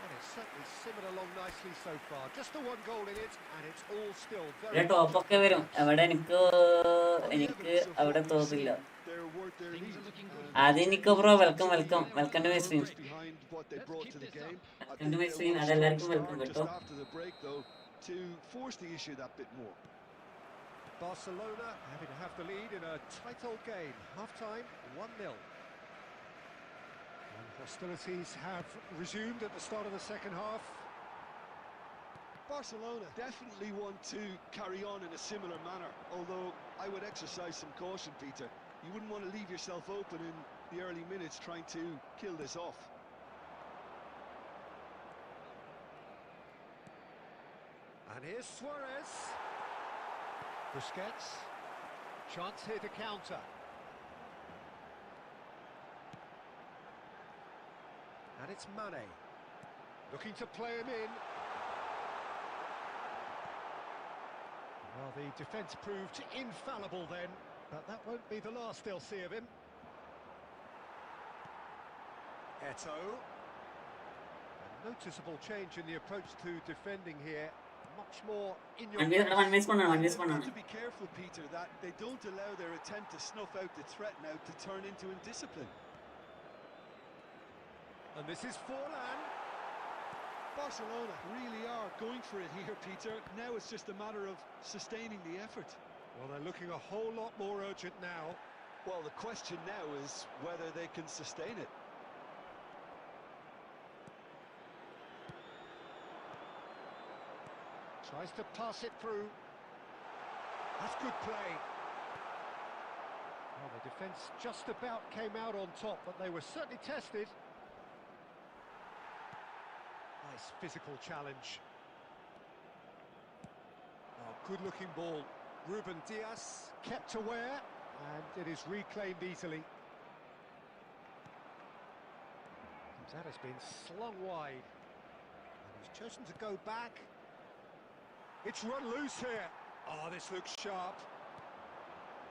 And it's certainly simmered along nicely so far. Just the one goal in it, and it's all still ഇവിടെ very... ടോപ്പൊക്കെ വരും. അവിടെ എനിക്ക് On the എനിക്ക് evidence of അവിടെ what we've തോന്നില്ല. seen, they're worth their Things lead. are looking good. ആദ്യം Nico bro welcome welcome welcome to my stream. Purpose behind what they brought to the game. I Welcome think to my they'll stream. want a അതെല്ലാവർക്കും strong welcome start കേട്ടോ. just after the break, though, to force the issue that bit more. Barcelona having to have the lead in a tight old game. Half-time, 1-0. And hostilities have resumed at the start of the second half. Barcelona definitely want to carry on in a similar manner, although I would exercise some caution, Peter. You wouldn't want to leave yourself open in the early minutes trying to kill this off. And here's Suarez. Busquets. Chance here to counter. And it's Mane. Looking to play him in. Well, the defence proved infallible then, but that won't be the last they'll see of him. Eto'o. A noticeable change in the approach to defending here. Much more in your face. One miss They've பண்ணானு. got to be careful, Peter, that they don't allow their attempt to snuff out the threat now to turn into indiscipline. And this is Forlan. Barcelona really are going for it here, Peter. Now it's just a matter of sustaining the effort. Well, they're looking a whole lot more urgent now. Well, the question now is whether they can sustain it. Tries to pass it through. That's good play. Well, the defence just about came out on top, but they were certainly tested. Nice physical challenge. Oh, good-looking ball. Ruben Dias kept aware, and it is reclaimed easily. That has been slung wide. And he's chosen to go back. It's run loose here. Oh, this looks sharp.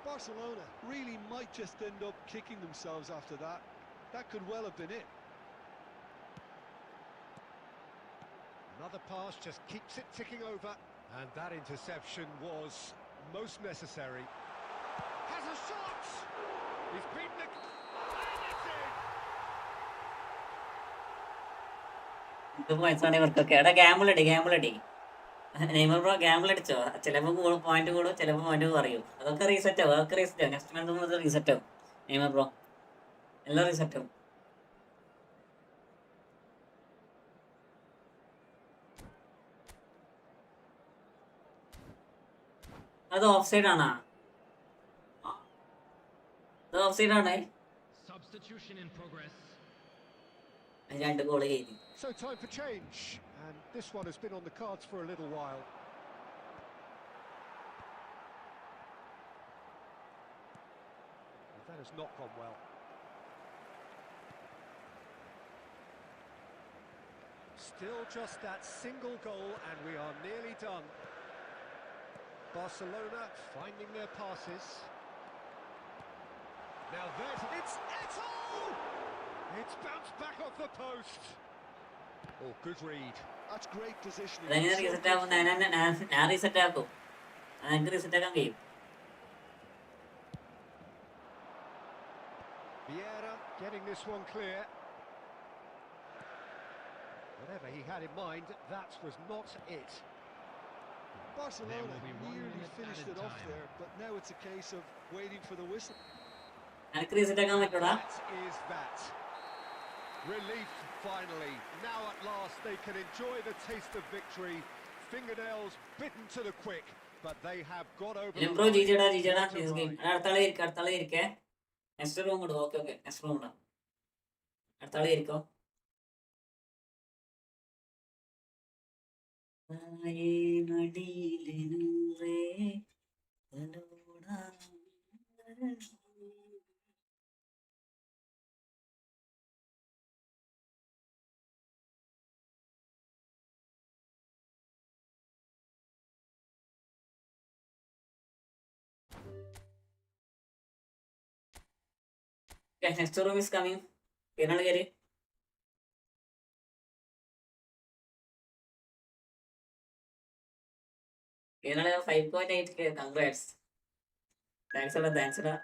Barcelona really might just end up kicking themselves after that. That could well have been it. Another pass just keeps it ticking over. And that interception was most necessary. Has a shot! He's beaten it. And it's in! ഇത് പോയിട്ടാണ് ഇവർക്കൊക്കെ എടാ Gamble അടി Neymar bro Gamble അടിച്ചോ ചിലപ്പോൾ point കൂടും ചിലപ്പോൾ point കുറയും അതൊക്കെ റീസെറ്റ് ആവും നെക്സ്റ്റ് മന്ത് മുതൽ റീസെറ്റ് ആവും നെയ്മർ ബ്രോ എല്ലാം റീസെറ്റ് ആവും അത് ഓഫ് സൈഡ് ആണോ അത് ഓഫ് സൈഡ് ആണേ Substitution in progress. രണ്ട് ഗോള് കഴിഞ്ഞു. So time for change, and this one has been on the cards for a little while. That has not gone well. Still just that single goal, and we are nearly done. Barcelona finding their passes. Now it's Eto'o! It's bounced back off the post. Oh, good read. That's great positioning. അതെങ്ങനെ reset ആക്കും ഞാൻ reset ആക്കും എനിക്ക് reset ആക്കാൻ കഴിയും Vieira getting this one clear. Whatever he had in mind, that was not it. Barcelona There will be 1 nearly minute finished added it off time. there, but now it's a case of waiting for the whistle. എനിക്ക് reset ആക്കാൻ പറ്റൂടാ That is that. Relief finally. Now at last they can enjoy the taste of victory. Fingernails bitten to the quick, but they have got over the bro line. ജിജടാ What a game ride. അടുത്താളെ ഇരിക്കേ next room ഇടും okay next room ഇടാം അടുത്താളെ ഇരിക്കോ Okay, next room is coming. Penal carry. Penal 5.8K. Congrats. Thanks a lot. Thanks a lot.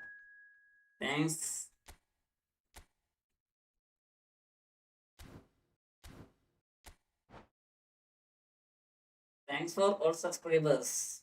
Thanks. Thanks for all subscribers.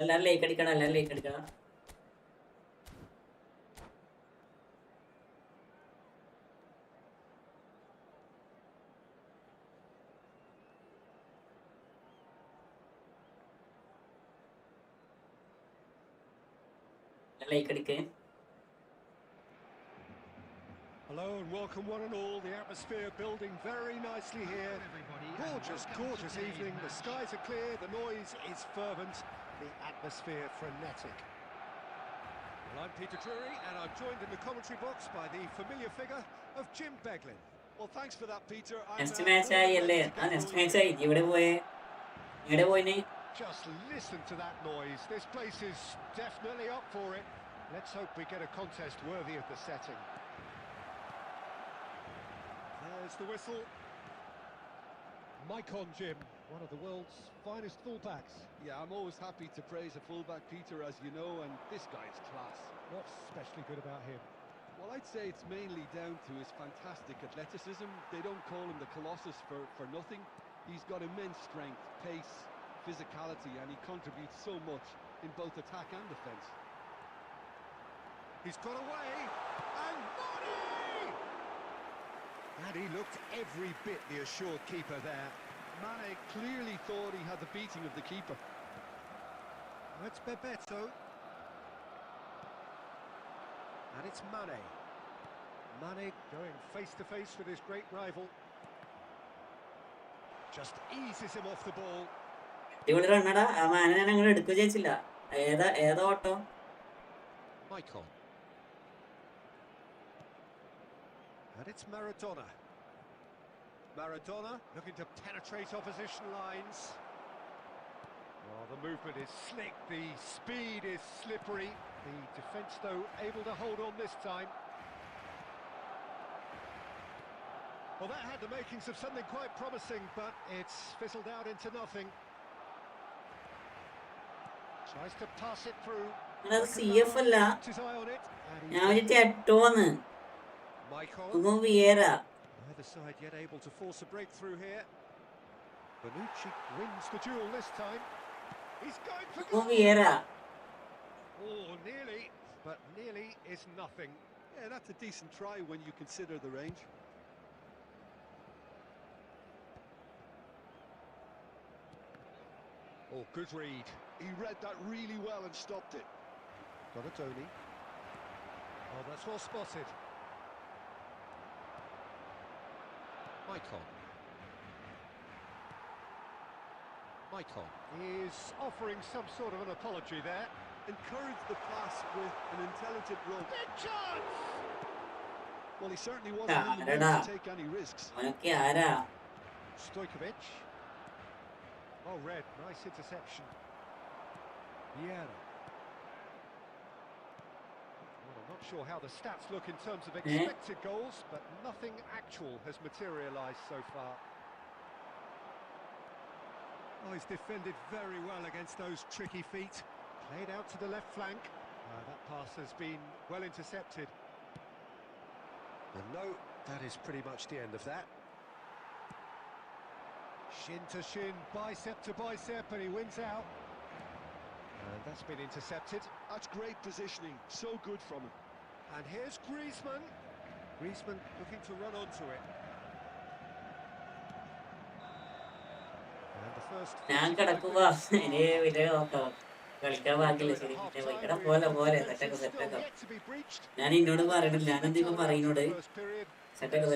എല്ലാവരും like അടിക്കണം, എല്ലാവരും like അടിക്കണം. Like അടിക്കേ. Hello and welcome one and all. The atmosphere building very nicely here. Gorgeous, gorgeous evening. The skies are clear, the noise is fervent, the atmosphere frenetic. Well, I'm Peter Drury and I'm joined in the commentary box by the familiar figure of Jim Beglin. Well, thanks for that, Peter. Next match ആയി അല്ലേ? Next match ആയി. ഇവിടെ പോയിനെ. Just listen to that noise. This place is definitely up for it. Let's hope we get a contest worthy of the setting. There's the whistle. Maicon, Jim, one of the world's finest fullbacks. Yeah, I'm always happy to praise a fullback, Peter, as you know, and this guy's class. What's especially good about him? Well, I'd say it's mainly down to his fantastic athleticism. They don't call him the Colossus for nothing. He's got immense strength, pace, physicality, and he contributes so much in both attack and defence. He's got away, and Money! And he looked every bit the assured keeper there. Mane clearly thought he had the beating of the keeper. That's Bebeto. And it's Mane. Mane going face to face with his great rival. Just eases him off the ball. ഇവിടെ റണ്ണടാ. മാനെ ഞാൻ അങ്ങനെ എടുക്കുക ചെയ്യിച്ചില്ല. ഏതാ ഓട്ടം? Maicon. And it's Maradona. Maradona looking to penetrate opposition lines. Oh, the movement is slick, the speed is slippery. The defence, though, able to hold on this time. Well, that had the makings of something quite promising, but it's fizzled out into nothing. Tries to pass it through. അത് CF അല്ല. His eye on it. ഞാൻ വിചാരിച്ച എട്ടോന്ന്. Maicon. വിയേരാ. Neither side yet able to force a breakthrough here. Bonucci wins the duel this time. He's going for goal. വിയേരാ. Oh, nearly, but nearly is nothing. Yeah, that's a decent try when you consider the range. Oh, good read. He read that really well and stopped it. Donatoni. Oh, that's well spotted. Maicon. Maicon is offering some sort of an apology there. Encouraged the pass with an intelligent run. Big chance! Well, he certainly wasn't in the mood to take any risks. അവനൊക്കെ ആരാ? Stojkovic. Oh, Red, nice interception. Vieira. Well, Not sure how the stats look in terms of expected goals, but nothing actual has materialised so far. Oh, he's defended very well against those tricky feet. Played out to the left flank. That pass has been well intercepted. And no, that is pretty much the end of that. Shin to shin, bicep to bicep, and he wins out. And that's been intercepted. That's great positioning, so good from him. And here's Griezmann. Griezmann looking to run onto it. And the first... ഞാൻ കിടക്കുക ഇനി വിജയം നോക്കാം കളിക്കാൻ ബാക്കിയില്ല ശരി പിന്നെ വൈകിട്ട് പോലെ സെറ്റൊക്കെ ഞാൻ എന്നോട് പറയണില്ല ഞാൻ എന്തെങ്കിലും പറയുന്നോട് സെറ്റൊക്കെ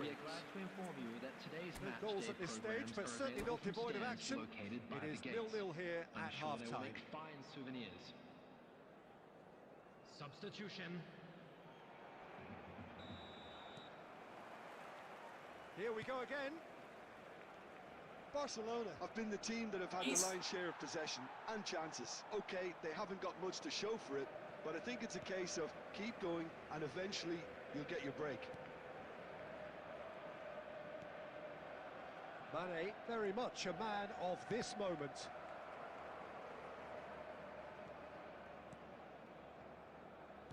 We are glad to inform you that today's No match goals day at this stage, but program certainly not devoid of stands action. located by It is the gates. 0-0 here I'm at sure they will half-time. make fine souvenirs. Substitution. Here we go again. Barcelona have been the team that have had the lion's share of possession and chances. Okay, they haven't got much to show for it, but I think it's a case of keep going and eventually you'll get your break. Mane, very much a man of this moment.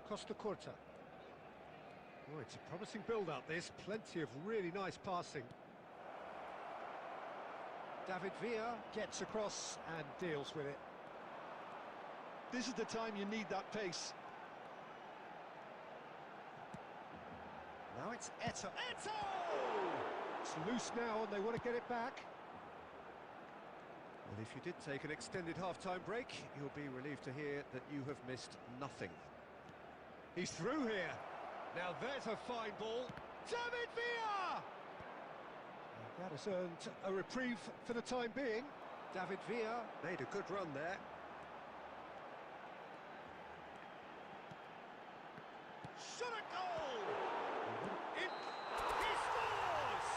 Costa Curta. Oh, it's a promising build-up, this. Plenty of really nice passing. David Villa gets across and deals with it. This is the time you need that pace. Now it's Eto'o. It's loose now and they want to get it back. And if you did take an extended half-time break, you'll be relieved to hear that you have missed nothing. He's through here. Now there's a fine ball. David Villa! And that has earned a reprieve for the time being. David Villa made a good run there. Shot a goal! He scores!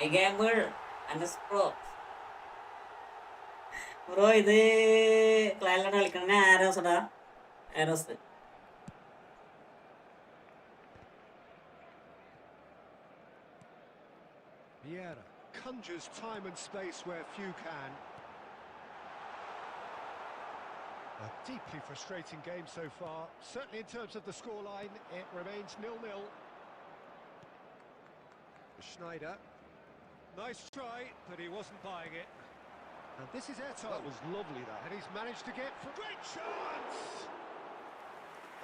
I gamble and pro. Bro, ഇത് ക്ലാലിലാണ് കളിക്കണേ ആരോസടാ arrows Vieira conjures time and space where few can. A deeply frustrating game so far. Certainly in terms of the scoreline, it remains 0-0. Schneider. Nice try, but he wasn't buying it. And this is Eto'o. That was lovely, that. And he's managed to get... Great chance!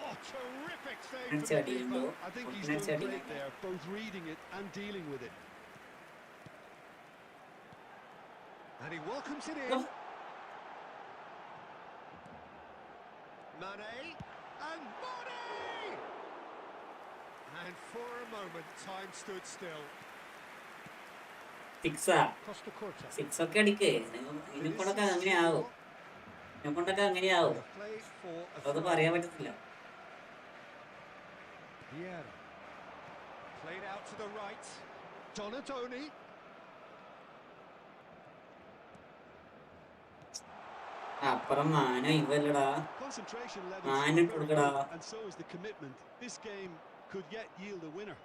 Oh, terrific save from the keeper. I think he's done great there, both reading it and dealing with it. And he welcomes it in. Mane, and Mane! And for a moment, time stood still. Costa Curta. Six ഒക്കെ അടിക്ക് ഇതിനെക്കൊണ്ടൊക്കെ അങ്ങനെയാവും ഇതിനെക്കൊണ്ടൊക്കെ അങ്ങനെയാവും അത് പറയാൻ പറ്റത്തില്ല Vieira. Played out to the right. Donadoni. അപ്പുറം മാന ഇവല്ലടാ Concentration മാന levels കൊടുക്കടാ and so is the commitment. This game could yet yield a winner.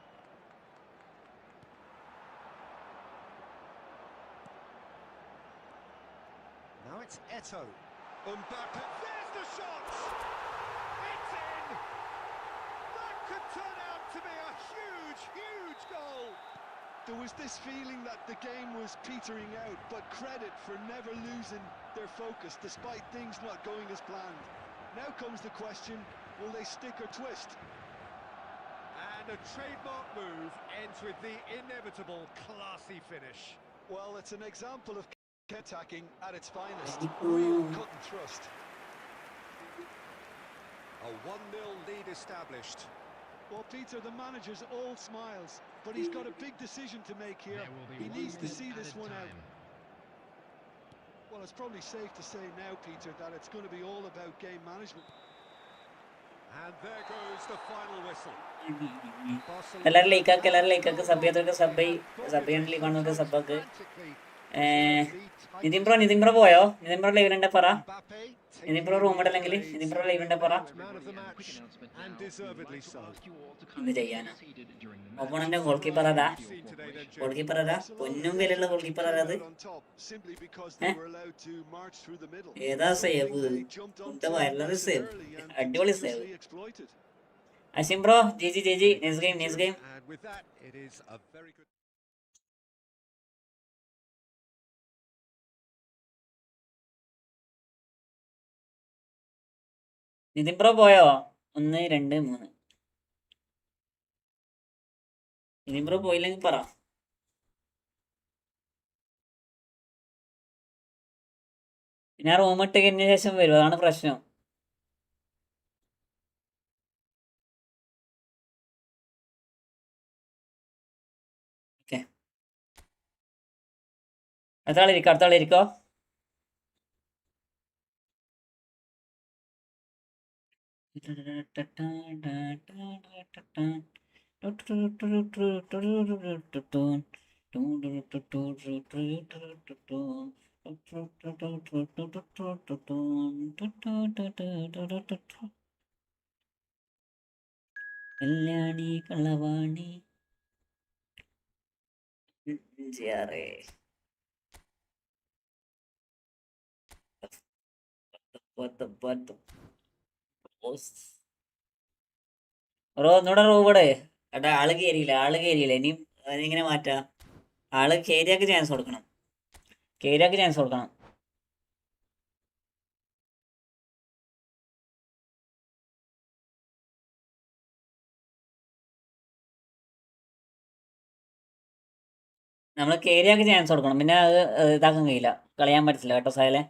Now it's Eto'o. Mbappe. There's the shot! It's in! That could turn out to be a huge, huge goal! There was this feeling that the game was petering out, but credit for never losing their focus despite things not going as planned. Now comes the question, will they stick or twist? And a trademark move ends with the inevitable classy finish. Well, it's an example of attacking at its finest. Real cut and thrust. A 1-0 lead established. Well, Peter, the manager's all smiles, but he's got a big decision to make here. He needs to see this one out. Well, it's probably safe to say now, Peter, that it's going to be all about game management. And there goes the final whistle. എല്ലാവരും ലൈക്കാക്ക് sub ചെയ്തൊക്കെ sub ചെയ്യാൻ ലീക്കാണൊക്കെ സബ്ബാക്ക് Nitin bro പോയോ? Nitin bro ലൈവിലുണ്ടെ പറ. Mbappe Nithin taking bro in room the ഇടല്ലെങ്കിൽ accolades. Nithin bro ലൈവിലുണ്ടെ പറ. Man of the match, and deservedly so. എന്ത് ചെയ്യാനാ? ഒപ്പോണന്റെ ഗോൾ കീപ്പർ അതാ, ഗോൾ കീപ്പർ അതാ, പൊന്നും വിലയുള്ള ഗോൾ കീപ്പർ അതാ അത്. ഏതാ സേവ്? വയറുള്ളത് സേവ്, അടിപൊളി save. Asim bro ji next game. And with that, it is a very good. Nithin bro പോയോ? 1 2 3. നിതിൻ ബ്രോ പോയില്ലെങ്കിൽ പറ. ഞാൻ റൂം ഇട്ട് കഴിഞ്ഞ ശേഷം വരും, അതാണ് പ്രശ്നം. ഓക്കെ, അടുത്താളിരിക്കോ. കല്യാണി കളവാണി ഒന്നൂടെ റൂബടെ എടാ. ആള് കേറിയില്ല. ഇനിയും അതിങ്ങനെ മാറ്റാ. ആള് കേരിയാക്ക് ചാൻസ് കൊടുക്കണം. നമ്മൾ കേരിയാക്ക് ചാൻസ് കൊടുക്കണം. പിന്നെ അത് ഇതാക്കാൻ കഴിയില്ല, കളയാൻ പറ്റില്ല കേട്ടോ സായലെ.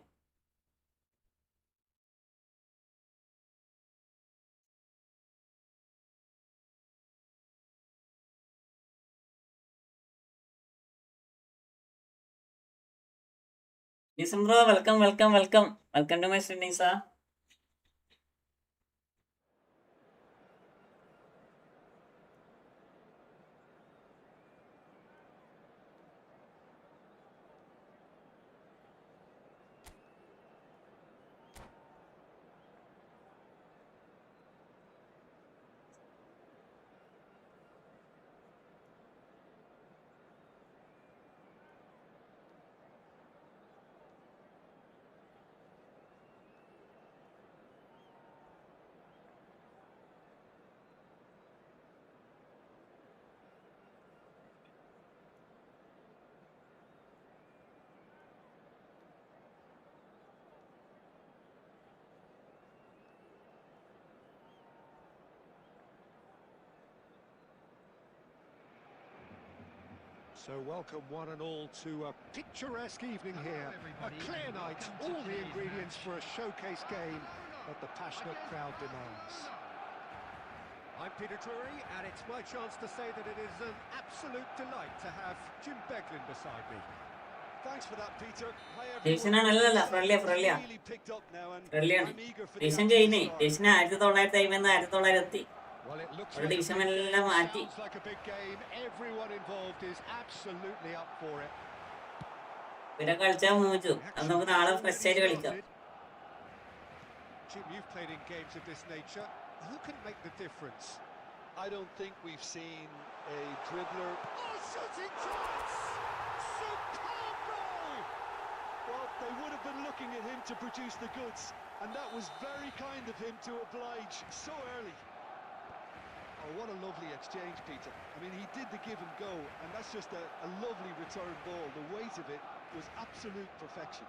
നിസം bro welcome to my stream നിസ. So welcome one and all to a picturesque evening here. A clear night, all the ingredients for a showcase game that the passionate crowd demands. I'm Peter Drury, and it's my chance to say that it is an absolute delight to have Jim Beglin beside me. Thanks for that, Peter. Hi division everyone. ആണല്ലോ, This ഫ്രണ്ട്ലിയാ has ഫ്രണ്ട്ലിയാ really picked up now, and ഫ്രണ്ട്ലിയാണ്. I'm eager for the division action ചെയ്യുന്നേ. to start. Division 1950 1900 Well, it looks ഒരു like a division big എല്ലാം game, മാറ്റി. sounds like a big game. Everyone involved is absolutely up for it. പിന്നെ കളിച്ചാൽ മൂച്ചു. അത് നമുക്ക് നാളെ fresh ആയിട്ട് കളിക്കാം. Jim, you've played in games of this nature. Who can make the difference? I don't think we've seen a dribbler. Oh, shooting chance! Superb goal! Well, they would have been looking at him to produce the goods, and that was very kind of him to oblige so early. Oh, what a lovely exchange, Peter. I mean, he did the give and go, and that's just a lovely return ball. The weight of it was absolute perfection.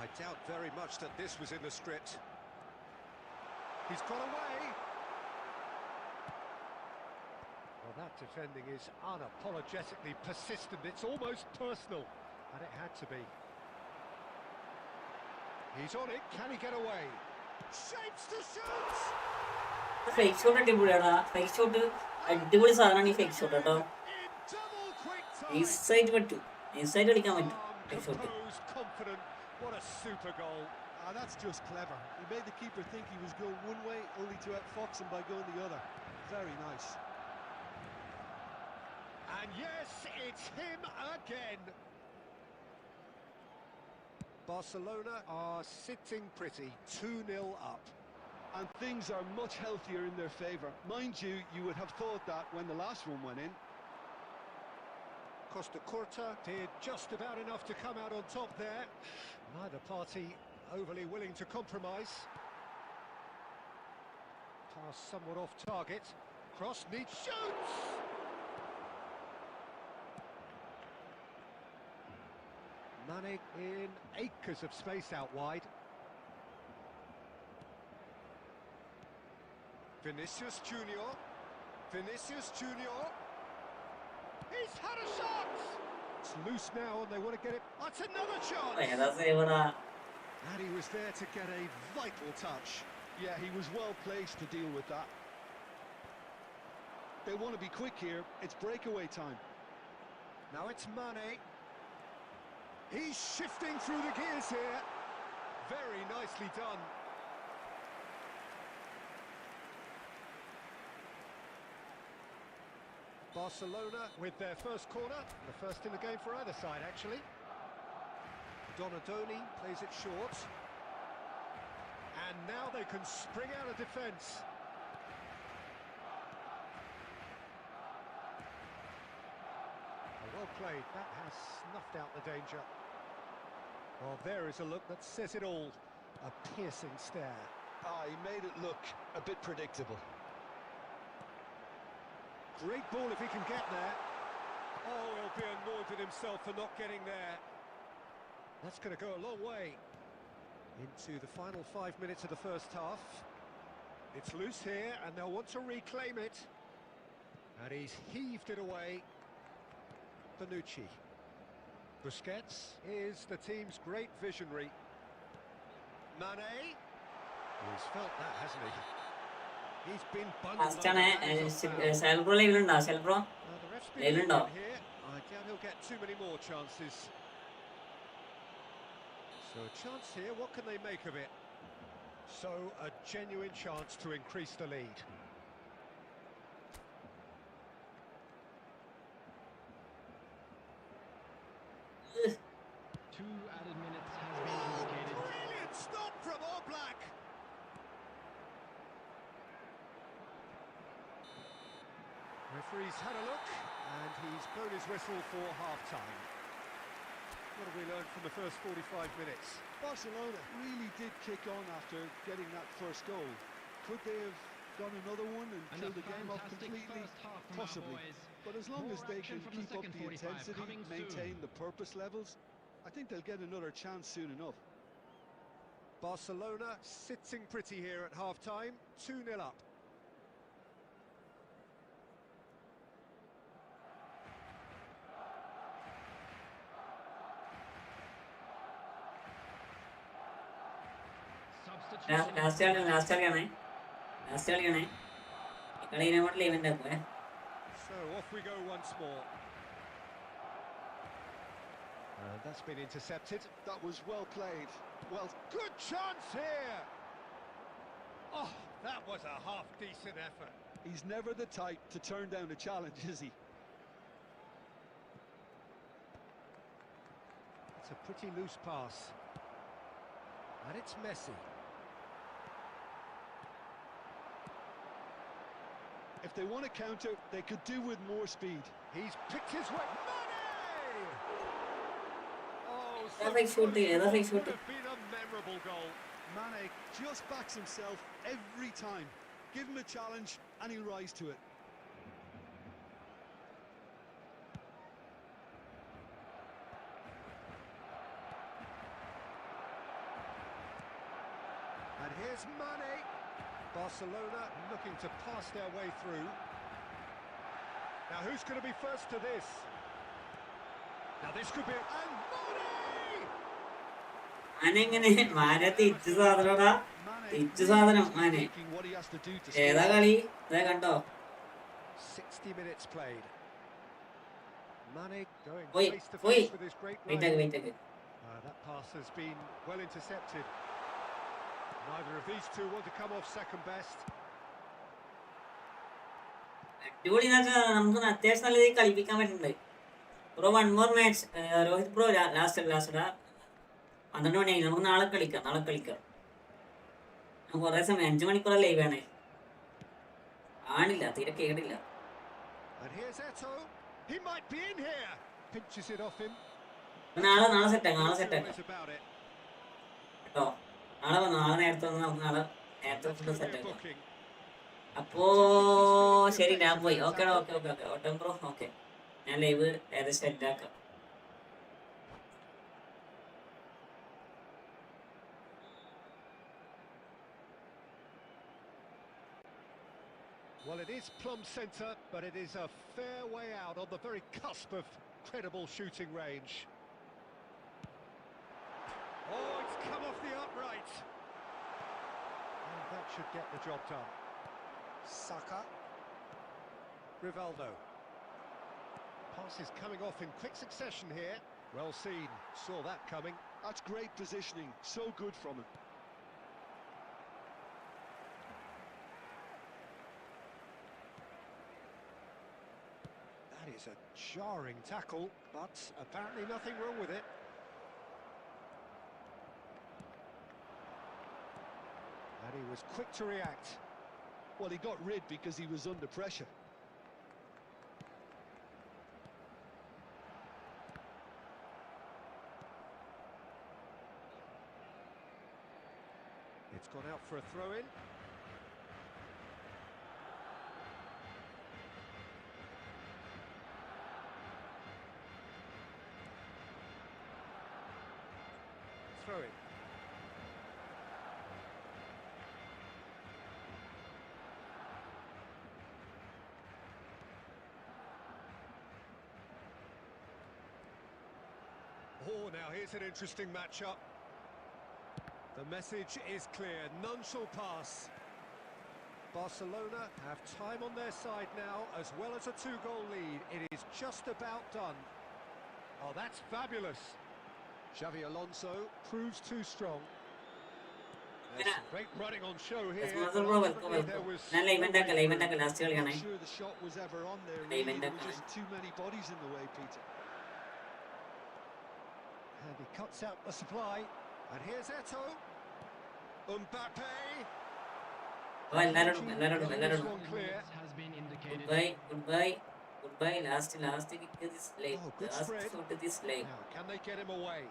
I doubt very much that this was in the script. He's got away. Well, that defending is unapologetically persistent. It's almost personal, and it had to be. He's on it. Can he get away? Shapes to shoot! Fake shot അടിപൊളിയാണ്. Fake shot അടിപൊളി സാധനമാണ് ഈ fake shot കേട്ടോ. In double quick time. നൈസായിട്ട് പറ്റും, നൈസായിട്ട് കളിക്കാൻ പറ്റും fake shot. Composed, confident. What a super goal. That's just clever. He made the keeper think he was going one way, only to outfox him by going the other. Very nice. And And yes, it's him again. Barcelona are sitting pretty, 2-0 up. And things are much healthier in their favour. Mind you, you would have thought that when the last one went in. Costa Curta did just about enough to come out on top there. Neither party overly willing to compromise. Pass somewhat off target. Cross needs shoots! Mane in acres of space out wide. Vinicius Junior. Vinicius Junior. He's had a shot! It's loose now and they want to get it. That's another chance! ഏതാ സേവടാ. And he was there to get a vital touch. Yeah, he was well placed to deal with that. They want to be quick here. It's breakaway time. Now it's Mane. He's shifting through the gears here. Very nicely done. Barcelona with their first corner. The first in the game for either side, actually. Donadoni plays it short. And now they can spring out of defence. Well played. That has snuffed out the danger. Well, there is a look that says it all. A piercing stare. Ah, he made it look a bit predictable. Great ball if he can get there. Oh, he'll be annoyed with himself for not getting there. That's going to go a long way. Into the final 5 minutes of the first half. It's loose here, and they'll want to reclaim it. And he's heaved it away. Bonucci. Busquets is the team's great visionary. Mane. He's felt that, hasn't he? He's been bundled ഫാസ്റ്റാണ്. under സെൽബ്രോ ലൈവിലുണ്ടോ? സെൽബ്രോ the ref's been Level looking up. here. I doubt he'll get too many more chances. So a chance here, what can they make of it? So a genuine chance to increase the lead. Two added minutes has been indicated. Brilliant stop from Oblak. Referee's had a look and he's blown his whistle for half-time. What have we learned from the first 45 minutes? Barcelona really did kick on after getting that first goal. Could they have done another one and And killed a the game off fantastic completely? first half from our Possibly. boys. But as long More as they action can from the keep up second the 45 intensity, coming maintain soon. the purpose levels, I think they'll get another chance soon enough. Barcelona sitting pretty here at half-time, 2-0 up. Substitution. Last കളിയാണേ. ഈ കളി നമ്മൾ ലൈവിൻ്റെ ആക്കുവേ. So off we go once more. That's been intercepted. That was well played. Well, Good chance here! Oh, that was a half-decent effort. he's never the type to turn down a challenge, is he? It's a pretty loose pass. And it's Messi. If they want to counter, they could do with more speed. He's picked his way. Mane! Oh, so That's like shooting, close. that's like Would shooting. have been a memorable goal. Mane just backs himself every time. Give him a challenge and he'll rise to it. And here's Mane. Barcelona looking to pass their way through. Now who's going to be first to this? Now this could be... And Mane! മാനെങ്ങനെ മാനെ തിരിച്ചു സാധനടാ. തിരിച്ചു സാധനം മാനെ. Thinking what he has to do to ഏതാ score. കളി? ഇതാ കണ്ടോ? 60 minutes played. Mane going Oi, face to oi. face with his great wait rival. ആക്ക്, wait ആക്ക്. That pass has been well intercepted. Neither of these two want to come off second best. അടിപൊളി എന്ന് വെച്ചാൽ നമുക്ക് അത്യാവശ്യം നല്ല രീതിയിൽ കളിപ്പിക്കാൻ പറ്റുന്നുണ്ട്. Bro 1 more match. Rohit bro last 12 മണിയായി. നമുക്ക് നാളെ കളിക്കാം. കുറേ സമയം 5 മണിക്കൂർ ലൈവ് ആണ്. ആണില്ല, തീരെ കേടില്ല. And here's Eto. He might be in here. Pinches it off him. നാളെ സെറ്റാക്കാം Worries about it. കേട്ടോ. നാളെ നേരത്തെ വന്ന് നമുക്ക് നേരത്തെ ഫുഡ് സെറ്റാക്കാം. Booking. അപ്പോ ശരി, ഞാൻ പോയി. ഓക്കെ ഓട്ടം ബ്രോ. ഓക്കെ, ഞാൻ ലൈവ് ഏകദേശം സെറ്റാക്കാം. Well, it is plumb centre, but it is a fair way out on the very cusp of credible shooting range. Oh, it's come off the upright. And that should get the job done. Saka. Rivaldo. Pass is coming off in quick succession here. Well seen, saw that coming. That's great positioning, so good from him. That is a jarring tackle, but apparently nothing wrong with it. And he was quick to react. Well, he got rid because he was under pressure. It's gone out for a throw-in. Throw-in. Oh, now here's an interesting matchup. The message is clear, none shall pass. Barcelona have time on their side now, as well as a 2-goal lead. It is just about done. Oh, that's fabulous. Xavi Alonso proves too strong. There's some great running on show here. Ultimately, there was ഞാൻ live ഉണ്ടാക്കാം last കളിയാണേ. Not sure the shot was ever on there. Hey, Really, there Mendoza. were just too many bodies in the way, Peter. And he cuts out the supply. And here's Eto. Mbappe. എല്ലാരോടും This one clear. Has been indicated. goodbye last kick this leg. Oh, good Last spread. shot this leg. Now, can they get him away?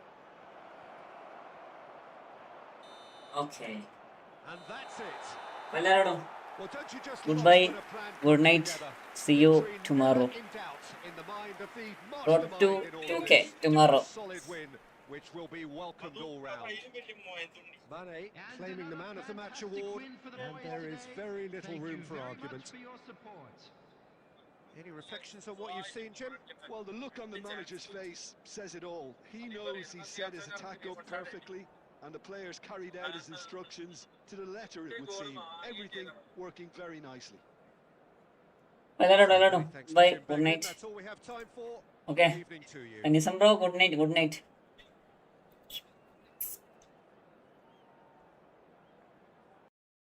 Okay, And that's it. എല്ലാരോടും Well, don't you just Goodbye, love when a plan good comes night, together? see you Victory tomorrow. never in doubt in the mind of the Road to mastermind in all 2K this. tomorrow. A solid win, which will be welcomed all round. Mane claiming the man of the match award, and there is very little room for argument. For your support. Any reflections on what you've seen, Jim? Well, the look on the manager's face says it all. He knows he set his attack up perfectly, and the players carried out his instructions to the letter, it would seem. Everything working very nicely. എല്ലാരോടും Thanks to bye, Jim good Beglin. night. That's all we have time for. Okay, Good evening to you. Nisam bro, good night.